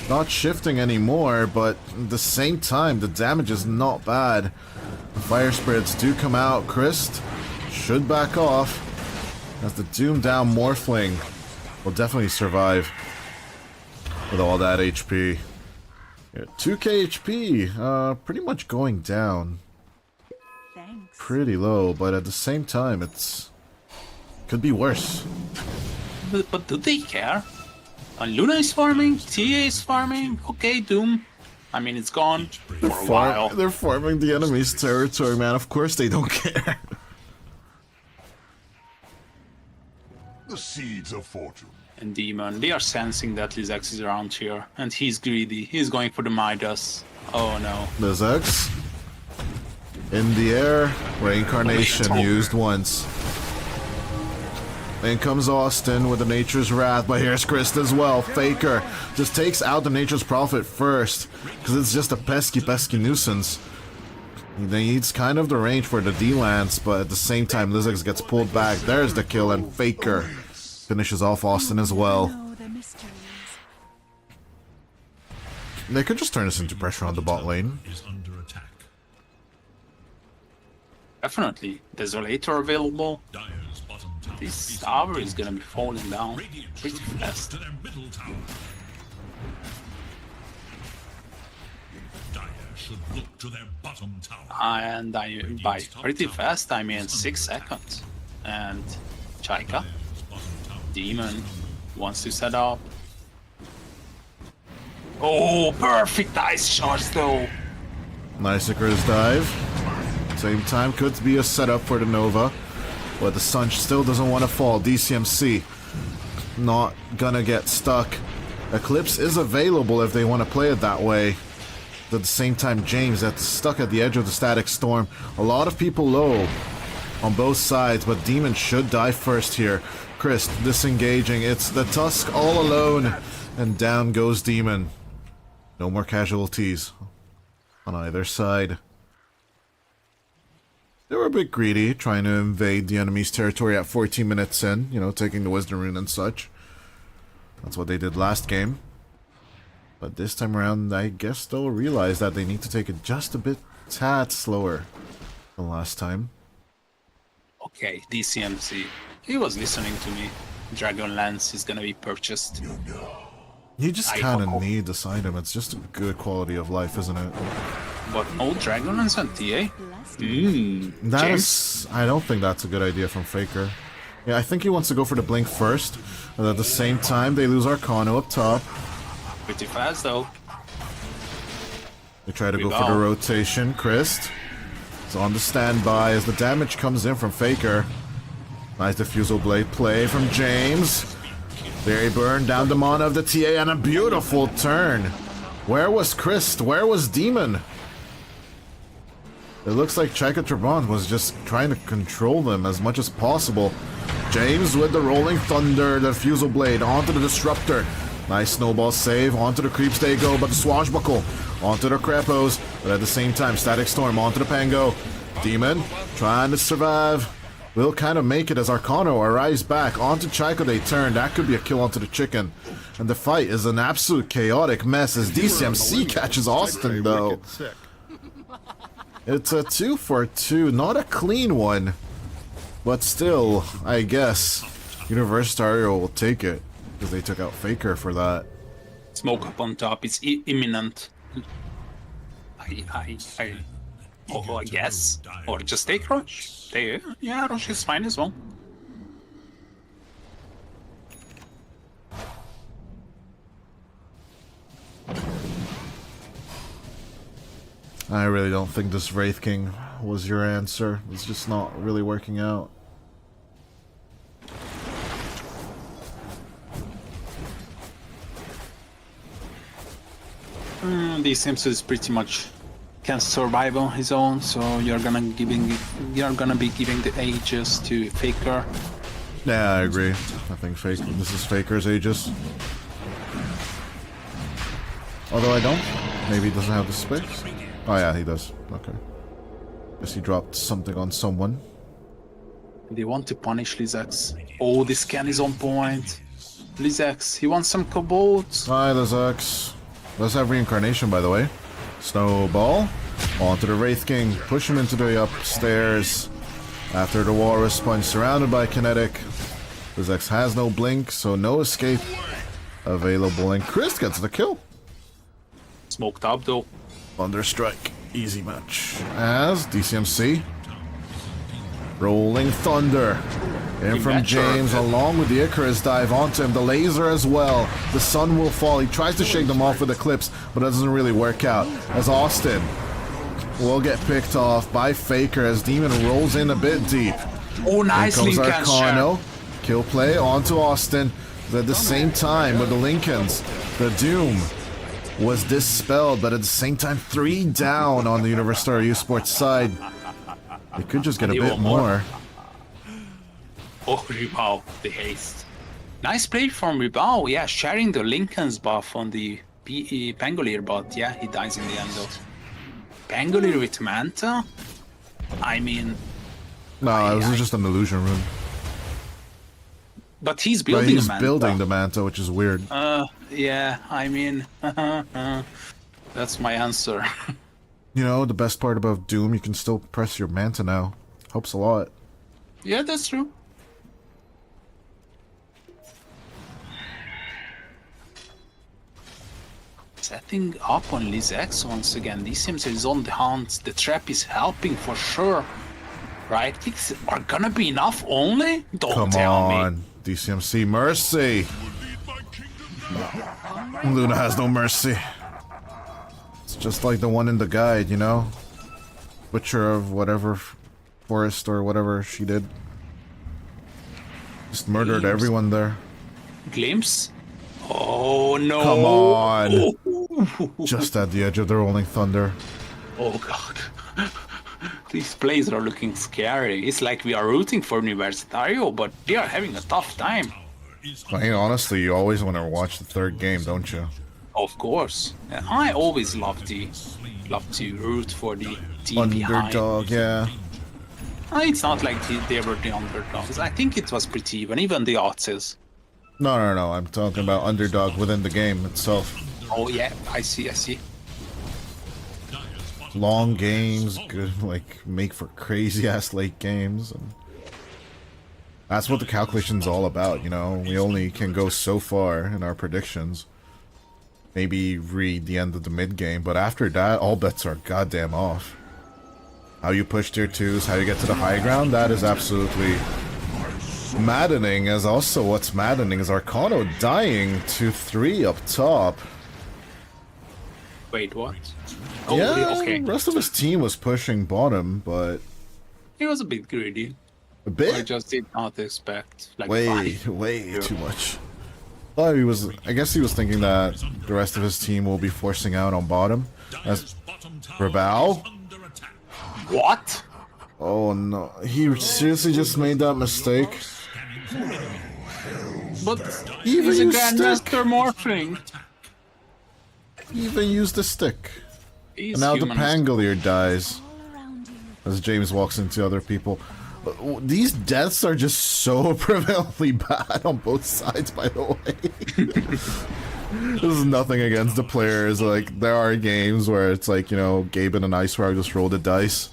Not shifting anymore, but at the same time, the damage is not bad. The fire spirits do come out. Christ should back off. As the Doom down Morphling will definitely survive with all that HP. Yeah, 2k HP, pretty much going down. Thanks. Pretty low, but at the same time, it's could be worse. But do they care? Luna is farming, TA is farming, okay, Doom. I mean, it's gone for a while. They're farming the enemy's territory, man. Of course they don't care. The seeds of fortune. And Demon, they are sensing that Lizex is around here, and he's greedy. He's going for the Midas. Oh no. Lizex in the air, reincarnation used once. In comes Austin with the Nature's Wrath, but here's Christ as well. Faker just takes out the Nature's Prophet first, because it's just a pesky nuisance. He needs kind of the range for the D-Lance, but at the same time, Lizex gets pulled back. There's the kill, and Faker finishes off Austin as well. Know the mysteries. They could just turn this into pressure on the bot lane. Is under attack. Definitely. Desolator available. Dire's bottom tower This is tower is gonna be falling down Radiant pretty should look fast. to their middle tower. Dire should look to their bottom tower. And by pretty fast, I mean 6 seconds. And Chaika, Dire's bottom tower Demon, wants to set up. Oh, perfect ice shots though. Nice Icarus dive. Same time, could be a setup for the Nova. But the sun still doesn't want to fall. DCMC not gonna get stuck. Eclipse is available if they want to play it that way. But at the same time, James that's stuck at the edge of the static storm. A lot of people low on both sides, but Demon should die first here. Chris disengaging. It's the Tusk all alone. And down goes Demon. No more casualties on either side. They were a bit greedy, trying to invade the enemy's territory at 14 minutes in, you know, taking the Wisdom Rune and such. That's what they did last game. But this time around, I guess they'll realize that they need to take it just a bit tad slower than last time. Okay, DCMC. He was listening to me. Dragon Lance is gonna be purchased. You just I kind of hope. need this item. It's just a good quality of life, isn't it? But no Dragon Lance and TA? James? That's... I don't think that's a good idea from Faker. Yeah, I think he wants to go for the Blink first. And at the same time, they lose Arcano up top. Pretty fast though. They try to We go go. for the rotation. Christ is on the standby as the damage comes in from Faker. Nice Diffusal Blade play from James. Very burn down the mana of the TA and a beautiful turn. Where was Christ? Where was Demon? It looks like Chaika Trabant was just trying to control them as much as possible. James with the Rolling Thunder, the Diffusal Blade onto the Disruptor. Nice snowball save, onto the creeps they go, but the Swashbuckle onto the Krepos, but at the same time, Static Storm onto the Pango. Demon trying to survive. Will kind of make it as Arcano arrives back onto Chaika. They turn. That could be a kill onto the chicken. And the fight is an absolute chaotic mess as DCMC catches Austin though. It's a 2-for-2, not a clean one. But still, I guess Universitario will take it because they took out Faker for that. Smoke up on top. It's imminent. I guess. Or just take Rush. Yeah, Rush is fine as well. I really don't think this Wraith King was your answer. It's just not really working out. The Sims is pretty much can survive on his own, so you're gonna be giving the Aegis to Faker. Yeah, I agree. I think this is Faker's Aegis. Although I don't. Maybe he doesn't have the space. Oh yeah, he does. Okay. Guess he dropped something on someone. They want to punish Lizax. Oh, this scan is on point. Lizax, he wants some kobolds. Hi, Lizax. Let's have reincarnation, by the way. Snowball. Onto the Wraith King. Push him into the upstairs. After the walrus punch, surrounded by kinetic. Lizax has no blink, so no escape available. And Chris gets the kill. Smoked up though. Thunderstrike. Easy match. As DCMC. Rolling Thunder. In from James, along with the Icarus dive onto him. The laser as well. The sun will fall. He tries to shake them off with Eclipse, but it doesn't really work out. As Austin will get picked off by Faker as Demon rolls in a bit deep. Oh, nice Here comes Lincoln. Arcano. Kill play onto Austin. But at the same time, with the Lincolns, the Doom was dispelled, but at the same time, 3 down on the Universitario Esports side. They could just get a bit more. Oh, Ribao, the haste. Nice play from Ribao, yeah, sharing the Lincoln's buff on the Pangolier, but yeah, he dies in the end though. Pangolier with Manta? I mean... No, it was just an illusion rune. But he's But building he's a Manta. building the Manta, which is weird. Yeah, I mean... that's my answer. You know, the best part about Doom, you can still press your Manta now. Helps a lot. Yeah, that's true. Setting up on Lizax once again. DCMC is on the hunt. The trap is helping for sure. Right clicks are gonna be enough only? Don't Come tell me. on, DCMC, mercy! Luna has no mercy. It's just like the one in the guide, you know? Butcher of whatever forest or whatever she did. Just murdered everyone there. Glimpse? Oh no! Come on! Just at the edge of the rolling thunder. Oh god. These plays are looking scary. It's like we are rooting for Universitario, but they are having a tough time. I mean, honestly, you always want to watch the third game, don't you? Of course. And I always love to root for the team behind. Underdog, yeah. It's not like they were the underdogs. I think it was pretty even the odds is. No, I'm talking about underdog within the game itself. Oh yeah, I see. Long games, good, like, make for crazy-ass late games. And that's what the calculation's all about, you know? We only can go so far in our predictions. Maybe read the end of the mid-game, but after that, all bets are goddamn off. How you push tier 2s, how you get to the high ground, that is absolutely maddening. As also what's maddening is Arcano dying to 3 up top. Wait, what? Oh, Yeah, okay. the rest of his team was pushing bottom, but... He was a bit greedy. A bit? I just did not expect like way too much. Well, I guess he was thinking that the rest of his team will be forcing out on bottom. As Rabao? What? Oh no, he seriously just made that mistake. But Even he's a used stick. Grandmaster Morphling. He even used the stick. He's And now human. the Pangolier dies. As James walks into other people. These deaths are just so prevalently bad on both sides, by the way. This is nothing against the players. Like, there are games where it's like, you know, Gabe and an Ice Rock just rolled a dice.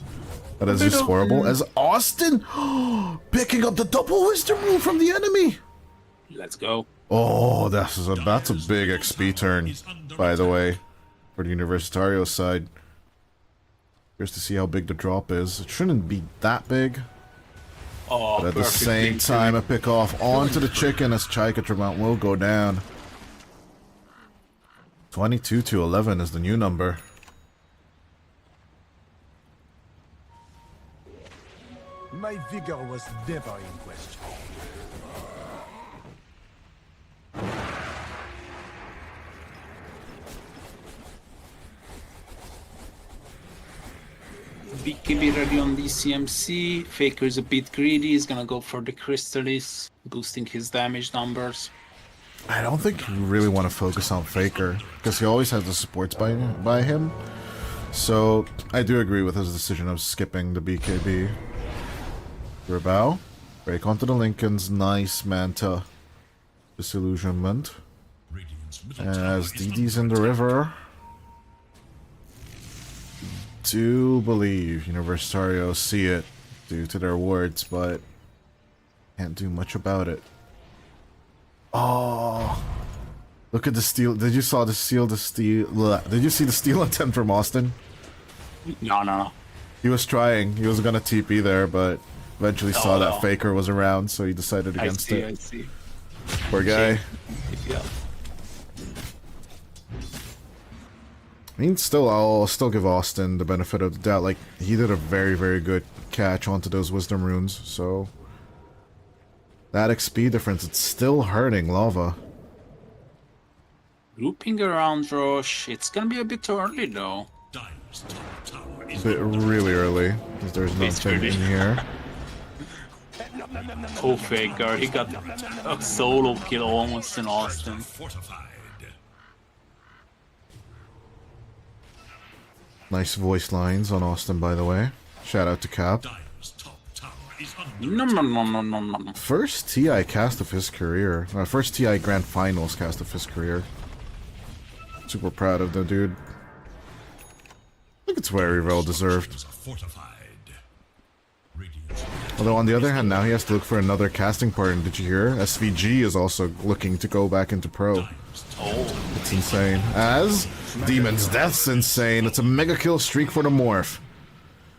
That is just horrible. As Austin picking up the double wisdom rule from the enemy. Let's go. Oh, that's a big XP turn, by the way, for the Universitario side. Here's to see how big the drop is. It shouldn't be that big. Oh, But at the same time, a pick off onto the chicken as Chaikatremount will go down. 22 to 11 is the new number. My vigor was never in question. BKB ready on DCMC. Faker is a bit greedy. He's gonna go for the Crystallis, boosting his damage numbers. I don't think you really want to focus on Faker, because he always has the supports by him. So, I do agree with his decision of skipping the BKB. Rebel. Break onto the Lincolns. Nice Manta. Disillusionment. As DD's in the river. Do believe Universitario see it due to their words, but can't do much about it. Oh, look at the steal! Did you saw the steal? Did you see the steal attempt from Austin? No. He was trying. He was gonna TP there, but eventually saw that Faker was around, so he decided against it. I see. Poor guy. Yeah. I mean, I'll still give Austin the benefit of the doubt. Like, he did a very, very good catch onto those Wisdom runes, so... That XP difference, it's still hurting Lava. Looping around Roche, it's gonna be a bit early though. A bit really early, because there's nothing in here. Oh, Faker, he got a solo kill almost in Austin. Nice voice lines on Austin, by the way. Shout out to Cap. No. First TI cast of his career. First TI Grand Finals cast of his career. Super proud of the dude. I think it's very well deserved. Although on the other hand, now he has to look for another casting partner. Did you hear? SVG is also looking to go back into pro. Oh, It's insane. As Demon's Death's insane. It's a mega kill streak for the Morph.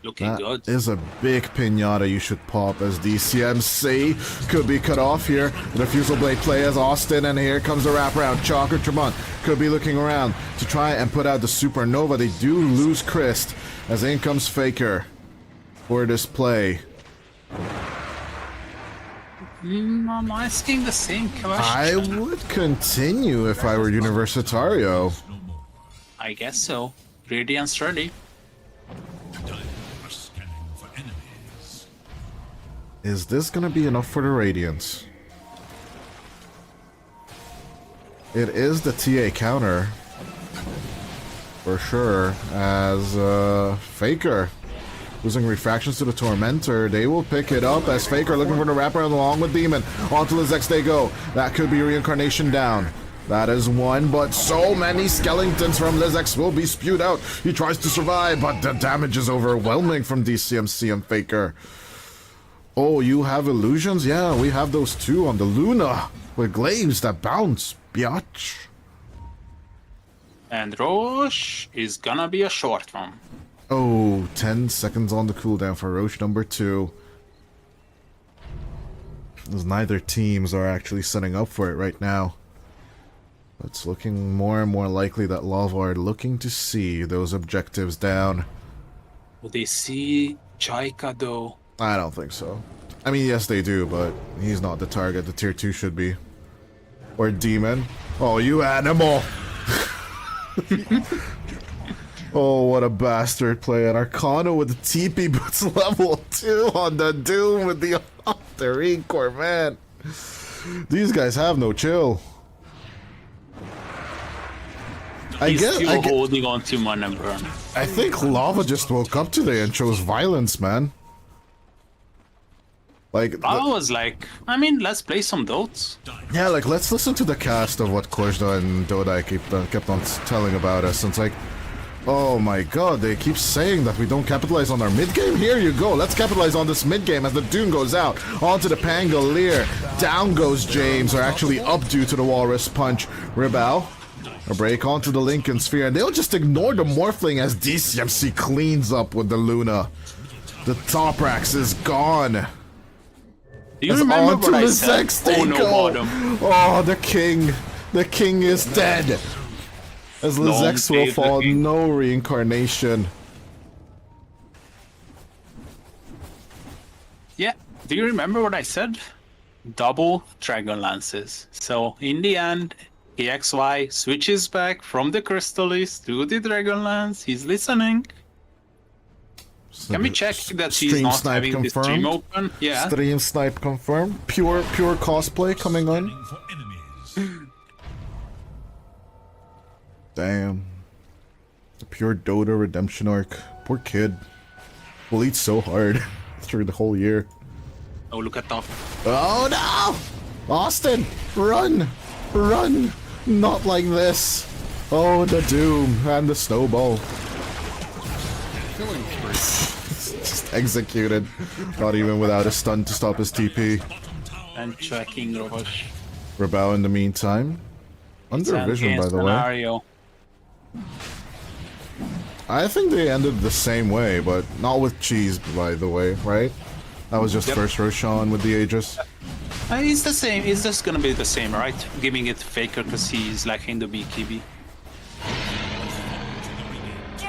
looking good. Is a big pinata you should pop, as DCMC could be cut off here. The Fusel Blade play as Austin, and here comes the wraparound. Chalk or Tremont could be looking around to try and put out the Supernova. They do lose Christ, as in comes Faker for this play. I'm asking the same question. I would continue if I were Universitario. I guess so. Radiant's ready. Is this gonna be enough for the Radiance? It is the TA counter. For sure. As Faker losing refractions to the Tormentor. They will pick it up as Faker looking for the wraparound along with Demon. Onto the Zex they go. That could be reincarnation down. That is one, but so many skeletons from Lizex will be spewed out. He tries to survive, but the damage is overwhelming from DCMC and Faker. Oh, you have illusions? Yeah, we have those too on the Luna with glaives that bounce. Biatch. And Roche is gonna be a short one. Oh, 10 seconds on the cooldown for Roche number 2. As neither teams are actually setting up for it right now. It's looking more and more likely that Lava are looking to see those objectives down. Will they see Chaika though? I don't think so. I mean, yes they do, but he's not the target. The tier 2 should be. Or Demon. Oh, you animal! Oh, what a bastard play at Arcana with the TP boots level 2 on the Doom with the Recore, man. These guys have no chill. He's still holding on to Mana Burn. I think Lava just woke up today and chose violence, man. Like, I was like, I mean, let's play some Dotes. Yeah, like, let's listen to the cast of what Korzda and Dota kept on telling about us. And it's like, oh my god, they keep saying that we don't capitalize on our mid-game? Here you go, let's capitalize on this mid-game as the Dune goes out. Onto the Pangolier. Down goes James, or actually up due to the Walrus Punch. Ribao. A break onto the Lincoln Sphere, and they'll just ignore the Morphling as DCMC cleans up with the Luna. The Toprax is gone. Do you remember what I said? Oh, no, bottom. Oh, the king. The king is dead. As Lizex will fall, no reincarnation. Yeah. Do you remember what I said? Double Dragon Lances. So in the end, EXY switches back from the Crystallis to the Dragon Lance. He's listening. Can we check that he's Stream not snipe having the stream confirmed. open? Yeah. Stream snipe confirmed. Pure cosplay coming on. Scanning for enemies. Damn. The pure Dota redemption arc. Poor kid. Bullied so hard through the whole year. Oh, look at that. Oh no! Austin, run! Run! Not like this. Oh, the doom and the snowball. Just executed. Not even without a stun to stop his TP. And checking Robosh. Rebel in the meantime. Under vision, by the way. Scenario. I think they ended the same way, but not with Cheese, by the way, right? That was just first Roshan with the Aegis. It's the same. It's just gonna be the same, right? Giving it to Faker because he's lacking the BKB.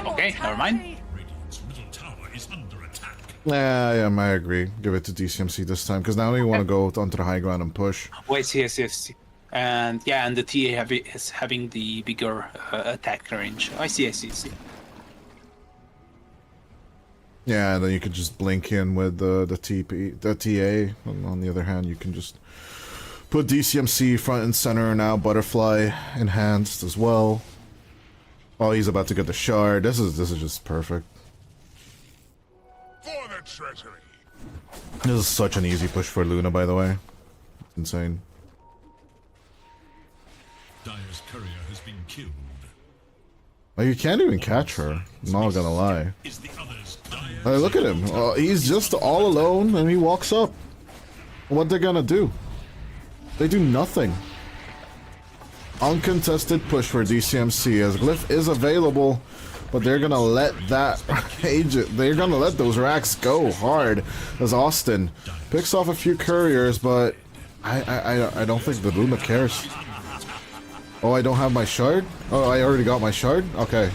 Okay, never mind. Radiant's middle tower is under attack. Yeah, I agree. Give it to DCMC this time, because now we want to go onto the high ground and push. Wait, yes. And yeah, and the TA is having the bigger attack range. I see. Yeah, and then you could just blink in with the TA. And on the other hand, you can just put DCMC front and center now. Butterfly enhanced as well. Oh, he's about to get the shard. This is just perfect. For the treasury. This is such an easy push for Luna, by the way. It's insane. Dire's courier has been killed. Like, you can't even catch her. I'm not gonna lie. Is the others Dire's Hey, look at him. He's just all alone and he walks up. What they're gonna do? They do nothing. Uncontested push for DCMC as Glyph is available, but they're gonna let that agent. They're gonna let those racks go hard as Austin picks off a few couriers, but I don't think the Luna cares. Oh, I don't have my shard? Oh, I already got my shard? Okay.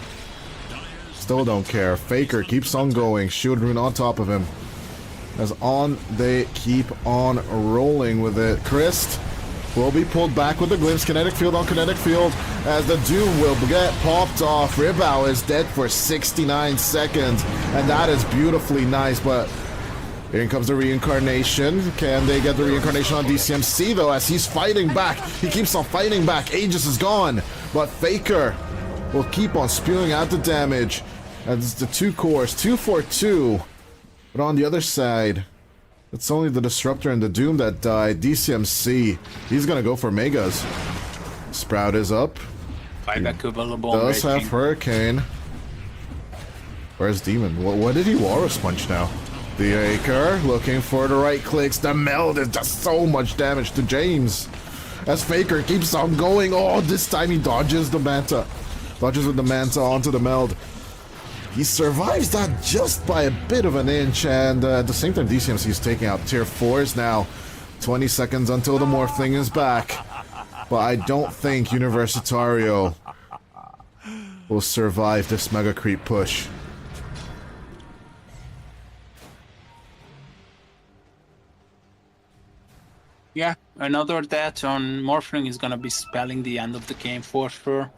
Still don't care. Faker keeps on going. Shield rune on top of him. As on they keep on rolling with it. Christ will be pulled back with the glimpse. Kinetic field on kinetic field as the Doom will get popped off. Ribao is dead for 69 seconds. And that is beautifully nice, but here comes the reincarnation. Can they get the reincarnation on DCMC though as he's fighting back? He keeps on fighting back. Aegis is gone, but Faker will keep on spewing out the damage. As the 2 cores, 2 for 2. But on the other side, it's only the Disruptor and the Doom that died. DCMC, he's gonna go for Megas. Sprout is up. Buyback available. Does have Hurricane. Where's Demon? What did he Walrus Punch now? The Acre looking for the right clicks. The meld is just so much damage to James. As Faker keeps on going. Oh, this time he dodges the Manta. Dodges with the Manta onto the meld. He survives that just by a bit of an inch, and at the same time DCMC is taking out tier 4s now. 20 seconds until the Morphling is back. But I don't think Universitario will survive this Mega Creep push. Yeah, another death on Morphling is gonna be spelling the end of the game for sure.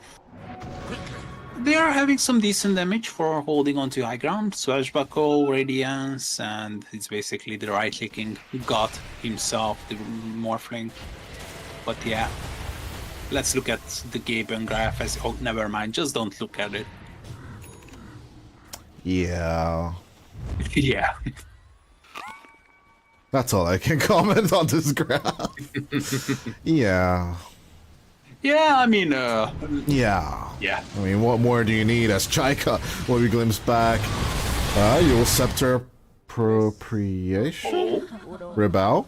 They are having some decent damage for holding on to high ground. Swashbuckle, Radiance, and it's basically the right-clicking God himself, the Morphling. But yeah, let's look at the Gaben graph as... Oh, never mind, just don't look at it. Yeah. Yeah. That's all I can comment on this graph. Yeah. Yeah, I mean, Yeah. yeah. I mean, what more do you need as Chaika will be glimpsed back? You'll Scepter Appropriation? Ribao?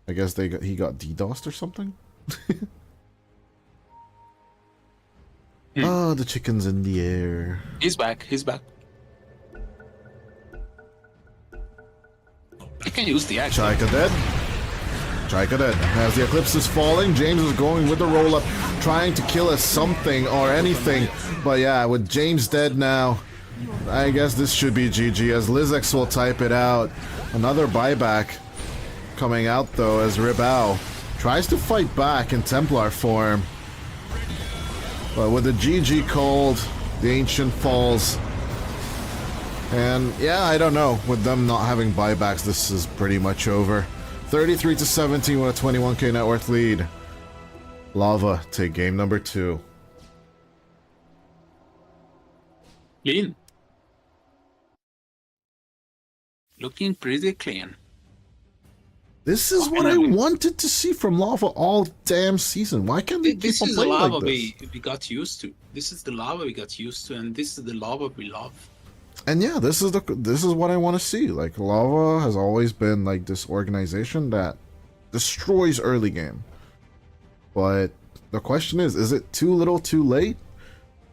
I guess he got DDoSed or something? Oh, the chicken's in the air. He's back, he's back. You can use the action. Chaika dead. Chaika dead. As the Eclipse is falling, James is going with the roll-up, trying to kill us something or anything. But yeah, with James dead now, I guess this should be GG as Lizex will type it out. Another buyback coming out though as Ribao tries to fight back in Templar form. But with the GG called, the Ancient falls. And yeah, I don't know. With them not having buybacks, this is pretty much over. 33-17 with a 21k net worth lead. Lava take game number 2. Clean. Looking pretty clean. This is what I wanted to see from Lava all damn season. Why can't they keep on playing like this? This is the lava we got used to. This is the lava we got used to, and this is the lava we love. And yeah, this is what I want to see. Like, Lava has always been like this organization that destroys early game. But the question is it too little too late?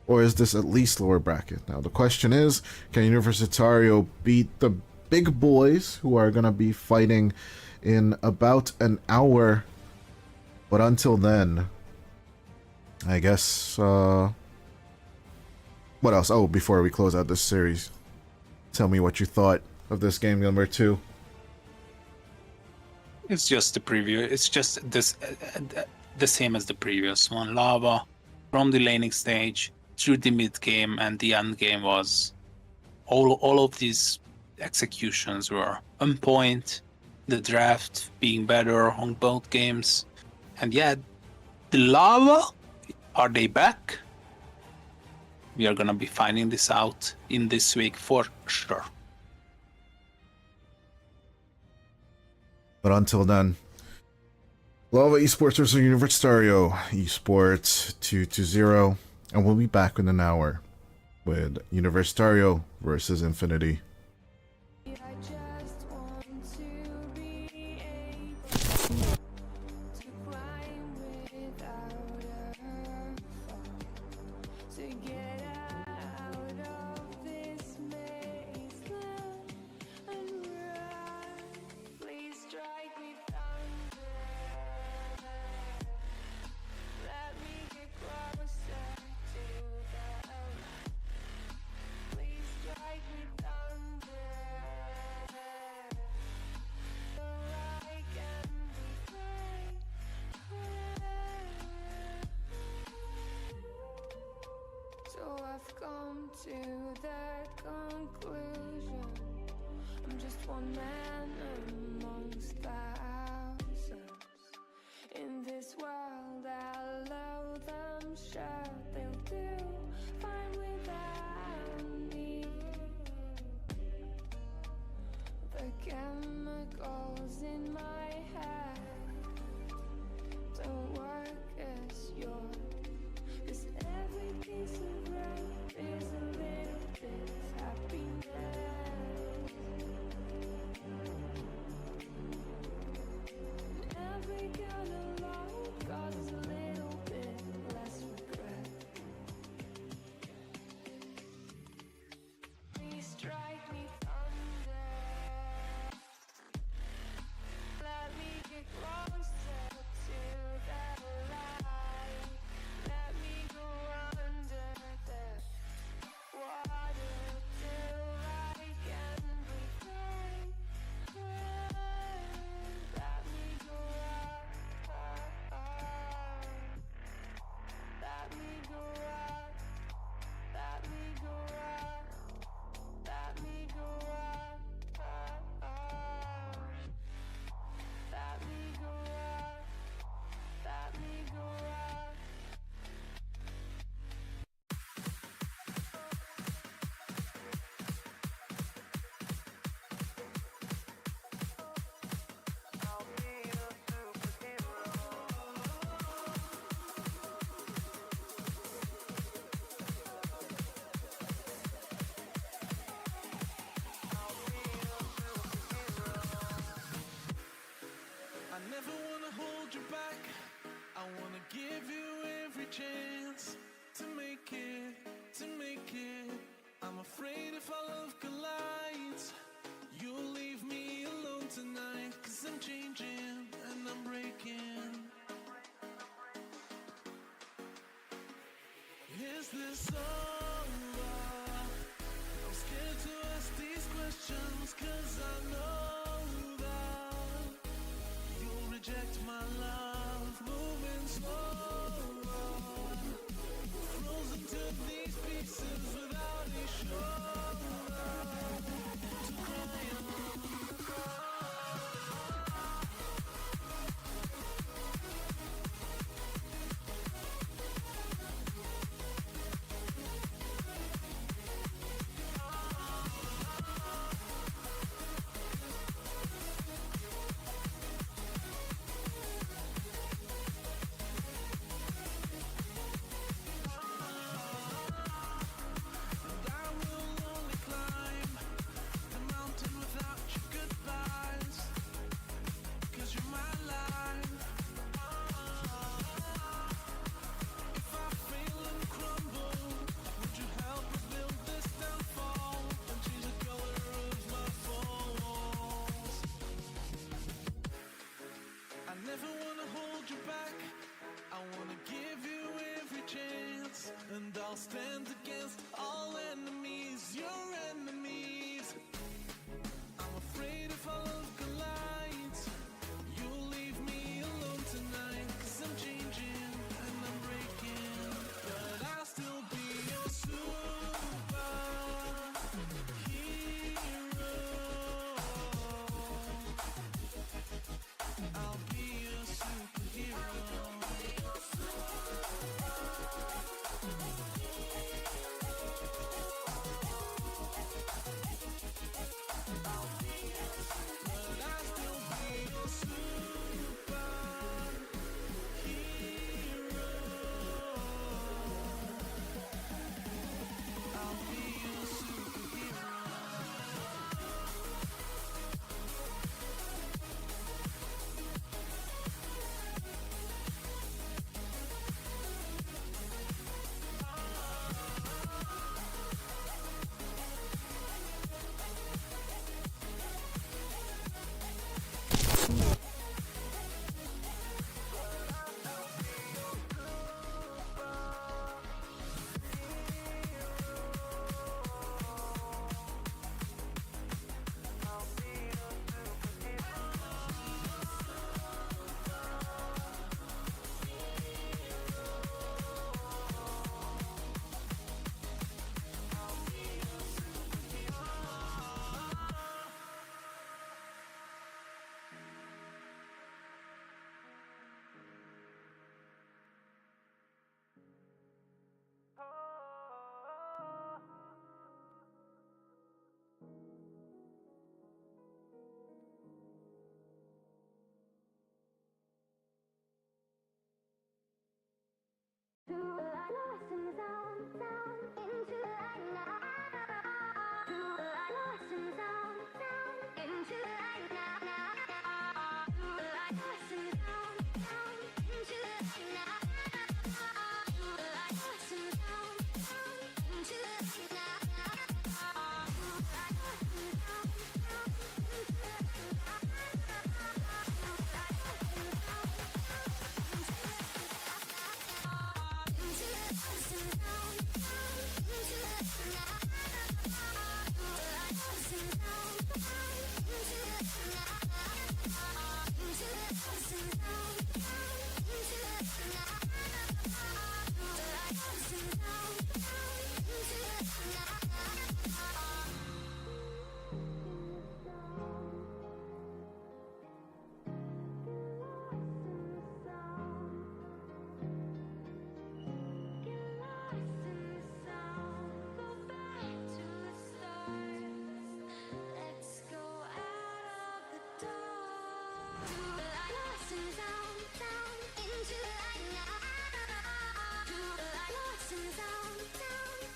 Or is this at least lower bracket? Now the question is, can Universitario beat the big boys who are gonna be fighting in about an hour? But until then, I guess what else? Oh, before we close out this series, tell me what you thought of this game number 2. It's just the preview. It's just this the same as the previous one. Lava from the laning stage through the mid game, and the end game was all of these executions were on point. The draft being better on both games, and yeah, the Lava, are they back? We are gonna be finding this out in this week for sure. But until then, Lava Esports versus Universitario Esports 2-0, and we'll be back in an hour with Universitario versus Infinity. So I've come to that conclusion. I'm just one man amongst thousands. In this world I'll load them, sure they'll do fine without me. The chemicals in my head don't work as yours. Cause every piece of road is a little bit of happiness. Every kind of love causes a little bit less regret. Please strike me thunder. Let me get closer to that light. Let me go under the water till I can breathe. Let me go up. Let me go up. Let me go up. Let me go up. Let me go up. Let me go up. I never wanna hold you back. I wanna give you every chance to make it, to make it. I'm afraid if our love collides, you'll leave me alone tonight. Cause I'm changing and I'm breaking. Is this over? these questions, 'cause I know that you'll reject my love. Moving slow, frozen to these pieces without a shoulder to cry on. I never wanna hold you back. I wanna give you every chance, and I'll stand against all enemies, your enemies. I'm afraid if our love collides, you'll leave me alone tonight. 'Cause I'm changing and I'm breaking, but I'll still be your superhero. I'll be your superhero. But I'll still be your superhero. I'll be your superhero.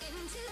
Into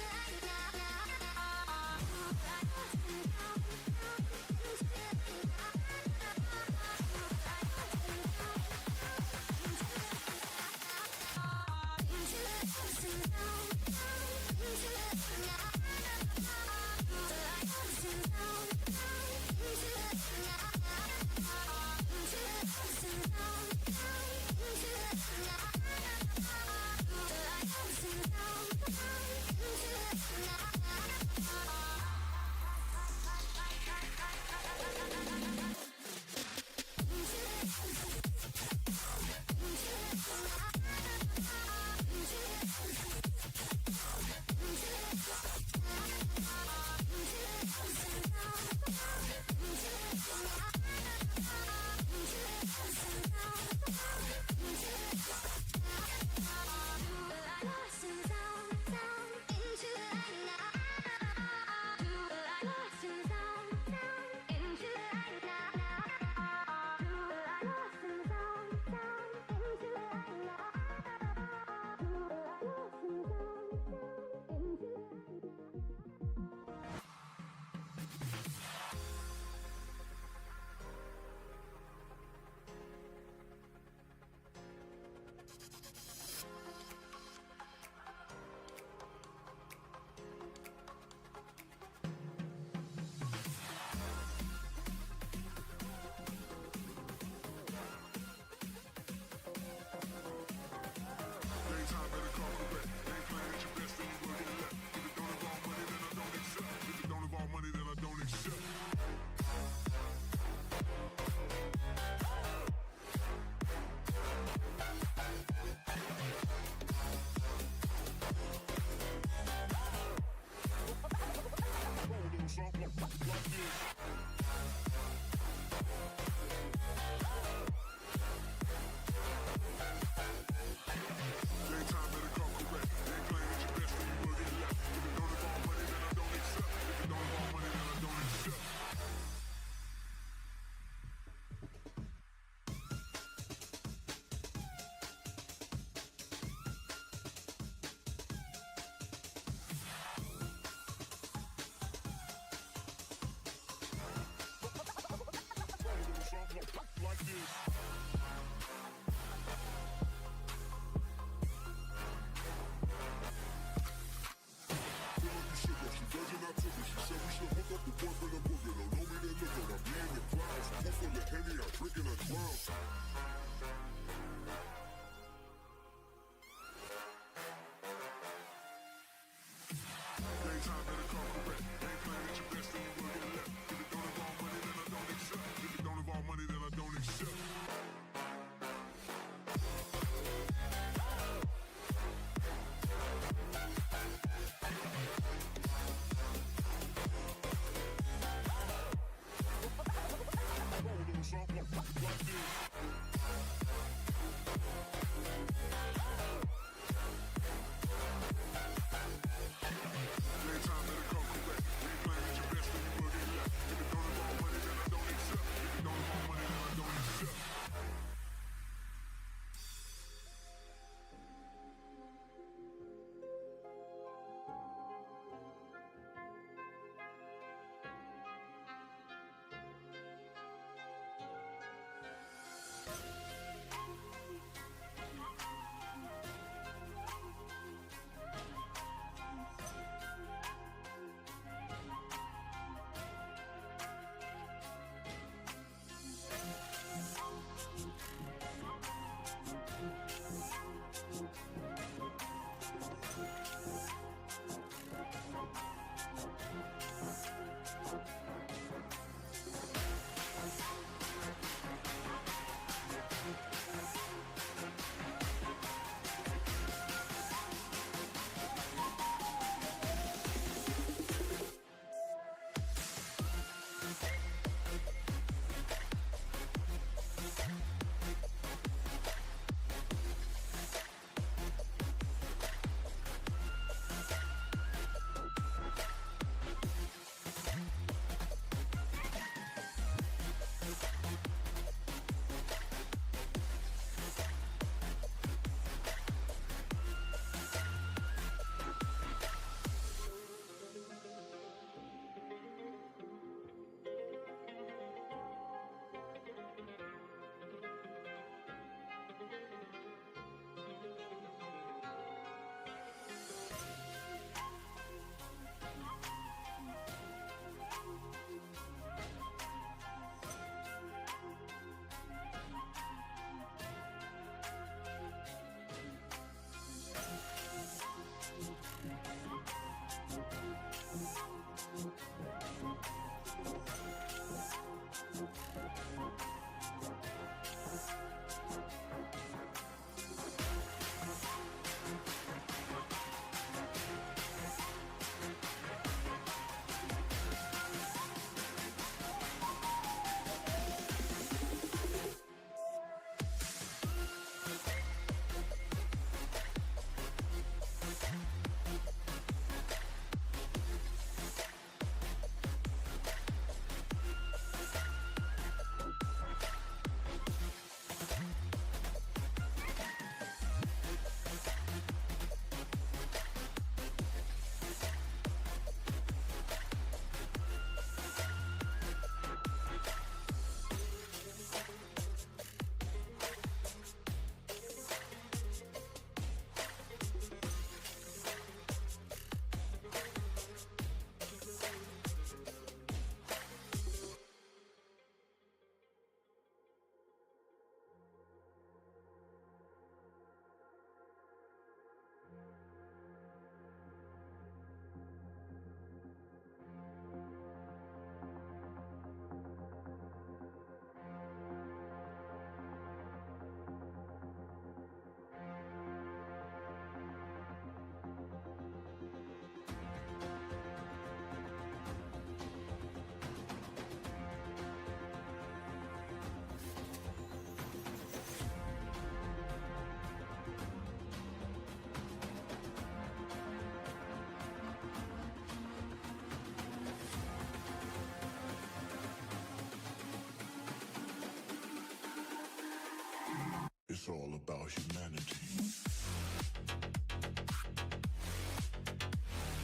It's all about humanity.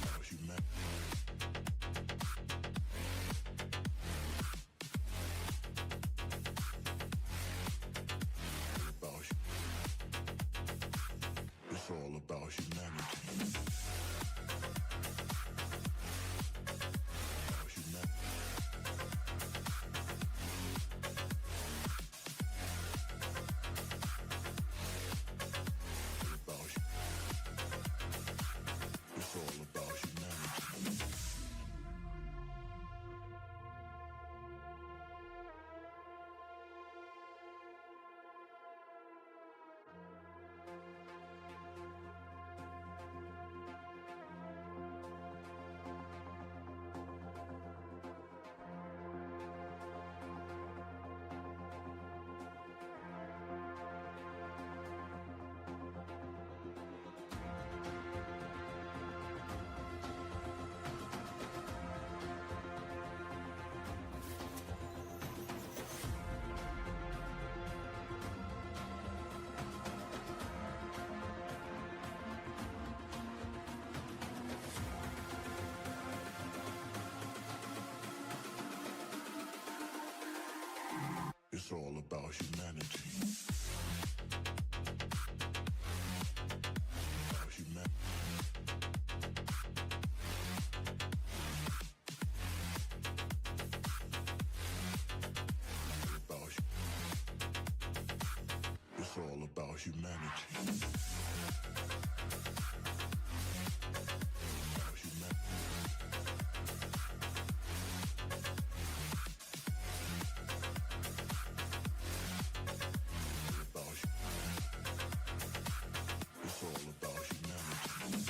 About humanity. It's all about humanity. About humanity. It's all about humanity. About humanity. It's all about humanity. About humanity. It's all about humanity.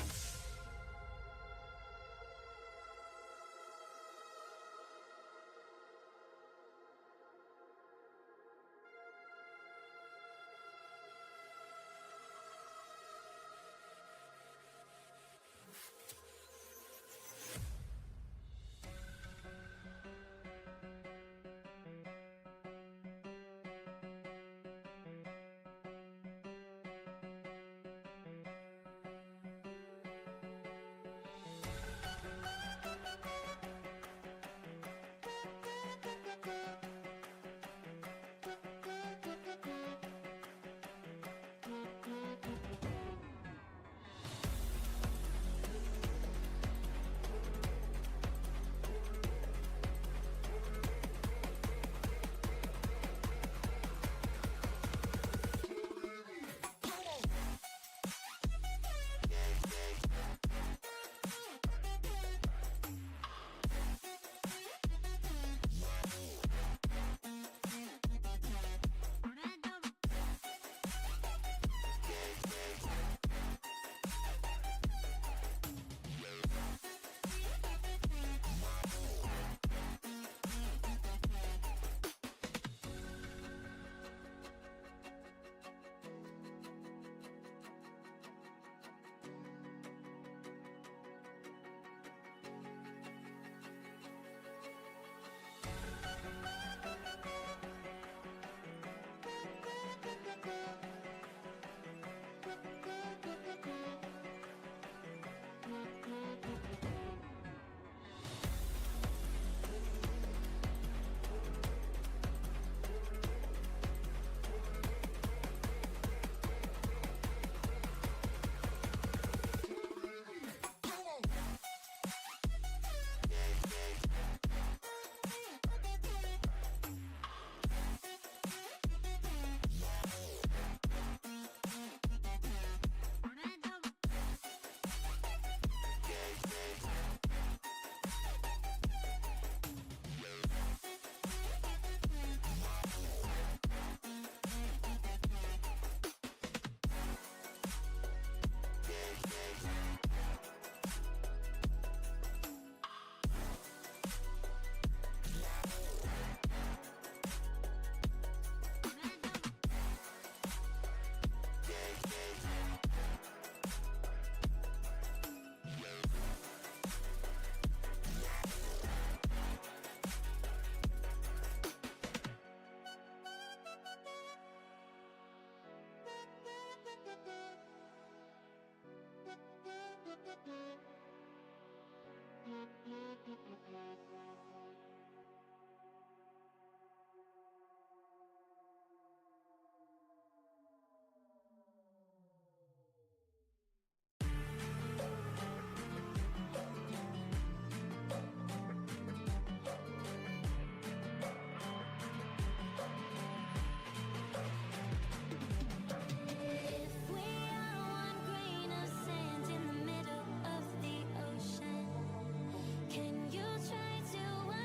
Can you try to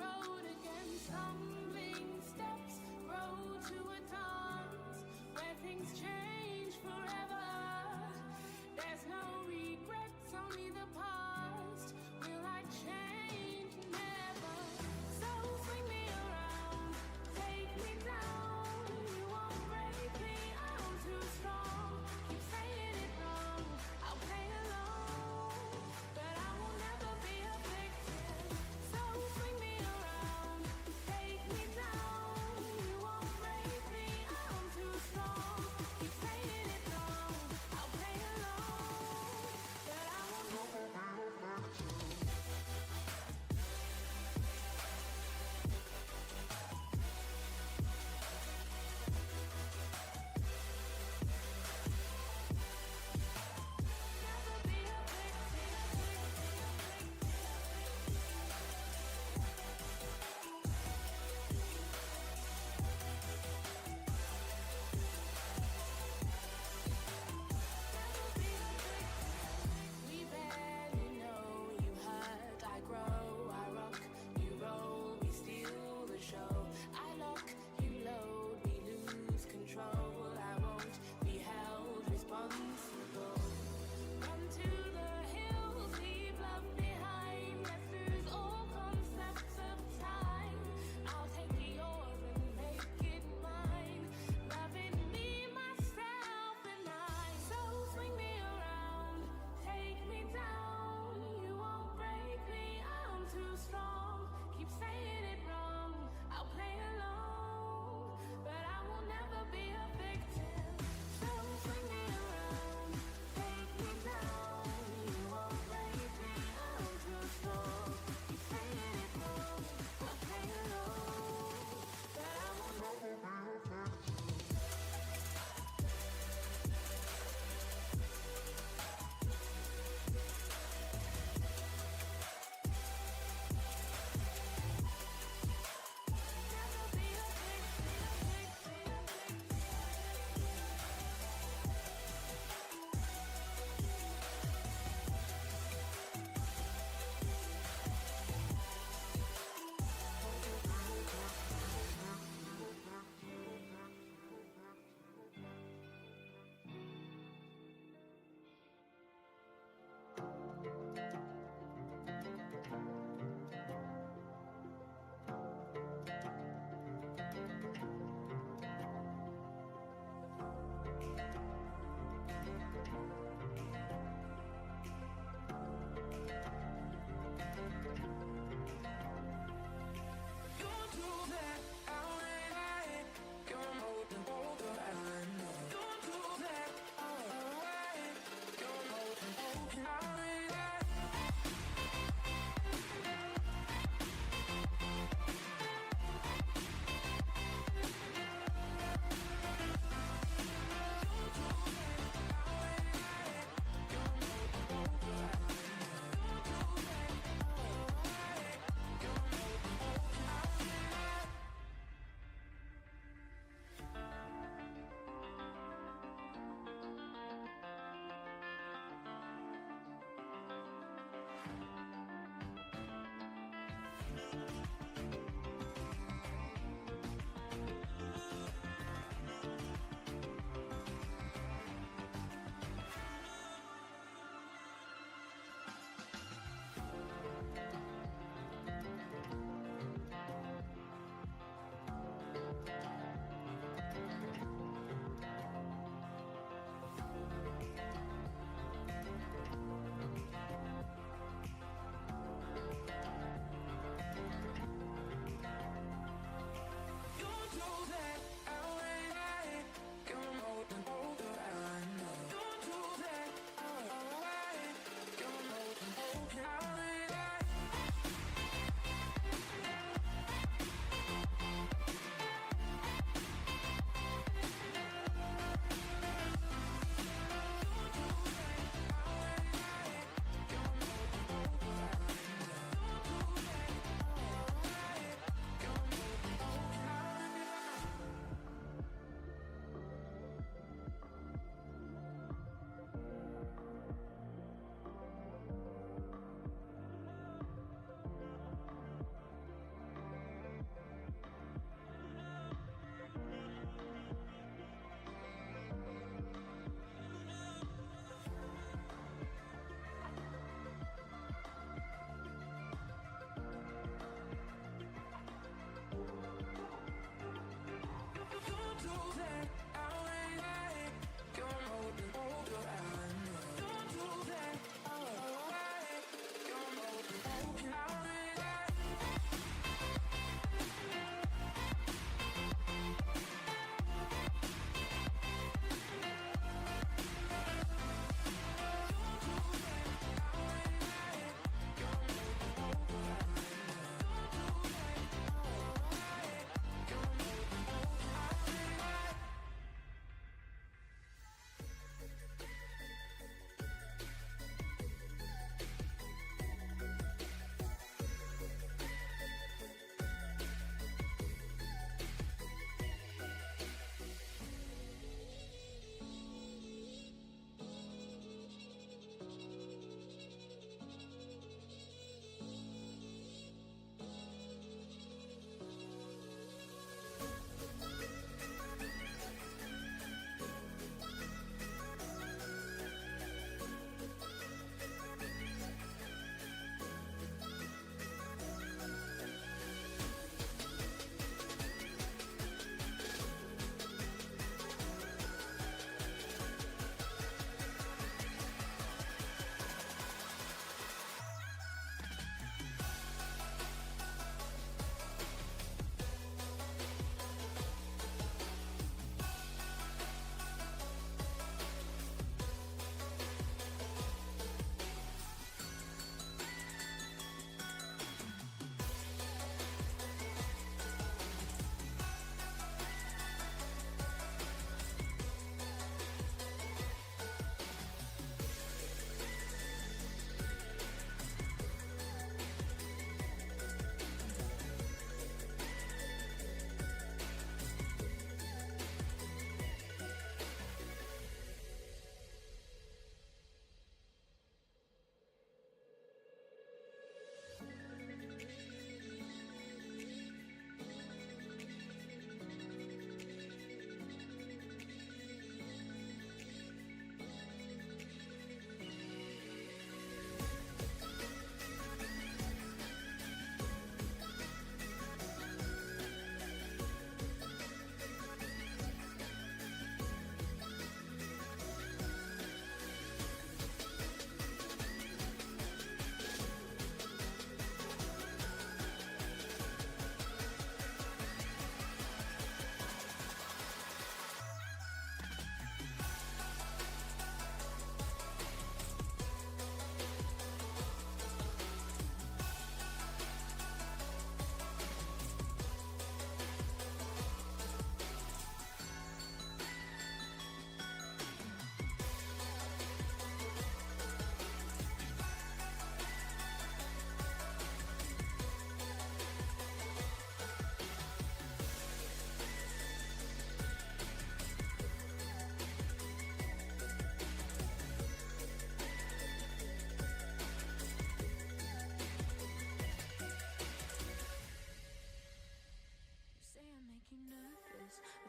road again, stumbling steps, road to a dance where things change forever. There's no regrets, only the past. Will I change? Never. So swing me around, take me down. You won't break me, I'm too strong. Keep saying it wrong, I'll play along, but I will never be a victim. So swing me around, take me down. You won't break me,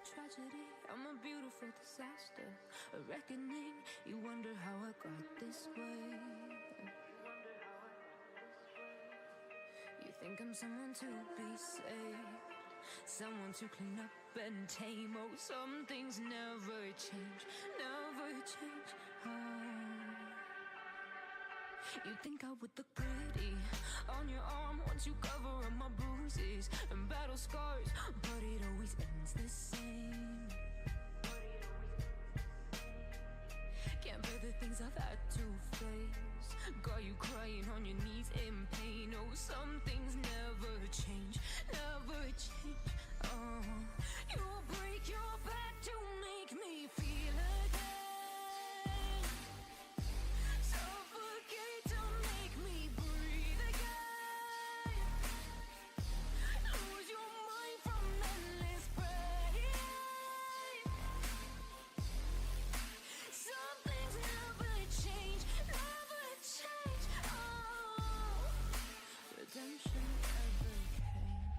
tragedy, I'm a beautiful disaster. A reckoning, you wonder how I got this way. You think I'm someone to be saved, someone to clean up and tame. Oh, some things never change, never change. Oh. You think I would look pretty on your arm once you cover up my bruises and battle scars, but it always ends the same. Can't bear the things I've had to face, got you crying on your knees in pain. Oh, some things never change, never change. Oh, you'll break your back to make me feel again, suffocate to make me breathe again, lose your mind from endless pain. Some things never change, never change. Oh, redemption never came.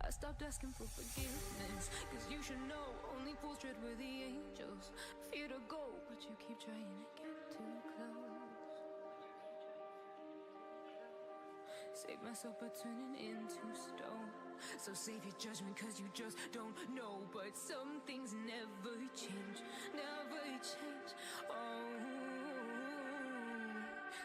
I stopped asking for forgiveness, cause you should know only fools tread where the angels fear to go, but you keep trying to get too close. Say save myself by turning into stone. So save your judgment, cause you just don't know. But some things never change, never change. Oh,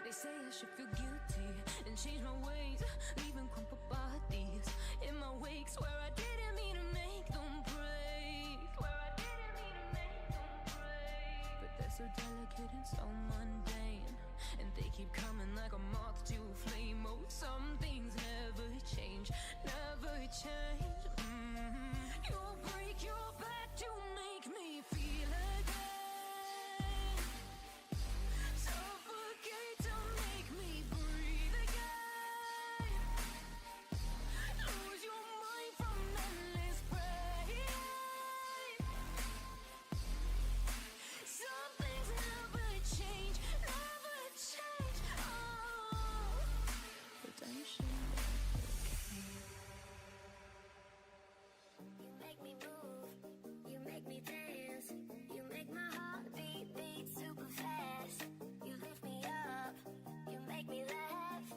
they say I should feel guilty and change my ways, leaving crumpled bodies in my wake. Swear I didn't mean to make them break. Swear I didn't mean to make them break. But they're so delicate and so mundane, and they keep coming like a moth to a flame. Oh, some things never change, never change. You'll break your back to make me feel again. Suffocate to make me breathe again. Lose your mind from endless pain. Some things never change, never change. Oh, redemption. You make me move, you make me dance, you make my heart beat super fast. You lift me up, you make me laugh.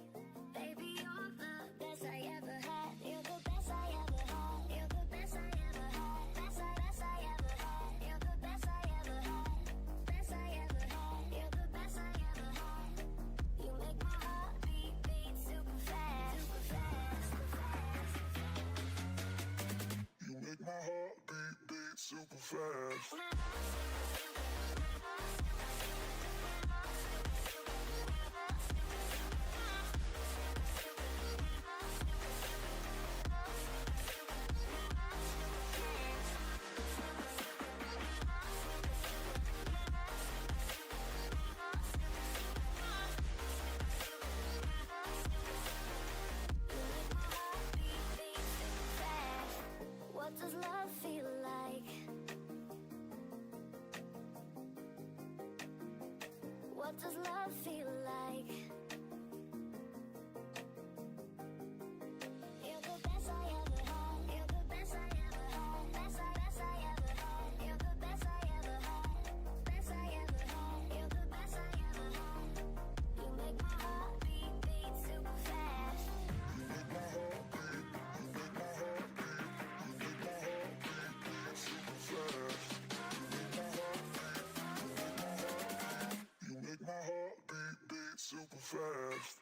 Baby, you're the best I ever had. You're the best I ever had. You're the best I ever had. Best I ever had. You're the best I ever had. Best I ever had. You're the best I ever had. You make my heart beat super fast. Super fast, super fast. You make my heart beat super fast. What does love feel like? What does love feel like? You're the best I ever had. You're the best I ever had. Best I ever had. You're the best I ever had. Best I ever had. You're the best I ever had. You make my heart beat super fast. You make my heart beat. You make my heart beat. You make my heart beat super fast. You make my heart beat super fast.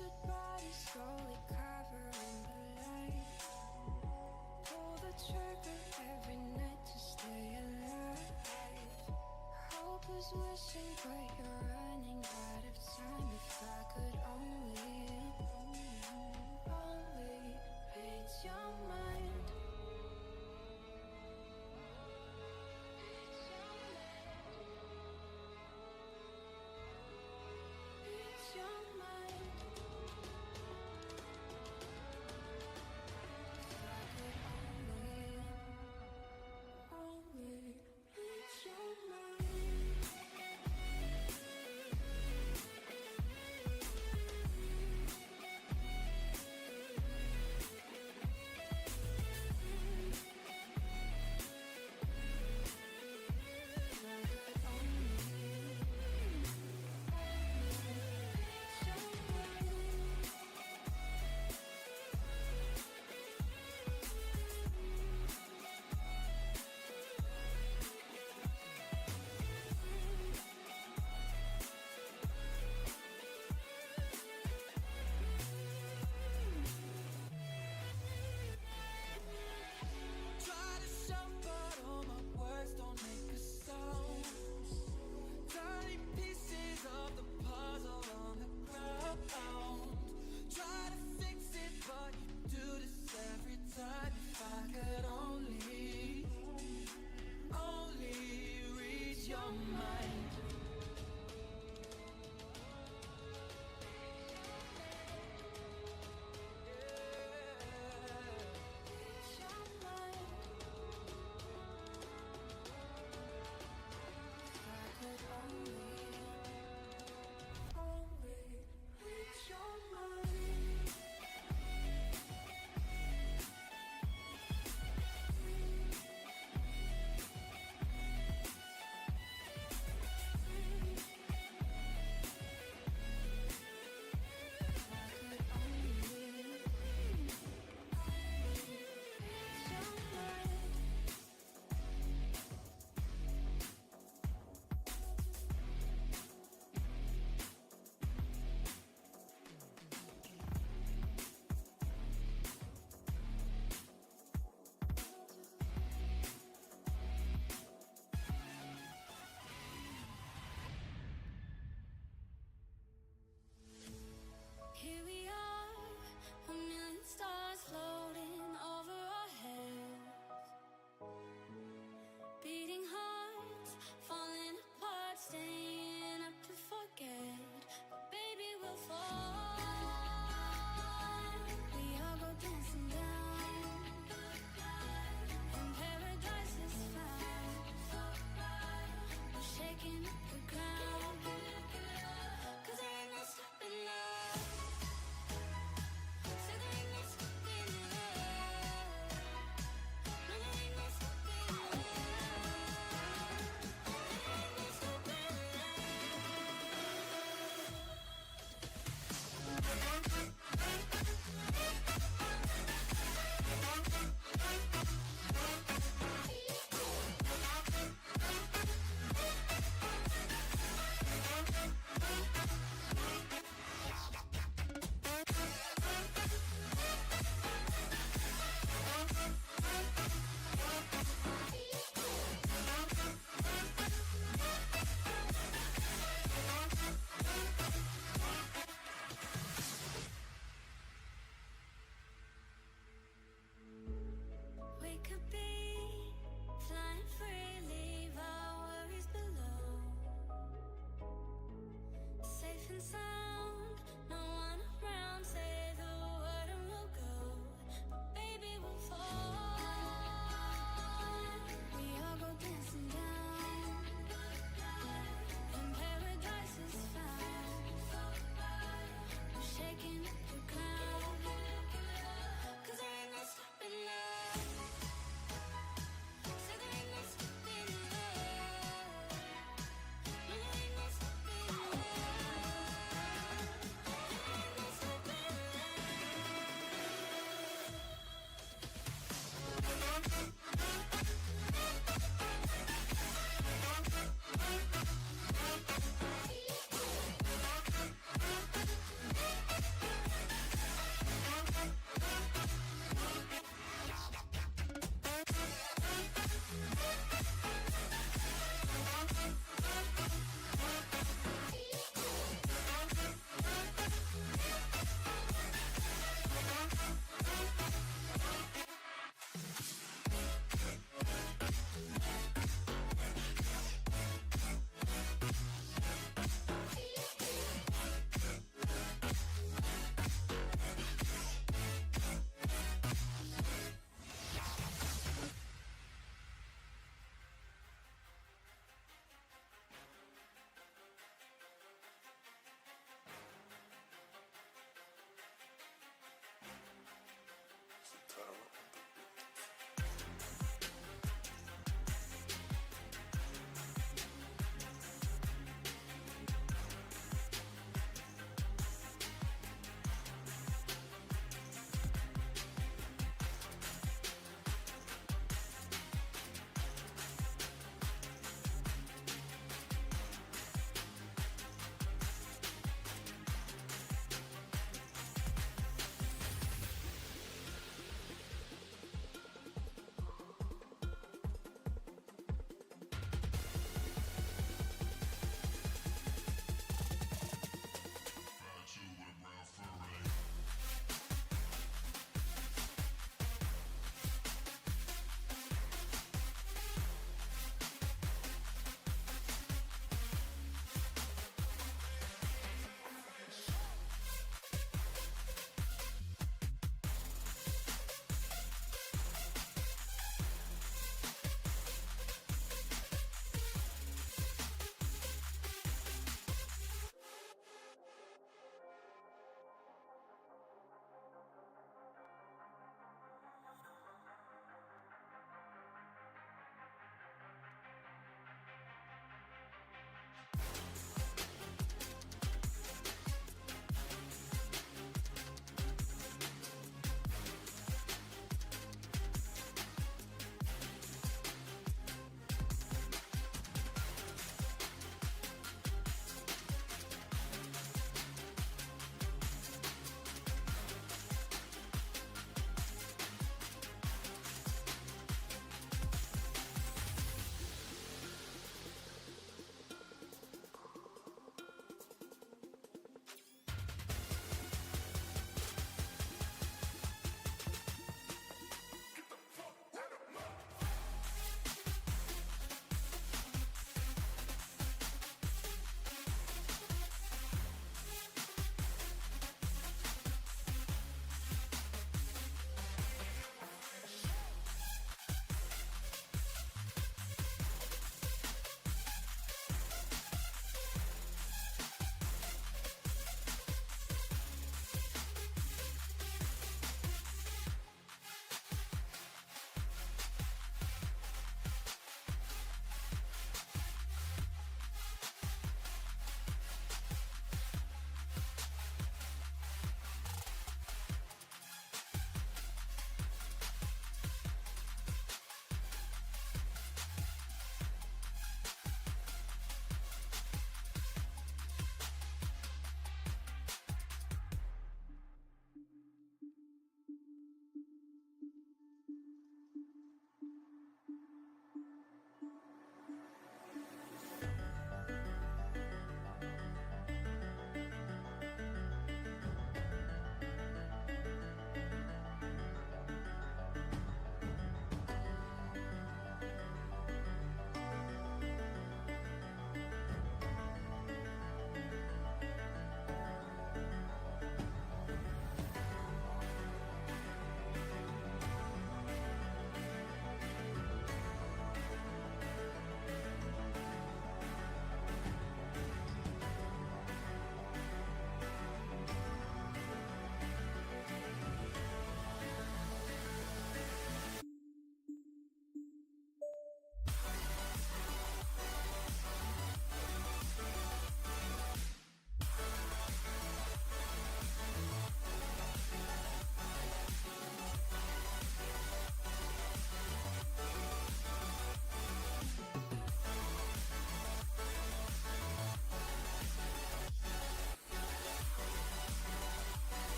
Twisted body slowly covering the light. Pull the trigger every night to stay alive. Hope is wishing, but you're running out of time. If I could only read your mind. Read your mind. If I could only read your mind.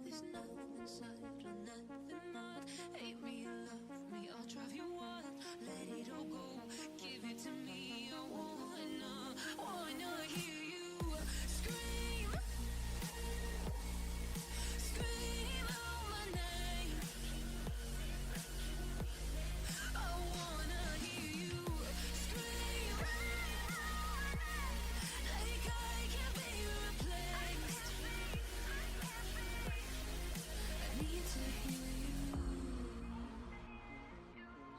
There's nothing subtle, nothing mild. Hate me, love me, I'll drive you wild. Let it all go, give it to me. I wanna hear you scream, scream out my name. I wanna hear you scream, like I can't be replaced. I need to hear you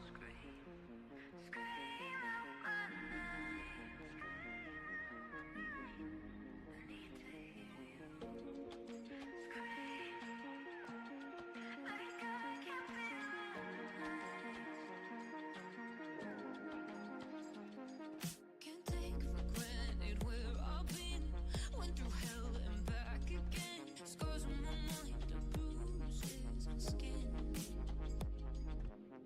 scream, scream out my name. I need to hear you scream, like I can't be replaced. Can't take for granted where I've been. Went through hell and back again. Scars on my mind, the bruises on skin.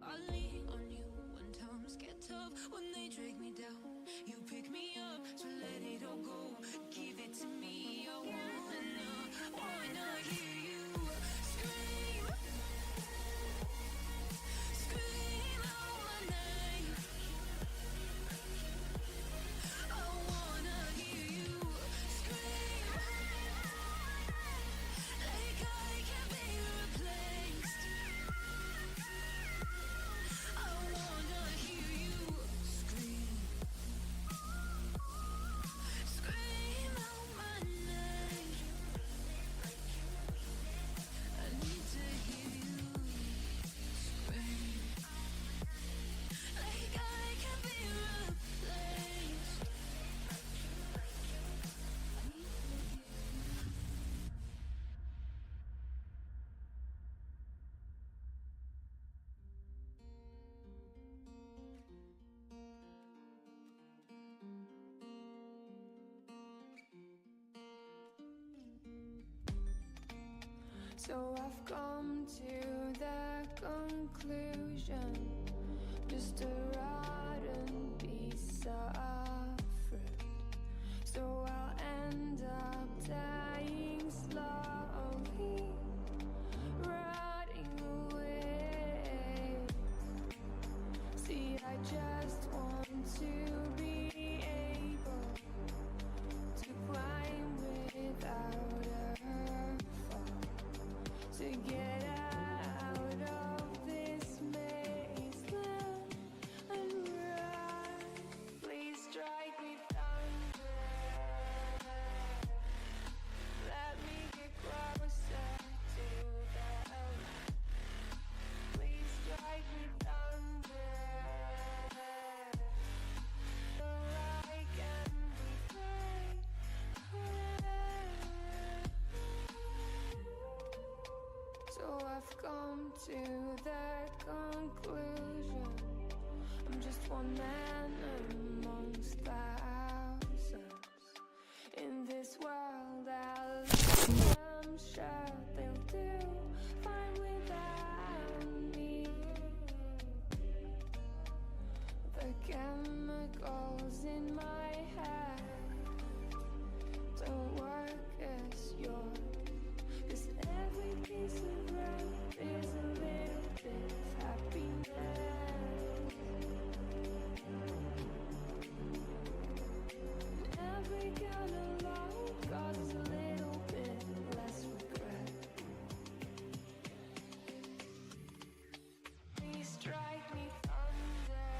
I lean on you when times get tough. When they drag me down, you pick me up. So let it all go, give it to me. I wanna hear you scream, scream out my name. I wanna hear you scream, like I can't be replaced. I wanna hear you scream, scream out my name. I need to hear you scream, like I can't be replaced. So I've come to the conclusion, just a rotten piece of fruit. So I'll end up dying slowly, rotting away. See, I just want to be able to climb without a fall, to get out of this maze and run. Please strike me thunder. Let me get closer to the light. Please strike me thunder, so I can be free. So I've come to the conclusion, I'm just one man amongst thousands. In this world I'll leave them shut, they'll do fine without me. The chemicals in my head don't work as yours, 'cause every piece of road is a little bit of happiness. Every kind of love causes a little bit less regret. Please strike me thunder.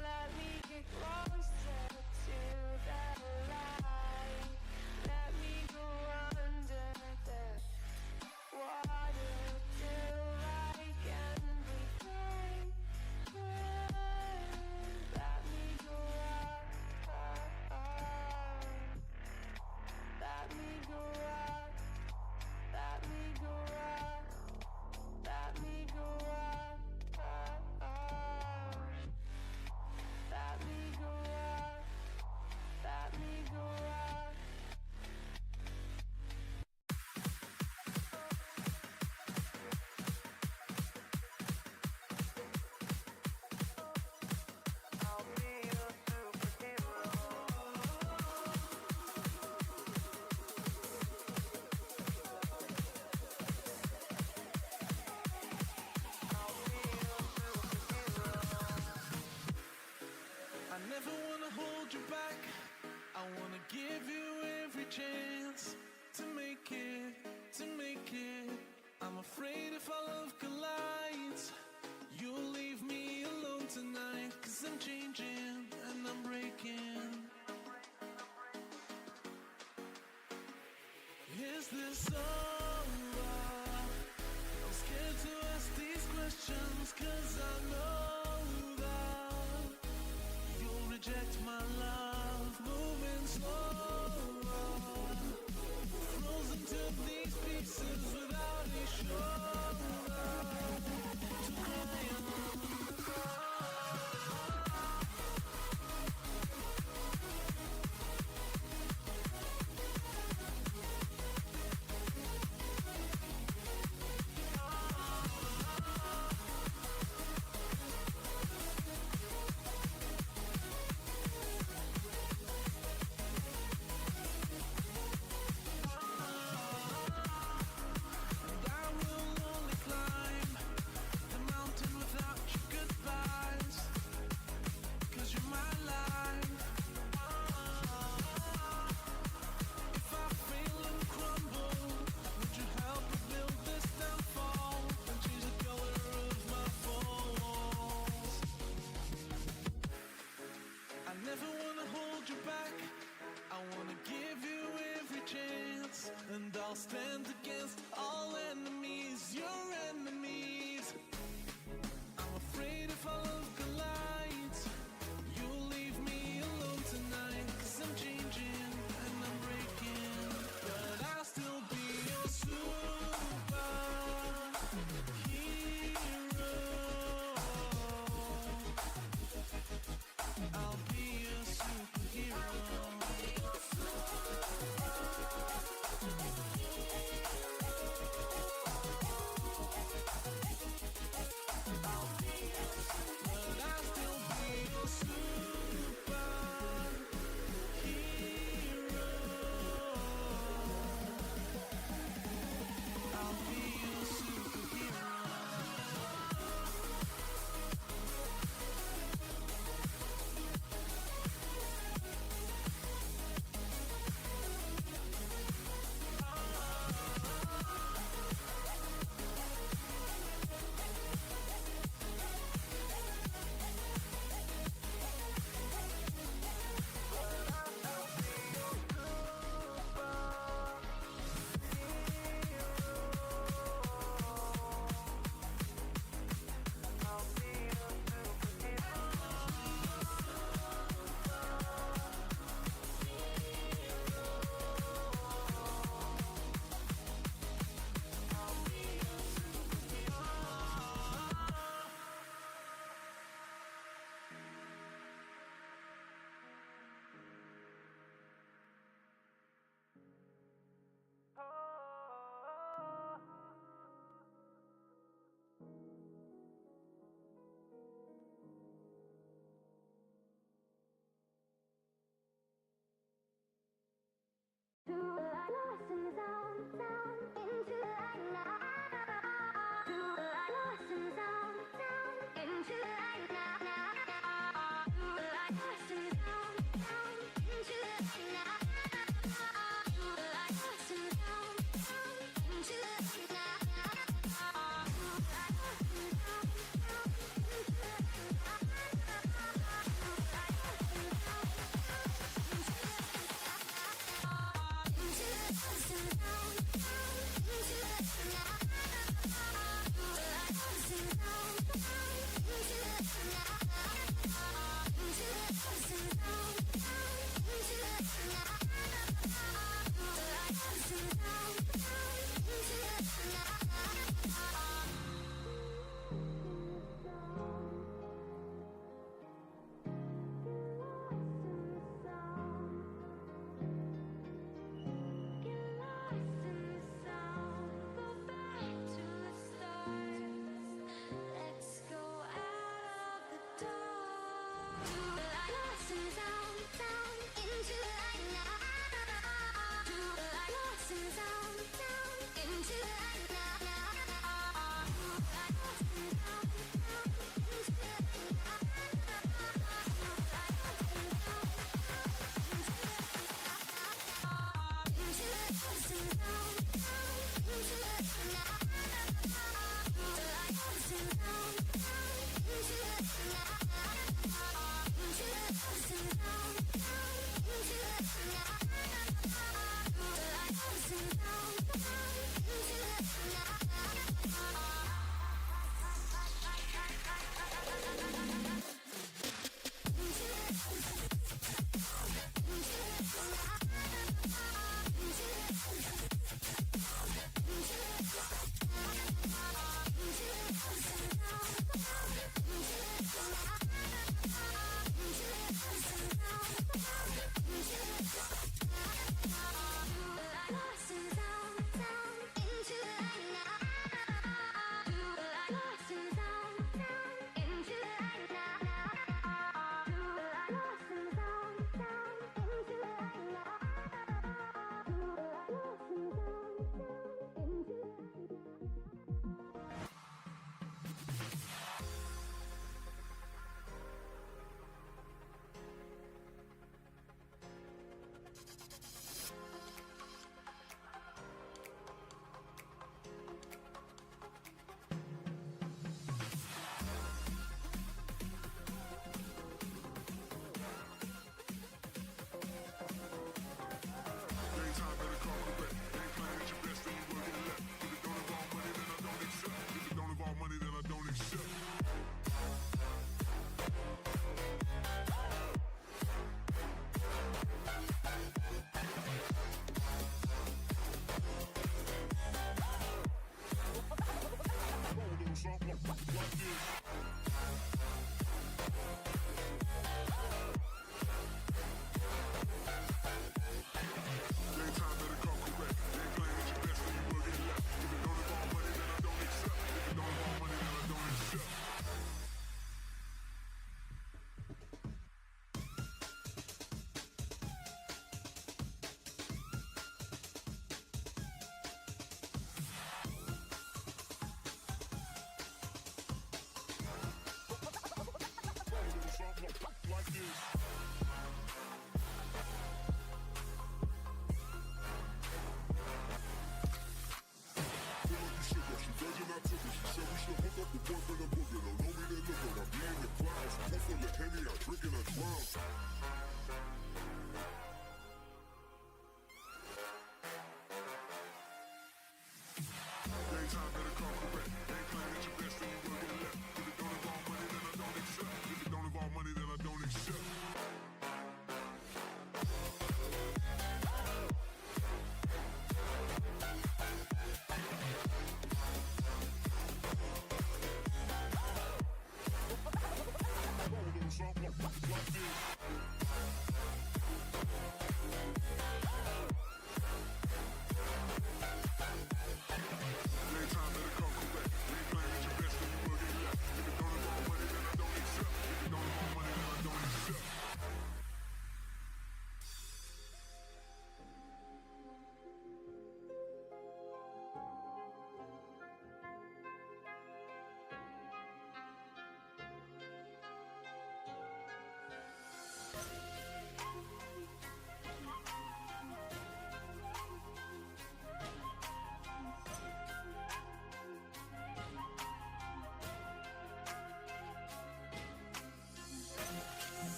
Let me get closer to the light. Let me go under the is this over? I'm scared to ask these questions, cause I know that you'll reject my love. Moving slower, frozen to these pieces without a shoulder to cry on. I never wanna hold you back. I wanna give you every chance, and I'll stand against all enemies, your enemies. I'm afraid if our love collides, you'll leave me alone tonight, 'cause I'm changing and I'm breaking, but I'll still be your superhero. I'll be your superhero. But I'll still be your superhero. I'll be your superhero.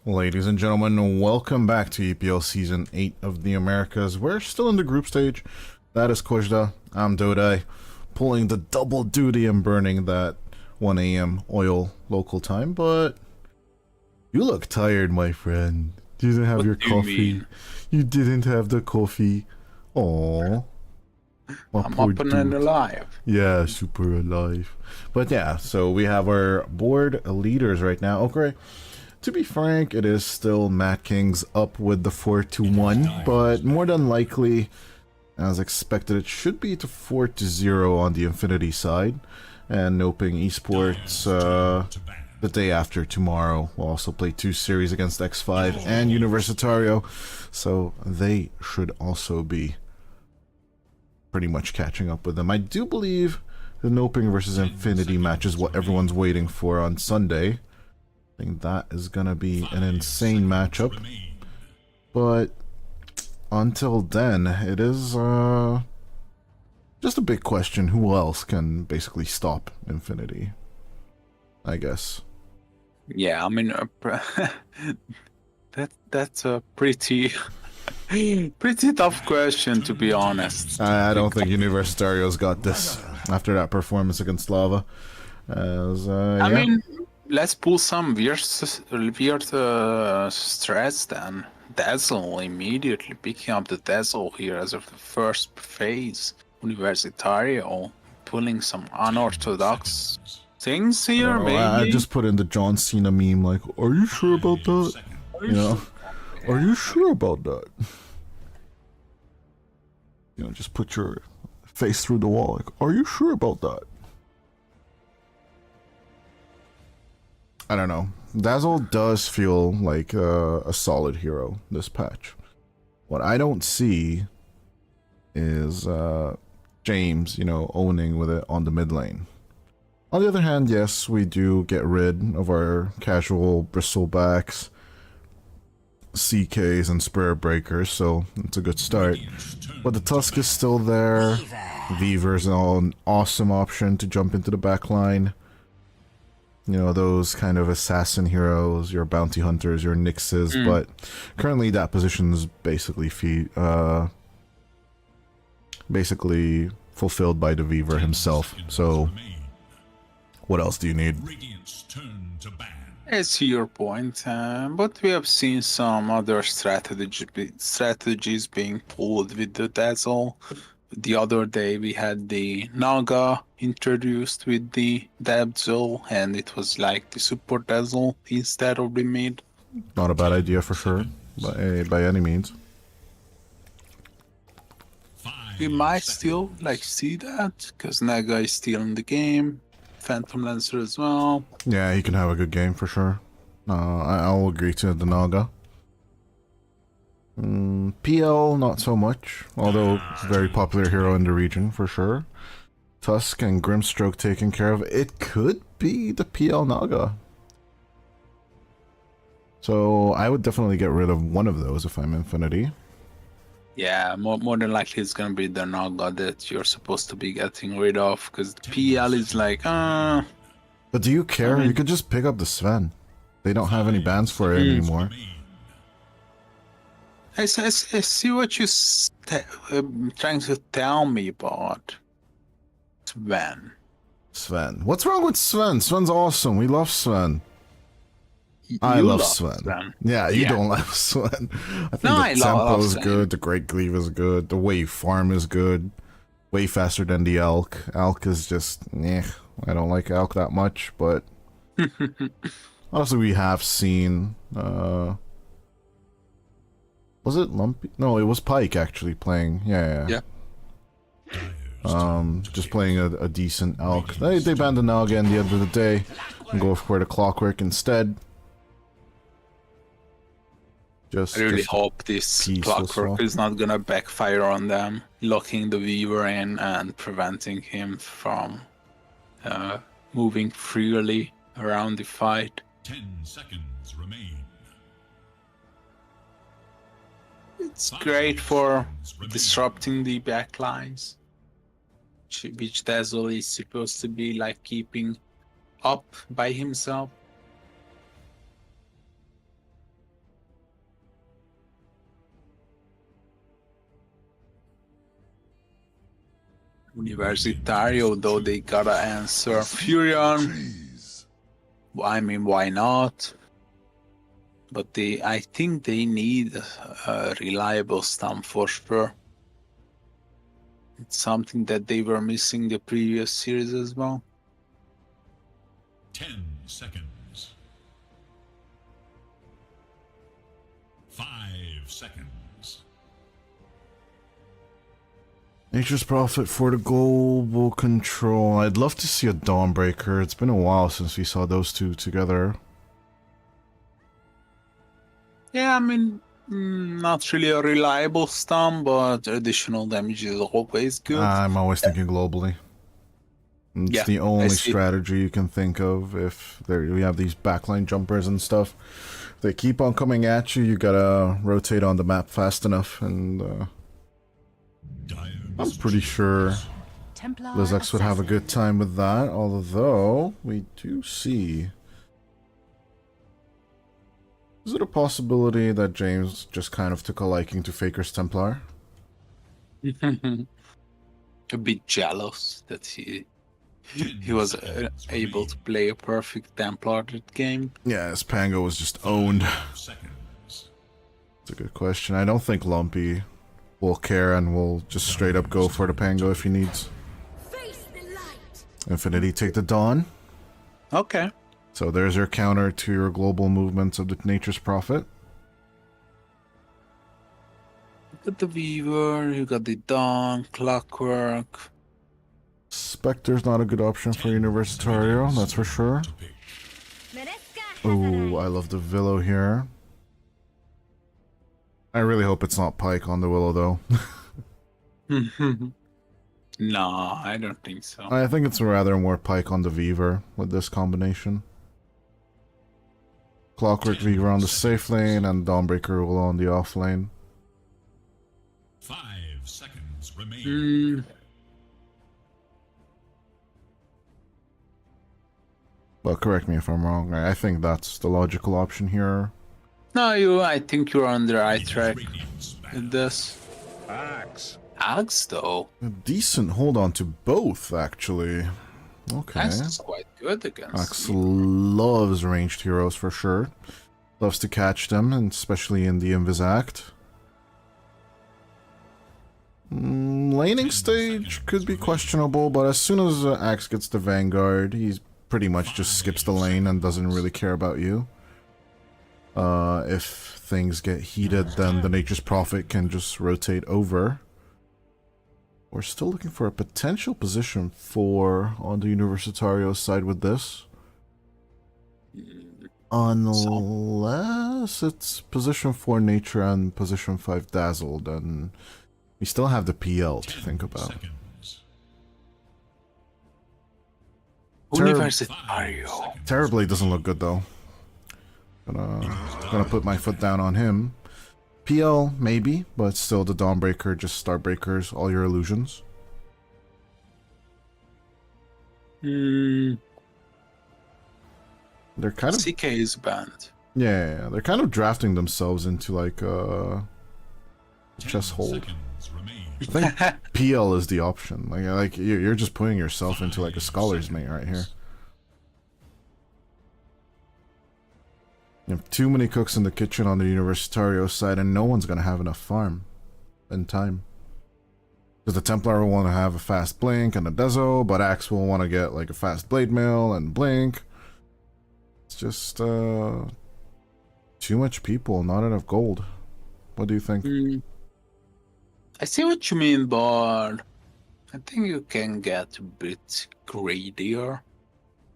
Ladies and gentlemen, welcome back to EPL Season 8 of the Americas. We're still in the group stage. That is Kojda. I'm Dodai, pulling the double duty and burning that 1 a.m. oil local time, but you look tired, my friend. You didn't have your coffee. You didn't have the coffee. Oh. I'm up and alive. Yeah, super alive. But yeah, so we have our board leaders right now. Okay. To be frank, it is still Matt King's up with the 4-1, but more than likely, as expected, it should be to 4-0 on the Infinity side. And Noping Esports, the day after tomorrow, will also play 2 series against X5 and Universitario, so they should also be pretty much catching up with them. I do believe the Noping versus Infinity match is what everyone's waiting for on Sunday. I think that is gonna be an insane matchup. But until then, it is just a big question who else can basically stop Infinity, I guess. Yeah, I mean, that's a pretty tough question, to be honest. I don't think Universitario's got this after that performance against Lava. I mean, let's pull some weird stress then. Dazzle immediately picking up the Dazzle here as of the first phase. Universitario pulling some unorthodox things here, maybe. I just put in the John Cena meme, like, are you sure about that? You know, are you sure about that? You know, just put your face through the wall, like, are you sure about that? I don't know. Dazzle does feel like a solid hero this patch. What I don't see is James, you know, owning with it on the mid lane. On the other hand, yes, we do get rid of our casual bristlebacks, CKs, and Spirit Breakers, so it's a good start. But the Tusk is still there. Weaver's an awesome option to jump into the back line. You know, those kind of assassin heroes, your bounty hunters, your Nyxes, but currently that position is basically fulfilled by the Weaver himself. So, what else do you need? I see your point, but we have seen some other strategies being pulled with the Dazzle. The other day we had the Naga introduced with the Dazzle, and it was like the Super Dazzle instead of the mid. Not a bad idea for sure, by any means. We might still see that, because Naga is still in the game. Phantom Lancer as well. Yeah, he can have a good game for sure. I'll agree to the Naga. PL, not so much, although very popular hero in the region for sure. Tusk and Grimstroke taken care of. It could be the PL Naga. So I would definitely get rid of one of those if I'm Infinity. Yeah, more than likely it's gonna be the Naga that you're supposed to be getting rid of, because PL is like, But do you care? You could just pick up the Sven. They don't have any bans for it anymore. I see what you're trying to tell me about Sven. Sven. What's wrong with Sven? Sven's awesome. We love Sven. I love Sven. Yeah, you don't love Sven. I think the tempo is good, the Great Cleave is good, the wave farm is good. Way faster than the Elk. Elk is just, I don't like Elk that much, but... Also, we have seen... was it Lumpy? No, it was Pike actually playing. Yeah. Just playing a decent Elk. They banned the Naga at the end of the day and go for the Clockwork instead. I really hope this Clockwork is not gonna backfire on them, locking the Weaver in and preventing him from moving freely around the fight. 10 seconds remain. It's great for disrupting the backlines, which Dazzle is supposed to be like keeping up by himself. Universitario, though, they gotta answer Furion. I mean, why not? But I think they need a reliable stump for sure. It's something that they were missing the previous series as well. 10 seconds. 5 seconds. Nature's Prophet for the global control. I'd love to see a Dawnbreaker. It's been a while since we saw those two together. Yeah, I mean, not really a reliable stun, but additional damage is always good. I'm always thinking globally. It's Yeah, the I only see. strategy you can think of if we have these backline jumpers and stuff. If they keep on coming at you, you gotta rotate on the map fast enough, and I'm pretty sure Templar Lizex would have a good time with that, although we do see... Is it a possibility that James just kind of took a liking to Faker's Templar? A bit jealous that he was able to play a perfect Templar that game. Yeah, his Pango was just owned. Seconds. It's a good question. I don't think Lumpy will care and will just straight up go for the Pango if he needs. Face the light. Infinity take the Dawn. Okay. So there's your counter to your global movements of the Nature's Prophet. You got the Weaver, you got the Dawn, Clockwork. Spectre's not a good option for Universitario, that's for sure. Oh, I love the Willow here. I really hope it's not Pike on the Willow, though. No, I don't think so. I think it's rather more Pike on the Weaver with this combination. Clockwork Weaver on the safe lane and Dawnbreaker will on the off lane. 5 seconds remain. Well, correct me if I'm wrong. I think that's the logical option here. No, I think you're on the right track with this. Axe. Axe, though. A decent hold on to both, actually. Okay. Axe is quite good against. Axe loves ranged heroes for sure. Loves to catch them, and especially in the Invis Act. Laning stage could be questionable, but as soon as Axe gets the Vanguard, he pretty much just skips the lane and doesn't really care about you. If things get heated, then the Nature's Prophet can just rotate over. We're still looking for a potential position 4 on the Universitario side with this. Unless it's position 4 Nature and position 5 Dazzle, then we still have the PL to think about. Seconds. Universitario. Terribly doesn't look good though. Gonna put my foot down on him. PL, maybe, but still the Dawnbreaker just start breakers all your illusions. Hmm. They're kind of CK is banned. yeah, they're kind of drafting themselves into like chess hold. Seconds remain. I think PL is the option. Like you're just putting yourself into like a scholar's mate right here. You have too many cooks in the kitchen on the Universitario side, and no one's gonna have enough farm in time. Because the Templar will want to have a fast blink and a Dezo, but Axe will want to get like a fast blade mail and blink. It's just too much people, not enough gold. What do you think? I see what you mean, but I think you can get a bit greedier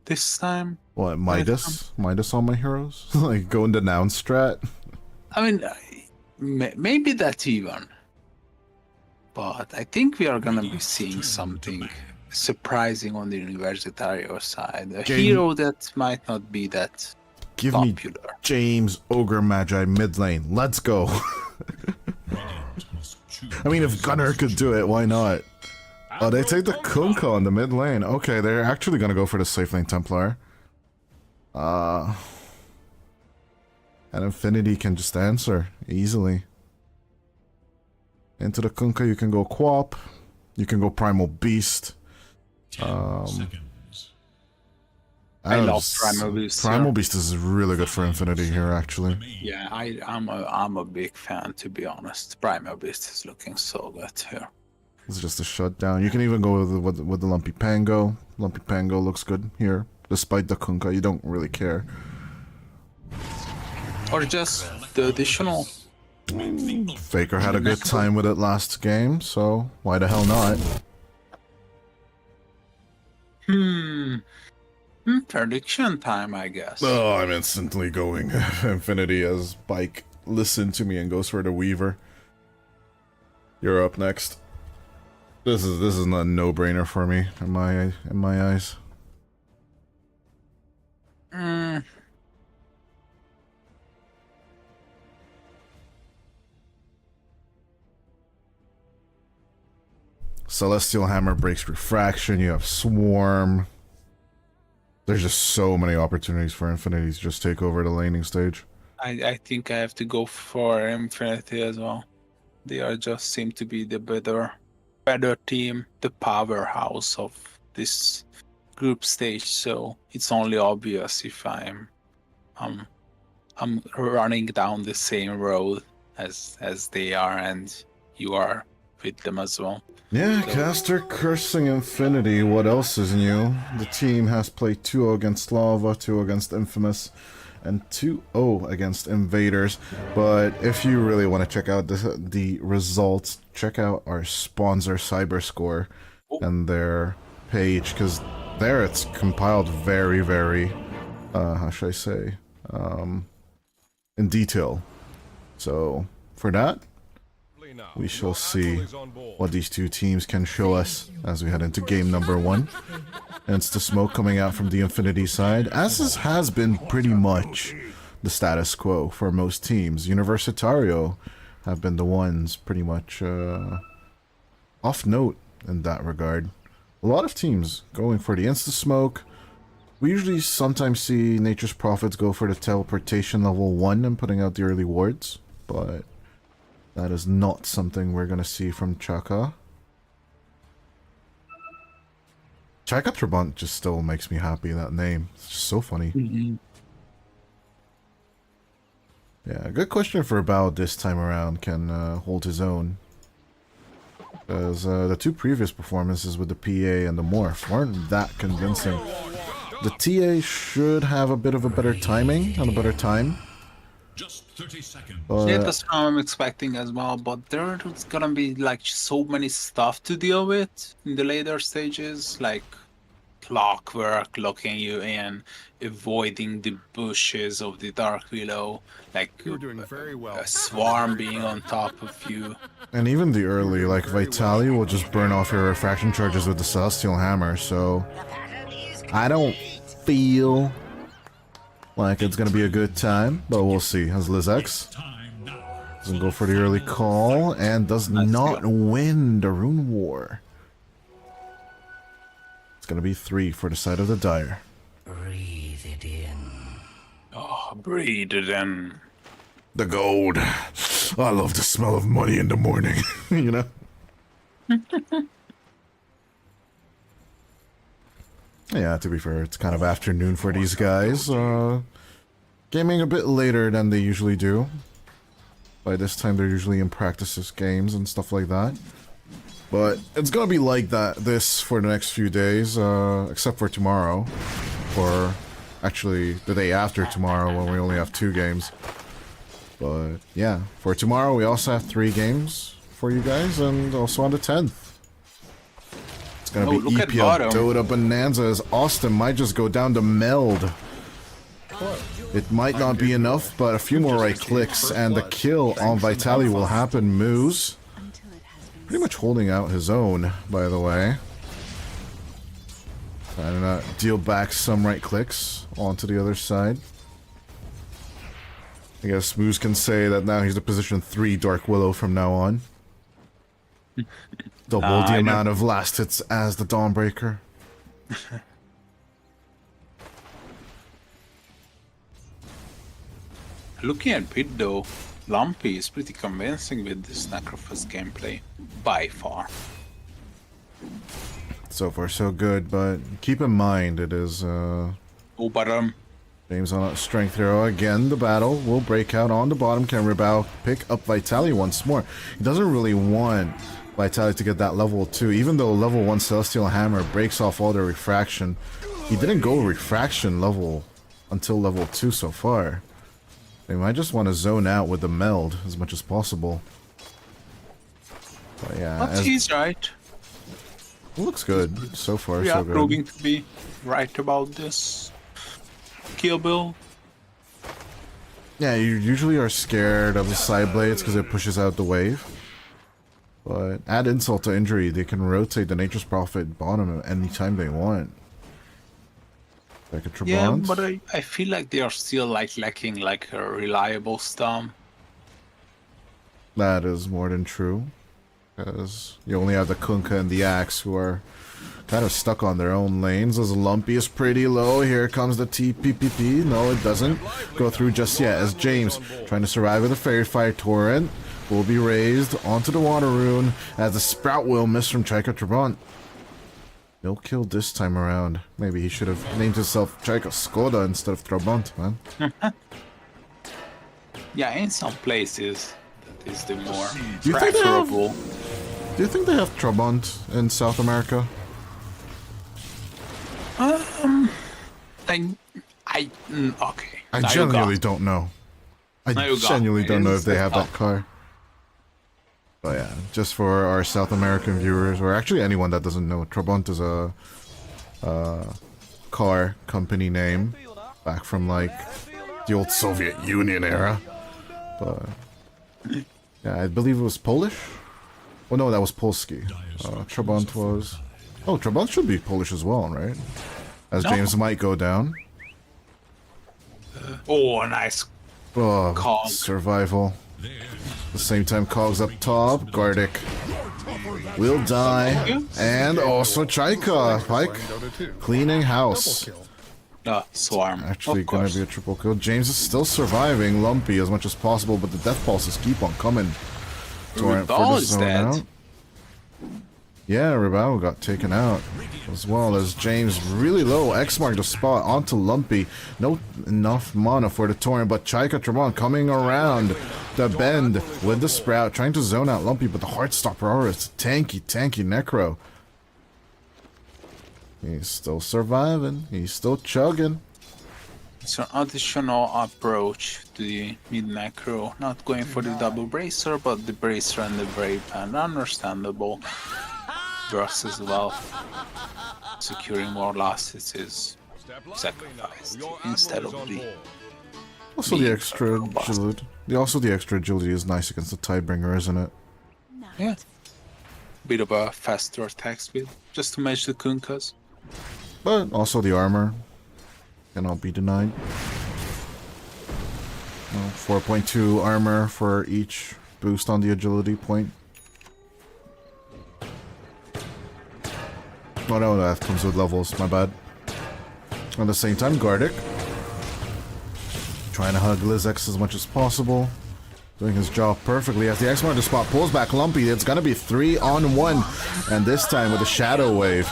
this time. What, Midas? Midas on my heroes? Like go into noun strat? I mean, maybe that even. But I think we are gonna be seeing something surprising on the Universitario side. A hero that might not be that Give popular. me James Ogre Magi mid lane. Let's go. I mean, if Gunner could do it, why not? Oh, they take the Kunkka on the mid lane. Okay, they're actually gonna go for the safe lane Templar. And Infinity can just answer easily. Into the Kunkka, you can go Quap. You can go Primal Beast. 10 seconds. I love Primal Beast. Primal Beast is really good for Infinity here, actually. Yeah, I'm a big fan, to be honest. Primal Beast is looking so good here. It's just a shutdown. You can even go with the Lumpy Pango. Lumpy Pango looks good here. Despite the Kunkka, you don't really care. Or just the additional. Faker had a good time with it last game, so why the hell not? Prediction time, I guess. Oh, I'm instantly going Infinity as Bike listen to me and goes for the Weaver. You're up next. This is not a no-brainer for me in my eyes. Celestial Hammer breaks Refraction. You have Swarm. There's just so many opportunities for Infinity to just take over the laning stage. I think I have to go for Infinity as well. They are just seem to be the better team, the powerhouse of this group stage. So it's only obvious if I'm running down the same road as they are, and you are with them as well. Yeah, Caster cursing Infinity. What else is new? The team has played 2-0 against Lava, 2-0 against Infamous, and 2-0 against Invaders. But if you really want to check out the results, check out our sponsor Cyberscore and their page, because there it's compiled very, very, how should I say, in detail. So for that, we shall see what these two teams can show us as we head into game number 1. And it's the smoke coming out from the Infinity side, as this has been pretty much the status quo for most teams. Universitario have been the ones pretty much off note in that regard. A lot of teams going for the insta-smoke. We usually sometimes see Nature's Prophets go for the teleportation level 1 and putting out the early wards, but that is not something we're going to see from Chaka. Chaka Trabant just still makes me happy, that name. It's just so funny. Yeah, good question for Bao this time around. Can hold his own. Because the two previous performances with the PA and the Morph weren't that convincing. The TA should have a bit of a better timing and a better time. Just 30 seconds. Yeah, that's what I'm expecting as well, but there's gonna be like so many stuff to deal with in the later stages, like clockwork locking you in, avoiding the bushes of the Dark Willow, like a swarm being on top of you. And even the early, like Vitali will just burn off your refraction charges with the Celestial Hammer, so I don't feel like it's gonna be a good time, but we'll see. As Lizex doesn't go for the early call and does not win the Rune War. It's gonna be 3 for the side of the Dire. Breathe it in. Oh, breathe it in. The gold. I love the smell of money in the morning, you know? Yeah, to be fair, it's kind of afternoon for these guys. Gaming a bit later than they usually do. By this time, they're usually in practices games and stuff like that. But it's gonna be like this for the next few days, except for tomorrow. Or actually, the day after tomorrow when we only have 2 games. But yeah, for tomorrow we also have 3 games for you guys, and also on the 10th. It's gonna be EPL Dota Bonanza, as Austin might just go down to Meld. It might not be enough, but a few more right clicks and the kill on Vitali will happen. Moose pretty much holding out his own, by the way. Trying to deal back some right clicks onto the other side. I guess Moose can say that now he's the position 3 Dark Willow from now on. Double the amount of last hits as the Dawnbreaker. Looking at Pit though, Lumpy is pretty convincing with this Necrophos gameplay, by far. So far so good, but keep in mind it is James on a strength hero again. The battle will break out on the bottom. Can Ribao pick up Vitali once more? He doesn't really want Vitality to get that level 2. Even though level 1 Celestial Hammer breaks off all the refraction, he didn't go refraction level until level 2 so far. They might just want to zone out with the meld as much as possible. But yeah, But he's right. it looks good so far. We so are good. proving to be right about this. Kill Bill. Yeah, you usually are scared of the side blades because it pushes out the wave. But add insult to injury, they can rotate the Nature's Prophet bottom anytime they want. Like a Trabant. Yeah, but I feel like they are still like lacking like a reliable stomp. That is more than true. Because you only have the Kunkka and the Axe who are kind of stuck on their own lanes. As Lumpy is pretty low. Here comes the TPPP. No, it doesn't go through just yet. As James, trying to survive with a Fairy Fire Torrent, will be raised onto the Water Rune. As the Sprout will miss from Chaika Trabant. No kill this time around. Maybe he should have named himself Chaika Skoda instead of Trabant, man. Yeah, in some places that is the more Do you think they have- preferable. Do you think they have Trabant in South America? Okay. I Now you genuinely got- don't know. I Now you got genuinely me. don't know It's if they have tough. that car. But yeah, just for our South American viewers, or actually anyone that doesn't know, Trabant is a car company name back from like the old Soviet Union era. But yeah, I believe it was Polish. Oh no, that was Polski. Trabant was. Oh, Trabant should be Polish as well, right? As No. James might go down. Oh, nice. Oh, Cog. survival. At the same time, Cogs up top. Gardic will die. And also Chaika. Pike cleaning house. Swarm. Actually of gonna course. be a triple kill. James is still surviving Lumpy as much as possible, but the death pulses keep on coming. Torrent for Ribao the is zone dead. out. Yeah, Ribao got taken out. As well as James really low. X marked the spot onto Lumpy. No enough mana for the Torrent, but Chaika Trabant coming around the bend with the Sprout, trying to zone out Lumpy, but the Heartstopper Aura is tanky Necro. He's still surviving. He's still chugging. It's an additional approach to the mid macro. Not going for the double bracer, but the bracer and the brave band. Understandable. Burst as well. Securing more losses is sacrificed instead of the. Also the extra agility. The extra agility is nice against the Tidebringer, isn't it? Yeah. Bit of a faster attack speed, just to match the Kunkkas. But also the armor cannot be denied. 4.2 armor for each boost on the agility point. Oh no, that comes with levels, my bad. At the same time, Gardic trying to hug Lizex as much as possible. Doing his job perfectly as the X mark spot pulls back Lumpy. It's gonna be 3-on-1, and this time with a Shadow Wave.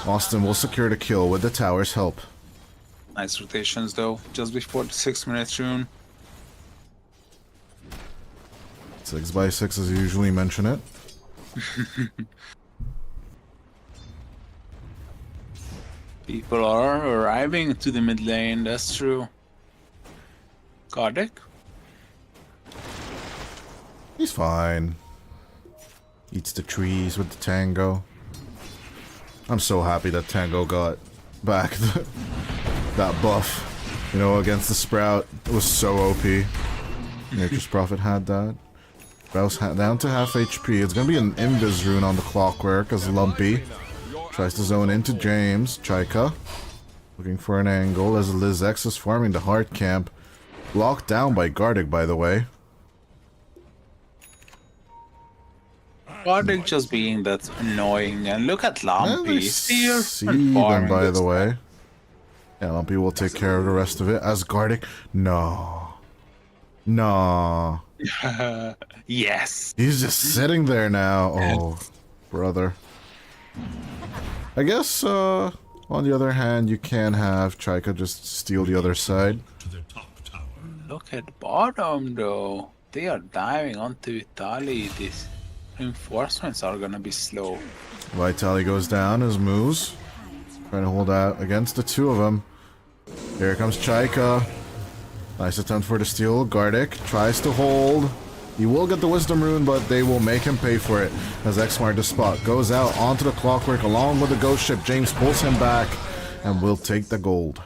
Austin will secure the kill with the tower's help. Nice rotations though, just before the 6-minute rune. 6x6 as you usually mention it. People are arriving to the mid lane, that's true. Gardic? He's fine. Eats the trees with the Tango. I'm so happy that Tango got back that buff, you know, against the Sprout. It was so OP. Nature's Prophet had that. Sprout's down to half HP. It's gonna be an Invis rune on the Clockwork as Lumpy tries to zone into James. Chaika looking for an angle as Lizex is farming the Heart Camp. Locked down by Gardic, by the way. Gardic just being that annoying, and look at Lumpy, he's here See and them, farming by this the way. Yeah, Lumpy will take care of the rest of it. As Gardic, no. Yes. He's just sitting there now. Oh, brother. I guess, on the other hand, you can have Chaika just steal the other side. Look at bottom though. They are diving onto Italy. This Reinforcements are gonna be slow. Vitali goes down as moves. Trying to hold out against the two of them. Here comes Chaika. Nice attempt for the steal. Gardic tries to hold. He will get the Wisdom Rune, but they will make him pay for it. As Xmar the spot goes out onto the Clockwork along with the Ghost Ship. James pulls him back and will take the gold.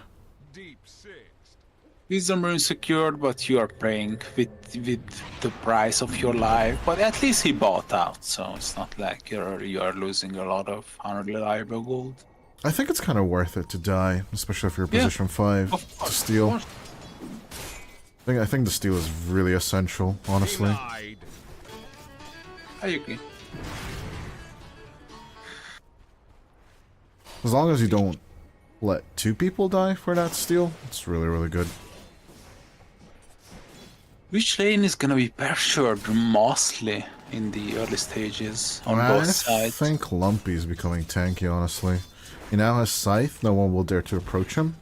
Wisdom Rune secured, but you are playing with the price of your life. But at least he bought out, so it's not like you're losing a lot of unreliable gold. I think it's kind of worth it to die, especially if you're position 5 to steal. I think the steal is really essential, honestly. I agree. As long as you don't let 2 people die for that steal, it's really, really good. Which lane is gonna be pressured mostly in the early stages on both sides? I think Lumpy is becoming tanky, honestly. He now has Scythe, no one will dare to approach him.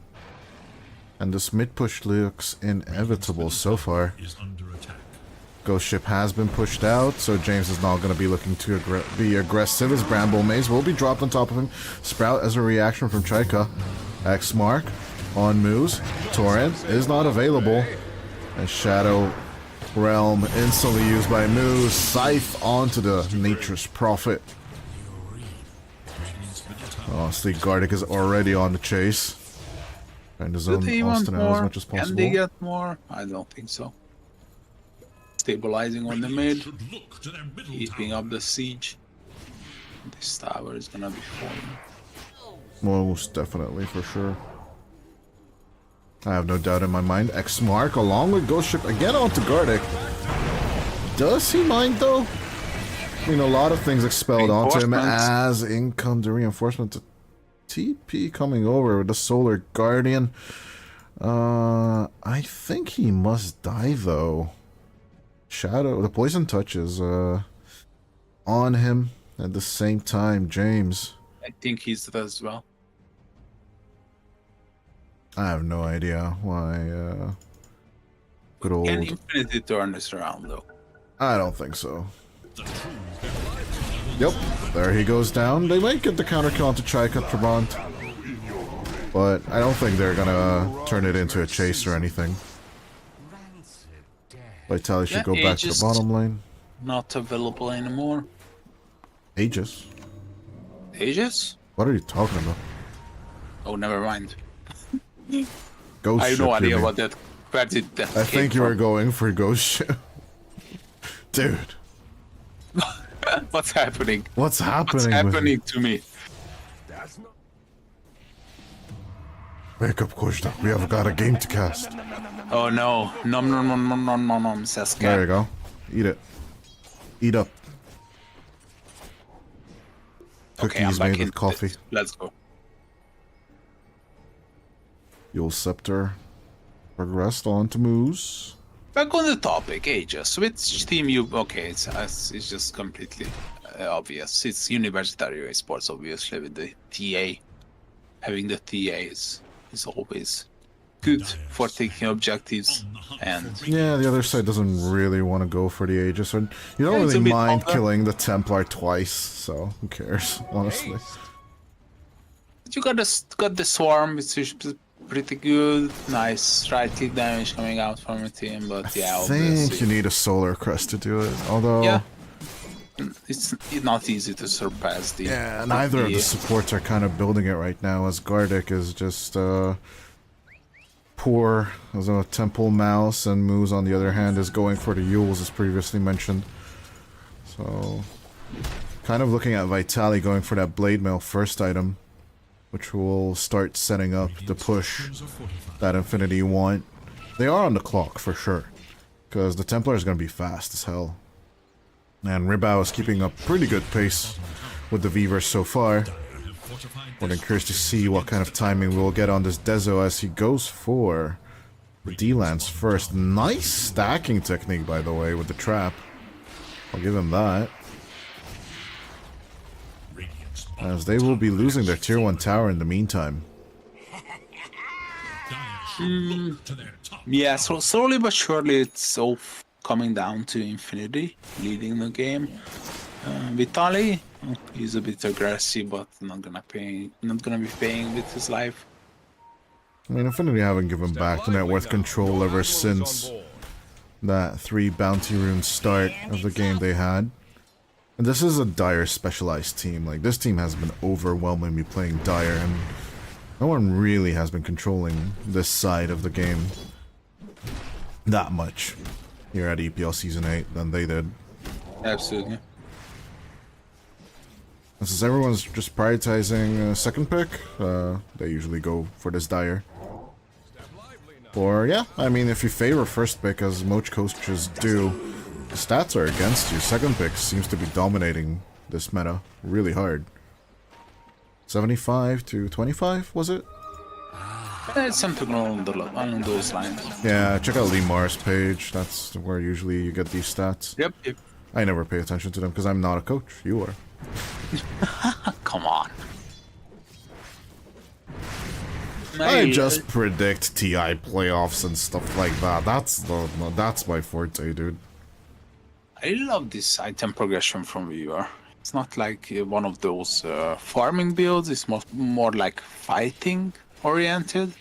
And this mid push looks inevitable so far. Ghost Ship has been pushed out, so James is not going to be looking to be aggressive. His Bramble Maze will be dropped on top of him. Sprout as a reaction from Chaika. X Mark on moves. Torrent is not available. And Shadow Realm instantly used by moves. Scythe onto the Nature's Prophet. Honestly, Gardic is already on the chase. Trying to zone Austin out as much as possible. Can they get more? I don't think so. Stabilizing on the mid, keeping up the siege. This tower is gonna be falling. Most definitely, for sure. I have no doubt in my mind. X Mark along with Ghost Ship again onto Gardic. Does he mind though? I mean, a lot of things expelled onto him as in come the reinforcement. TP coming over with the Solar Guardian. I think he must die though. Shadow, the Poison Touch is on him at the same time. James. I think he's dead as well. I have no idea why. Good old. Can Infinity turn this around though? I don't think so. Yep, there he goes down. They might get the counter kill onto Chaika Trabant, but I don't think they're gonna turn it into a chase or anything. Vitali should go back to the bottom lane. Not available anymore. Aegis? Aegis? What are you talking about? Oh, never mind. Ghost I have Ship, no idea mean. what that. Where did that I came think you from? were going for Ghost Ship. Dude. What's happening? What's happening? What's happening to me? Wake up, Kojda. We have got a game to cast. Oh no. Nom nom nom nom nom nom nom, Sasuke. There you go. Eat it. Eat up. Okay, I'm Cookies back made in. with coffee. Let's go. Yule Scepter progressed on to Moose. Back on the topic, Aegis. Which team you... Okay, it's just completely obvious. It's Universitario Esports, obviously, with the TA. Having the TA is always good for taking objectives. And Yeah, the other side doesn't really want to go for the Aegis. And you don't it's a really bit mind longer. killing the Templar twice, so who cares, honestly. you got the Swarm, which is pretty good. Nice right-click damage coming out from a team, but yeah, I think obviously. you need a Solar Crest to do it, although... Yeah. It's not easy to surpass the... Yeah, neither of the supports are kind of building it right now, as Gardic is just poor as a Temple Mouse, and Moose on the other hand is going for the Yules as previously mentioned. So, kind of looking at Vitali going for that Blade Mail first item, which will start setting up the push that Infinity want. They are on the clock for sure, because the Templar is going to be fast as hell. And Ribao is keeping up pretty good pace with the Weavers so far. But I'm curious to see what kind of timing we'll get on this Dezo as he goes for the D-Lance first. Nice stacking technique, by the way, with the trap. I'll give him that. As they will be losing their tier 1 tower in the meantime. Yeah, so slowly but surely it's all coming down to Infinity leading the game. Vitali, he's a bit aggressive, but not gonna be paying with his life. I mean, Infinity haven't given back the net worth control ever since that 3 bounty rune start of the game they had. And this is a Dire specialized team. Like, this team has been overwhelmingly playing Dire, and no one really has been controlling this side of the game that much here at EPL Season 8 than they did. Absolutely. And since everyone's just prioritizing second pick, they usually go for this Dire. Or, yeah, I mean, if you favor first pick, as most coaches do, the stats are against you. Second pick seems to be dominating this meta really hard. 75 to 25, was it? It's something along those lines. Yeah, check out Limar's page. That's where usually you get these stats. Yep. I never pay attention to them because I'm not a coach. You are. Come on. I just predict TI playoffs and stuff like that. That's my forte, dude. I love this item progression from Viewer. It's not like one of those farming builds. It's more like fighting oriented.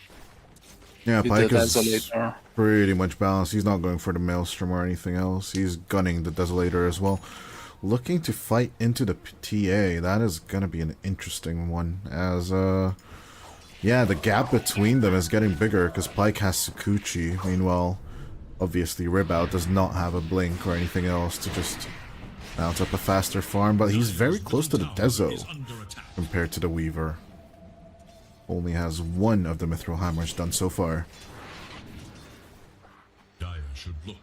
Yeah, with Pike the is Desolator. pretty much balanced. He's not going for the Maelstrom or anything else. He's gunning the Desolator as well. Looking to fight into the TA. That is gonna be an interesting one. As yeah, the gap between them is getting bigger because Pike has Sakuchi. Meanwhile, obviously Ribout does not have a blink or anything else to just mount up a faster farm, but he's very close to the Dezo compared to the Weaver. Only has one of the Mithril Hammers done so far.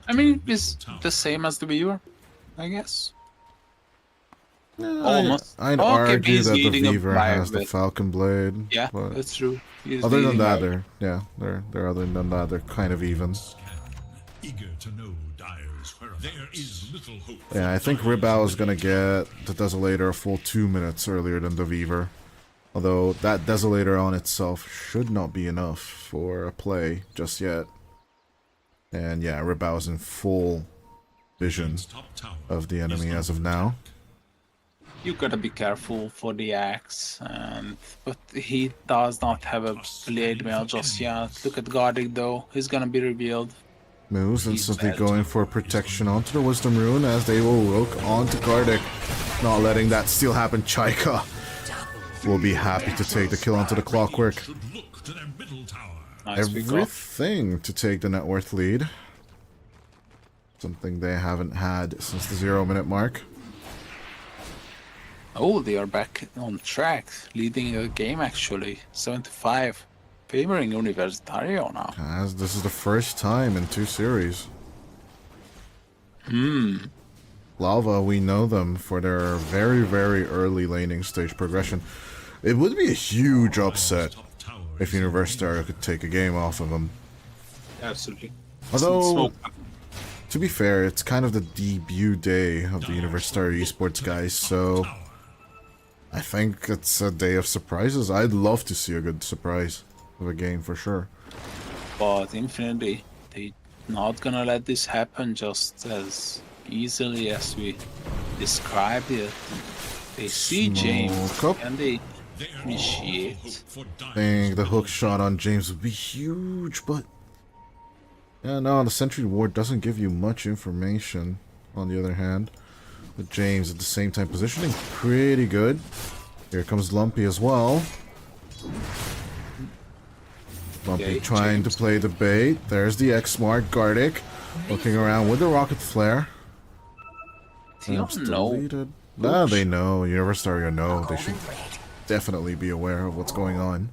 I mean, it's the same as the Viewer, I guess. Almost. I'd Okay, argue he's that the leading a Weaver bribe, has the but- Falcon Blade. Yeah, but that's true. He's other than leading that, by- they're other than that, they're kind of even. Eager to know Dire's whereabouts. There is little hope. Yeah, I think Ribao is gonna get the Desolator a full 2 minutes earlier than the Weaver. Although that Desolator on itself should not be enough for a play just yet. And yeah, Ribao is in full vision of the enemy as of now. You gotta be careful for the axe, but he does not have a blade mail just yet. Look at Gardic though, he's gonna be revealed. Moves He's instantly bad. going for protection onto the Wisdom Rune as they will look onto Gardic. Not letting that still happen. Chaika will be happy to take the kill onto the Clockwork. Nice pick off. Everything to take the net worth lead. Something they haven't had since the 0 minute mark. Oh, they are back on track, leading the game actually. 7-5, favoring Universitario now. As this is the first time in 2 series. Lava, we know them for their very, very early laning stage progression. It would be a huge upset if Universitario could take a game off of them. Absolutely. Although, to be fair, it's kind of the debut day of the Universitario Esports guys, so I think it's a day of surprises. I'd love to see a good surprise of a game for sure. But Infinity, they not gonna let this happen just as easily as we described it. They see James Smoke up. and they initiate. I think the hook shot on James would be huge, but yeah, no, the Sentry Ward doesn't give you much information, on the other hand. But James at the same time positioning pretty good. Here comes Lumpy as well. Lumpy Okay, trying James. to play the bait. There's the X-Smart Gardic looking around with the Rocket Flare. They Perhaps don't know. deleted. Nah, they know. Universitario know. They should definitely be aware of what's going on.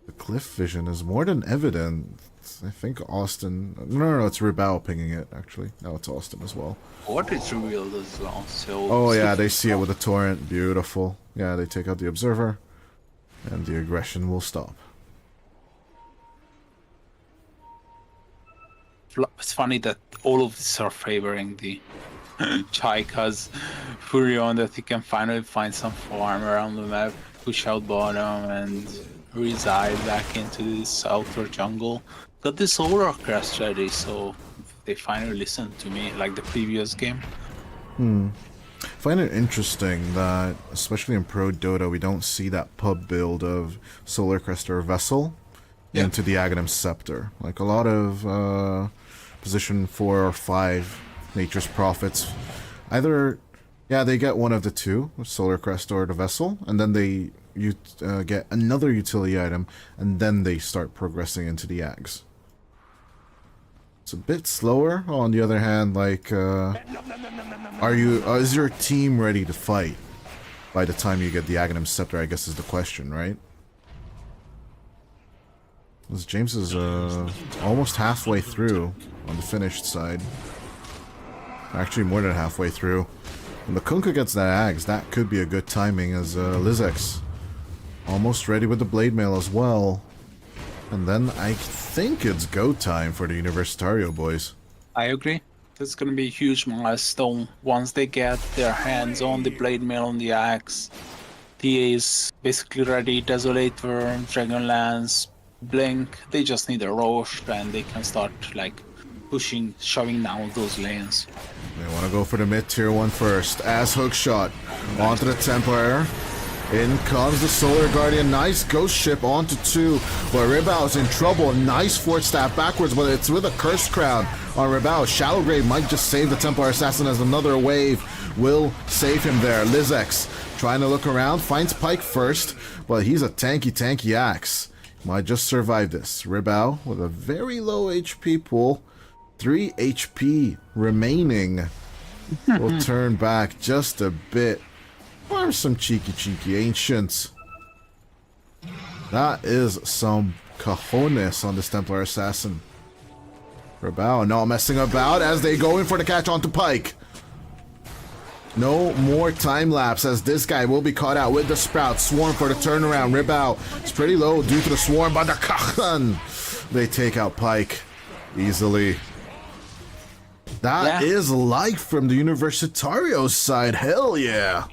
The cliff vision is more than evident. I think Austin... No, it's Ribao pinging it, actually. No, it's Austin as well. What is revealed as well, so... Oh, yeah, they see it with the torrent. Beautiful. Yeah, they take out the Observer. And the aggression will stop. It's funny that all of these are favoring the Chaikas Furion, that he can finally find some farm around the map, push out bottom, and reside back into this outer jungle. Got this Aura Crest ready, so they finally listened to me like the previous game. Find it interesting that, especially in Pro Dota, we don't see that pub build of Solar Crest or Vessel into the Aghanim Scepter. Like a lot of position 4 or 5 Nature's Prophets, either they get one of the two, Solar Crest or the Vessel, and then they get another utility item, and then they start progressing into the Ags. It's a bit slower. On the other hand, like, is your team ready to fight by the time you get the Aghanim Scepter, I guess is the question, right? Because James is almost halfway through on the finished side. Actually, more than halfway through. When the Kunkka gets that Ags, that could be a good timing, as Lizex almost ready with the Blade Mail as well. And then I think it's go time for the Universitario boys. I agree. That's going to be a huge milestone once they get their hands on the Blade Mail and the Axe. TA is basically ready. Desolator, Dragonlance, Blink. They just need a Roche and they can start like pushing, shoving down those lanes. They want to go for the mid tier 1 first. As hookshot onto the Templar. In comes the Solar Guardian. Nice ghost ship onto 2. But Ribao is in trouble. Nice forward staff backwards, but it's with a Curse Crown on Ribao. Shallow Grave might just save the Templar Assassin, as another wave will save him there. Lizex trying to look around. Finds Pike first, but he's a tanky axe. Might just survive this. Ribao with a very low HP pool. 3 HP remaining. Will turn back just a bit. Farm some cheeky ancients. That is some cojones on this Templar Assassin. Ribao not messing about as they go in for the catch onto Pike. No more time lapse, as this guy will be caught out with the Sprout. Swarm for the turnaround. Ribao is pretty low due to the Swarm, but the Kachan, they take out Pike easily. That is life from the Universitario side. Hell yeah.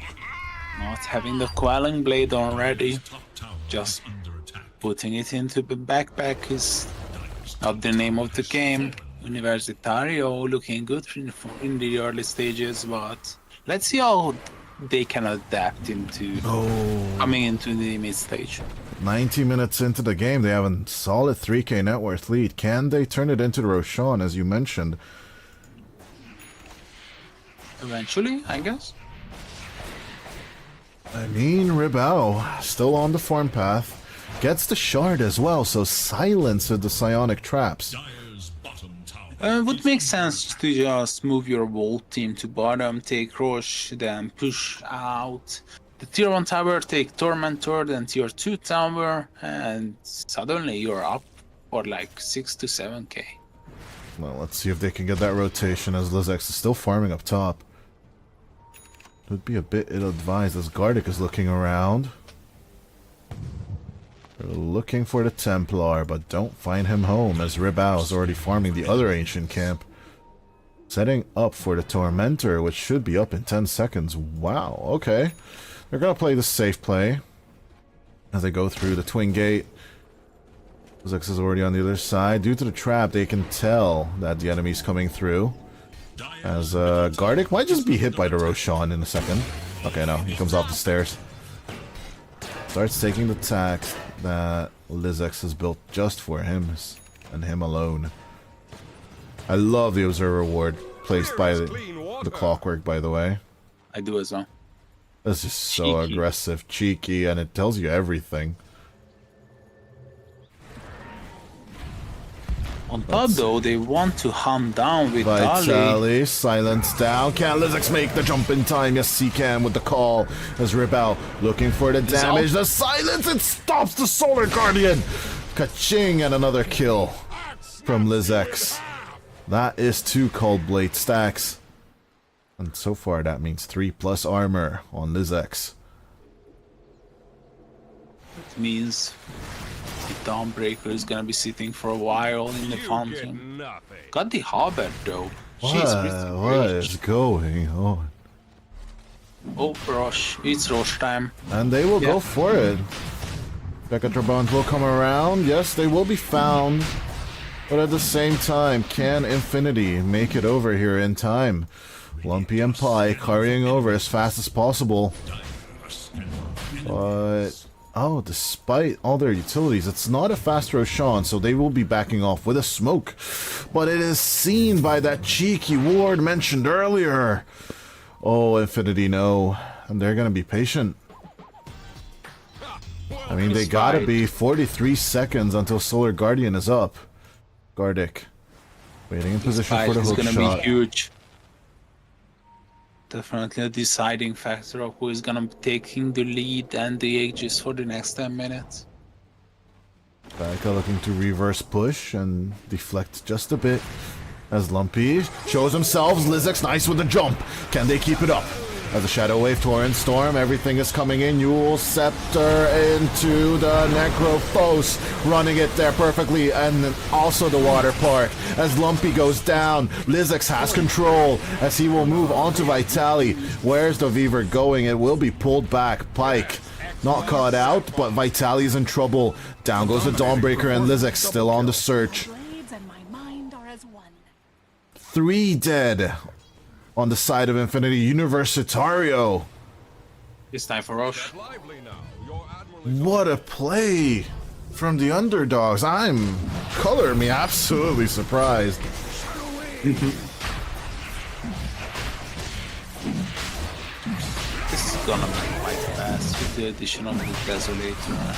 Not having the Quelling Blade already, just putting it into the backpack is not the name of the game. Universitario looking good in the early stages, but let's see how they can adapt into coming into the mid stage. 90 minutes into the game, they have a solid 3k net worth lead. Can they turn it into the Roshan, as you mentioned? Eventually, I guess. I mean, Ribao, still on the farm path, gets the shard as well, so silence with the psionic traps. Would make sense to just move your Volt team to bottom, take Roche, then push out the tier 1 tower, take Tormentor, then tier 2 tower, and suddenly you're up for like 6 to 7k. Well, let's see if they can get that rotation, as Lizex is still farming up top. Would be a bit ill-advised as Gardic is looking around. They're looking for the Templar, but don't find him home, as Ribao is already farming the other ancient camp. Setting up for the Tormentor, which should be up in 10 seconds. Wow, okay. They're gonna play the safe play as they go through the Twin Gate. Lizex is already on the other side. Due to the trap, they can tell that the enemy's coming through. As Gardic might just be hit by the Roshan in a second. Okay, no, he comes off the stairs. Starts taking the tax that Lizex has built just for him and him alone. I love the Observer Ward placed by the Clockwork, by the way. I do as well. This is so aggressive, cheeky, and it tells you everything. On top though, they want to hunt down with Vitali, silence down. Can Lizex make the jump in time? Yes, he can with the call. As Ribao looking for the damage. The silence, it stops the Solar Guardian. Ka-ching, and another kill from Lizex. That is 2 Cold Blade stacks. And so far that means 3+ armor on Lizex. It means the Dawnbreaker is gonna be sitting for a while in the fountain. Got the Hobbit though. What is going on? Oh, Roche. It's Roche time. And they will go for it. Decatrabons will come around. Yes, they will be found. But at the same time, can Infinity make it over here in time? Lumpy and Pike hurrying over as fast as possible. But, oh, despite all their utilities, it's not a fast Roshan, so they will be backing off with a smoke. But it is seen by that cheeky ward mentioned earlier. Oh, Infinity, no. And they're gonna be patient. I mean, they gotta be 43 seconds until Solar Guardian is up. Gardic. Waiting in position for the hook gonna shot. be huge. Definitely a deciding factor of who is gonna be taking the lead and the ages for the next 10 minutes. Baika looking to reverse push and deflect just a bit. As Lumpy shows himself. Lizek's nice with the jump. Can they keep it up? As a Shadow Wave, Torrent Storm, everything is coming in. Yule Scepter into the Necrophos, running it there perfectly, and also the Water Park. As Lumpy goes down, Lizex has control as he will move on to Vitali. Where's the Weaver going? It will be pulled back. Pike not caught out, but Vitali's in trouble. Down goes the Dawnbreaker, and Lizex still on the search. Blades and my mind are as one. 3 dead. On the side of Infinity, Universitario. It's time for Roche. What a play from the underdogs. Color me absolutely surprised. This is gonna be quite fast with the addition of the Desolator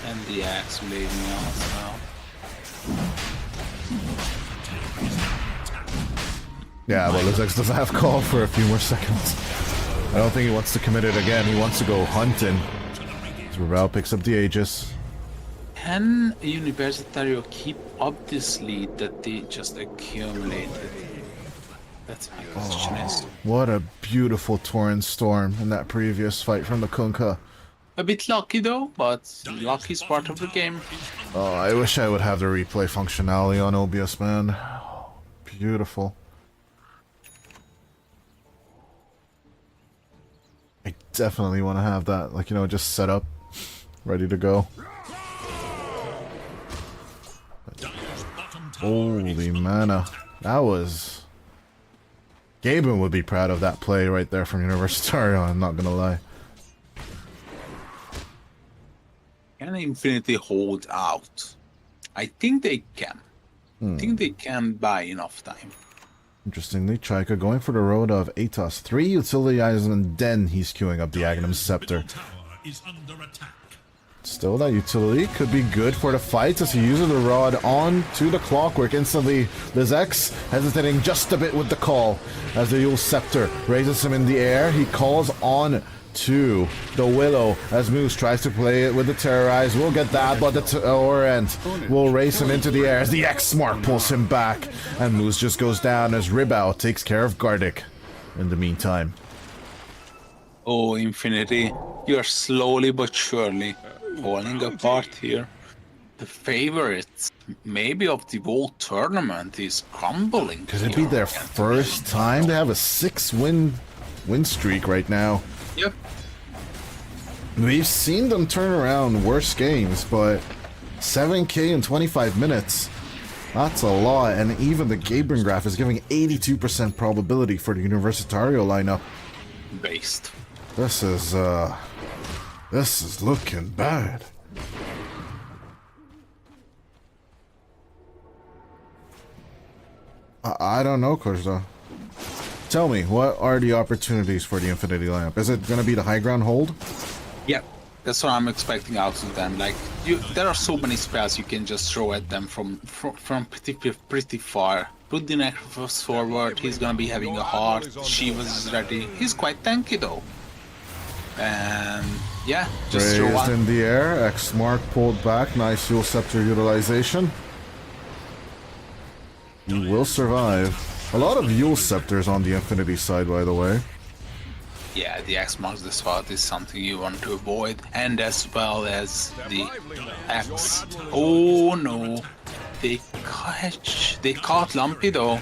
and the Axe Blade now as well. Yeah, but Lizex doesn't have call for a few more seconds. I don't think he wants to commit it again. He wants to go hunting. As Ravel picks up the Aegis. Can Universitario keep up this lead that they just accumulated? That's my question is. What a beautiful Torrent Storm in that previous fight from the Kunkka. A bit lucky though, but luck is part of the game. Oh, I wish I would have the replay functionality on OBS, man. Beautiful. I definitely want to have that, like, you know, just set up, ready to go. Holy mana. That was... Gaben would be proud of that play right there from Universitario, I'm not gonna lie. Can Infinity hold out? I think they can. I think they can buy enough time. Interestingly, Chaika going for the road of Atos. 3 utility items, and then he's queuing up the Aghanim Scepter. Still, that utility could be good for the fight as he uses the rod on to the Clockwork instantly. Lizex hesitating just a bit with the call as the Yule Scepter raises him in the air. He calls on to the Willow as Moose tries to play it with the Terrorize. We'll get that, but the Torrent will race him into the air as the X-Mark pulls him back. And Moose just goes down as Ribao takes care of Gardic in the meantime. Oh, Infinity, you're slowly but surely falling apart here. The favorites, maybe of the whole tournament, is crumbling. Could it be their first time? They have a 6-win streak right now. Yep. We've seen them turn around worse games, but 7k in 25 minutes, that's a lot. And even the Gabriel graph is giving 82% probability for the Universitario lineup. Based. This is looking bad. I don't know, Kojda. Tell me, what are the opportunities for the Infinity lineup? Is it going to be the high ground hold? Yeah, that's what I'm expecting out of them. Like, there are so many spells you can just throw at them from pretty far. Put the Necrophos forward, he's gonna be having a heart, Shiva's ready. He's quite tanky though. And yeah, just throw Raised one. in the air, X-Mark pulled back, nice Yule Scepter utilization. He will survive. A lot of Yule Scepters on the Infinity side, by the way. Yeah, the X marks the spot is something you want to avoid, and as well as the X. Oh no, they caught Lumpy though.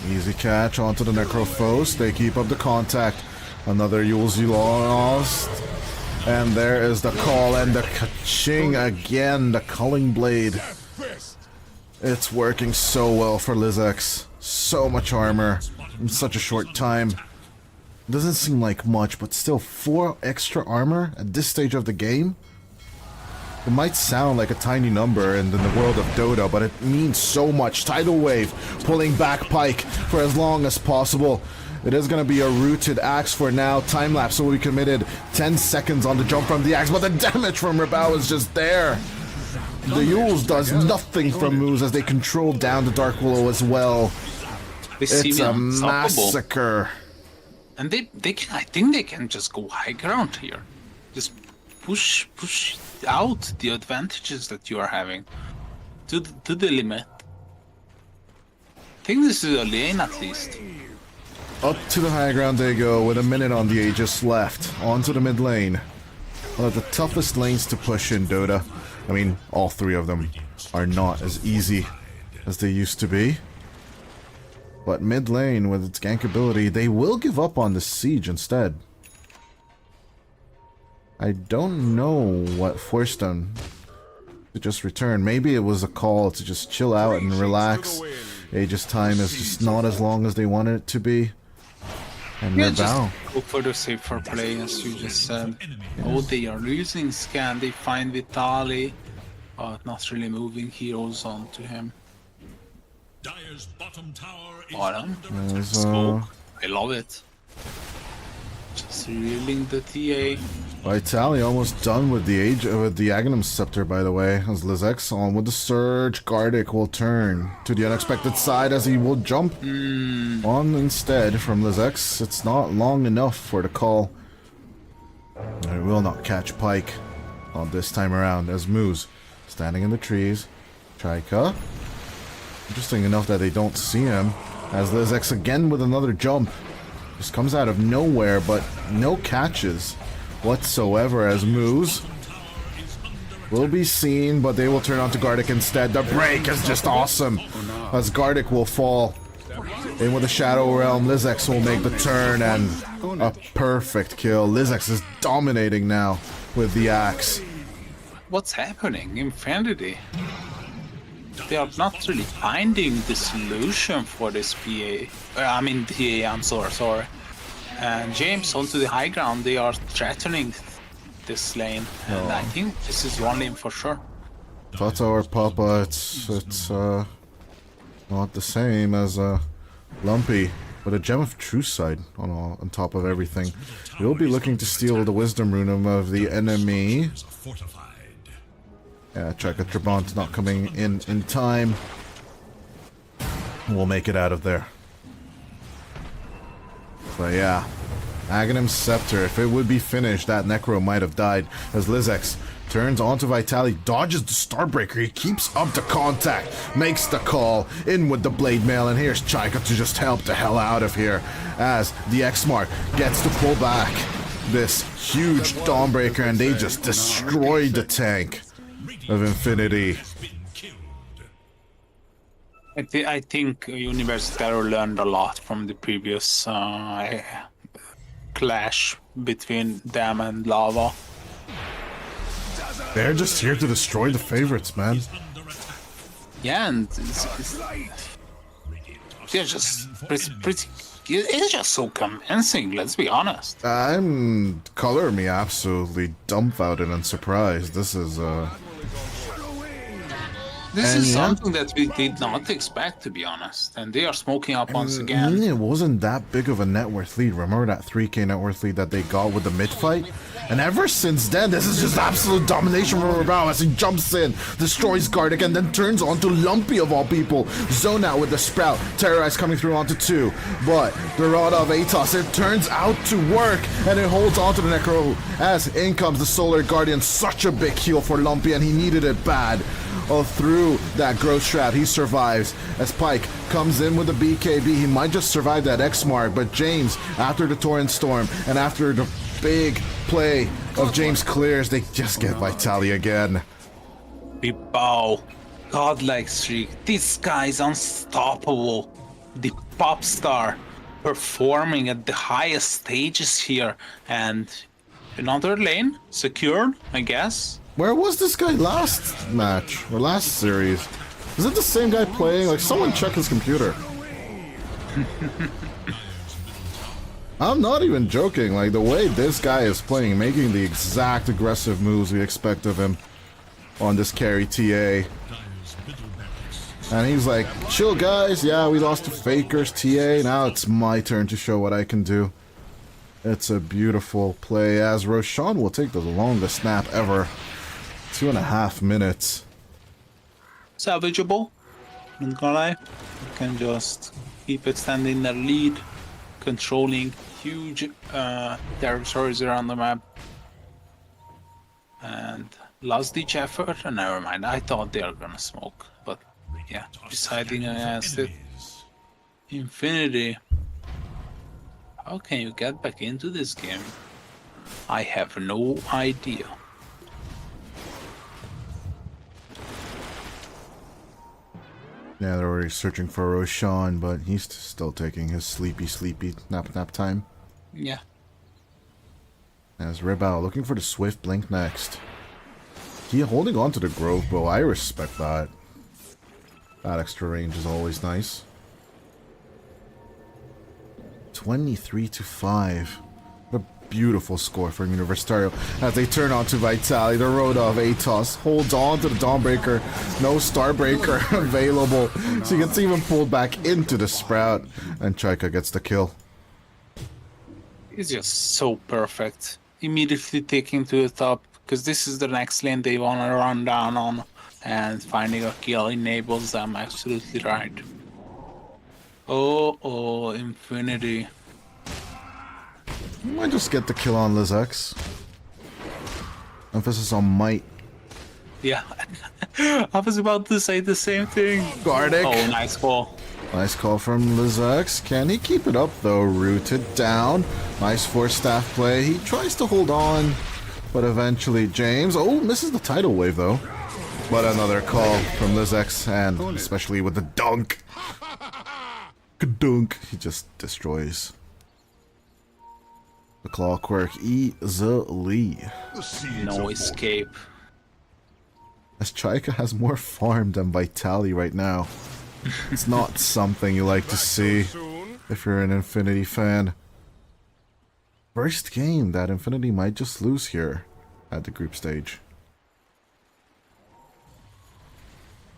Easy catch onto the Necrophos. They keep up the contact. Another Yule's lost. And there is the call and the ka-ching again. The Culling Blade. It's working so well for Lizex. So much armor in such a short time. Doesn't seem like much, but still 4 extra armor at this stage of the game? It might sound like a tiny number in the world of Dota, but it means so much. Tidal Wave pulling back Pyke for as long as possible. It is going to be a rooted axe for now. Time lapse, so we committed 10 seconds on the jump from the axe, but the damage from Rebao is just there. The Yules does nothing from moves as they control down the Dark Willow as well. It's a massacre. And they can, I think they can just go high ground here. Just push out the advantages that you are having to the limit. I think this is a lane at least. Up to the high ground they go with a minute on the Aegis left. Onto the mid lane. One of the toughest lanes to push in Dota. I mean, all 3 of them are not as easy as they used to be. But mid lane, with its gank ability, they will give up on the siege instead. I don't know what forced them to just return. Maybe it was a call to just chill out and relax. Aegis time is just not as long as they wanted it to be. And they're bound. Go for the safer play, as you just said. Oh, they are losing scan. They find Vitali, but not really moving heroes onto him. Dire's bottom tower is Bottom. under Smoke. I love it. Just reeling the TA. Vitali almost done with the Aghanim Scepter, by the way. As Lizex on with the surge, Gardic will turn to the unexpected side as he will jump on instead from Lizex. It's not long enough for the call. It will not catch Pyke on this time around as Moose standing in the trees. Chaika. Interesting enough that they don't see him as Lizex again with another jump. Just comes out of nowhere, but no catches whatsoever as Moose will be seen, but they will turn on to Gardic instead. The break is just awesome as Gardic will fall in with the Shadow Realm. Lizex will make the turn and a perfect kill. Lizex is dominating now with the axe. What's happening? Infinity. They are not really finding the solution for this PA. TA, I'm sorry. And James onto the high ground, they are threatening this lane. And I think this is one lane for sure. Tata or Papa, it's not the same as Lumpy, but a Gem of True Sight on top of everything. We'll be looking to steal the Wisdom Rune of the enemy. Yeah, Chaka Trabant's not coming in time. We'll make it out of there. But yeah, Aghanim Scepter, if it would be finished, that Necro might have died. As Lizex turns onto Vitali, dodges the Starbreaker, he keeps up the contact, makes the call, in with the Blade Mail, and here's Chaika to just help the hell out of here. As the X-Mark gets to pull back this huge Dawnbreaker, and they just destroyed the tank of Infinity. I think Universitario learned a lot from the previous clash between them and Lava. They're just here to destroy the favorites, man. Yeah, and they're just pretty. It's just so convincing. Let's be honest. Color me absolutely dumbfounded and surprised. This is something that we did not expect, to be honest. And they are smoking up once again. It wasn't that big of a net worth lead. Remember that 3k net worth lead that they got with the mid fight? And ever since then, this is just absolute domination from Rebao as he jumps in, destroys Gardic, and then turns onto Lumpy of all people. Zone out with the Sprout. Terrorize coming through onto 2. But the Rod of Atos, it turns out to work, and it holds onto the Necro as in comes the Solar Guardian. Such a big heal for Lumpy, and he needed it bad. Oh, through that growth trap, he survives as Pyke comes in with the BKB. He might just survive that X-Mark, but James, after the Torrent Storm and after the big play of James clears, they just get Vitali again. Bibao, godlike streak. This guy's unstoppable. The pop star performing at the highest stages here, and another lane secured, I guess. Where was this guy last match or last series? Is it the same guy playing? Like, someone check his computer. I'm not even joking. Like, the way this guy is playing, making the exact aggressive moves we expect of him on this carry TA. And he's like, chill guys, yeah, we lost to Fakers, TA, now it's my turn to show what I can do. It's a beautiful play as Roshan will take the longest snap ever. 2.5 minutes. Salvageable. Not gonna lie. You can just keep extending their lead, controlling huge territories around the map. And last ditch effort, and never mind. I thought they were gonna smoke, but yeah, deciding against it. Infinity. How can you get back into this game? I have no idea. Yeah, they're already searching for Roshan, but he's still taking his sleepy nap time. Yeah. As Ribao looking for the Swift Blink next. He holding on to the Grove Bow, I respect that. That extra range is always nice. 23-5. What a beautiful score for Universitario as they turn on to Vitali. The road of Atos holds on to the Dawnbreaker. No Starbreaker available. So he gets even pulled back into the Sprout. And Chaika gets the kill. It's just so perfect. Immediately taking to the top, because this is the next lane they want to run down on. And finding a kill enables them absolutely right. Oh, Infinity. Might just get the kill on Lizex. Emphasis on might. Yeah, I was about to say the same thing. Gardic. Oh, nice call. Nice call from Lizex. Can he keep it up though? Rooted down. Nice 4-staff play. He tries to hold on, but eventually James. Oh, misses the tidal wave though. But another call from Lizex, and especially with the dunk. Dunk. He just destroys. The Clockwork easily. No escape. As Chaika has more farm than Vitali right now. It's not something you like to see if you're an Infinity fan. First game that Infinity might just lose here at the group stage.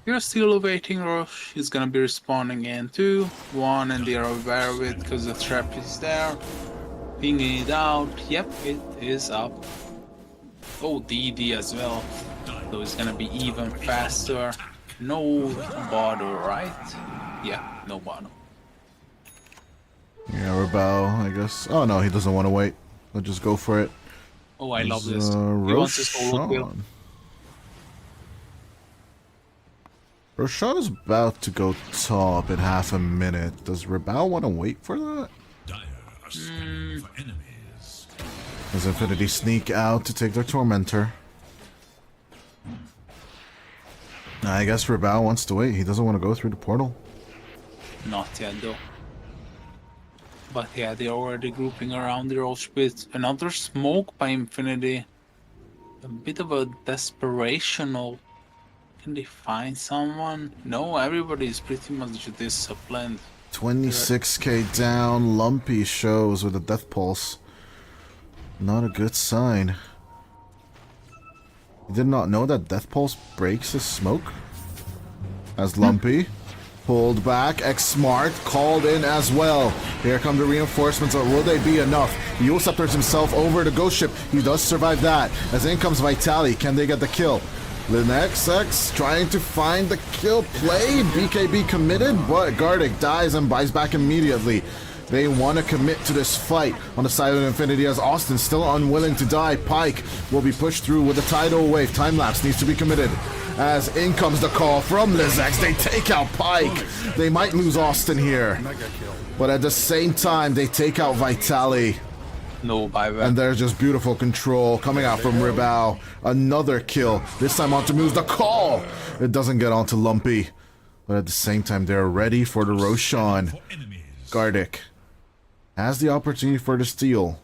You're still awaiting Rush. He's gonna be respawning in 2, 1, and they are aware of it because the trap is there. Pinging it out. Yep, it is up. Oh, DD as well. So it's gonna be even faster. No bottle, right? Yeah, no bottle. Yeah, Rebel, I guess. Oh no, he doesn't want to wait. He'll just go for it. Oh, I love this. He wants his solo kill. Roshan is about to go top in half a minute. Does Rebel want to wait for that? Does Infinity sneak out to take their Tormentor? I guess Rebel wants to wait. He doesn't want to go through the portal. Not yet though. But yeah, they're already grouping around the Roche pit. Another smoke by Infinity. A bit of a desperational. Can they find someone? No, everybody is pretty much disciplined. 26k down. Lumpy shows with a death pulse. Not a good sign. You did not know that death pulse breaks his smoke? As Lumpy pulled back. X-Smart called in as well. Here come the reinforcements. Will they be enough? He scepters himself over the ghost ship. He does survive that. As in comes Vitali. Can they get the kill? LinXX trying to find the kill play. BKB committed, but Gardic dies and buys back immediately. They want to commit to this fight on the side of Infinity as Austin still unwilling to die. Pike will be pushed through with a tidal wave. Time-lapse needs to be committed. As in comes the call from Lizex. They take out Pike. They might lose Austin here. But at the same time, they take out Vitali. No buyback. And there's just beautiful control coming out from Ribao. Another kill. This time onto moves the call. It doesn't get onto Lumpy. But at the same time, they're ready for the Roshan. Gardic has the opportunity for the steal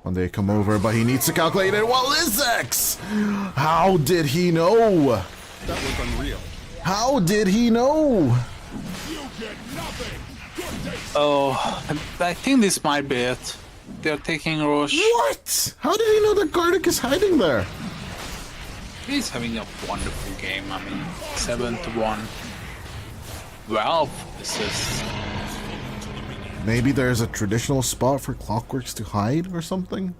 when they come over, but he needs to calculate it. Well, Lizex! How did he know? That was unreal. How did he know? You get nothing. Oh, I think this might be it. They're taking Roche. What? How did he know that Gardic is hiding there? He's having a wonderful game. I mean, 7-1. 12 assists. Maybe there's a traditional spot for Clockworks to hide or something?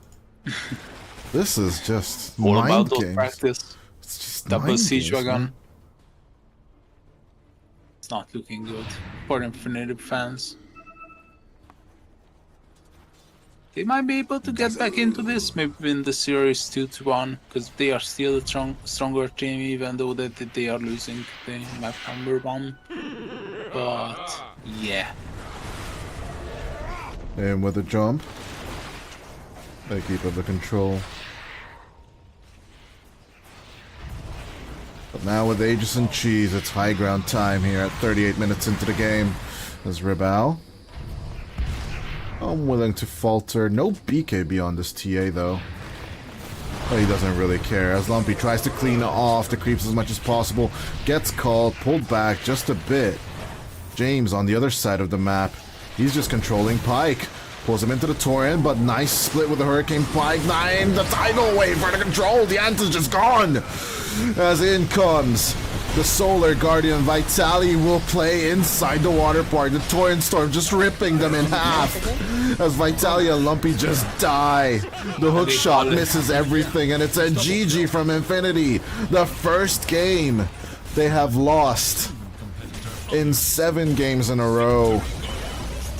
This is just All mind about those games. practice. It's just Double mind Siege games, Wagon. man. It's not looking good for Infinity fans. They might be able to get back into this, maybe win the series 2-1, because they are still a stronger team, even though that they are losing the map number 1. But yeah. And with a jump, they keep up the control. But now with Aegis and Cheese, it's high ground time here at 38 minutes into the game. As Ribao. I'm willing to falter. No BKB on this TA though. But he doesn't really care. As Lumpy tries to clean off the creeps as much as possible. Gets called, pulled back just a bit. James on the other side of the map. He's just controlling Pike. Pulls him into the Torrent, but nice split with the Hurricane Pike. 9, the tidal wave for the control. The Ant is just gone. As in comes the Solar Guardian. Vitali will play inside the water park. The Torrent Storm just ripping them in half. As Vitali and Lumpy just die. The hook shot misses everything, and it's a GG from Infinity. The first game they have lost in 7 games in a row.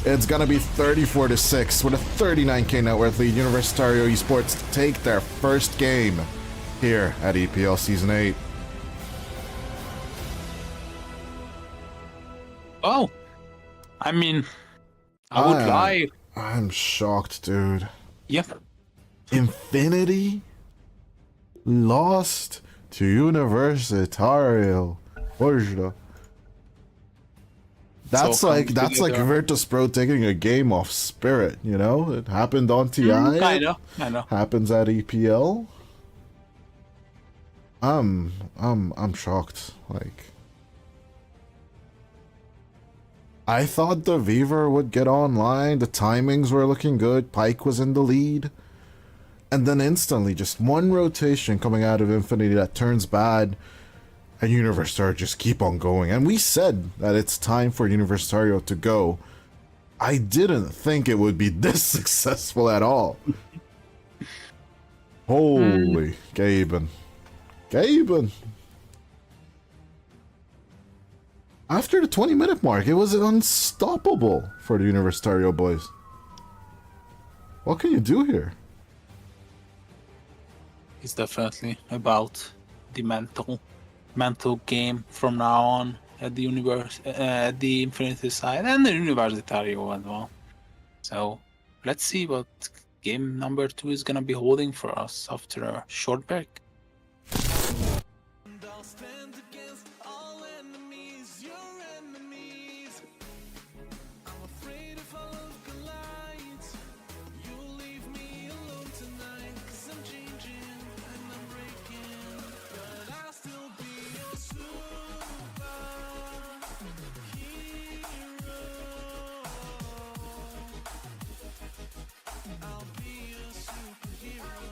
It's gonna be 34-6 with a 39k net worth lead. Universitario Esports take their first game here at EPL Season 8. Oh, I mean, I would lie. I'm shocked, dude. Yep. Infinity lost to Universitario. That's So like together. Virtus.pro taking a game off Spirit, you know? It happened on TI. I know. Happens at EPL. I'm shocked. Like, I thought the Weaver would get online. The timings were looking good. Pike was in the lead. And then instantly, just one rotation coming out of Infinity that turns bad. And Universitario just keep on going. And we said that it's time for Universitario to go. I didn't think it would be this successful at all. Holy Gaben. Gaben. After the 20-minute mark, it was unstoppable for the Universitario boys. What can you do here? It's definitely about the mental game from now on at the the Infinity side and the Universitario as well. So let's see what game number 2 is gonna be holding for us after a short break. And I'll stand against all enemies, your enemies. I'm afraid if I look alight, you'll leave me alone tonight. 'Cause I'm changing and I'm breaking, but I'll still be your superhero. I'll be your superhero.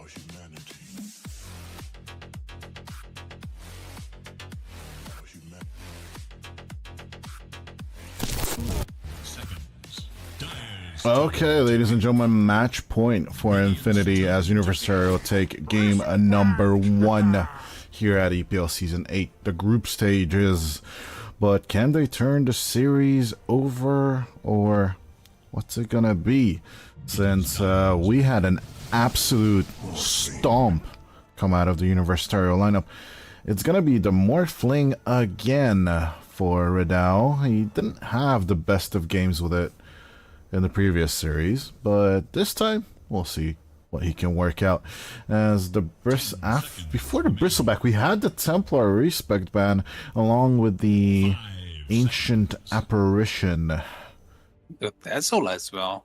humanity. Seconds. Dyer's Okay, ladies and gentlemen, match point for Infinity as Universitario take game number 1 here at EPL Season 8. The group stages. But can they turn the series over, or what's it gonna be? Since we had an absolute stomp come out of the Universitario lineup, it's gonna be the Morphling again for Redao. He didn't have the best of games with it in the previous series, but this time we'll see what he can work out. As the before the Bristleback, we had the Templar Respect ban along with the Ancient Apparition. That's all as well.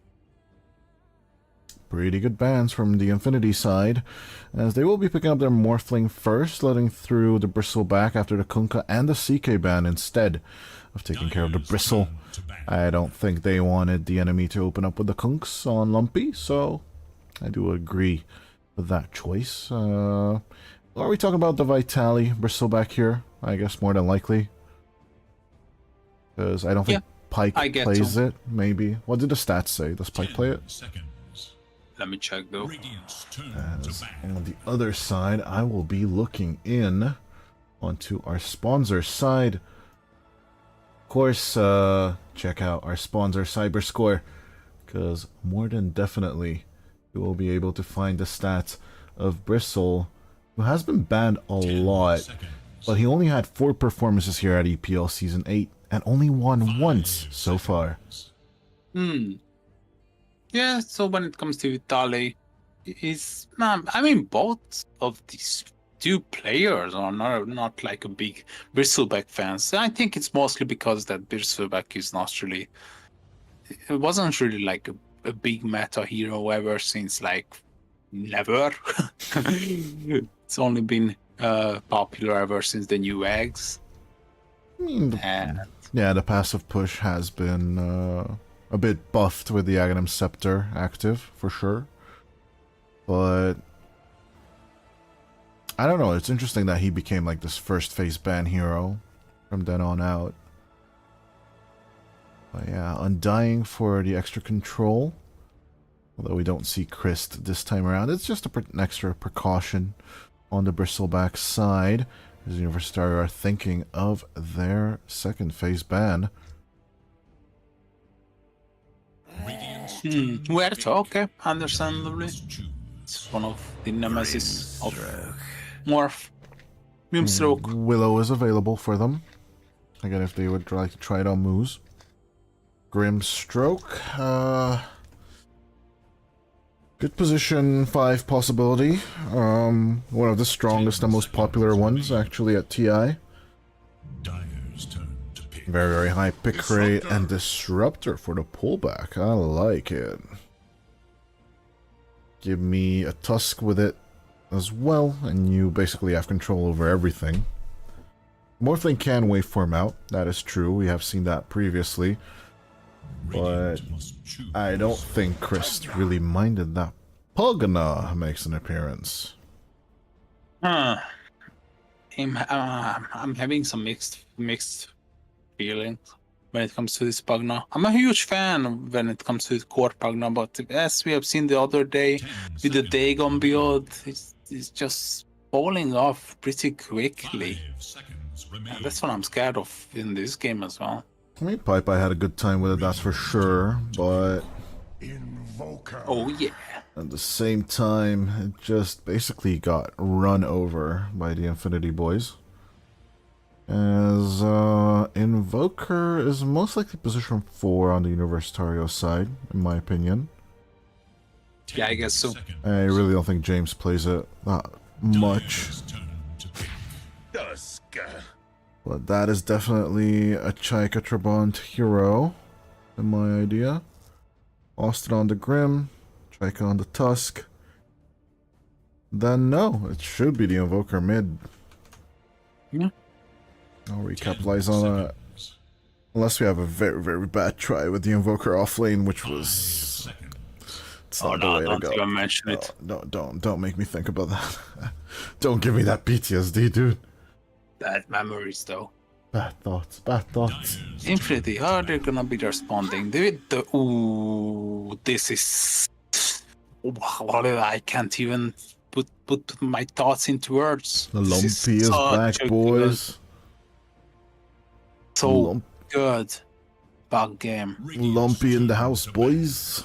Pretty good bans from the Infinity side, as they will be picking up their Morphling first, letting through the Bristleback after the Kunkka and the CK ban instead of taking care of the Bristle. I don't think they wanted the enemy to open up with the Kunks on Lumpy, so I do agree with that choice. Are we talking about the Vitali Bristleback here? I guess more than likely. Because I don't think Pike plays it, maybe. What did the stats say? Does Pike play it? Let me check though. As on the other side, I will be looking in onto our sponsor side. Of course, check out our sponsor Cyberscore, because more than definitely you will be able to find the stats of Bristle, who has been banned a lot, but he only had 4 performances here at EPL Season 8 and only won once so far. Yeah, so when it comes to Vitali, I mean, both of these two players are not like a big Bristleback fans. I think it's mostly because that Bristleback is not really, it wasn't really like a big meta hero ever since like never. It's only been popular ever since the new eggs. I mean, yeah, the passive push has been a bit buffed with the Aghanim Scepter active, for sure. But I don't know, it's interesting that he became like this first phase ban hero from then on out. But yeah, Undying for the extra control. Although we don't see Christ this time around, it's just an extra precaution on the Bristleback side, as Universitario are thinking of their second phase ban. Huerta, okay, understandably. It's one of the nemesis of Morph. Moonstroke. Willow is available for them. Again, if they would like to try it on Moose. Grimstroke. Good position 5 possibility. One of the strongest and most popular ones, actually, at TI. Very, very high pick rate and Disruptor for the pullback. I like it. Give me a Tusk with it as well, and you basically have control over everything. Morphling can waveform out, that is true. We have seen that previously. But I don't think Christ really minded that. Pugna makes an appearance. I'm having some mixed feelings when it comes to this Pugna. I'm a huge fan when it comes to core Pugna, but as we have seen the other day with the Dagon build, it's just falling off pretty quickly. And that's what I'm scared of in this game as well. I mean, Pipe, I had a good time with it, that's for sure, but oh yeah. At the same time, it just basically got run over by the Infinity boys. As Invoker is most likely position 4 on the Universitario side, in my opinion. Yeah, I guess so. I really don't think James plays it that much. But that is definitely a Chaika Trabant hero, in my idea. Austin on the Grim, Chaika on the Tusk. Then no, it should be the Invoker mid. Yeah. I'll recapitalize on that. Unless we have a very, very bad try with the Invoker off lane, which was That's not the way to don't go. even mention it. No, don't make me think about that. Don't give me that PTSD, dude. Bad memories, though. Bad thoughts, bad thoughts. Infinity, how are they gonna be responding? Ooh, this is... I can't even put my thoughts into words. The This Lumpy is such back, a boys. So good bug game. Lumpy in the house, boys.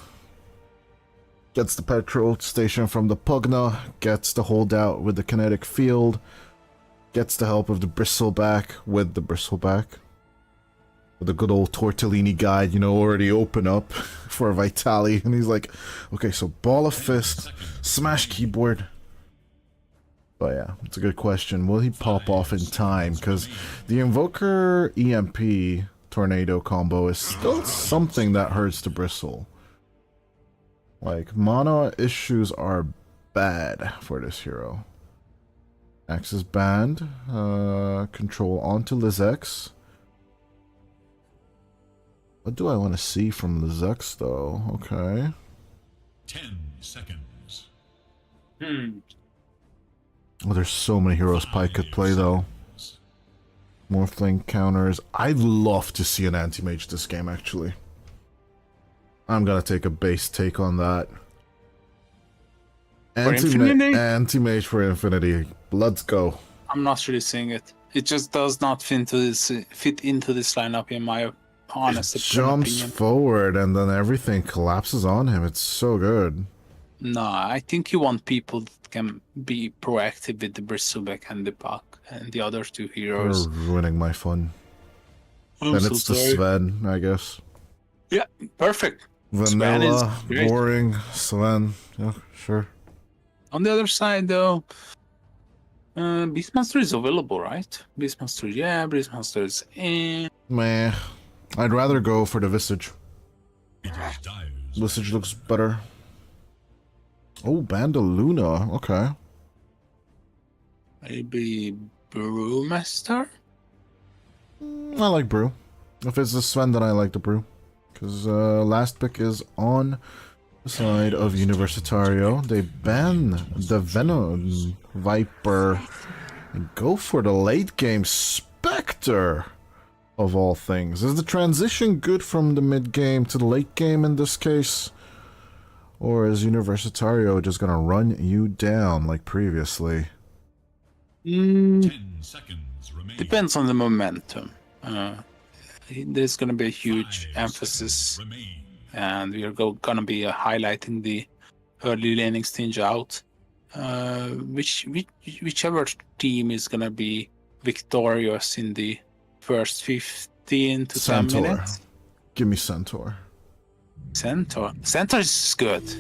Gets the petrol station from the Pugna, gets the holdout with the kinetic field, gets the help of the Bristleback with the Bristleback. With the good old Tortellini guide, you know, already open up for Vitali. And he's like, okay, so ball of fist, smash keyboard. But yeah, it's a good question. Will he pop off in time? Because the Invoker EMP Tornado combo is still something that hurts to Bristle. Like, mana issues are bad for this hero. Axis banned. Control onto Lizex. What do I want to see from Lizex, though? Okay. 10 seconds. Oh, there's so many heroes Pike could play, though. Morphling counters. I'd love to see an anti-mage this game, actually. I'm gonna take a base take on that. Anti-mage for Infinity. Let's go. I'm not really seeing it. It just does not fit into this lineup, in my honest Jumps opinion. forward and then everything collapses on him. It's so good. No, I think you want people that can be proactive with the Bristleback and the Puck and the other two heroes. You're ruining my fun. I'm Then so it's the sorry. Sven, I guess. Yeah, perfect. Vanilla, Sven is great. boring, Sven. Yeah, sure. On the other side, though, Beastmaster is available, right? Beastmaster, yeah, Beastmaster is in. Meh. I'd rather go for the Visage. Visage looks better. Oh, Bandaluna. Okay. Maybe Brewmaster? I like Brew. If it's the Sven, then I like the Brew. Because last pick is on the side of Universitario. They ban the Venom Viper and go for the late game Spectre, of all things. Is the transition good from the mid game to the late game in this case? Or is Universitario just gonna run you down like previously? 10 seconds remaining. Depends on the momentum. There's going to be a huge emphasis, and we are going to be highlighting the early laning stinge out. Whichever team is going to be victorious in the first 15 to 10 minutes. Give me Centaur. Centaur is good,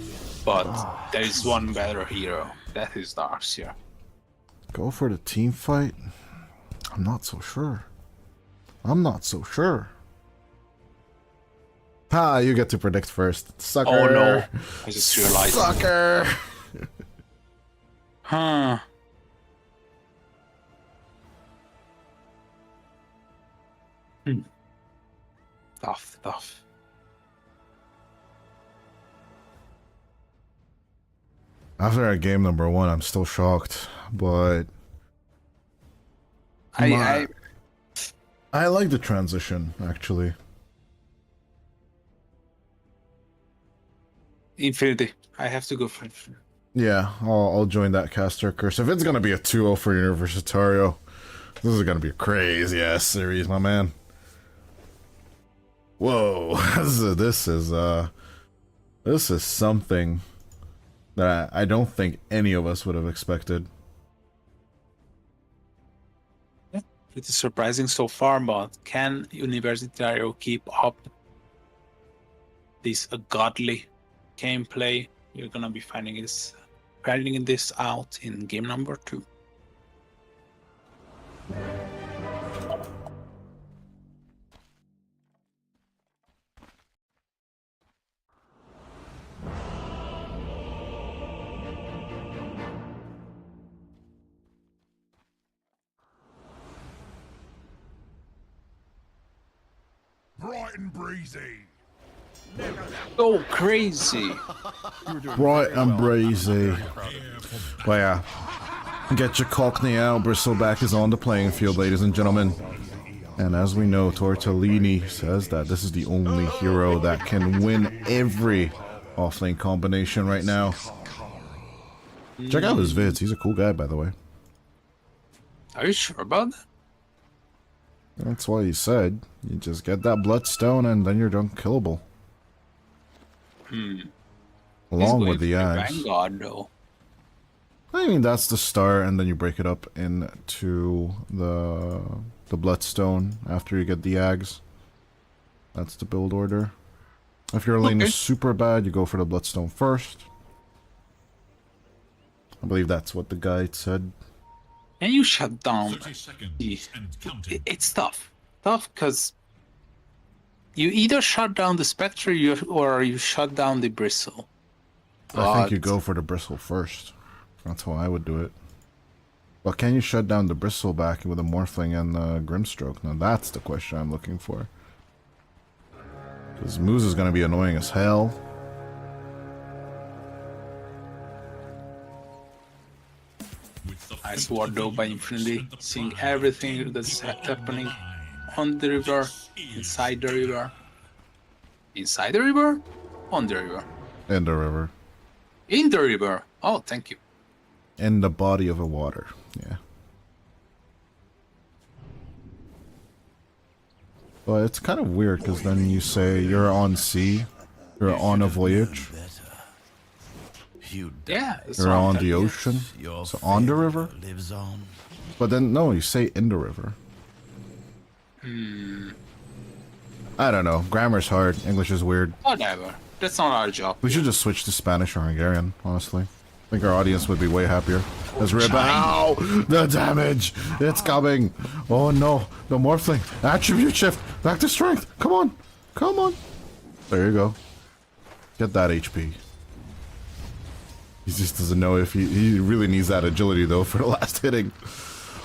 but there is one better hero. That is Darkseer. Go for the team fight? I'm not so sure. Ha, you get to predict first. Sucker. Oh no, I just realized. Sucker. Huh. Tough. After game number 1, I'm still shocked, but I like the transition, actually. Infinity. I have to go for Infinity. Yeah, I'll join that caster curse. If it's gonna be a 2-0 for Universitario, this is gonna be a crazy ass series, my man. Whoa, this is something that I don't think any of us would have expected. Yeah, pretty surprising so far, but can Universitario keep up this godly gameplay? You're gonna be finding this out in game number 2. Bright and breezy. Go crazy. Bright and brazy. Well, yeah. Get your cockney out. Bristleback is on the playing field, ladies and gentlemen. And as we know, Tortellini says that this is the only hero that can win every offlane combination right now. Check out his vids. He's a cool guy, by the way. Are you sure about that? That's what he said. You just get that bloodstone and then you're unkillable. Along with the axe. Vanguard, though. I mean, that's the start, and then you break it up into the bloodstone after you get the ags. That's the build order. If your lane is super bad, you go for the bloodstone first. I believe that's what the guide said. And you shut down. 30 seconds and counting. It's tough. Tough because you either shut down the Spectre or you shut down the Bristle. I think you go for the bristle first. That's how I would do it. But can you shut down the bristle back with a Morphling and the Grimstroke? Now that's the question I'm looking for. Because Moose is going to be annoying as hell. Nice ward though by Infinity, seeing everything that's happening on the river, inside the river. Inside the river? On the river. In the river. In the river. Oh, thank you. In the body of a water. Yeah. But it's kind of weird because then you say you're on sea, you're on a voyage. Yeah, You're on the ocean, so on the river. But then no, you say in the river. I don't know. Grammar's hard. English is weird. Whatever. That's not our job. We should just switch to Spanish or Hungarian. Honestly, I think our audience would be way happier. As Rib, ow! The damage! It's coming! Oh no! The Morphling! Attribute shift! Back to strength! Come on! Come on! There you go. Get that HP. He just doesn't know if he really needs that agility though for the last hitting.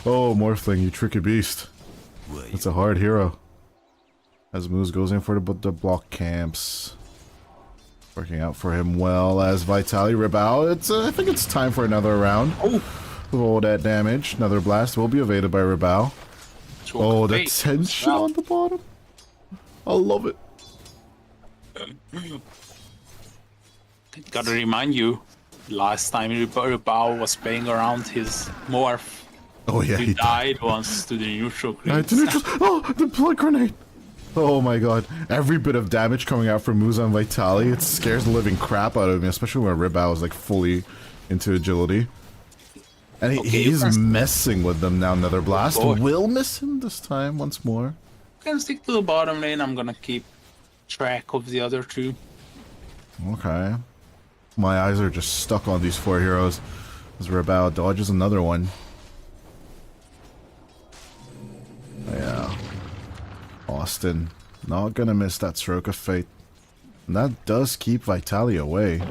Oh, Morphling, you tricky beast. It's a hard hero. As Moose goes in for the block camps. Working out for him well as Vitali Ribao. I think it's time for another round. Oh, with all that damage. Another blast will be evaded by Ribao. Oh, the tension on the bottom. I love it. Gotta remind you, last time Ribao was playing around his morph. Oh yeah, he died once to the neutral creep. Oh, the blood grenade! Oh my god. Every bit of damage coming out from Musa and Vitali, it scares the living crap out of me, especially when Ribao is like fully into agility. And he's messing with them now, Nether Blast. Will miss him this time once more. Gonna stick to the bottom lane, I'm gonna keep track of the other two. Okay. My eyes are just stuck on these four heroes. As Ribao dodges another one. Yeah. Austin, not gonna miss that stroke of fate. And that does keep Vitali away.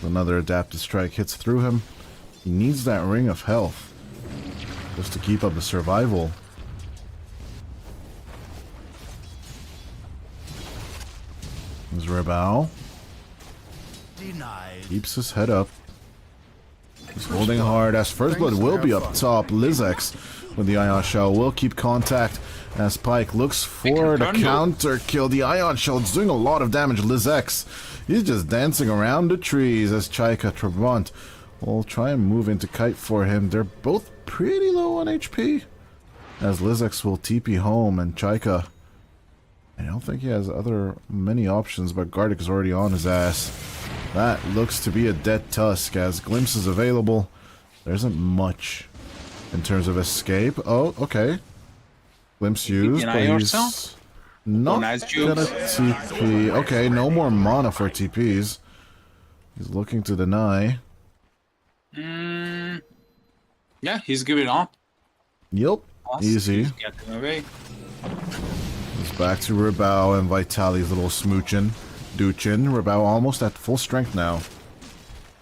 Another adaptive strike hits through him. He needs that ring of health just to keep up the survival. There's Ribao. Keeps his head up. He's holding hard as First Blood will be up top. Lizex with the Ion Shell will keep contact as Pike looks for the counter kill. The Ion Shell is doing a lot of damage. Lizex, he's just dancing around the trees as Chaika Trabant will try and move into Kite for him. They're both pretty low on HP as Lizex will TP home and Chaika, I don't think he has many options, but Gardic is already on his ass. That looks to be a dead Tusk as Glimpse is available. There isn't much in terms of escape. Oh, okay. Glimpse used, but he's not gonna TP. Okay, no more mana for TPs. He's looking to deny. Yeah, he's giving up. Yep, easy. He's getting away. It's back to Ribao and Vitali's little smooching. Duchin, Ribao almost at full strength now.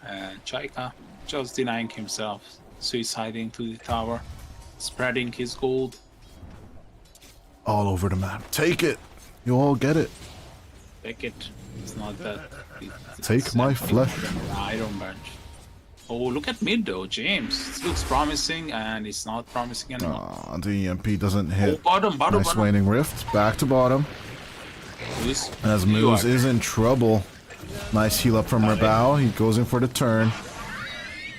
And Chaika just denying himself, suiciding to the tower, spreading his gold. All over the map. Take it! You all get it. Take it. It's not that. Take my flesh. Iron Bench. Oh, look at mid though, James. It looks promising, and it's not promising anymore. The EMP doesn't hit. Bottom. Nice waning rift. Back to bottom. As Moose is in trouble. Nice heal up from Rabao. He goes in for the turn.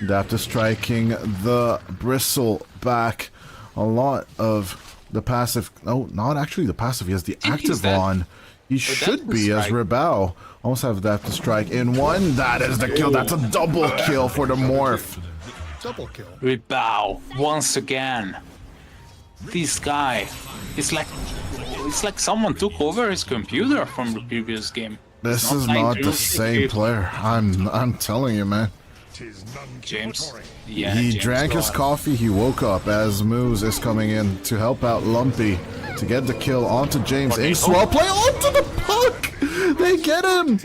Adaptive striking the Bristle back. A lot of the passive. No, not actually the passive. He has the active on. He should be as Rabao. Almost have Adaptive strike in one. That is the kill. That's a double kill for the Morph. Double kill. Rabao once again. This guy, it's like someone took over his computer from the previous game. This is not the same player. I'm telling you, man. James. Yeah, He James drank his coffee, he woke up as Moose is coming in to help out Lumpy to get the kill onto James. In swell play onto the puck! They get him!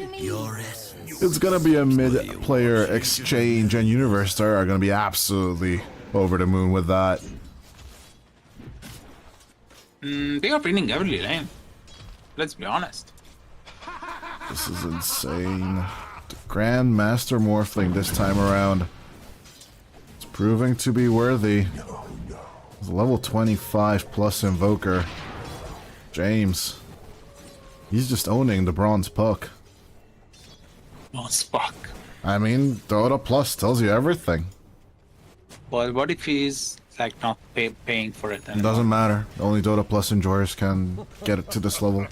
It's gonna be a mid-player exchange, and Universitario are gonna be absolutely over the moon with that. They are winning every lane. Let's be honest. This is insane. The Grandmaster Morphling this time around. It's proving to be worthy. It's a level 25 plus Invoker. James. He's just owning the Bronze Puck. Bronze Puck. I mean, Dota Plus tells you everything. But what if he's like not paying for it? It doesn't matter. Only Dota Plus enjoyers can get it to this level.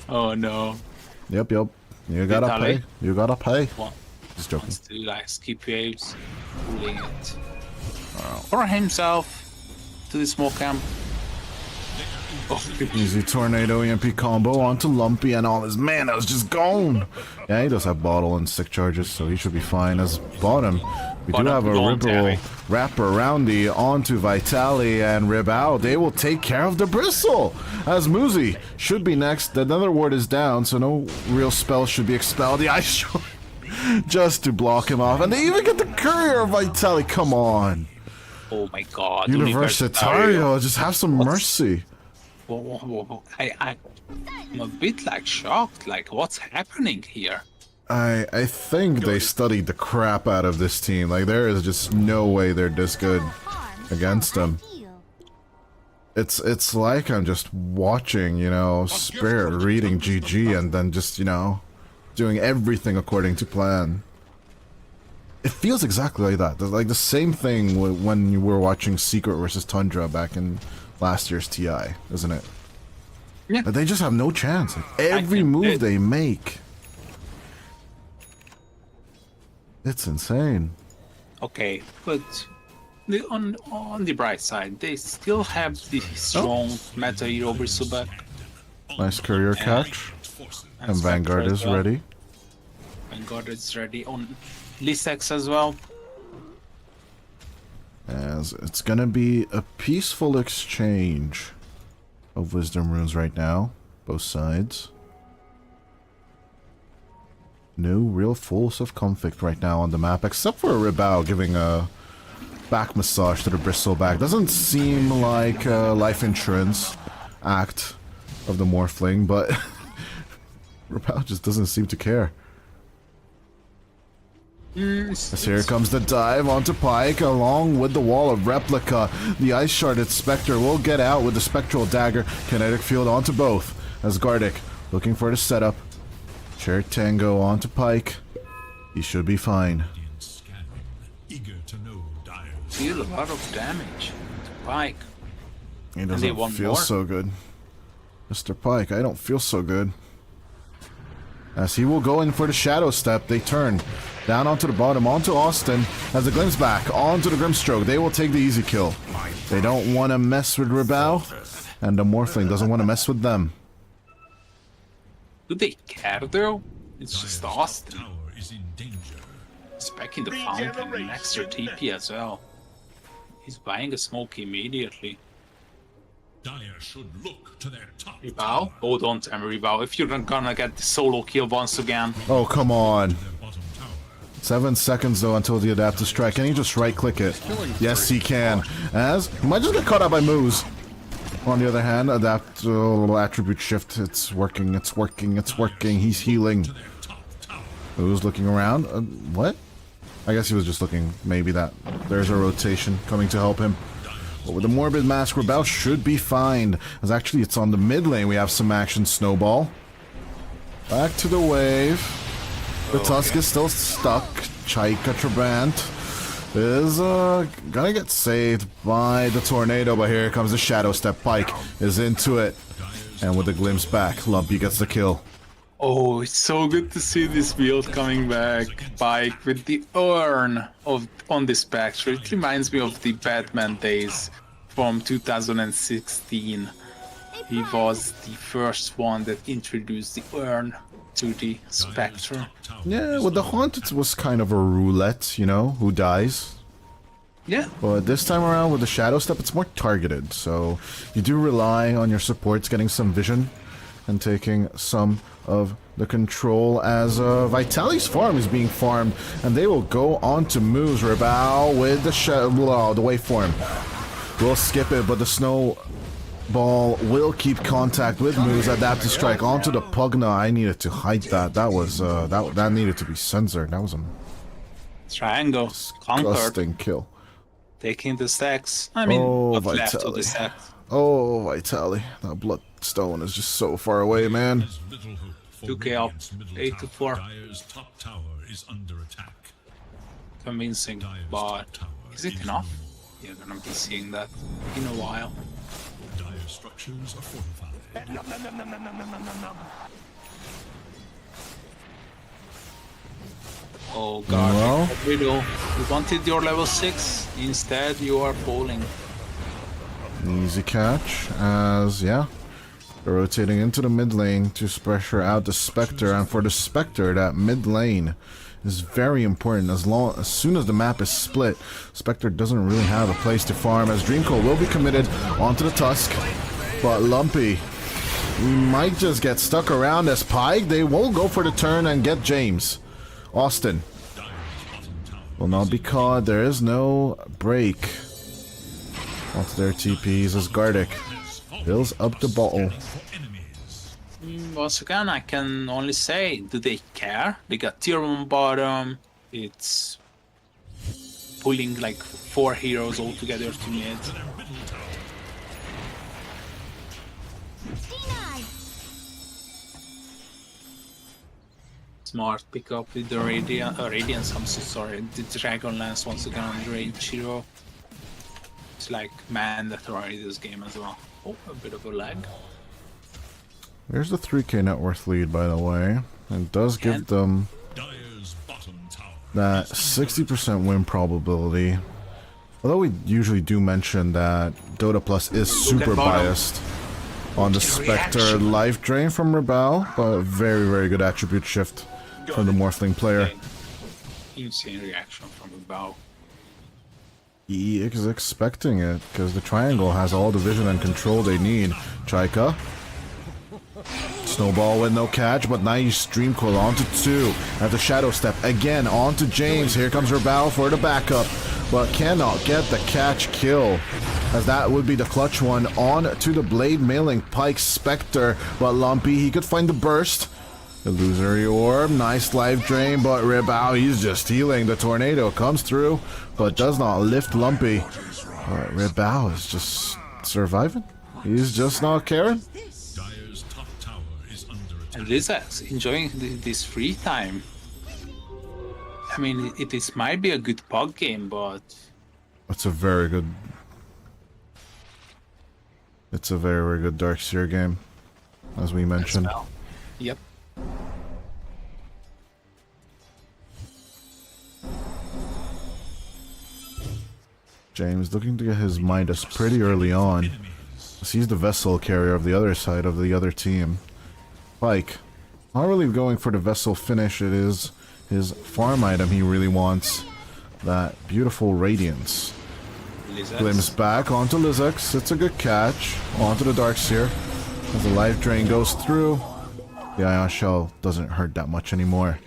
Oh no. Yep. You gotta pay. You gotta pay. Just joking. Wants to like skip waves, pulling it. For himself to the smoke camp. Oh, easy tornado EMP combo onto Lumpy, and all his mana is just gone. Yeah, he does have bottle and stick charges, so he should be fine. As bottom, we do have a Ripple wrapper roundy onto Vitali and Ribao. They will take care of the Bristle, as Muzi should be next. The Nether Ward is down, so no real spell should be expelled. The Ice Shard just to block him off, and they even get the Courier of Vitali. Come on. Oh my god. Universitario, just have some mercy. Whoa. I'm a bit like shocked, like what's happening here? I think they studied the crap out of this team. Like, there is just no way they're this good against them. It's like I'm just watching, you know, Spirit reading GG and then just, you know, doing everything according to plan. It feels exactly like that. There's like the same thing when you were watching Secret versus Tundra back in last year's TI, isn't it? Yeah. But they just have no chance. Like, every move they make. It's insane. Okay, but on the bright side, they still have the strong meta hero Bristleback. Nice courier catch. And Vanguard is ready. Vanguard is ready on Lisex as well. As it's gonna be a peaceful exchange of Wisdom Runes right now, both sides. No real force of conflict right now on the map, except for Ribao giving a back massage to the Bristleback. Doesn't seem like a life insurance act of the Morphling, but Ribao just doesn't seem to care. As here comes the dive onto Pike, along with the wall of replica. The Ice Sharded Spectre will get out with the Spectral Dagger. Kinetic Field onto both, as Gardic looking for the setup. Chair Tango onto Pike. He should be fine. Deal a lot of damage to Pike. He doesn't feel so good. Mr. Pike, I don't feel so good. As he will go in for the Shadow Step, they turn. Down onto the bottom, onto Austin. As the Glimpse back, onto the Grimstroke. They will take the easy kill. They don't want to mess with Ribao, and the Morphling doesn't want to mess with them. Do they care though? It's just Austin. He's back in the fountain and extra TP as well. He's buying a smoke immediately. Ribao? Oh, don't tell me Ribao. If you're not gonna get the solo kill once again. Oh, come on. 7 seconds though until the adaptive strike. Can he just right click it? Yes, he can. As he might just get caught out by Moose. On the other hand, adapt attribute shift. It's working. It's working. It's working. He's healing. Who's looking around? What? I guess he was just looking. Maybe that there's a rotation coming to help him. But with the Morbid Mask, Rebel should be fine. As actually, it's on the mid lane. We have some action. Snowball. Back to the wave. The Tusk is still stuck. Chaika Trabant is gonna get saved by the tornado, but here comes the Shadow Step. Pike is into it, and with the glimpse back, Lumpy gets the kill. Oh, it's so good to see this build coming back. Pike with the urn on the Spectre. It reminds me of the Batman days from 2016. He was the first one that introduced the urn to the Spectre. Yeah, with the Haunt, it was kind of a roulette, you know, who dies. Yeah. But this time around with the Shadow Step, it's more targeted, so you do rely on your supports getting some vision and taking some of the control as Vitali's farm is being farmed, and they will go on to moves. Rebao with the the waveform. We'll skip it, but the Snowball will keep contact with moves. Adaptive Strike onto the Pugna. I needed to hide that. That was that needed to be censored. That was a Triangle. Conquered. disgusting kill. Taking the stacks. I mean, what's left of the stacks. Oh, Vitali. That Bloodstone is just so far away, man. 2k up. 8 to 4. Dire's top tower is under attack. Convincing, but is it enough? You're gonna be seeing that in a while. Dire structures are fortified. Oh god, Well. Riddle. You wanted your level 6, instead you are falling. Easy catch, as, yeah, they're rotating into the mid lane to pressure out the Spectre, and for the Spectre, that mid lane is very important. As soon as the map is split, Spectre doesn't really have a place to farm, as Dreamcoat will be committed onto the Tusk, but Lumpy, we might just get stuck around as Pike. They will go for the turn and get James. Austin will not be caught. There is no break onto their TPs as Gardic fills up the bottle. Once again, I can only say, do they care? They got tier 1 bottom. It's pulling like 4 heroes all together to mid. Smart pick up with the Radiance, I'm so sorry. The Dragonlance once again on the Rage Hero. It's like mandatory this game as well. Oh, a bit of a lag. There's the 3k net worth lead, by the way. It does give them that 60% win probability. Although we usually do mention that Dota Plus is super biased on the Spectre life drain from Rebel, but very, very good attribute shift from the Morphling player. Insane reaction from Rebel. He is expecting it, because the triangle has all the vision and control they need. Chaika. Snowball with no catch, but nice Dreamcoil onto 2. At the Shadow Step again onto James. Here comes Rebel for the backup, but cannot get the catch kill, as that would be the clutch one on to the Blade Mailing Pike Spectre. But Lumpy, he could find the burst. Illusory Orb, nice life drain, but Rebel, he's just healing. The tornado comes through, but does not lift Lumpy. But Rebel is just surviving. He's just not caring. And Liza's enjoying this free time. I mean, it might be a good pug game, but it's a very good. It's a very, very good Darkseer game, as we mentioned. Yep. James looking to get his Midas pretty early on. He's the vessel carrier of the other side of the other team. Pike, not really going for the vessel finish. It is his farm item he really wants. That beautiful Radiance. Glimpse back onto Lizax. It's a good catch. Onto the Darkseer. As the life drain goes through, the Ion Shell doesn't hurt that much anymore.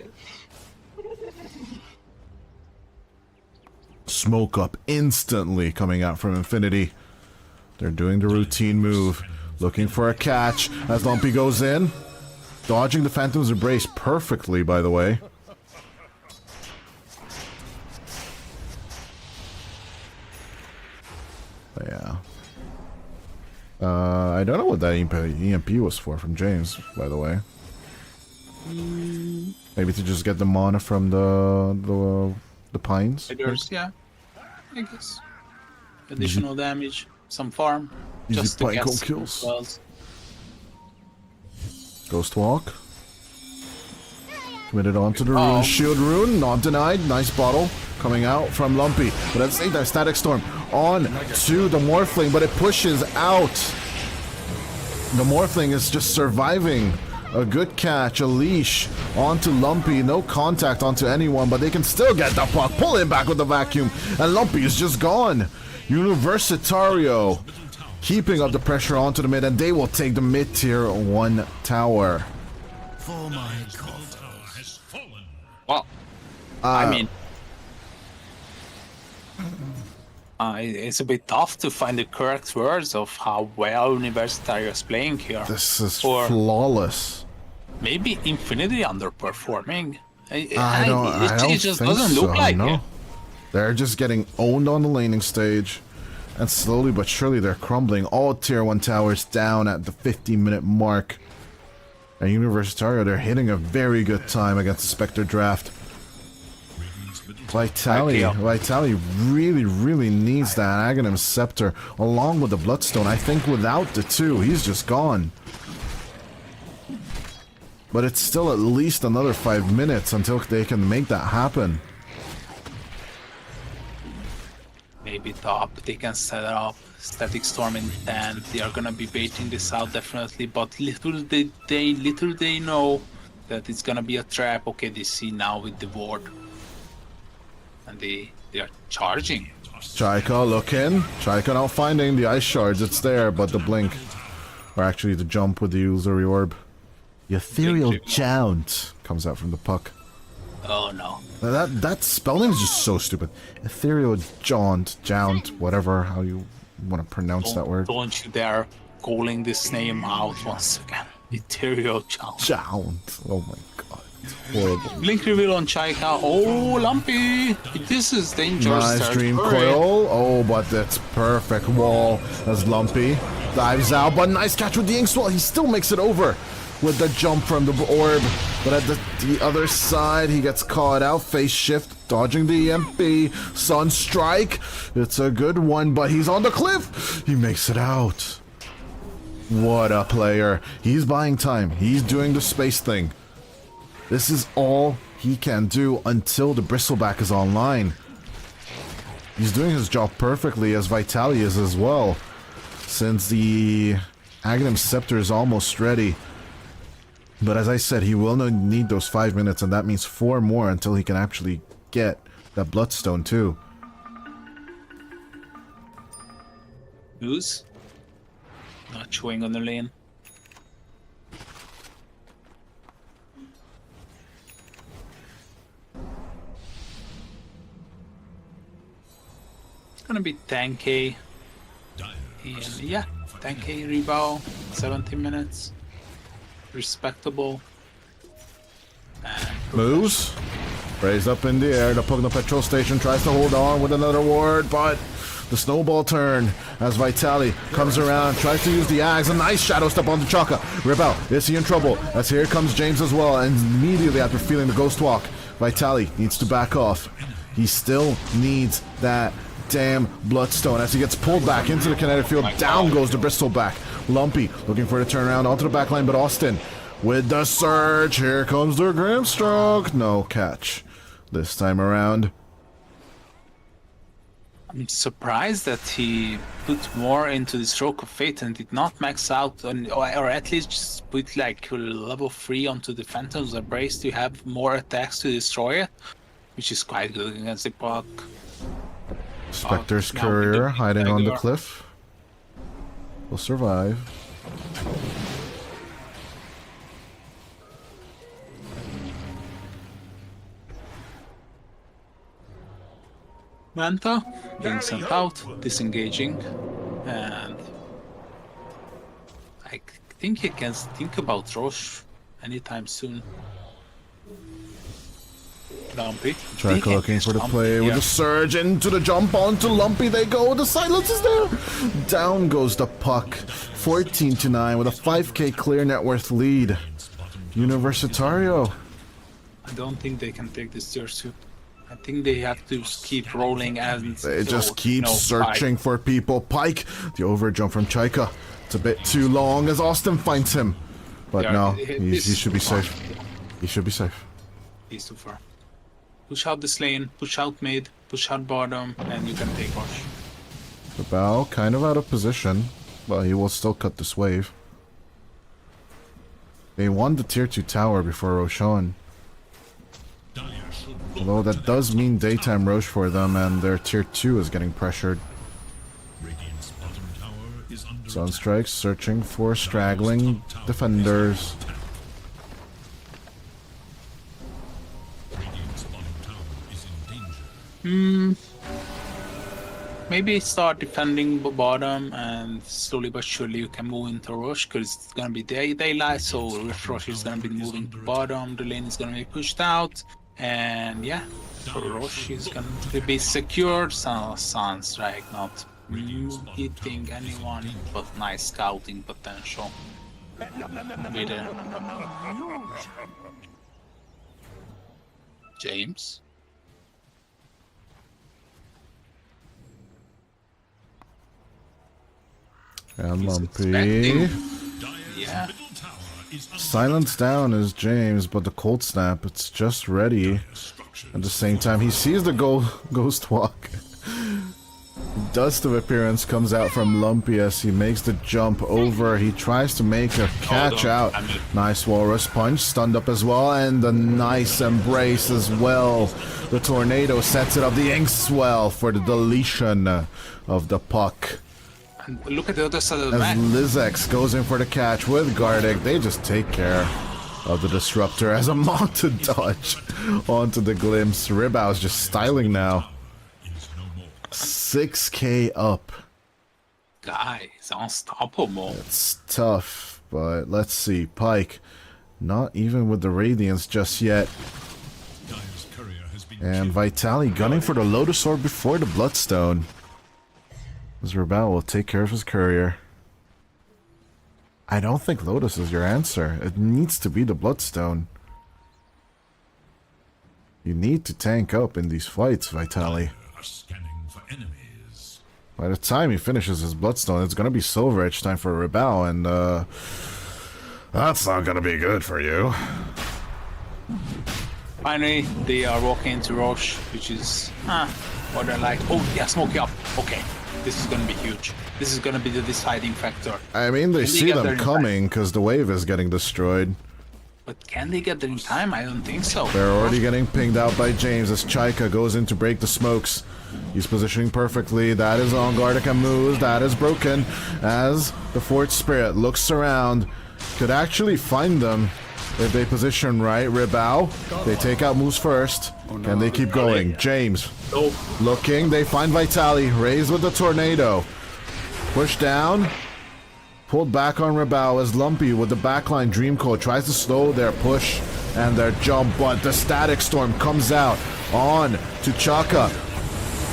Smoke up instantly coming out from Infinity. They're doing the routine move. Looking for a catch as Lumpy goes in. Dodging the Phantom's Embrace perfectly, by the way. But yeah. I don't know what that EMP was for from James, by the way. Maybe to just get the mana from the pines. Yeah, I guess. Additional damage, some farm, Easy just to pine get cone some kills. spells. Ghost Walk. Committed onto the rune. Shield rune, not denied. Nice bottle coming out from Lumpy. But at the same time, Static Storm on to the Morphling, but it pushes out. The Morphling is just surviving. A good catch, a leash onto Lumpy. No contact onto anyone, but they can still get the puck. Pull him back with the vacuum, and Lumpy is just gone. Universitario keeping up the pressure onto the mid, and they will take the mid-tier 1 tower. For my god. Has fallen. Well, I mean, it's a bit tough to find the correct words of how well Universitario is playing here. This is Or flawless. maybe Infinity underperforming. I don't It just think doesn't look so, like no. it. They're just getting owned on the laning stage, and slowly but surely they're crumbling. All tier 1 towers down at the 15-minute mark. And Universitario, they're hitting a very good time against the Spectre draft. Vitali really needs that Aghanim Scepter along with the Bloodstone. I think without the two, he's just gone. But it's still at least another 5 minutes until they can make that happen. Maybe top, they can set up Static Storm in 10. They are gonna be baiting this out definitely, but little they know that it's gonna be a trap. Okay, they see now with the ward. And they are charging. Chaika looking. Chaika now finding the ice shards. It's there, but the blink. Or actually the jump with the illusory orb. The ethereal jaunt comes out from the puck. Oh no. That spell name is just so stupid. Ethereal jaunt, whatever, how you want to pronounce that word. Don't you dare calling this name out once again. Ethereal jaunt. Jaunt. Oh my god. Horrible. Blink reveal on Chaika. Oh, Lumpy! This is dangerous. Nice dream territory. coil. Oh, but that's perfect wall as Lumpy dives out. But nice catch with the ink swell. He still makes it over with the jump from the orb. But at the other side, he gets caught out. Face shift, dodging the EMP. Sunstrike. It's a good one, but he's on the cliff. He makes it out. What a player. He's buying time. He's doing the space thing. This is all he can do until the Bristleback is online. He's doing his job perfectly, as Vitali is as well, since the Aghanim Scepter is almost ready. But as I said, he will need those 5 minutes, and that means 4 more until he can actually get that Bloodstone too. Who's not chewing on the lane? It's gonna be 10k. And yeah, 10k rebound, 17 minutes. Respectable. And Moves. Raised up in the air. The Pugno Petrol Station tries to hold on with another ward, but the snowball turn as Vitali comes around, tries to use the Ags. A nice shadow step on the Chaka. Rip out. Is he in trouble? As here comes James as well, and immediately after feeling the Ghost Walk, Vitali needs to back off. He still needs that damn Bloodstone as he gets pulled back into the kinetic field. Down goes the Bristleback. Lumpy looking for the turnaround onto the back line, but Austin with the surge. Here comes the Grimstroke. No catch this time around. I'm surprised that he put more into the Stroke of Fate and did not max out on, or at least just put like level 3 onto the Phantom's Embrace to have more attacks to destroy it, which is quite good against the puck. Spectre's now Courier with the hiding on the dagger. cliff. Will survive. Manta being sent out, disengaging, and I think he can think about Roche anytime soon. Lumpy. Chaika looking for the play with the surge into the jump onto Lumpy. They go. The silence is there. Down goes the puck. 14-9 with a 5k clear net worth lead. Universitario. I don't think they can take this tier 2. I think they have to keep rolling and they just keep searching for people. Pike, the overjump from Chaika. It's a bit too long as Austin finds him. But Yeah, no, he should be safe. He should be safe. He's too far. Push out this lane, push out mid, push out bottom, and you can take Rush. The bow kind of out of position, but he will still cut this wave. They won the tier 2 tower before Roshan. Although that does mean daytime Roche for them, and their tier 2 is getting pressured. Sunstrike searching for straggling defenders. Maybe start defending the bottom, and slowly but surely you can move into Roche, because it's gonna be daylight, so if Roche is gonna be moving to bottom, the lane is gonna be pushed out, and yeah, so Roche is going to be secured. So Sunstrike not hitting anyone, but nice scouting potential. With James. And Lumpy. Yeah. Silence down is James, but the cold snap, it's just ready. At the same time, he sees the ghost walk. Dust of appearance comes out from Lumpy as he makes the jump over. He tries to make a catch out. Nice walrus punch, stunned up as well, and a nice embrace as well. The tornado sets it up. The ink swell for the deletion of the puck. And look at the other side of the As map. Lizex goes in for the catch with Gardic, they just take care of the disruptor as a mounted dodge onto the glimpse. Ribau's just styling now. 6k up. Guy is unstoppable. It's tough, but let's see. Pike, not even with the Radiance just yet. And Vitali gunning for the Lotus Orb before the Bloodstone. As Rebel will take care of his courier. I don't think Lotus is your answer. It needs to be the Bloodstone. You need to tank up in these fights, Vitali. By the time he finishes his Bloodstone, it's gonna be Silver Edge time for Rebel, and that's not gonna be good for you. Finally, they are walking into Roche, which is what I like. Oh yeah, smoke up. Okay, this is gonna be huge. This is gonna be the deciding factor. I mean, they see them coming because the wave is getting destroyed. But can they get there in time? I don't think so. They're already getting pinged out by James as Chaika goes in to break the smokes. He's positioning perfectly. That is on Gardic and moves. That is broken as the Fort Spirit looks around. Could actually find them if they position right. Ribao, they take out moves first. And they keep going. James looking. They find Vitali. Raised with the tornado. Push down. Pulled back on Rebel as Lumpy with the backline Dreamcoat tries to slow their push and their jump, but the Static Storm comes out on to Chaka.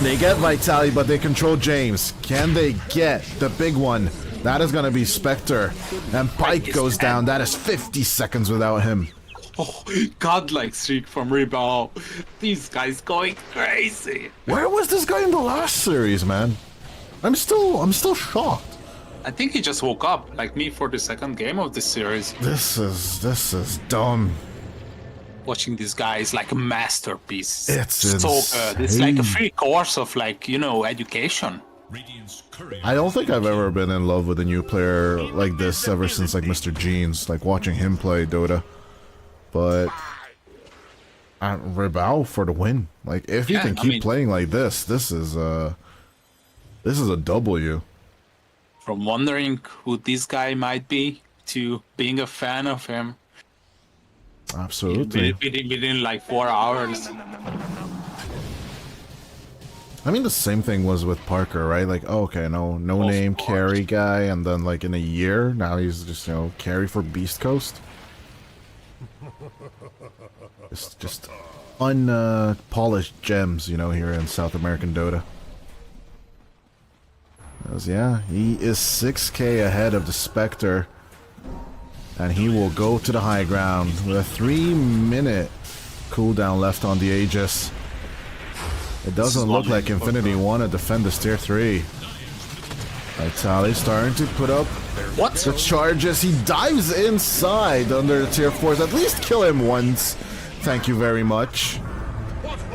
They get Vitali, but they control James. Can they get the big one? That is going to be Spectre. And Pike goes down. That is 50 seconds without him. Oh, godlike streak from Rebel. These guys going crazy. Where was this guy in the last series, man? I'm still shocked. I think he just woke up, like me, for the second game of this series. This is dumb. Watching this guy is like a masterpiece. It's so good. It's like a free course of, like, you know, education. I don't think I've ever been in love with a new player like this ever since, like, Mr. Jeans, like watching him play Dota. But Rebel for the win. Like, if he can keep playing like this is a W. From wondering who this guy might be to being a fan of him. Absolutely. Within like 4 hours. I mean, the same thing was with Parker, right? Like, oh, okay, no name course. carry guy, and then like in a year, now he's just carry for Beast Coast. Just unpolished gems, here in South American Dota. Yeah, he is 6k ahead of the Spectre, and he will go to the high ground with a 3-minute cooldown left on the Aegis. It doesn't look like Infinity want to defend this tier 3. Vitali starting to put up the charges. He dives inside under the tier 4s. At least kill him once. Thank you very much.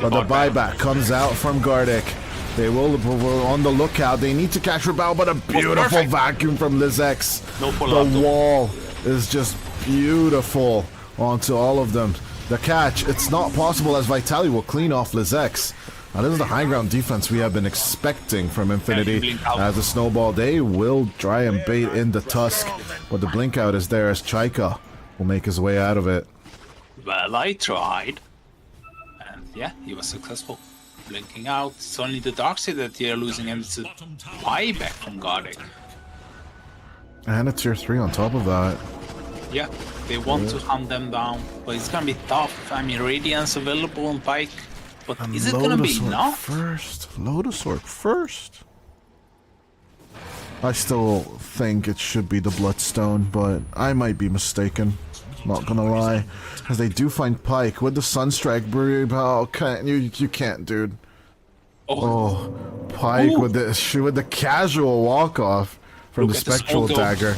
But the buyback comes out from Gardic. They will on the lookout. They need to catch Rebel, but a beautiful vacuum from Lizex. The wall is just beautiful onto all of them. The catch, it's not possible as Vitali will clean off Lizex. Now this is the high ground defense we have been expecting from Infinity. As a snowball, they will try and bait in the Tusk, but the blink out is there as Chaika will make his way out of it. Well, I tried. And yeah, he was successful. Blinking out. It's only the Darkseid that they are losing, and it's a buyback from Gardic. And a tier 3 on top of that. Yeah, they want to hunt them down, but it's gonna be tough. I mean, Radiance available on Pike, but And is it gonna be Lotus Orb enough? first. Lotus Orb first. I still think it should be the Bloodstone, but I might be mistaken. Not gonna lie, as they do find Pike with the Sunstrike. You can't, dude. Oh, Pike with the casual walk off from the Spectral Dagger.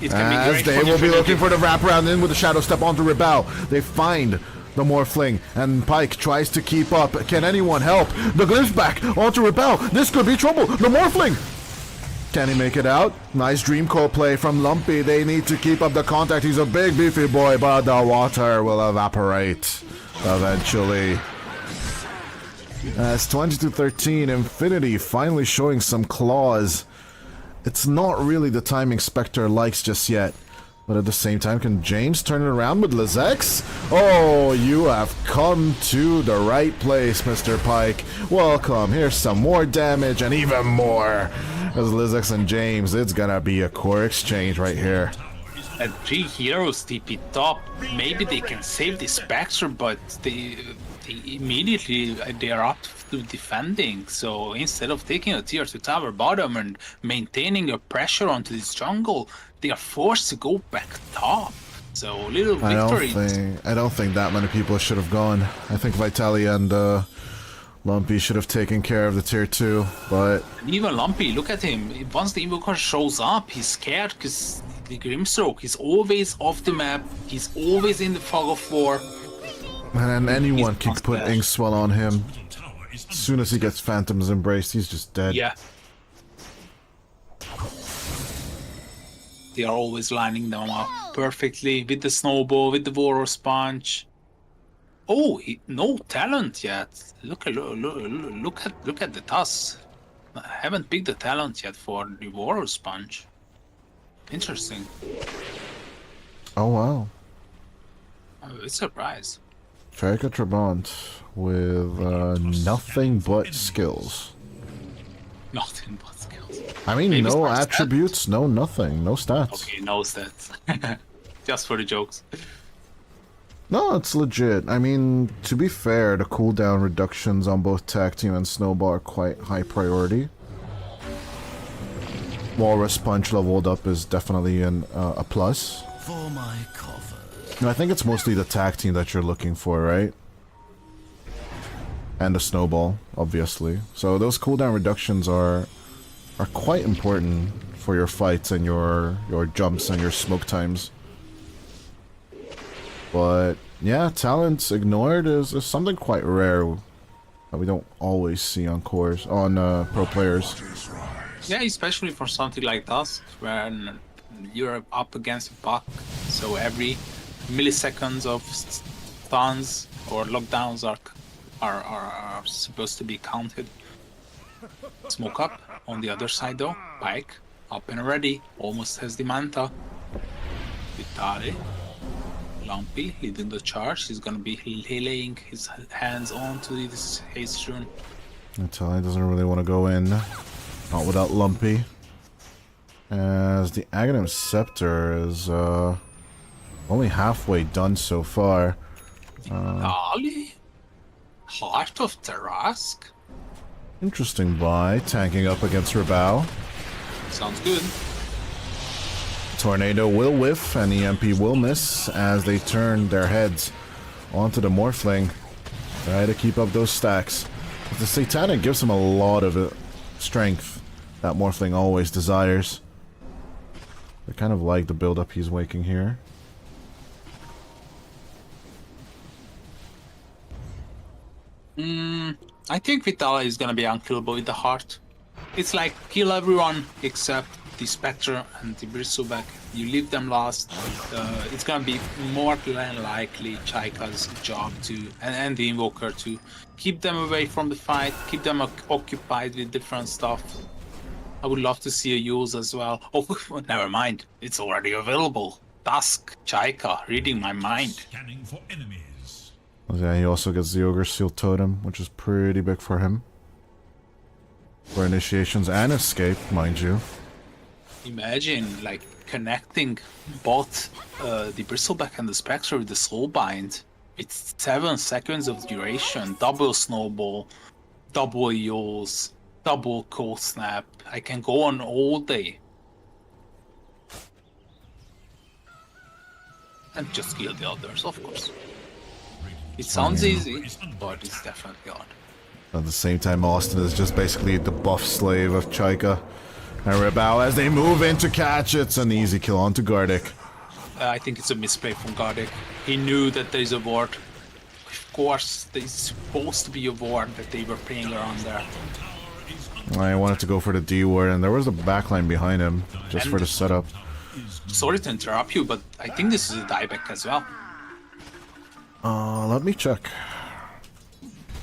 As they will be looking for the wraparound in with the Shadow Step onto Rebel. They find the Morphling, and Pike tries to keep up. Can anyone help? The Glimpse back onto Rebel. This could be trouble. The Morphling. Can he make it out? Nice Dream Coil play from Lumpy. They need to keep up the contact. He's a big beefy boy, but the water will evaporate eventually. As 20-13, Infinity finally showing some claws. It's not really the timing Spectre likes just yet. But at the same time, can James turn it around with Lizex? Oh, you have come to the right place, Mr. Pike. Welcome. Here's some more damage and even more. As Lizex and James, it's gonna be a core exchange right here. And 3 heroes TP top. Maybe they can save the Spectre, but they immediately they are up to defending. So instead of taking a tier 2 tower bottom and maintaining a pressure onto this jungle, they are forced to go back top. So little victory. I don't think that many people should have gone. I think Vitali and Lumpy should have taken care of the tier 2, but even Lumpy, look at him. Once the Invoker shows up, he's scared because the Grimstroke, he's always off the map. He's always in the fog of war. and anyone can put Inkswell on him. As soon as he gets Phantom's Embrace, he's just dead. Yeah. They are always lining them up perfectly with the Snowball, with the Warrior Sponge. Oh, no talent yet. Look at the Tusk. I haven't picked the talent yet for the Warrior Sponge. Interesting. Oh wow. It's a surprise. Chaika Trabant with nothing but skills. Nothing but skills. I mean, Maybe no stats? attributes, no nothing, no stats. Okay, no stats. Just for the jokes. No, it's legit. I mean, to be fair, the cooldown reductions on both Tag Team and Snowball are quite high priority. Walrus Punch leveled up is definitely a plus. For my coffers. And I think it's mostly the Tag Team that you're looking for, right? And the Snowball, obviously. So those cooldown reductions are quite important for your fights and your jumps and your smoke times. But yeah, talents ignored is something quite rare that we don't always see on cores on pro players. Yeah, especially for something like Tusk, when you're up against a puck, so every milliseconds of stuns or lockdowns are supposed to be counted. Smoke up on the other side though. Pike up and ready, almost has the Manta. Vitali. Lumpy leading the charge. He's gonna be laying his hands onto this haste rune. Italy doesn't really want to go in. Not without Lumpy. As the Aghanim Scepter is only halfway done so far. Vitali? Heart of Tarask? Interesting buy, tanking up against Rabao. Sounds good. Tornado will whiff and EMP will miss as they turn their heads onto the Morphling. Try to keep up those stacks. But the Satanic gives him a lot of strength that Morphling always desires. I kind of like the build-up he's making here. I think Vitali is gonna be unkillable with the heart. It's like kill everyone except the Spectre and the Bristleback. You leave them last. It's gonna be more than likely Chaika's job to, and the Invoker to keep them away from the fight, keep them occupied with different stuff. I would love to see a use as well. Oh, never mind. It's already available. Dusk, Chaika, reading my mind. Scanning for enemies. Yeah, he also gets the Ogre Seal Totem, which is pretty big for him. For initiations and escape, mind you. Imagine, like, connecting both the Bristleback and the Spectre with the Soulbind. It's 7 seconds of duration, double Snowball, double Eos, double Cold Snap. I can go on all day. And just kill the others, of course. It sounds easy, but it's definitely hard. At the same time, Austin is just basically the buff slave of Chaika. And Rabao, as they move in to catch, it's an easy kill onto Gardic. I think it's a misplay from Gardic. He knew that there's a ward. Of course, there's supposed to be a ward that they were playing around there. I wanted to go for the D ward, and there was a backline behind him, just for the setup. Sorry to interrupt you, but I think this is a dieback as well. Let me check.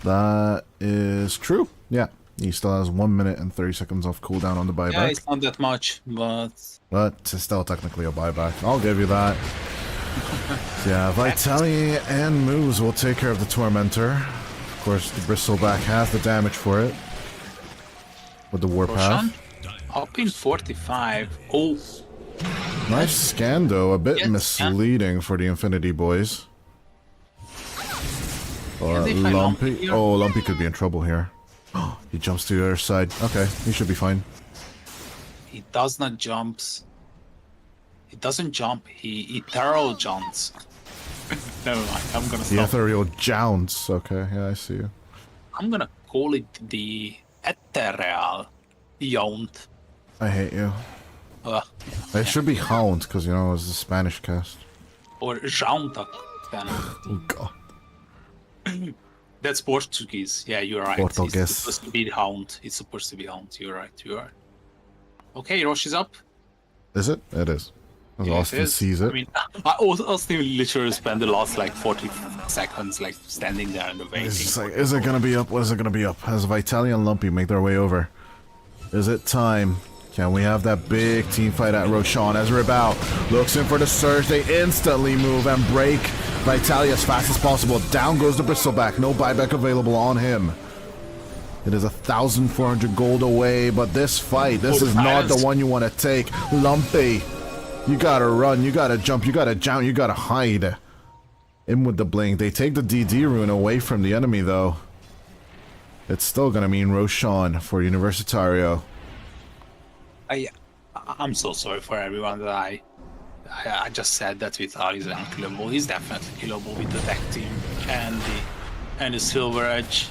That is true. Yeah, he still has 1 minute and 30 seconds off cooldown on the buyback. Yeah, it's not that much, but... But it's still technically a buyback. I'll give you that. Yeah, Vitaly and Moves will take care of the Tormentor. Of course, the Bristleback has the damage for it. With the Warpath. Up in 45. Oh. Nice scan though, a bit misleading for the Infinity Boys. Or Lumpy. Oh, Lumpy could be in trouble here. He jumps to the other side. Okay, he should be fine. He does not jumps. He doesn't jump, he ethereal jumps. Never mind, I'm gonna stop. The ethereal jounce. Okay, yeah, I see you. I'm gonna call it the ethereal yount. I hate you. It should be Hound, because, you know, it's a Spanish cast. Or Jaunta. Oh, God. That's Portuguese. Yeah, you're right. Portuguese. It's supposed to be Hound. It's supposed to be Hound. You're right. You're right. Okay, Rosh is up. Is it? It is. As Yeah, Austin sees it. I mean, Austin literally spent the last like 40 seconds like standing there and waiting. It's like, is it gonna be up? What is it gonna be up? As Vitaly and Lumpy make their way over. Is it time? Can we have that big team fight at Roshan as Rabao looks in for the surge? They instantly move and break Vitaly as fast as possible. Down goes the Bristleback. No buyback available on him. It is 1,400 gold away, but this fight, this is not the one you want to take. Lumpy, you gotta run, you gotta jump, you gotta jump, you gotta hide. In with the blink. They take the DD rune away from the enemy, though. It's still gonna mean Roshan for Universitario. I'm so sorry for everyone that I just said that Vitali is unkillable. He's definitely killable with the tech team and the Silver Edge.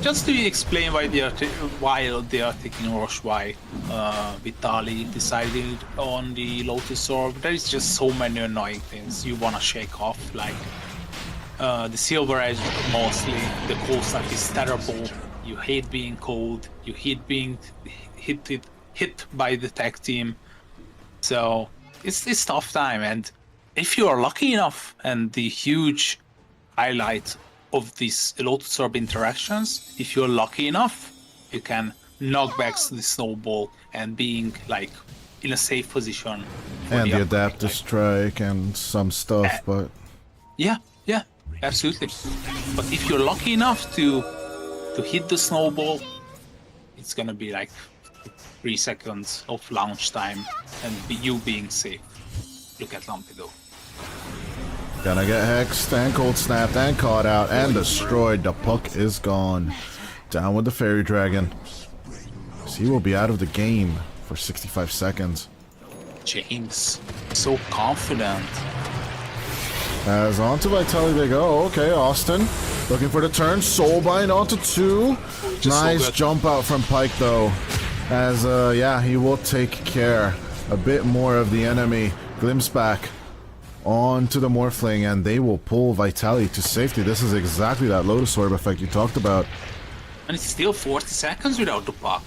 Just to explain why they are taking Rosh, why Vitali decided on the Lotus Orb. There is just so many annoying things you wanna shake off, like the Silver Edge mostly. The cold snap is terrible. You hate being cold. You hate being hit by the tech team. So it's tough time, and if you are lucky enough, and the huge highlight of these Lotus Orb interactions, if you're lucky enough, you can knock back the snowball and being like in a safe position. And the adaptive strike and some stuff, but yeah, absolutely. But if you're lucky enough to to hit the snowball, it's gonna be like 3 seconds of launch time and you being safe. Look at Lumpy though. Gonna get hexed and cold snapped and caught out and destroyed. The puck is gone. Down with the fairy dragon. So he will be out of the game for 65 seconds. James, so confident. As onto Vitaly they go. Okay, Austin looking for the turn. Soulbind onto 2. Nice jump out from Pike though. As yeah, he will take care a bit more of the enemy. Glimpse back onto the Morphling, and they will pull Vitaly to safety. This is exactly that Lotus Orb effect you talked about. And it's still 40 seconds without the puck.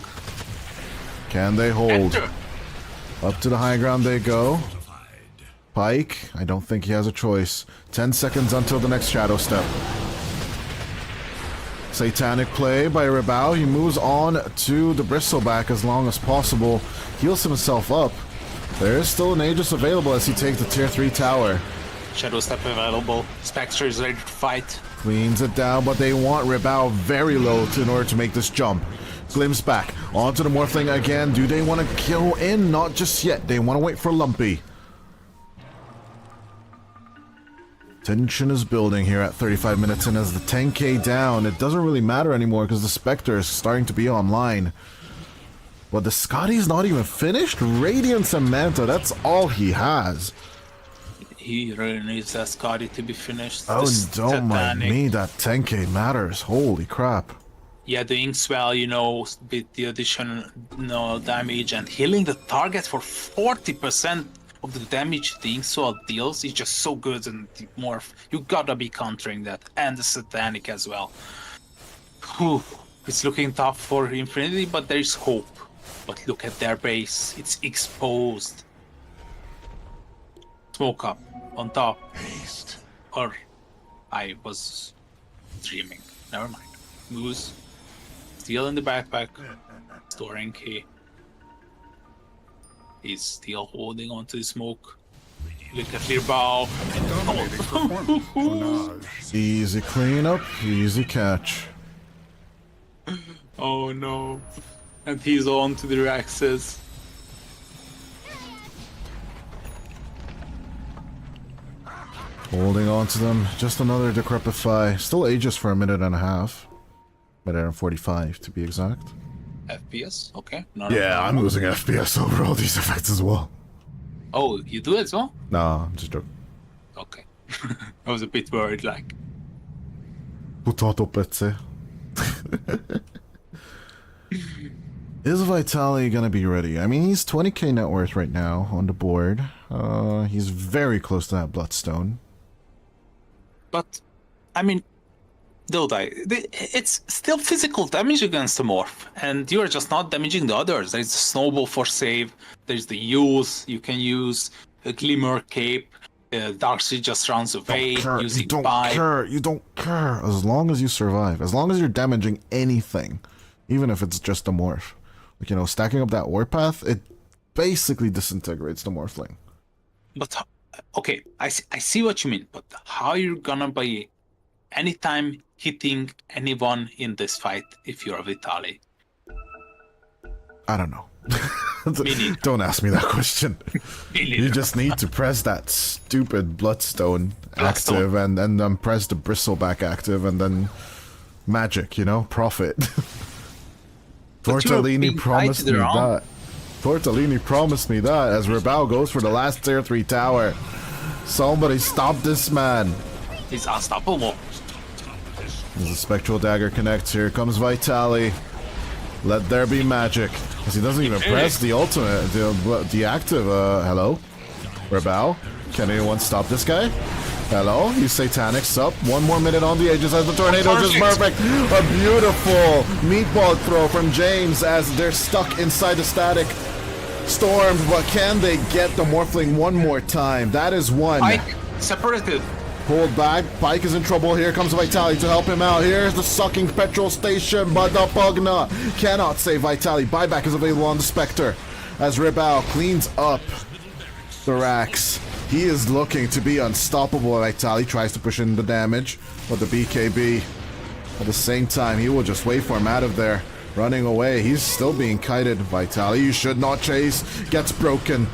Can they hold? Enter. Up to the high ground they go. Pike, I don't think he has a choice. 10 seconds until the next Shadow Step. Satanic play by Rebao. He moves on to the Bristleback as long as possible. Heals himself up. There is still an Aegis available as he takes the tier 3 tower. Shadow Step available. Spectre is ready to fight. Cleans it down, but they want Rebao very low in order to make this jump. Glimpse back onto the Morphling again. Do they want to kill in? Not just yet. They want to wait for Lumpy. Tension is building here at 35 minutes in as the 10k down. It doesn't really matter anymore because the Spectre is starting to be online. But the Scotty's not even finished? Radiance and Manta, that's all he has. He really needs that Scotty to be finished. Oh, don't mind Satanic. me, that 10k matters. Holy crap. Yeah, doing swell, you know, with the additional damage and healing the target for 40% of the damage the Inkswell deals is just so good, and the Morph, you gotta be countering that, and the Satanic as well. Whew. It's looking tough for Infinity, but there is hope. But look at their base, it's exposed. Smoke up, on top. Haste. Or I was dreaming, never mind. Moose, still in the backpack, storing key. He's still holding on to the smoke. Look at Lirbao. Easy cleanup, easy catch. Oh no. And he's on to the Raxes. Holding on to them. Just another Decrepify. Still Aegis for a minute and a half. Minute and 45 to be exact. FPS? Okay. Yeah, I'm losing FPS over all these effects as well. Oh, you do as well? No, I'm just joking. Okay. I was a bit worried, like. Potato pezze. Is Vitaly gonna be ready? I mean, he's 20k net worth right now on the board. He's very close to that Bloodstone. But, I mean, Dodai, it's still physical damage against the Morph, and you're just not damaging the others. There's a Snowball for save, there's the use you can use, a Glimmer Cape, Darkseid just runs away using You don't Pipe. care. You don't care. As long as you survive. As long as you're damaging anything. Even if it's just a Morph. Like, you know, stacking up that Warpath, it basically disintegrates the Morphling. But, okay, I see what you mean, but how you're gonna be anytime hitting anyone in this fight if you're Vitaly? I don't know. Don't ask me that question. You just need to press that stupid Bloodstone active and then press the Bristleback active and then magic, you know? Profit. Tortellini promised me that. Tortellini promised me that as Rebao goes for the last tier 3 tower. Somebody stop this man. He's unstoppable. As the Spectral Dagger connects, here comes Vitaly. Let there be magic. As he doesn't even press the ultimate, the active. Hello? Rebao? Can anyone stop this guy? Hello? He's Satanics up. 1 more minute on the edges as the tornado is perfect. A beautiful meatball throw from James as they're stuck inside the static storm. But can they get the Morphling one more time? That is one. Pike separated. Pulled back. Pike is in trouble. Here comes Vitaly to help him out. Here's the sucking petrol station, but the Pugna cannot save Vitaly. Buyback is available on the Spectre as Rebao cleans up the racks. He is looking to be unstoppable. Vitaly tries to push in the damage, but the BKB At the same time, he will just wait for him out of there. Running away. He's still being kited. Vitaly, you should not chase. Gets broken.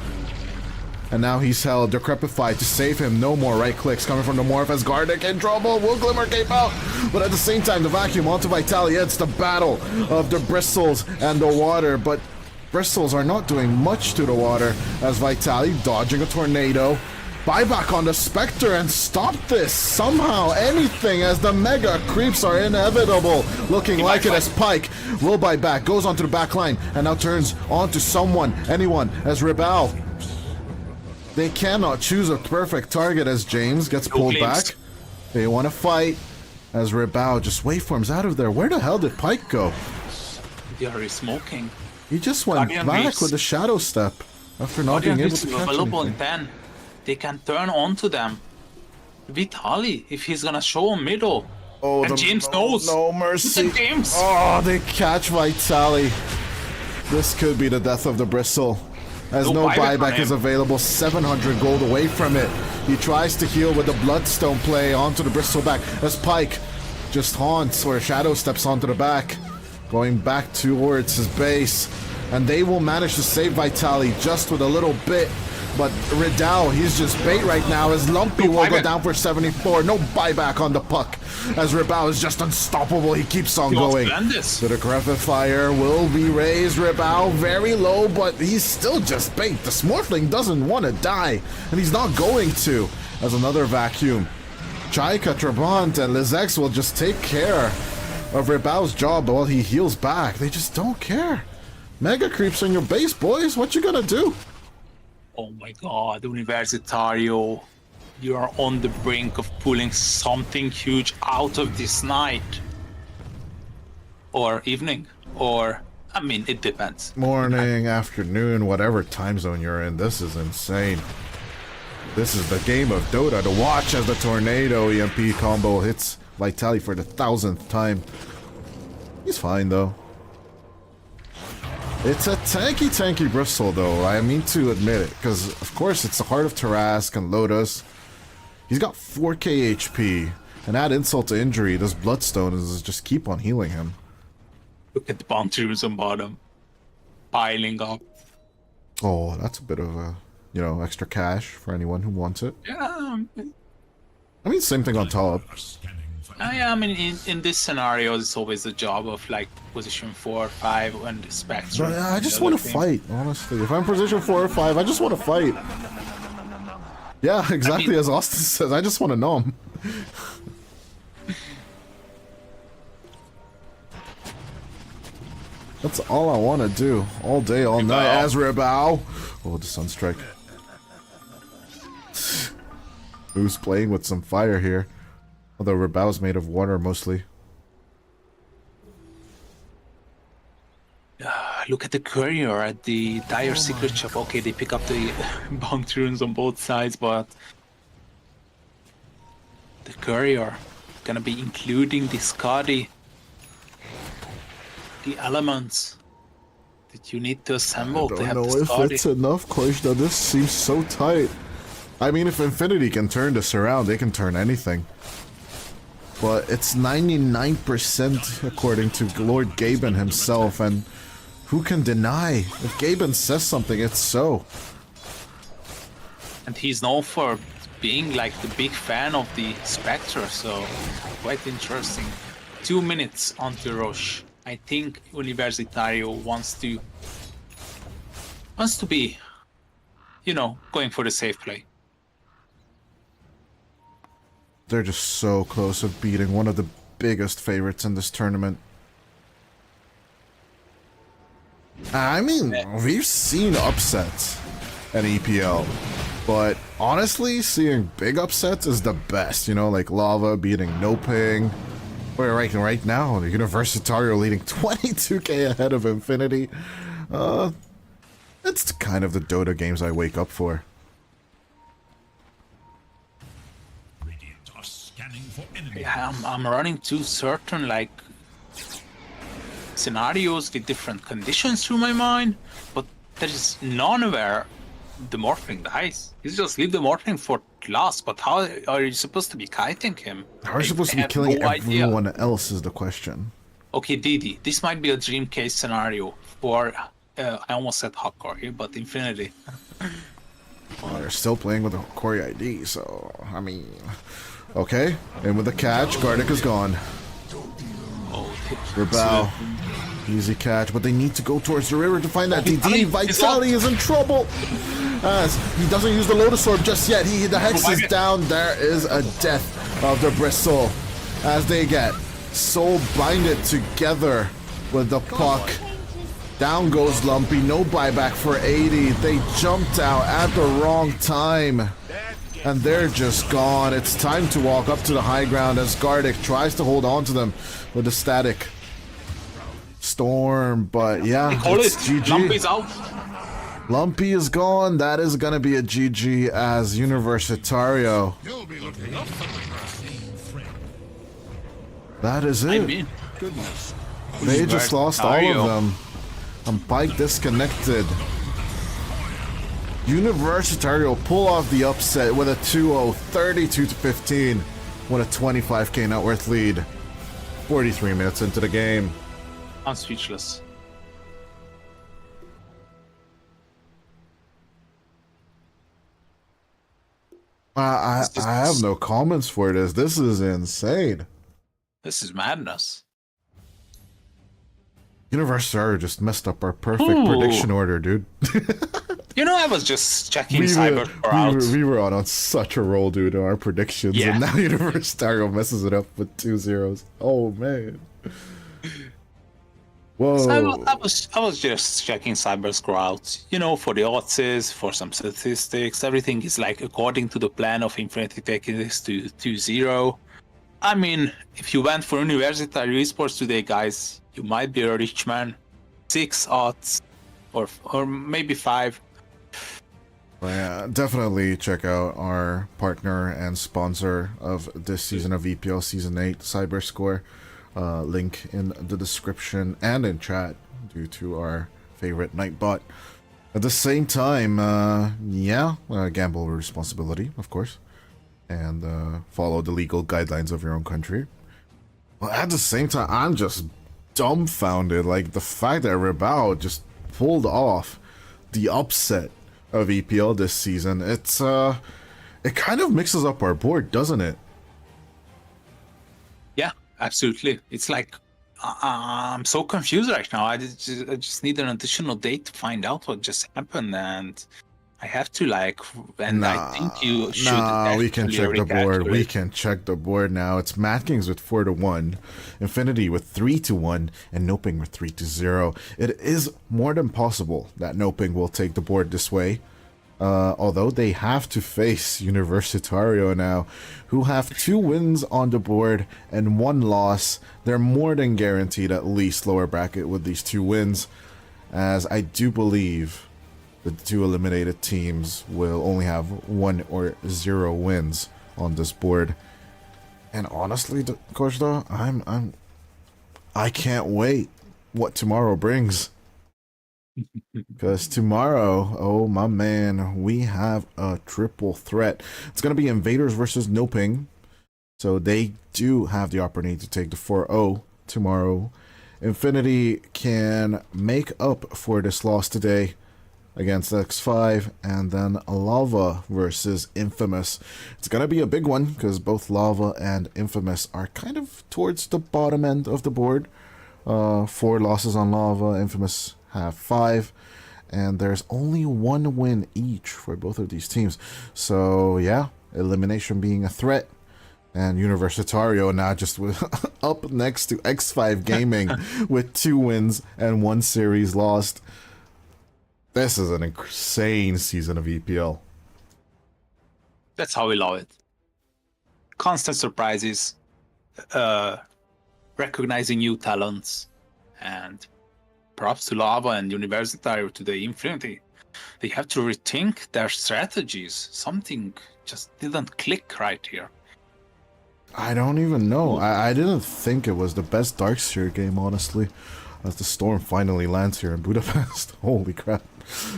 And now he's held. Decrepified to save him. No more right clicks coming from the Morph as Gardic in trouble. Will Glimmer cape out. But at the same time, the vacuum onto Vitaly. It's the battle of the bristles and the water. But bristles are not doing much to the water as Vitaly dodging a tornado. Buyback on the Spectre and stop this somehow, anything, as the mega creeps are inevitable. Looking like it as Pike will buy back, goes onto the back line, and now turns onto someone, anyone, as Rebel. They cannot choose a perfect target as James gets pulled back. They want to fight as Rebel just waveforms out of there. Where the hell did Pike go? They are smoking. He just went back with the Shadow Step after not being able to catch anything. Then they can turn onto them. Vitaly, if he's gonna show a middle. Oh, and James knows. No mercy. James. Oh, they catch Vitaly. This could be the death of the Bristle. As no buyback is available, 700 gold away from it. He tries to heal with the Bloodstone play onto the Bristleback as Pike just haunts or Shadow Steps onto the back. Going back towards his base. And they will manage to save Vitaly just with a little bit. But Riddell, he's just bait right now as Lumpy will go down for 74. No buyback on the puck. As Rebel is just unstoppable. He keeps on going. So the Gratifier will be raised. Rebel very low, but he's still just bait. The Smurfling doesn't want to die. And he's not going to. As another vacuum. Chaika, Trabant, and Lizex will just take care of Rebel's job while he heals back. They just don't care. Mega creeps on your base, boys. What you gonna do? Oh my god, Universitario, you are on the brink of pulling something huge out of this night. Or evening, or, I mean, it depends. Morning, afternoon, whatever time zone you're in, this is insane. This is the game of Dota to watch as the Tornado EMP combo hits Vitaly for the 1000th time. He's fine though. It's a tanky Bristle though, I mean to admit it, because of course it's the Heart of Tarask and Lotus. He's got 4k HP, and add insult to injury, this Bloodstone is just keep on healing him. Look at the bounties on bottom, piling up. Oh, that's a bit of a, you know, extra cash for anyone who wants it. Yeah, I mean, same thing on top. yeah, I mean, in this scenario, it's always the job of like position 4 or 5 and the Spectre. I just want to fight, honestly. If I'm position 4 or 5, I just want to fight. Yeah, exactly, I mean, as Austin says, I just want to know him. That's all I want to do. All day, all night, as Rebel. Oh, the Sunstrike. Who's playing with some fire here? Although Rebel's made of water mostly. Look at the courier at the Dire Secret Shop. Okay, they pick up the bounty runes on both sides, but the courier gonna be including the Skadi, the elements that you need to assemble to have the Skadi. I don't know if it's enough, Koishna. This seems so tight. I mean, if Infinity can turn this around, they can turn anything. But it's 99% according to Lord Gaben himself, and who can deny? If Gaben says something, it's so. And he's known for being like the big fan of the Spectre, so quite interesting. 2 minutes onto Roche. I think Universitario wants to be, you know, going for the safe play. They're just so close of beating one of the biggest favorites in this tournament. I mean, we've seen upsets at EPL, but honestly, seeing big upsets is the best, you know, like Lava beating No Ping. Where right now, the Universitario leading 22k ahead of Infinity. It's kind of the Dota games I wake up for. Yeah, I'm running 2 certain like scenarios with different conditions through my mind, but there is none where the morphing dies. He's just leave the morphing for last, but how are you supposed to be kiting him? How are you I supposed to be have killing no idea. everyone else is the question. Okay, Didi, this might be a dream case scenario for, I almost said Hakori, but Infinity. Well, they're still playing with the Corey ID, so, I mean... Okay, and with the catch, Gardic is gone. Rebel. Easy catch, but they need to go towards the river to find that DD. Vitality is in trouble! As he doesn't use the Lotus Orb just yet. The Hex is down. There is a death of the Bristle as they get soul binded together with the puck. Down goes Lumpy. No buyback for 80. They jumped out at the wrong time. And they're just gone. It's time to walk up to the high ground as Gardic tries to hold on to them with the static storm. But yeah, it's GG. Lumpy's out. Lumpy is gone. That is going to be a GG as Universitario. You'll be looking up for the grass. That is it. I mean, Goodness. They just lost all of them. And Pike disconnected. Universitario pull off the upset with a 2-0, 32-15, with a 25k net worth lead. 43 minutes into the game. I'm speechless. I have no comments for this. This is insane. This is madness. Universitario just messed up our perfect prediction order, dude. You know, I was just checking Cyber out. We were on such a roll, dude, on our predictions, and now Universitario messes it up with 2 zeros. Oh man. Whoa. So I was just checking Cyber out. You know, for the odds, for some statistics, everything is like according to the plan of Infinity taking this to 2-0. I mean, if you went for Universitario Esports today, guys, you might be a rich man. 6 odds, or maybe 5. Well, yeah, definitely check out our partner and sponsor of this season of EPL Season 8, Cyberscore. Link in the description and in chat due to our favorite Nightbot. At the same time, gamble with responsibility, of course, and follow the legal guidelines of your own country. But at the same time, I'm just dumbfounded, like the fact that Rebao just pulled off the upset of EPL this season. It's it kind of mixes up our board, doesn't it? Yeah, absolutely. It's like I'm so confused right now. I just need an additional date to find out what just happened, and I have to I think you should. We can check the board. We can check the board now. It's Mad Kings with 4-1, Infinity with 3-1, and Noping with 3-0. It is more than possible that Noping will take the board this way. Although they have to face Universitario now, who have 2 wins on the board and 1 loss. They're more than guaranteed at least lower bracket with these 2 wins, as I do believe the 2 eliminated teams will only have 1 or 0 wins on this board. And honestly, Coach, though, I can't wait what tomorrow brings. Because tomorrow, oh my man, we have a triple threat. It's going to be Invaders versus Noping. So they do have the opportunity to take the 4-0 tomorrow. Infinity can make up for this loss today against X5, and then Lava versus Infamous. It's going to be a big one because both Lava and Infamous are kind of towards the bottom end of the board. 4 losses on Lava, Infamous have 5, and there's only 1 win each for both of these teams. So yeah, elimination being a threat, and Universitario now just up next to X5 Gaming with 2 wins and 1 series lost. This is an insane season of EPL. That's how we love it. Constant surprises, recognizing new talents, and props to Lava and Universitario to the Infinity. They have to rethink their strategies. Something just didn't click right here. I don't even know. I didn't think it was the best Darkseer game, honestly, as the Storm finally lands here in Budapest. Holy crap.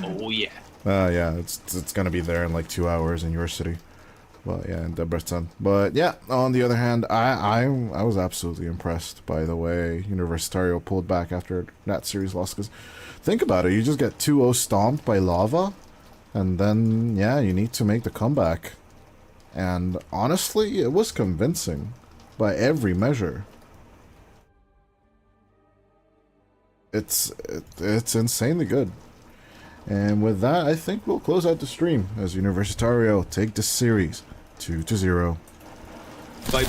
Oh yeah. Yeah, it's gonna be there in like 2 hours in your city. Well, yeah, in Debrecen. But yeah, on the other hand, I was absolutely impressed by the way Universitario pulled back after that series loss. Because think about it, you just get 2-0 stomped by Lava, and then yeah, you need to make the comeback. And honestly, it was convincing by every measure. It's insanely good. And with that, I think we'll close out the stream as Universitario take the series 2-0. Like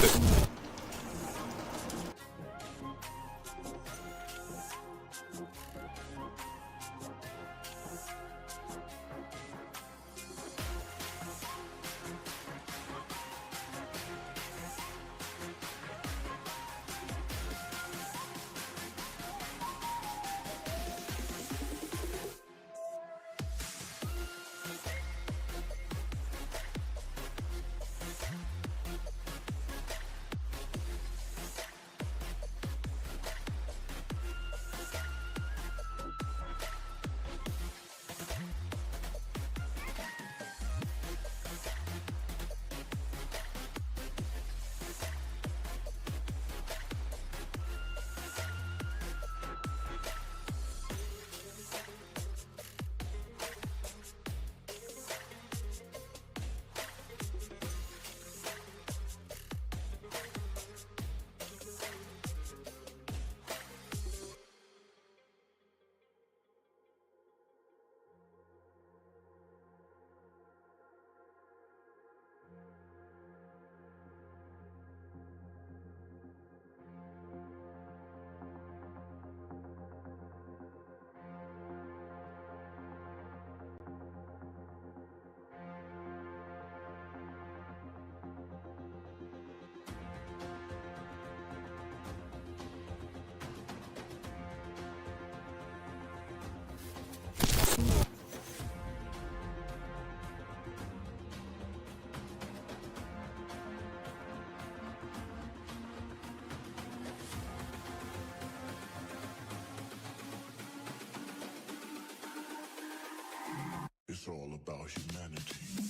It's all about humanity.